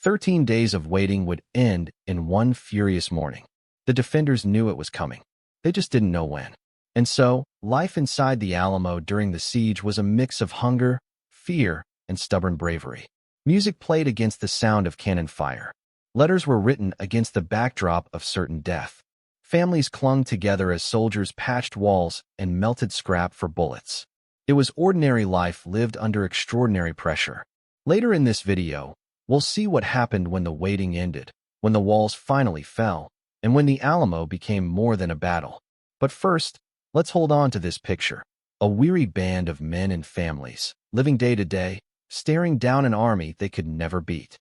13 days of waiting would end in one furious morning. The defenders knew it was coming. They just didn't know when. And so, life inside the Alamo during the siege was a mix of hunger, fear, and stubborn bravery. Music played against the sound of cannon fire. Letters were written against the backdrop of certain death. Families clung together as soldiers patched walls and melted scrap for bullets. It was ordinary life lived under extraordinary pressure. Later in this video, we'll see what happened when the waiting ended, when the walls finally fell, and when the Alamo became more than a battle. But first, let's hold on to this picture. A weary band of men and families, living day to day, staring down an army they could never beat.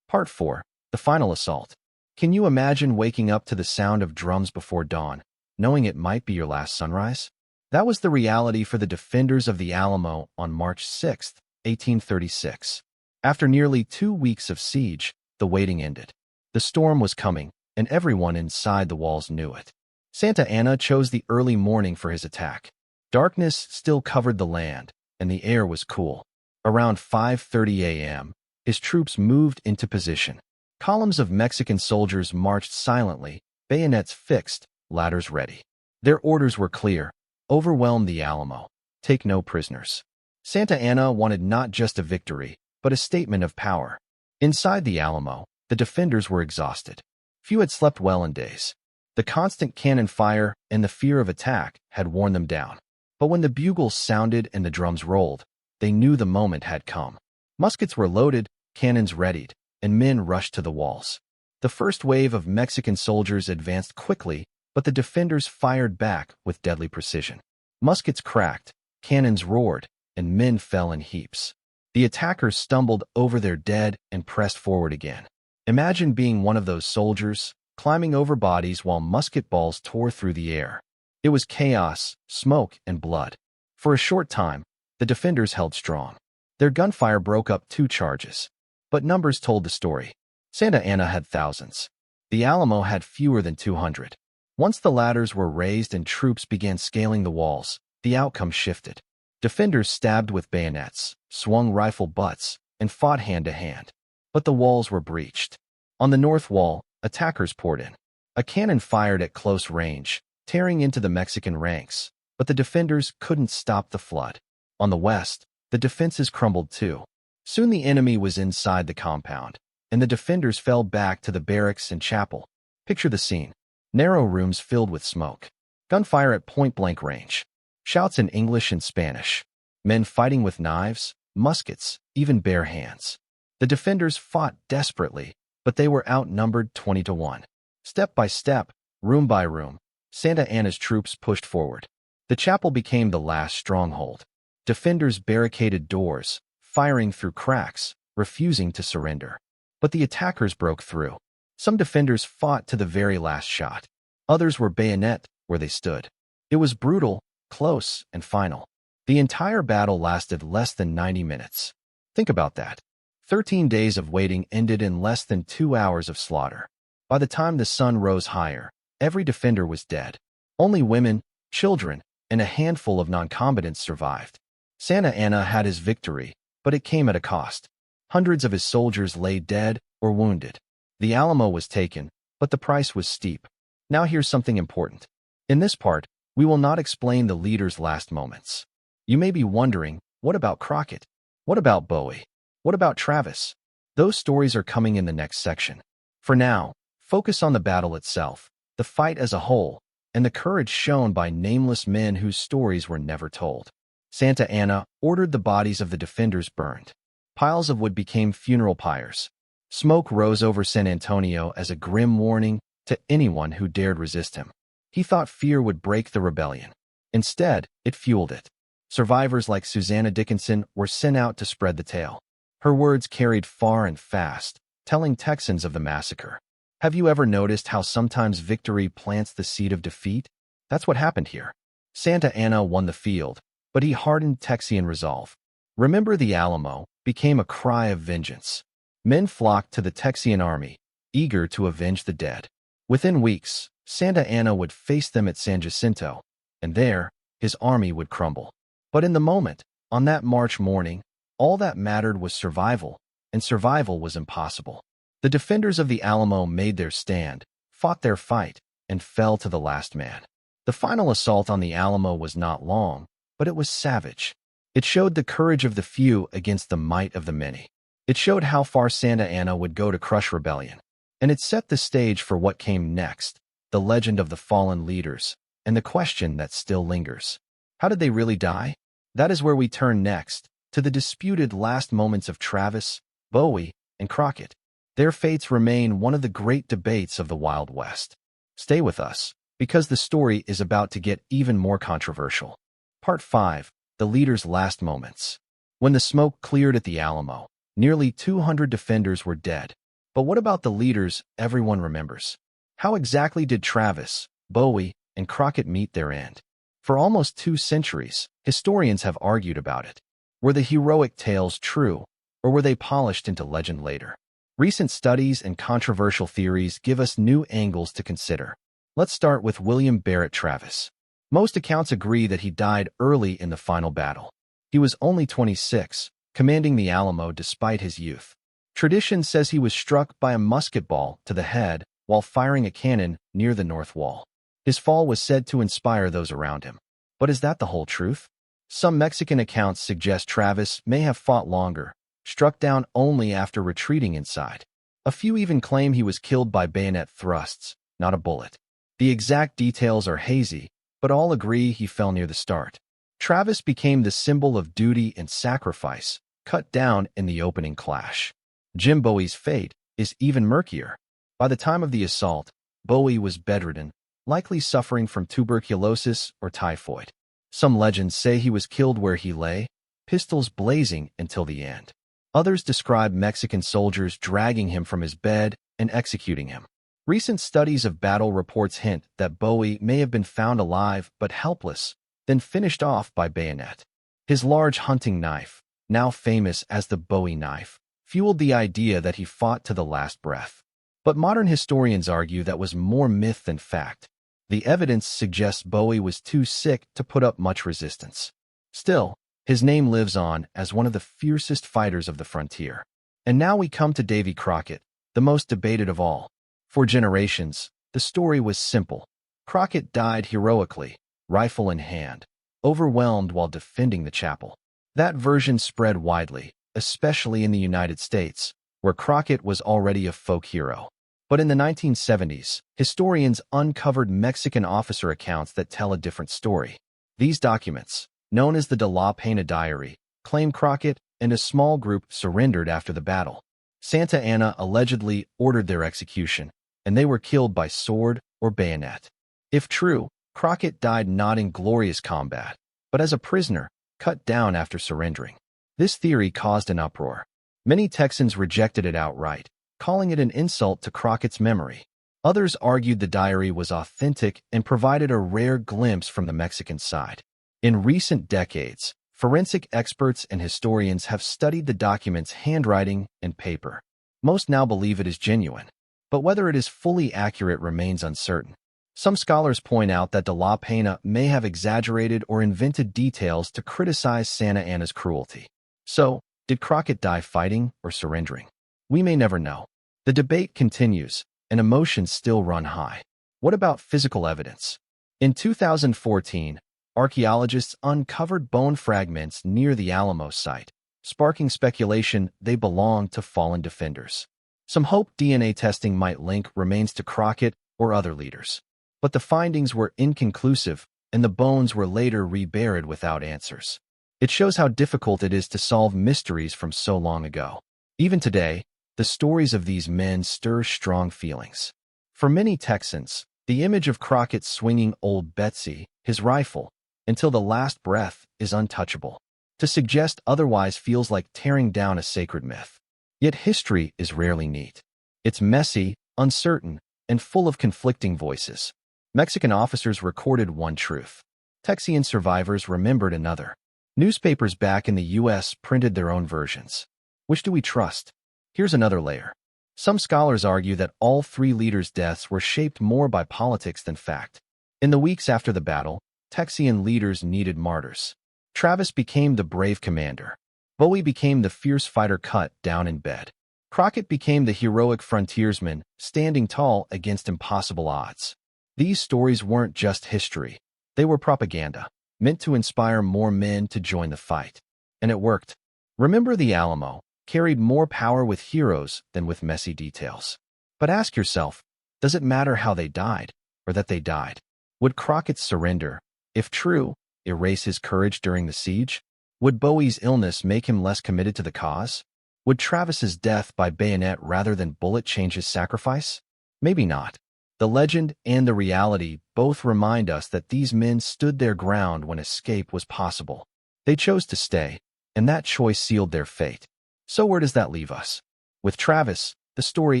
Part 4. The Final Assault. Can you imagine waking up to the sound of drums before dawn, knowing it might be your last sunrise? That was the reality for the defenders of the Alamo on March 6, 1836. After nearly 2 weeks of siege, the waiting ended. The storm was coming, and everyone inside the walls knew it. Santa Anna chose the early morning for his attack. Darkness still covered the land, and the air was cool. Around 5:30 a.m., his troops moved into position. Columns of Mexican soldiers marched silently, bayonets fixed, ladders ready. Their orders were clear: overwhelm the Alamo, take no prisoners. Santa Anna wanted not just a victory, but a statement of power. Inside the Alamo, the defenders were exhausted. Few had slept well in days. The constant cannon fire and the fear of attack had worn them down. But when the bugles sounded and the drums rolled, they knew the moment had come. Muskets were loaded, cannons readied, and men rushed to the walls. The first wave of Mexican soldiers advanced quickly, but the defenders fired back with deadly precision. Muskets cracked, cannons roared, and men fell in heaps. The attackers stumbled over their dead and pressed forward again. Imagine being one of those soldiers, climbing over bodies while musket balls tore through the air. It was chaos, smoke, and blood. For a short time, the defenders held strong. Their gunfire broke up 2 charges. But numbers told the story. Santa Anna had thousands. The Alamo had fewer than 200. Once the ladders were raised and troops began scaling the walls, the outcome shifted. Defenders stabbed with bayonets, swung rifle butts, and fought hand to hand. But the walls were breached. On the north wall, attackers poured in. A cannon fired at close range, tearing into the Mexican ranks, but the defenders couldn't stop the flood. On the west, the defenses crumbled too. Soon the enemy was inside the compound, and the defenders fell back to the barracks and chapel. Picture the scene. Narrow rooms filled with smoke. Gunfire at point-blank range. Shouts in English and Spanish. Men fighting with knives, muskets, even bare hands. The defenders fought desperately, but they were outnumbered 20-1. Step by step, room by room, Santa Anna's troops pushed forward. The chapel became the last stronghold. Defenders barricaded doors, firing through cracks, refusing to surrender. But the attackers broke through. Some defenders fought to the very last shot. Others were bayonet where they stood. It was brutal, close, and final. The entire battle lasted less than 90 minutes. Think about that. 13 days of waiting ended in less than 2 hours of slaughter. By the time the sun rose higher, every defender was dead. Only women, children, and a handful of non-combatants survived. Santa Anna had his victory, but it came at a cost. Hundreds of his soldiers lay dead or wounded. The Alamo was taken, but the price was steep. Now here's something important. In this part, we will not explain the leader's last moments. You may be wondering, what about Crockett? What about Bowie? What about Travis? Those stories are coming in the next section. For now, focus on the battle itself, the fight as a whole, and the courage shown by nameless men whose stories were never told. Santa Anna ordered the bodies of the defenders burned. Piles of wood became funeral pyres. Smoke rose over San Antonio as a grim warning to anyone who dared resist him. He thought fear would break the rebellion. Instead, it fueled it. Survivors like Susanna Dickinson were sent out to spread the tale. Her words carried far and fast, telling Texans of the massacre. Have you ever noticed how sometimes victory plants the seed of defeat? That's what happened here. Santa Anna won the field, but he hardened Texian resolve. Remember the Alamo became a cry of vengeance. Men flocked to the Texian army, eager to avenge the dead. Within weeks, Santa Anna would face them at San Jacinto, and there, his army would crumble. But in the moment, on that March morning, all that mattered was survival, and survival was impossible. The defenders of the Alamo made their stand, fought their fight, and fell to the last man. The final assault on the Alamo was not long, but it was savage. It showed the courage of the few against the might of the many. It showed how far Santa Anna would go to crush rebellion. And it set the stage for what came next, the legend of the fallen leaders, and the question that still lingers. How did they really die? That is where we turn next, to the disputed last moments of Travis, Bowie, and Crockett. Their fates remain one of the great debates of the Wild West. Stay with us, because the story is about to get even more controversial. Part 5, The Leader's Last Moments. When the smoke cleared at the Alamo, nearly 200 defenders were dead. But what about the leaders everyone remembers? How exactly did Travis, Bowie, and Crockett meet their end? For almost 2 centuries, historians have argued about it. Were the heroic tales true, or were they polished into legend later? Recent studies and controversial theories give us new angles to consider. Let's start with William Barrett Travis. Most accounts agree that he died early in the final battle. He was only 26, commanding the Alamo despite his youth. Tradition says he was struck by a musket ball to the head while firing a cannon near the north wall. His fall was said to inspire those around him. But is that the whole truth? Some Mexican accounts suggest Travis may have fought longer, struck down only after retreating inside. A few even claim he was killed by bayonet thrusts, not a bullet. The exact details are hazy, but all agree he fell near the start. Travis became the symbol of duty and sacrifice, cut down in the opening clash. Jim Bowie's fate is even murkier. By the time of the assault, Bowie was bedridden, likely suffering from tuberculosis or typhoid. Some legends say he was killed where he lay, pistols blazing until the end. Others describe Mexican soldiers dragging him from his bed and executing him. Recent studies of battle reports hint that Bowie may have been found alive but helpless, then finished off by bayonet. His large hunting knife, now famous as the Bowie knife, fueled the idea that he fought to the last breath. But modern historians argue that was more myth than fact. The evidence suggests Bowie was too sick to put up much resistance. Still, his name lives on as one of the fiercest fighters of the frontier. And now we come to Davy Crockett, the most debated of all. For generations, the story was simple. Crockett died heroically, rifle in hand, overwhelmed while defending the chapel. That version spread widely, especially in the United States, where Crockett was already a folk hero. But in the 1970s, historians uncovered Mexican officer accounts that tell a different story. These documents, known as the De La Pena Diary, claim Crockett and a small group surrendered after the battle. Santa Anna allegedly ordered their execution, and they were killed by sword or bayonet. If true, Crockett died not in glorious combat, but as a prisoner, cut down after surrendering. This theory caused an uproar. Many Texans rejected it outright, calling it an insult to Crockett's memory. Others argued the diary was authentic and provided a rare glimpse from the Mexican side. In recent decades, forensic experts and historians have studied the document's handwriting and paper. Most now believe it is genuine, but whether it is fully accurate remains uncertain. Some scholars point out that De La Pena may have exaggerated or invented details to criticize Santa Anna's cruelty. So, did Crockett die fighting or surrendering? We may never know. The debate continues, and emotions still run high. What about physical evidence? In 2014, archaeologists uncovered bone fragments near the Alamo site, sparking speculation they belonged to fallen defenders. Some hope DNA testing might link remains to Crockett or other leaders. But the findings were inconclusive, and the bones were later reburied without answers. It shows how difficult it is to solve mysteries from so long ago. Even today, the stories of these men stir strong feelings. For many Texans, the image of Crockett swinging Old Betsy, his rifle, until the last breath is untouchable. To suggest otherwise feels like tearing down a sacred myth. Yet history is rarely neat. It's messy, uncertain, and full of conflicting voices. Mexican officers recorded one truth. Texian survivors remembered another. Newspapers back in the U.S. printed their own versions. Which do we trust? Here's another layer. Some scholars argue that all three leaders' deaths were shaped more by politics than fact. In the weeks after the battle, Texian leaders needed martyrs. Travis became the brave commander. Bowie became the fierce fighter cut down in bed. Crockett became the heroic frontiersman, standing tall against impossible odds. These stories weren't just history. They were propaganda, meant to inspire more men to join the fight. And it worked. Remember, the Alamo carried more power with heroes than with messy details. But ask yourself, does it matter how they died, or that they died? Would Crockett's surrender, if true, erase his courage during the siege? Would Bowie's illness make him less committed to the cause? Would Travis's death by bayonet rather than bullet change his sacrifice? Maybe not. The legend and the reality both remind us that these men stood their ground when escape was possible. They chose to stay, and that choice sealed their fate. So where does that leave us? With Travis, the story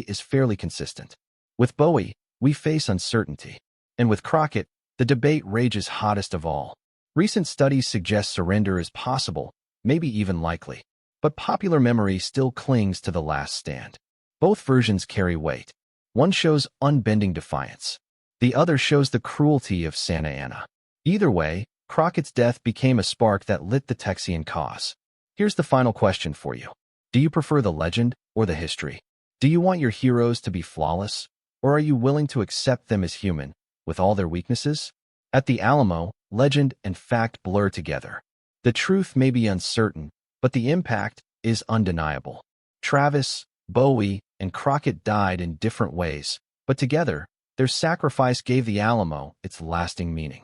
is fairly consistent. With Bowie, we face uncertainty. And with Crockett, the debate rages hottest of all. Recent studies suggest surrender is possible, maybe even likely. But popular memory still clings to the last stand. Both versions carry weight. One shows unbending defiance. The other shows the cruelty of Santa Anna. Either way, Crockett's death became a spark that lit the Texian cause. Here's the final question for you. Do you prefer the legend or the history? Do you want your heroes to be flawless, Or are you willing to accept them as human, with all their weaknesses? At the Alamo, legend and fact blur together. The truth may be uncertain, but the impact is undeniable. Travis, Bowie, and Crockett died in different ways, but together, their sacrifice gave the Alamo its lasting meaning.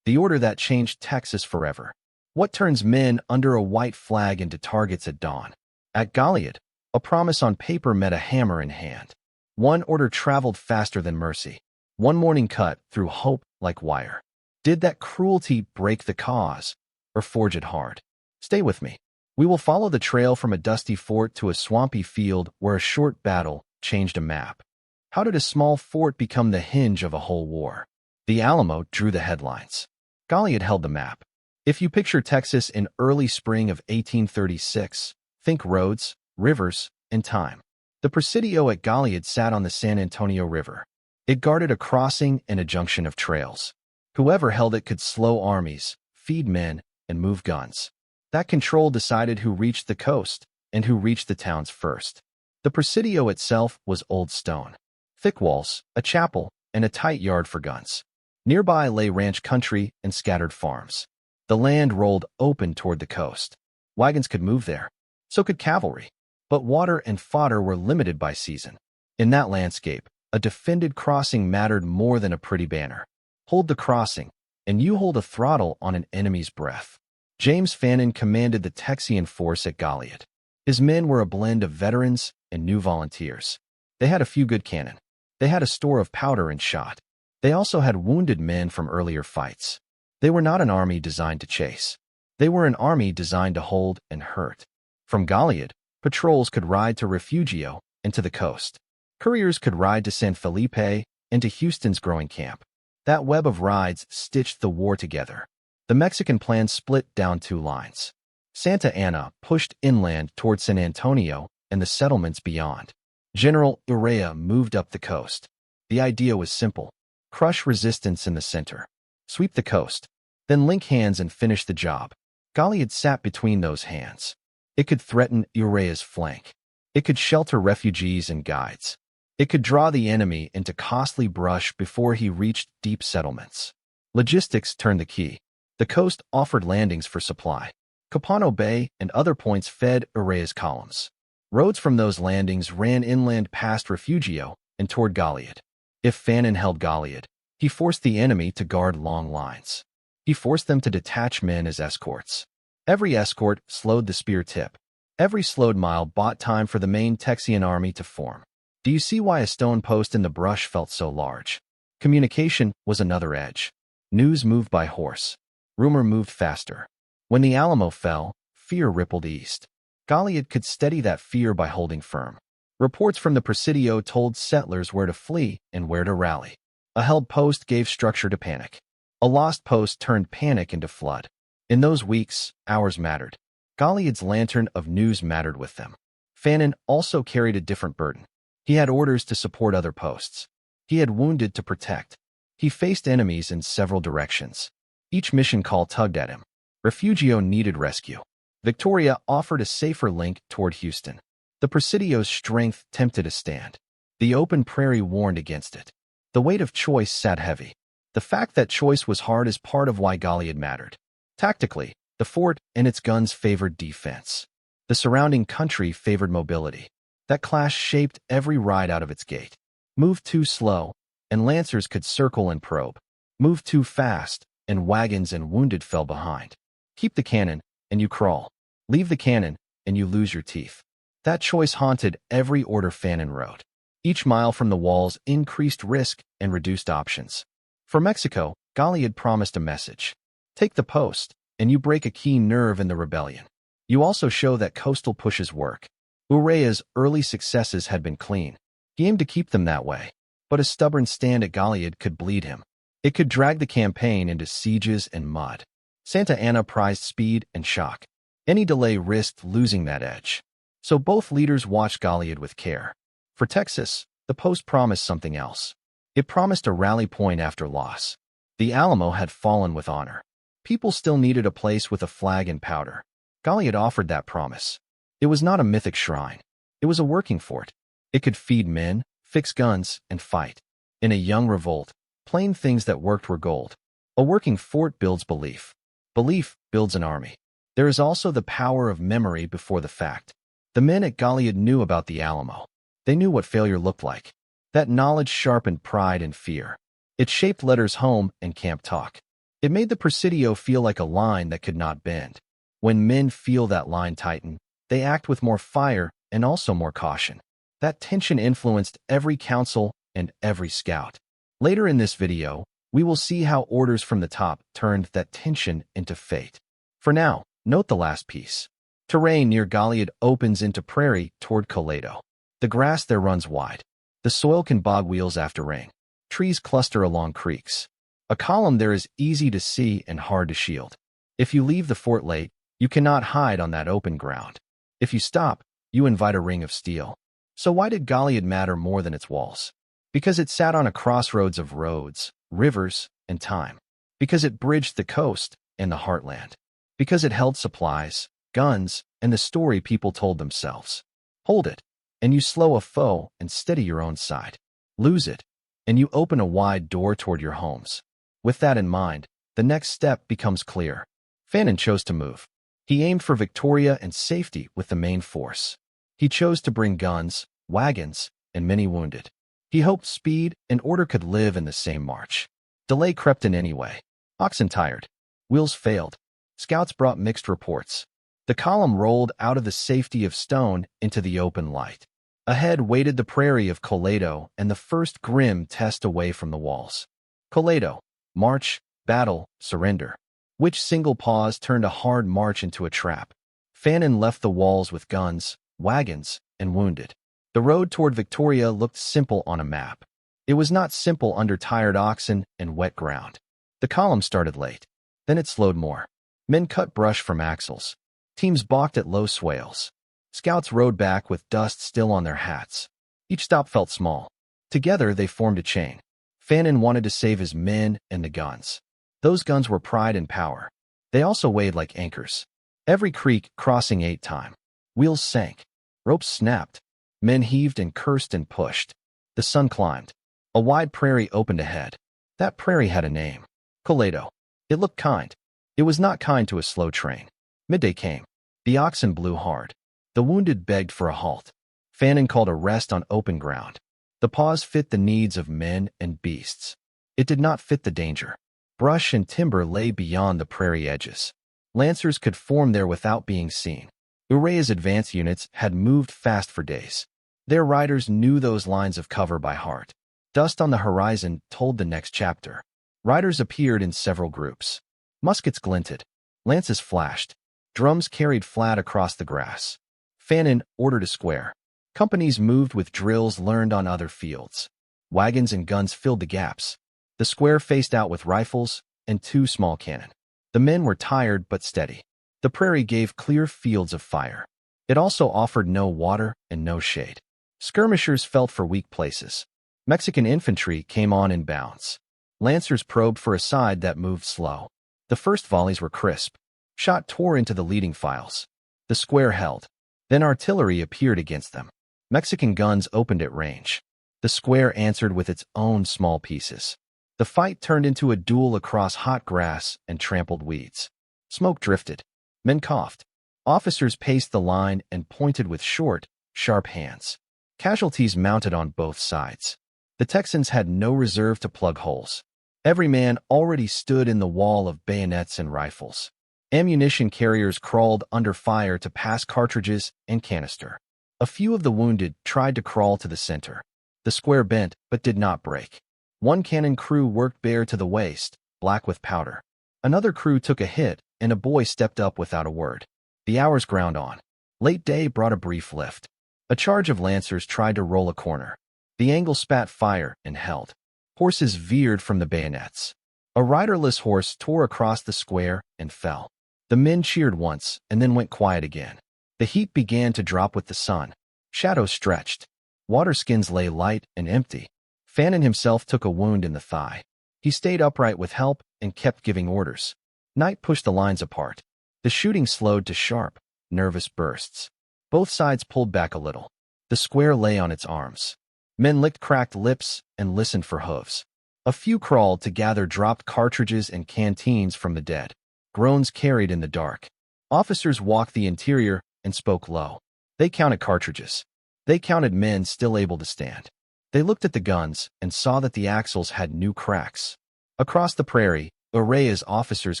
The order that changed Texas forever. What turns men under a white flag into targets at dawn? At Goliad, a promise on paper met a hammer in hand. One order traveled faster than mercy. One morning cut through hope like wire. Did that cruelty break the cause, or forge it hard? Stay with me. We will follow the trail from a dusty fort to a swampy field where a short battle changed a map. How did a small fort become the hinge of a whole war? The Alamo drew the headlines. Goliad held the map. If you picture Texas in early spring of 1836, think roads, rivers, and time. The Presidio at Goliad sat on the San Antonio River. It guarded a crossing and a junction of trails. Whoever held it could slow armies, feed men, and move guns. That control decided who reached the coast and who reached the towns first. The Presidio itself was old stone. Thick walls, a chapel, and a tight yard for guns. Nearby lay ranch country and scattered farms. The land rolled open toward the coast. Wagons could move there. So could cavalry. But water and fodder were limited by season. In that landscape, a defended crossing mattered more than a pretty banner. Hold the crossing, and you hold a throttle on an enemy's breath. James Fannin commanded the Texian force at Goliad. His men were a blend of veterans and new volunteers. They had a few good cannon. They had a store of powder and shot. They also had wounded men from earlier fights. They were not an army designed to chase. They were an army designed to hold and hurt. From Goliad, patrols could ride to Refugio and to the coast. Couriers could ride to San Felipe and to Houston's growing camp. That web of rides stitched the war together. The Mexican plan split down two lines. Santa Anna pushed inland toward San Antonio and the settlements beyond. General Urrea moved up the coast. The idea was simple. Crush resistance in the center. Sweep the coast. Then link hands and finish the job. Goliad sat between those hands. It could threaten Urrea's flank. It could shelter refugees and guides. It could draw the enemy into costly brush before he reached deep settlements. Logistics turned the key. The coast offered landings for supply. Capano Bay and other points fed Urrea's columns. Roads from those landings ran inland past Refugio and toward Goliad. If Fannin held Goliad, he forced the enemy to guard long lines. He forced them to detach men as escorts. Every escort slowed the spear tip. Every slowed mile bought time for the main Texian army to form. Do you see why a stone post in the brush felt so large? Communication was another edge. News moved by horse. Rumor moved faster. When the Alamo fell, fear rippled east. Goliad could steady that fear by holding firm. Reports from the Presidio told settlers where to flee and where to rally. A held post gave structure to panic. A lost post turned panic into flood. In those weeks, hours mattered. Goliad's lantern of news mattered with them. Fannin also carried a different burden. He had orders to support other posts. He had wounded to protect. He faced enemies in several directions. Each mission call tugged at him. Refugio needed rescue. Victoria offered a safer link toward Houston. The Presidio's strength tempted a stand. The open prairie warned against it. The weight of choice sat heavy. The fact that choice was hard is part of why Goliad mattered. Tactically, the fort and its guns favored defense. The surrounding country favored mobility. That clash shaped every ride out of its gate. Move too slow, and lancers could circle and probe. Move too fast, and wagons and wounded fell behind. Keep the cannon, and you crawl. Leave the cannon, and you lose your teeth. That choice haunted every order Fannin wrote. Each mile from the walls increased risk and reduced options. For Mexico, Goliad promised a message. Take the post, and you break a key nerve in the rebellion. You also show that coastal pushes work. Urrea's early successes had been clean. He aimed to keep them that way. But a stubborn stand at Goliad could bleed him. It could drag the campaign into sieges and mud. Santa Anna prized speed and shock. Any delay risked losing that edge. So both leaders watched Goliad with care. For Texas, the Post promised something else. It promised a rally point after loss. The Alamo had fallen with honor. People still needed a place with a flag and powder. Goliad offered that promise. It was not a mythic shrine. It was a working fort. It could feed men, fix guns, and fight. In a young revolt, plain things that worked were gold. A working fort builds belief. Belief builds an army. There is also the power of memory before the fact. The men at Goliad knew about the Alamo. They knew what failure looked like. That knowledge sharpened pride and fear. It shaped letters home and camp talk. It made the Presidio feel like a line that could not bend. When men feel that line tighten, they act with more fire and also more caution. That tension influenced every council and every scout. Later in this video, we will see how orders from the top turned that tension into fate. For now, note the last piece. Terrain near Goliad opens into prairie toward Colado. The grass there runs wide. The soil can bog wheels after rain. Trees cluster along creeks. A column there is easy to see and hard to shield. If you leave the fort late, you cannot hide on that open ground. If you stop, you invite a ring of steel. So why did Goliad matter more than its walls? Because it sat on a crossroads of roads, rivers, and time. Because it bridged the coast and the heartland. Because it held supplies, guns, and the story people told themselves. Hold it, and you slow a foe and steady your own side. Lose it, and you open a wide door toward your homes. With that in mind, the next step becomes clear. Fannin chose to move. He aimed for Victoria and safety with the main force. He chose to bring guns, wagons, and many wounded. He hoped speed and order could live in the same march. Delay crept in anyway. Oxen tired. Wheels failed. Scouts brought mixed reports. The column rolled out of the safety of stone into the open light. Ahead waited the prairie of Colado and the first grim test away from the walls. Colado. March, battle, surrender. Which single pause turned a hard march into a trap? Fannin left the walls with guns, wagons, and wounded. The road toward Victoria looked simple on a map. It was not simple under tired oxen and wet ground. The column started late. Then it slowed more. Men cut brush from axles. Teams balked at low swales. Scouts rode back with dust still on their hats. Each stop felt small. Together they formed a chain. Fannin wanted to save his men and the guns. Those guns were pride and power. They also weighed like anchors. Every creek crossing 8 times. Wheels sank. Ropes snapped. Men heaved and cursed and pushed. The sun climbed. A wide prairie opened ahead. That prairie had a name. Colado. It looked kind. It was not kind to a slow train. Midday came. The oxen blew hard. The wounded begged for a halt. Fannin called a rest on open ground. The pause fit the needs of men and beasts. It did not fit the danger. Brush and timber lay beyond the prairie edges. Lancers could form there without being seen. Urea's advance units had moved fast for days. Their riders knew those lines of cover by heart. Dust on the horizon told the next chapter. Riders appeared in several groups. Muskets glinted. Lances flashed. Drums carried flat across the grass. Fannin ordered a square. Companies moved with drills learned on other fields. Wagons and guns filled the gaps. The square faced out with rifles and 2 small cannon. The men were tired but steady. The prairie gave clear fields of fire. It also offered no water and no shade. Skirmishers felt for weak places. Mexican infantry came on in bounds. Lancers probed for a side that moved slow. The first volleys were crisp. Shot tore into the leading files. The square held. Then artillery appeared against them. Mexican guns opened at range. The square answered with its own small pieces. The fight turned into a duel across hot grass and trampled weeds. Smoke drifted. Men coughed. Officers paced the line and pointed with short, sharp hands. Casualties mounted on both sides. The Texans had no reserve to plug holes. Every man already stood in the wall of bayonets and rifles. Ammunition carriers crawled under fire to pass cartridges and canister. A few of the wounded tried to crawl to the center. The square bent but did not break. One cannon crew worked bare to the waist, black with powder. Another crew took a hit, and a boy stepped up without a word. The hours ground on. Late day brought a brief lift. A charge of lancers tried to roll a corner. The angle spat fire and held. Horses veered from the bayonets. A riderless horse tore across the square and fell. The men cheered once and then went quiet again. The heat began to drop with the sun. Shadows stretched. Water skins lay light and empty. Fannin himself took a wound in the thigh. He stayed upright with help and kept giving orders. Night pushed the lines apart. The shooting slowed to sharp, nervous bursts. Both sides pulled back a little. The square lay on its arms. Men licked cracked lips and listened for hooves. A few crawled to gather dropped cartridges and canteens from the dead. Groans carried in the dark. Officers walked the interior and spoke low. They counted cartridges. They counted men still able to stand. They looked at the guns and saw that the axles had new cracks. Across the prairie, Urea's officers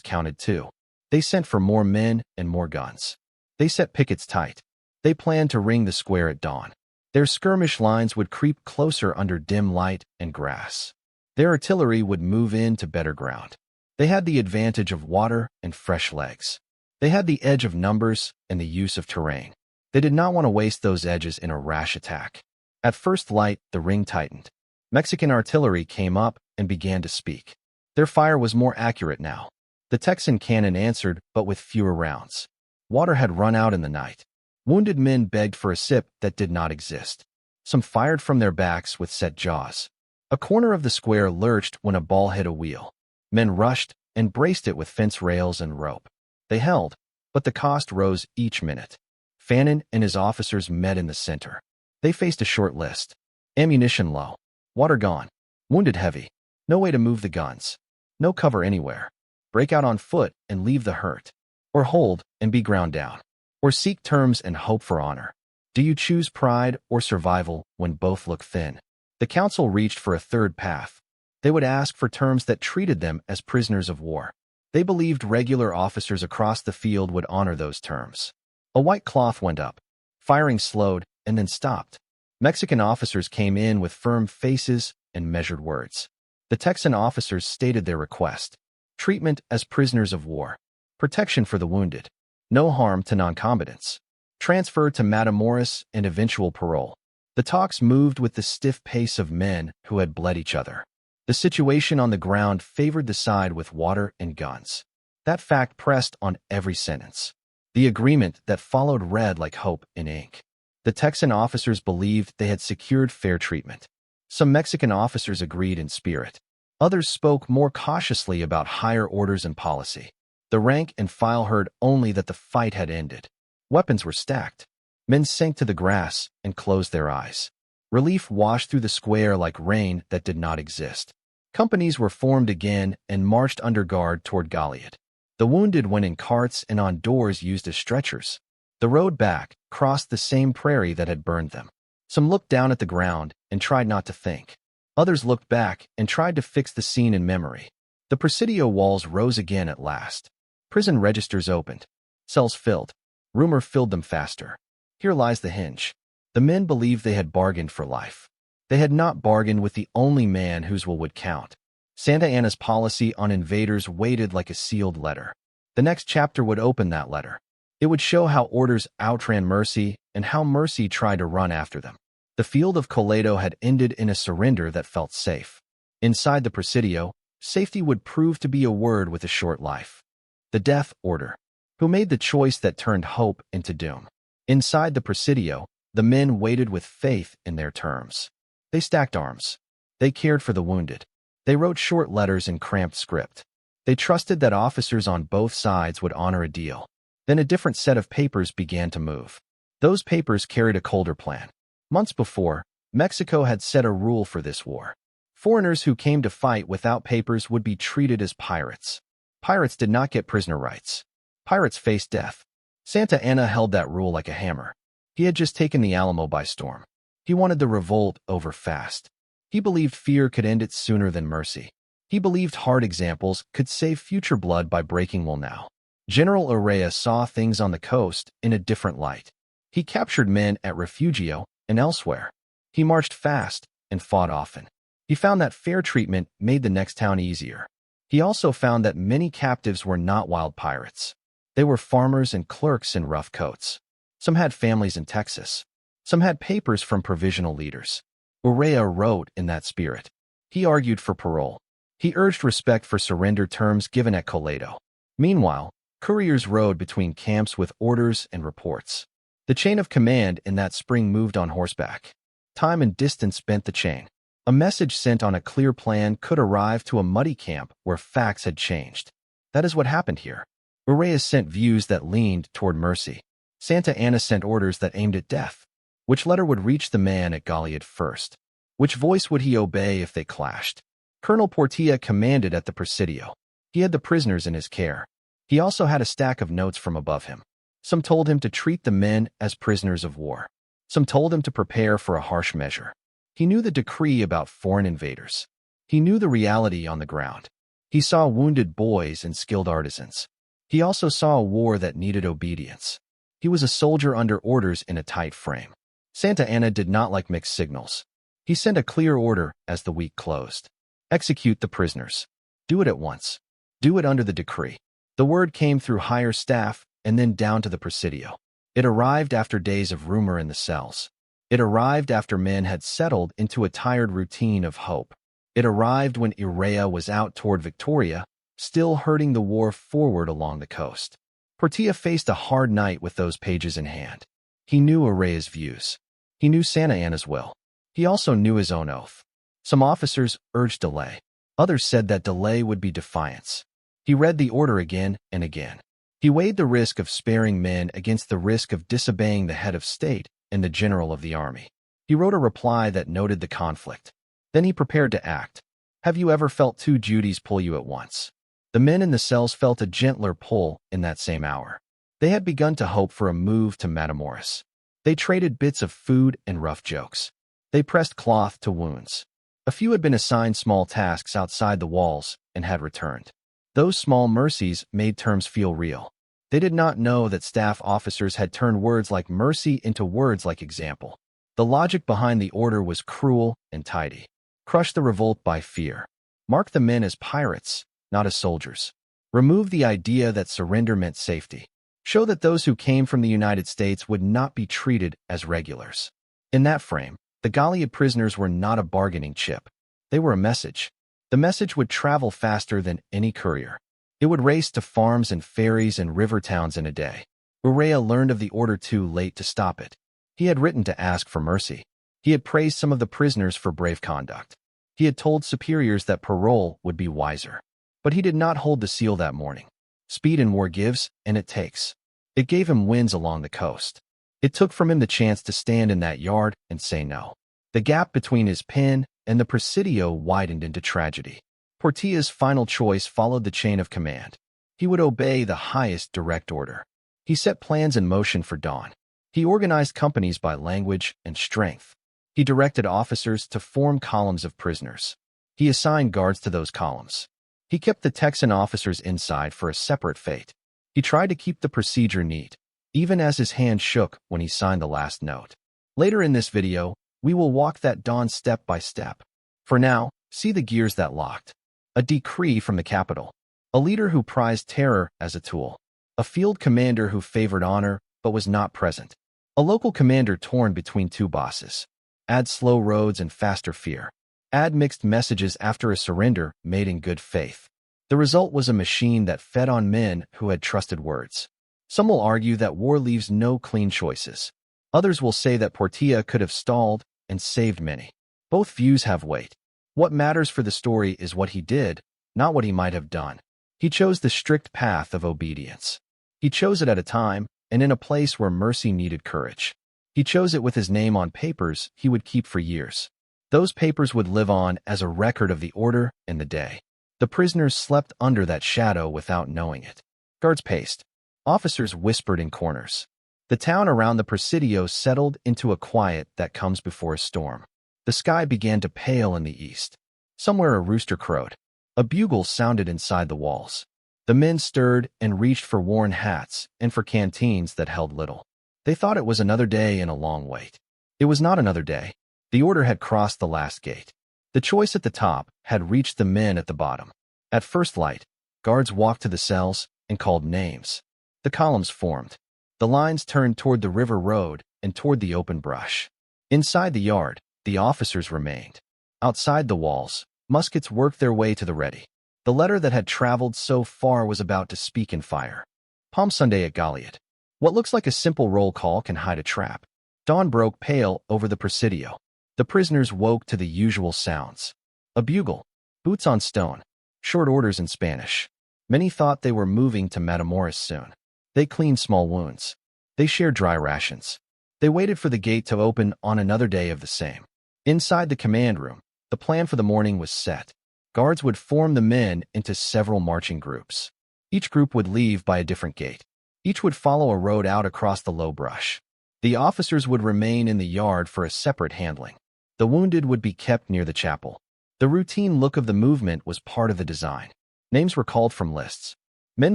counted too. They sent for more men and more guns. They set pickets tight. They planned to ring the square at dawn. Their skirmish lines would creep closer under dim light and grass. Their artillery would move in to better ground. They had the advantage of water and fresh legs. They had the edge of numbers and the use of terrain. They did not want to waste those edges in a rash attack. At first light, the ring tightened. Mexican artillery came up and began to speak. Their fire was more accurate now. The Texan cannon answered, but with fewer rounds. Water had run out in the night. Wounded men begged for a sip that did not exist. Some fired from their backs with set jaws. A corner of the square lurched when a ball hit a wheel. Men rushed and braced it with fence rails and rope. They held, but the cost rose each minute. Fannin and his officers met in the center. They faced a short list. Ammunition low. Water gone. Wounded heavy. No way to move the guns. No cover anywhere. Break out on foot and leave the hurt. Or hold and be ground down. Or seek terms and hope for honor. Do you choose pride or survival when both look thin? The council reached for a third path. They would ask for terms that treated them as prisoners of war. They believed regular officers across the field would honor those terms. A white cloth went up. Firing slowed and then stopped. Mexican officers came in with firm faces and measured words. The Texan officers stated their request. Treatment as prisoners of war. Protection for the wounded. No harm to non-combatants. Transfer to Matamoros and eventual parole. The talks moved with the stiff pace of men who had bled each other. The situation on the ground favored the side with water and guns. That fact pressed on every sentence. The agreement that followed read like hope in ink. The Texan officers believed they had secured fair treatment. Some Mexican officers agreed in spirit. Others spoke more cautiously about higher orders and policy. The rank and file heard only that the fight had ended. Weapons were stacked. Men sank to the grass and closed their eyes. Relief washed through the square like rain that did not exist. Companies were formed again and marched under guard toward Goliad. The wounded went in carts and on doors used as stretchers. The road back crossed the same prairie that had burned them. Some looked down at the ground and tried not to think. Others looked back and tried to fix the scene in memory. The Presidio walls rose again at last. Prison registers opened. Cells filled. Rumor filled them faster. Here lies the hinge. The men believed they had bargained for life. They had not bargained with the only man whose will would count. Santa Anna's policy on invaders waited like a sealed letter. The next chapter would open that letter. It would show how orders outran mercy and how mercy tried to run after them. The field of Coleto had ended in a surrender that felt safe. Inside the Presidio, safety would prove to be a word with a short life. The death order. Who made the choice that turned hope into doom? Inside the Presidio, the men waited with faith in their terms. They stacked arms. They cared for the wounded. They wrote short letters in cramped script. They trusted that officers on both sides would honor a deal. Then a different set of papers began to move. Those papers carried a colder plan. Months before, Mexico had set a rule for this war. Foreigners who came to fight without papers would be treated as pirates. Pirates did not get prisoner rights. Pirates faced death. Santa Anna held that rule like a hammer. He had just taken the Alamo by storm. He wanted the revolt over fast. He believed fear could end it sooner than mercy. He believed hard examples could save future blood by breaking will now. General Urrea saw things on the coast in a different light. He captured men at Refugio and elsewhere. He marched fast and fought often. He found that fair treatment made the next town easier. He also found that many captives were not wild pirates. They were farmers and clerks in rough coats. Some had families in Texas. Some had papers from provisional leaders. Urrea wrote in that spirit. He argued for parole. He urged respect for surrender terms given at Goliad. Meanwhile, couriers rode between camps with orders and reports. The chain of command in that spring moved on horseback. Time and distance bent the chain. A message sent on a clear plan could arrive to a muddy camp where facts had changed. That is what happened here. Urrea sent views that leaned toward mercy. Santa Anna sent orders that aimed at death. Which letter would reach the man at Goliad first? Which voice would he obey if they clashed? Colonel Portilla commanded at the Presidio. He had the prisoners in his care. He also had a stack of notes from above him. Some told him to treat the men as prisoners of war. Some told him to prepare for a harsh measure. He knew the decree about foreign invaders. He knew the reality on the ground. He saw wounded boys and skilled artisans. He also saw a war that needed obedience. He was a soldier under orders in a tight frame. Santa Anna did not like mixed signals. He sent a clear order as the week closed. Execute the prisoners. Do it at once. Do it under the decree. The word came through higher staff and then down to the Presidio. It arrived after days of rumor in the cells. It arrived after men had settled into a tired routine of hope. It arrived when Urrea was out toward Victoria, still herding the war forward along the coast. Portilla faced a hard night with those pages in hand. He knew Urrea's views. He knew Santa Anna's will. He also knew his own oath. Some officers urged delay. Others said that delay would be defiance. He read the order again and again. He weighed the risk of sparing men against the risk of disobeying the head of state and the general of the army. He wrote a reply that noted the conflict. Then he prepared to act. Have you ever felt two duties pull you at once? The men in the cells felt a gentler pull in that same hour. They had begun to hope for a move to Matamoros. They traded bits of food and rough jokes. They pressed cloth to wounds. A few had been assigned small tasks outside the walls and had returned. Those small mercies made terms feel real. They did not know that staff officers had turned words like mercy into words like example. The logic behind the order was cruel and tidy. Crush the revolt by fear. Mark the men as pirates, not as soldiers. Remove the idea that surrender meant safety. Show that those who came from the United States would not be treated as regulars. In that frame, the Goliad prisoners were not a bargaining chip. They were a message. The message would travel faster than any courier. It would race to farms and ferries and river towns in a day. Urrea learned of the order too late to stop it. He had written to ask for mercy. He had praised some of the prisoners for brave conduct. He had told superiors that parole would be wiser. But he did not hold the seal that morning. Speed in war gives, and it takes. It gave him wins along the coast. It took from him the chance to stand in that yard and say no. The gap between his pen and the Presidio widened into tragedy. Portilla's final choice followed the chain of command. He would obey the highest direct order. He set plans in motion for dawn. He organized companies by language and strength. He directed officers to form columns of prisoners. He assigned guards to those columns. He kept the Texan officers inside for a separate fate. He tried to keep the procedure neat, even as his hand shook when he signed the last note. Later in this video, we will walk that dawn step by step. For now, see the gears that locked. A decree from the capital. A leader who prized terror as a tool. A field commander who favored honor but was not present. A local commander torn between two bosses. Add slow roads and faster fear. Add mixed messages after a surrender made in good faith. The result was a machine that fed on men who had trusted words. Some will argue that war leaves no clean choices. Others will say that Portilla could have stalled and saved many. Both views have weight. What matters for the story is what he did, not what he might have done. He chose the strict path of obedience. He chose it at a time and in a place where mercy needed courage. He chose it with his name on papers he would keep for years. Those papers would live on as a record of the order and the day. The prisoners slept under that shadow without knowing it. Guards paced. Officers whispered in corners. The town around the Presidio settled into a quiet that comes before a storm. The sky began to pale in the east. Somewhere a rooster crowed. A bugle sounded inside the walls. The men stirred and reached for worn hats and for canteens that held little. They thought it was another day and a long wait. It was not another day. The order had crossed the last gate. The choice at the top had reached the men at the bottom. At first light, guards walked to the cells and called names. The columns formed. The lines turned toward the river road and toward the open brush. Inside the yard, the officers remained. Outside the walls, Muskets worked their way to the ready. The letter that had traveled so far was about to speak and fire. Palm Sunday at Goliad. What looks like a simple roll call can hide a trap. Dawn broke pale over the Presidio. The prisoners woke to the usual sounds. A bugle, boots on stone, short orders in Spanish. Many thought they were moving to Matamoros soon. They cleaned small wounds. They shared dry rations. They waited for the gate to open on another day of the same. Inside the command room, the plan for the morning was set. Guards would form the men into several marching groups. Each group would leave by a different gate. Each would follow a road out across the low brush. The officers would remain in the yard for a separate handling. The wounded would be kept near the chapel. The routine look of the movement was part of the design. Names were called from lists. Men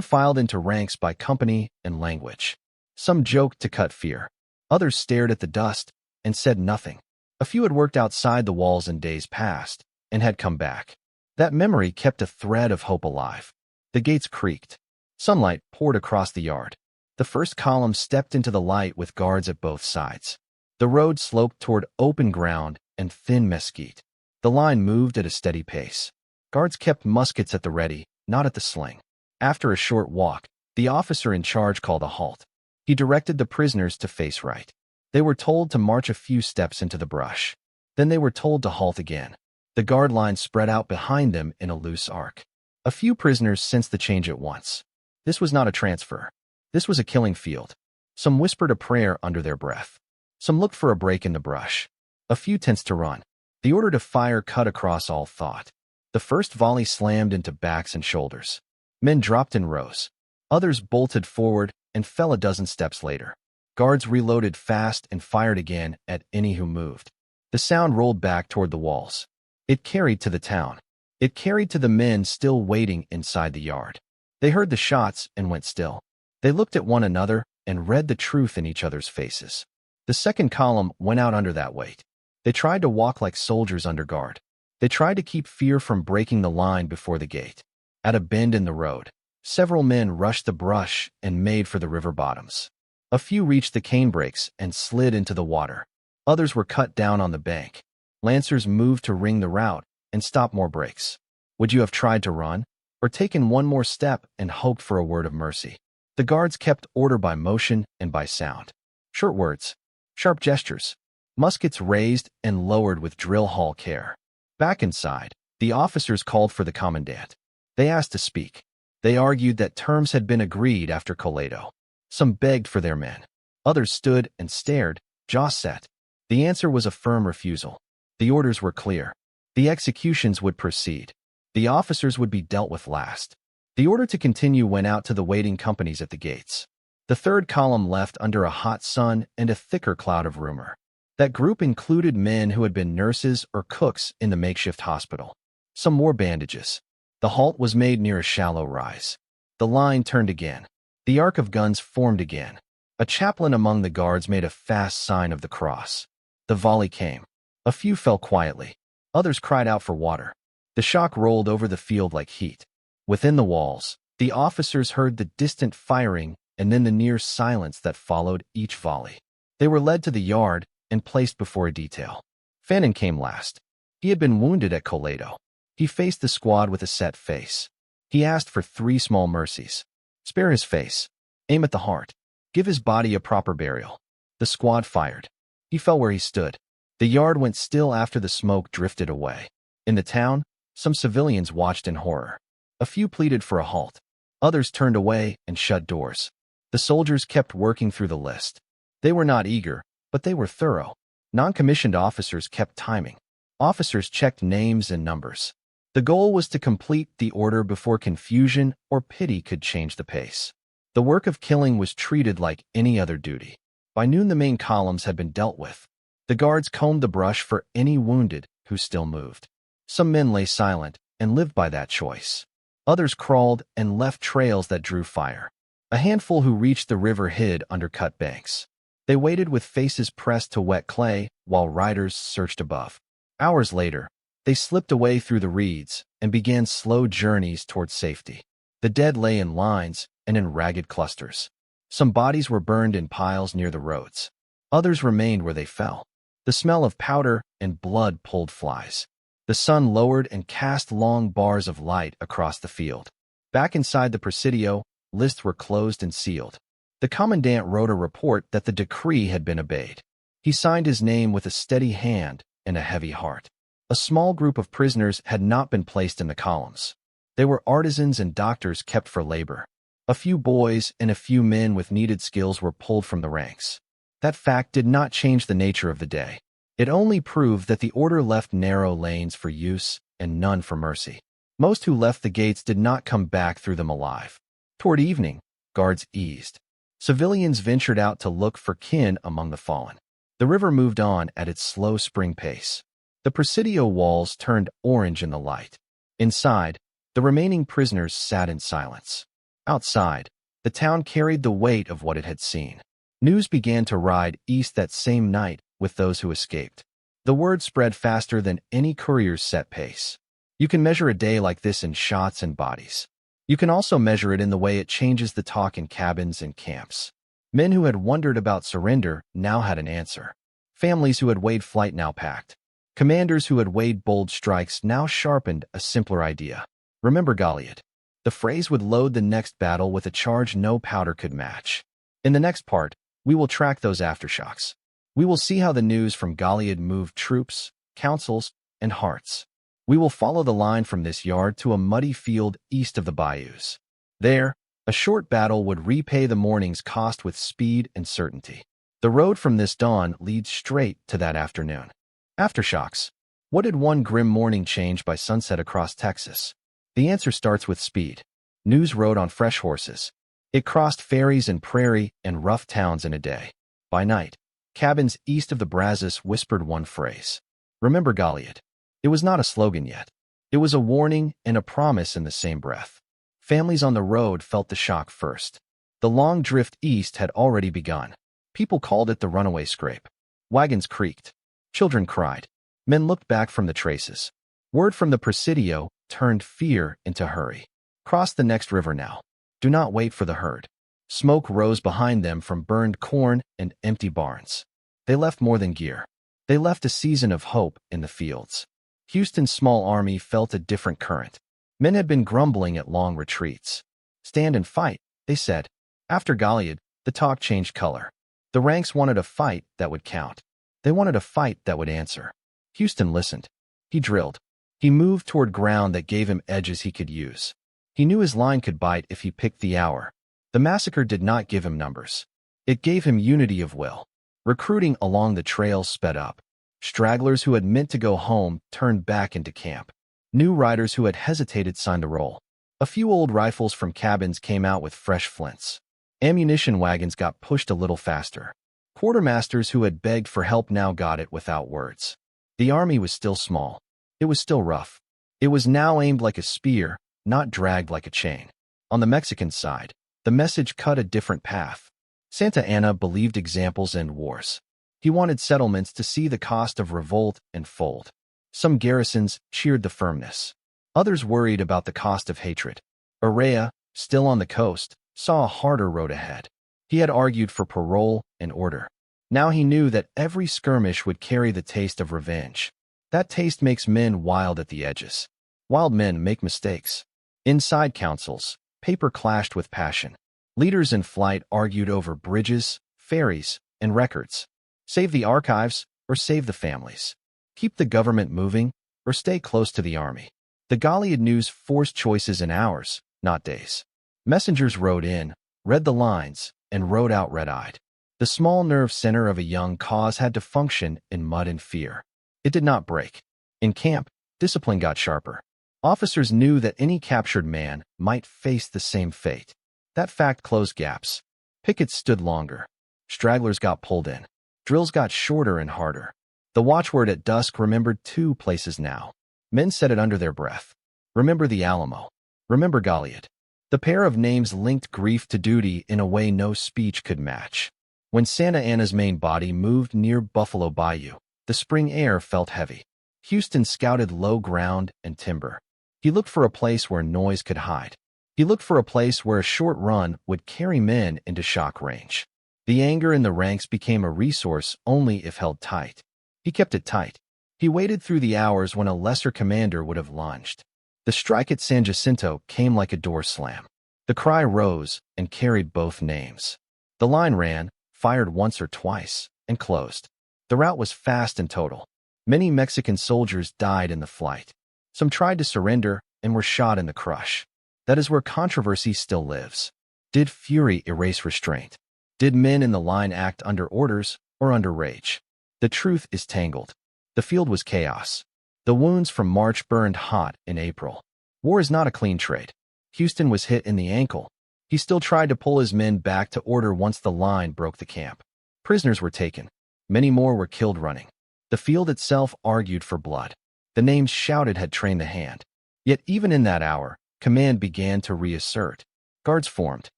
filed into ranks by company and language. Some joked to cut fear. Others stared at the dust and said nothing. A few had worked outside the walls in days past and had come back. That memory kept a thread of hope alive. The gates creaked. Sunlight poured across the yard. The first column stepped into the light with guards at both sides. The road sloped toward open ground and thin mesquite. The line moved at a steady pace. Guards kept muskets at the ready, not at the sling. After a short walk, the officer in charge called a halt. He directed the prisoners to face right. They were told to march a few steps into the brush. Then they were told to halt again. The guard line spread out behind them in a loose arc. A few prisoners sensed the change at once. This was not a transfer. This was a killing field. Some whispered a prayer under their breath. Some looked for a break in the brush. A few tensed to run. The order to fire cut across all thought. The first volley slammed into backs and shoulders. Men dropped in rows. Others bolted forward and fell a dozen steps later. Guards reloaded fast and fired again at any who moved. The sound rolled back toward the walls. It carried to the town. It carried to the men still waiting inside the yard. They heard the shots and went still. They looked at one another and read the truth in each other's faces. The second column went out under that weight. They tried to walk like soldiers under guard. They tried to keep fear from breaking the line before the gate. At a bend in the road, several men rushed the brush and made for the river bottoms. A few reached the canebrakes and slid into the water. Others were cut down on the bank. Lancers moved to ring the route and stop more breaks. Would you have tried to run, or taken one more step and hoped for a word of mercy? The guards kept order by motion and by sound. Short words, sharp gestures, muskets raised and lowered with drill hall care. Back inside, the officers called for the commandant. They asked to speak. They argued that terms had been agreed after Goliad. Some begged for their men. Others stood and stared, jaw set. The answer was a firm refusal. The orders were clear. The executions would proceed. The officers would be dealt with last. The order to continue went out to the waiting companies at the gates. The third column left under a hot sun and a thicker cloud of rumor. That group included men who had been nurses or cooks in the makeshift hospital. Some wore bandages. The halt was made near a shallow rise. The line turned again. The arc of guns formed again. A chaplain among the guards made a fast sign of the cross. The volley came. A few fell quietly. Others cried out for water. The shock rolled over the field like heat. Within the walls, the officers heard the distant firing and then the near silence that followed each volley. They were led to the yard and placed before a detail. Fannin came last. He had been wounded at Goliad. He faced the squad with a set face. He asked for 3 small mercies. Spare his face. Aim at the heart. Give his body a proper burial. The squad fired. He fell where he stood. The yard went still after the smoke drifted away. In the town, some civilians watched in horror. A few pleaded for a halt. Others turned away and shut doors. The soldiers kept working through the list. They were not eager, but they were thorough. Non-commissioned officers kept timing. Officers checked names and numbers. The goal was to complete the order before confusion or pity could change the pace. The work of killing was treated like any other duty. By noon the main columns had been dealt with. The guards combed the brush for any wounded who still moved. Some men lay silent and lived by that choice. Others crawled and left trails that drew fire. A handful who reached the river hid under cut banks. They waited with faces pressed to wet clay while riders searched above. Hours later, they slipped away through the reeds and began slow journeys toward safety. The dead lay in lines and in ragged clusters. Some bodies were burned in piles near the roads. Others remained where they fell. The smell of powder and blood pulled flies. The sun lowered and cast long bars of light across the field. Back inside the Presidio, lists were closed and sealed. The commandant wrote a report that the decree had been obeyed. He signed his name with a steady hand and a heavy heart. A small group of prisoners had not been placed in the columns. They were artisans and doctors kept for labor. A few boys and a few men with needed skills were pulled from the ranks. That fact did not change the nature of the day. It only proved that the order left narrow lanes for use and none for mercy. Most who left the gates did not come back through them alive. Toward evening, guards eased. Civilians ventured out to look for kin among the fallen. The river moved on at its slow spring pace. The Presidio walls turned orange in the light. Inside, the remaining prisoners sat in silence. Outside, the town carried the weight of what it had seen. News began to ride east that same night with those who escaped. The word spread faster than any courier's set pace. You can measure a day like this in shots and bodies. You can also measure it in the way it changes the talk in cabins and camps. Men who had wondered about surrender now had an answer. Families who had weighed flight now packed. Commanders who had weighed bold strikes now sharpened a simpler idea. Remember Goliad. The phrase would load the next battle with a charge no powder could match. In the next part, we will track those aftershocks. We will see how the news from Goliad moved troops, councils, and hearts. We will follow the line from this yard to a muddy field east of the bayous. There, a short battle would repay the morning's cost with speed and certainty. The road from this dawn leads straight to that afternoon. Aftershocks. What did one grim morning change by sunset across Texas? The answer starts with speed. News rode on fresh horses. It crossed ferries and prairie and rough towns in a day. By night, cabins east of the Brazos whispered one phrase. Remember Goliad. It was not a slogan yet. It was a warning and a promise in the same breath. Families on the road felt the shock first. The long drift east had already begun. People called it the runaway scrape. Wagons creaked. Children cried. Men looked back from the traces. Word from the Presidio turned fear into hurry. Cross the next river now. Do not wait for the herd. Smoke rose behind them from burned corn and empty barns. They left more than gear. They left a season of hope in the fields. Houston's small army felt a different current. Men had been grumbling at long retreats. Stand and fight, they said. After Goliad, the talk changed color. The ranks wanted a fight that would count. They wanted a fight that would answer. Houston listened. He drilled. He moved toward ground that gave him edges he could use. He knew his line could bite if he picked the hour. The massacre did not give him numbers. It gave him unity of will. Recruiting along the trail sped up. Stragglers who had meant to go home turned back into camp. New riders who had hesitated signed a roll. A few old rifles from cabins came out with fresh flints. Ammunition wagons got pushed a little faster. Quartermasters who had begged for help now got it without words. The army was still small. It was still rough. It was now aimed like a spear, not dragged like a chain. On the Mexican side, the message cut a different path. Santa Anna believed examples end wars. He wanted settlements to see the cost of revolt and fold. Some garrisons cheered the firmness. Others worried about the cost of hatred. Araya, still on the coast, saw a harder road ahead. He had argued for parole and order. Now he knew that every skirmish would carry the taste of revenge. That taste makes men wild at the edges. Wild men make mistakes. Inside councils, paper clashed with passion. Leaders in flight argued over bridges, ferries, and records. Save the archives or save the families. Keep the government moving or stay close to the army. The Goliad news forced choices in hours, not days. Messengers rode in, read the lines, and rode out red-eyed. The small nerve center of a young cause had to function in mud and fear. It did not break. In camp, discipline got sharper. Officers knew that any captured man might face the same fate. That fact closed gaps. Pickets stood longer. Stragglers got pulled in. Drills got shorter and harder. The watchword at dusk remembered two places now. Men said it under their breath. Remember the Alamo. Remember Goliad. The pair of names linked grief to duty in a way no speech could match. When Santa Anna's main body moved near Buffalo Bayou, the spring air felt heavy. Houston scouted low ground and timber. He looked for a place where noise could hide. He looked for a place where a short run would carry men into shock range. The anger in the ranks became a resource only if held tight. He kept it tight. He waited through the hours when a lesser commander would have lunged. The strike at San Jacinto came like a door slam. The cry rose and carried both names. The line ran, fired once or twice, and closed. The rout was fast and total. Many Mexican soldiers died in the flight. Some tried to surrender and were shot in the crush. That is where controversy still lives. Did fury erase restraint? Did men in the line act under orders or under rage? The truth is tangled. The field was chaos. The wounds from March burned hot in April. War is not a clean trade. Houston was hit in the ankle. He still tried to pull his men back to order once the line broke the camp. Prisoners were taken. Many more were killed running. The field itself argued for blood. The names shouted had trained the hand. Yet even in that hour, command began to reassert. Guards formed.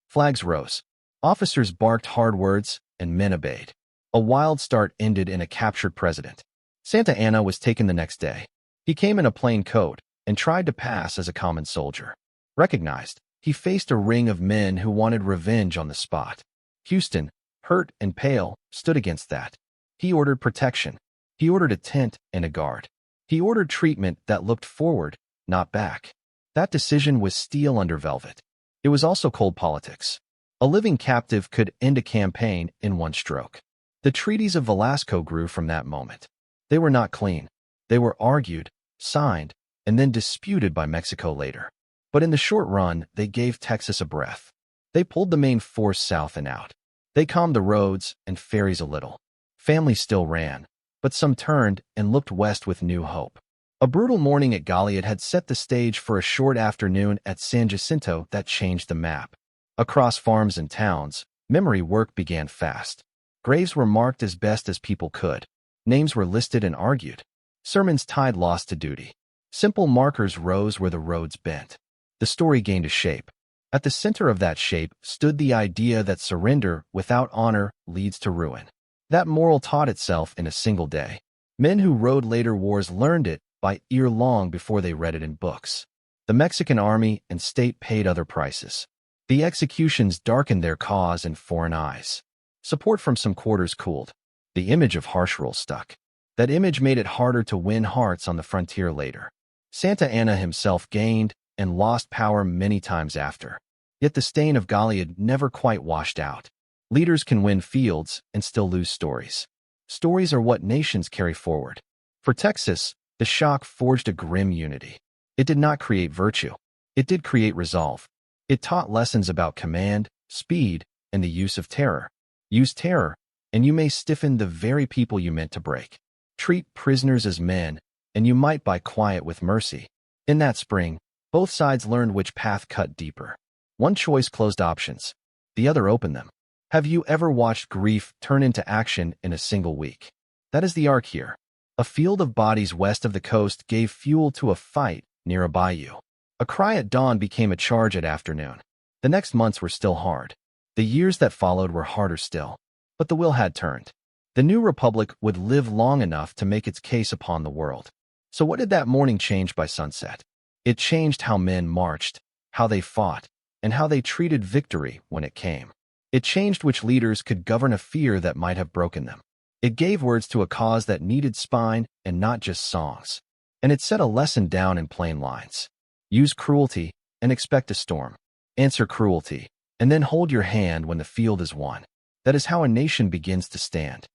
Flags rose. Officers barked hard words, and men obeyed. A wild start ended in a captured president. Santa Anna was taken the next day. He came in a plain coat and tried to pass as a common soldier. Recognized, he faced a ring of men who wanted revenge on the spot. Houston, hurt and pale, stood against that. He ordered protection. He ordered a tent and a guard. He ordered treatment that looked forward, not back. That decision was steel under velvet. It was also cold politics. A living captive could end a campaign in one stroke. The treaties of Velasco grew from that moment. They were not clean. They were argued, signed, and then disputed by Mexico later. But in the short run, they gave Texas a breath. They pulled the main force south and out. They calmed the roads and ferries a little. Families still ran, but some turned and looked west with new hope. A brutal morning at Goliad had set the stage for a short afternoon at San Jacinto that changed the map. Across farms and towns, memory work began fast. Graves were marked as best as people could. Names were listed and argued. Sermons tied lost to duty. Simple markers rose where the roads bent. The story gained a shape. At the center of that shape stood the idea that surrender without honor leads to ruin. That moral taught itself in a single day. Men who rode later wars learned it by ear long before they read it in books. The Mexican army and state paid other prices. The executions darkened their cause in foreign eyes. Support from some quarters cooled. The image of harsh rule stuck. That image made it harder to win hearts on the frontier later. Santa Anna himself gained and lost power many times after. Yet the stain of Goliad never quite washed out. Leaders can win fields and still lose stories. Stories are what nations carry forward. For Texas, the shock forged a grim unity. It did not create virtue. It did create resolve. It taught lessons about command, speed, and the use of terror. Use terror, and you may stiffen the very people you meant to break. Treat prisoners as men, and you might buy quiet with mercy. In that spring, both sides learned which path cut deeper. One choice closed options. The other opened them. Have you ever watched grief turn into action in a single week? That is the arc here. A field of bodies west of the coast gave fuel to a fight near a bayou. A cry at dawn became a charge at afternoon. The next months were still hard. The years that followed were harder still. But the will had turned. The new republic would live long enough to make its case upon the world. So what did that morning change by sunset? It changed how men marched, how they fought, and how they treated victory when it came. It changed which leaders could govern a fear that might have broken them. It gave words to a cause that needed spine and not just songs. And it set a lesson down in plain lines. Use cruelty and expect a storm. Answer cruelty, and then hold your hand when the field is won. That is how a nation begins to stand.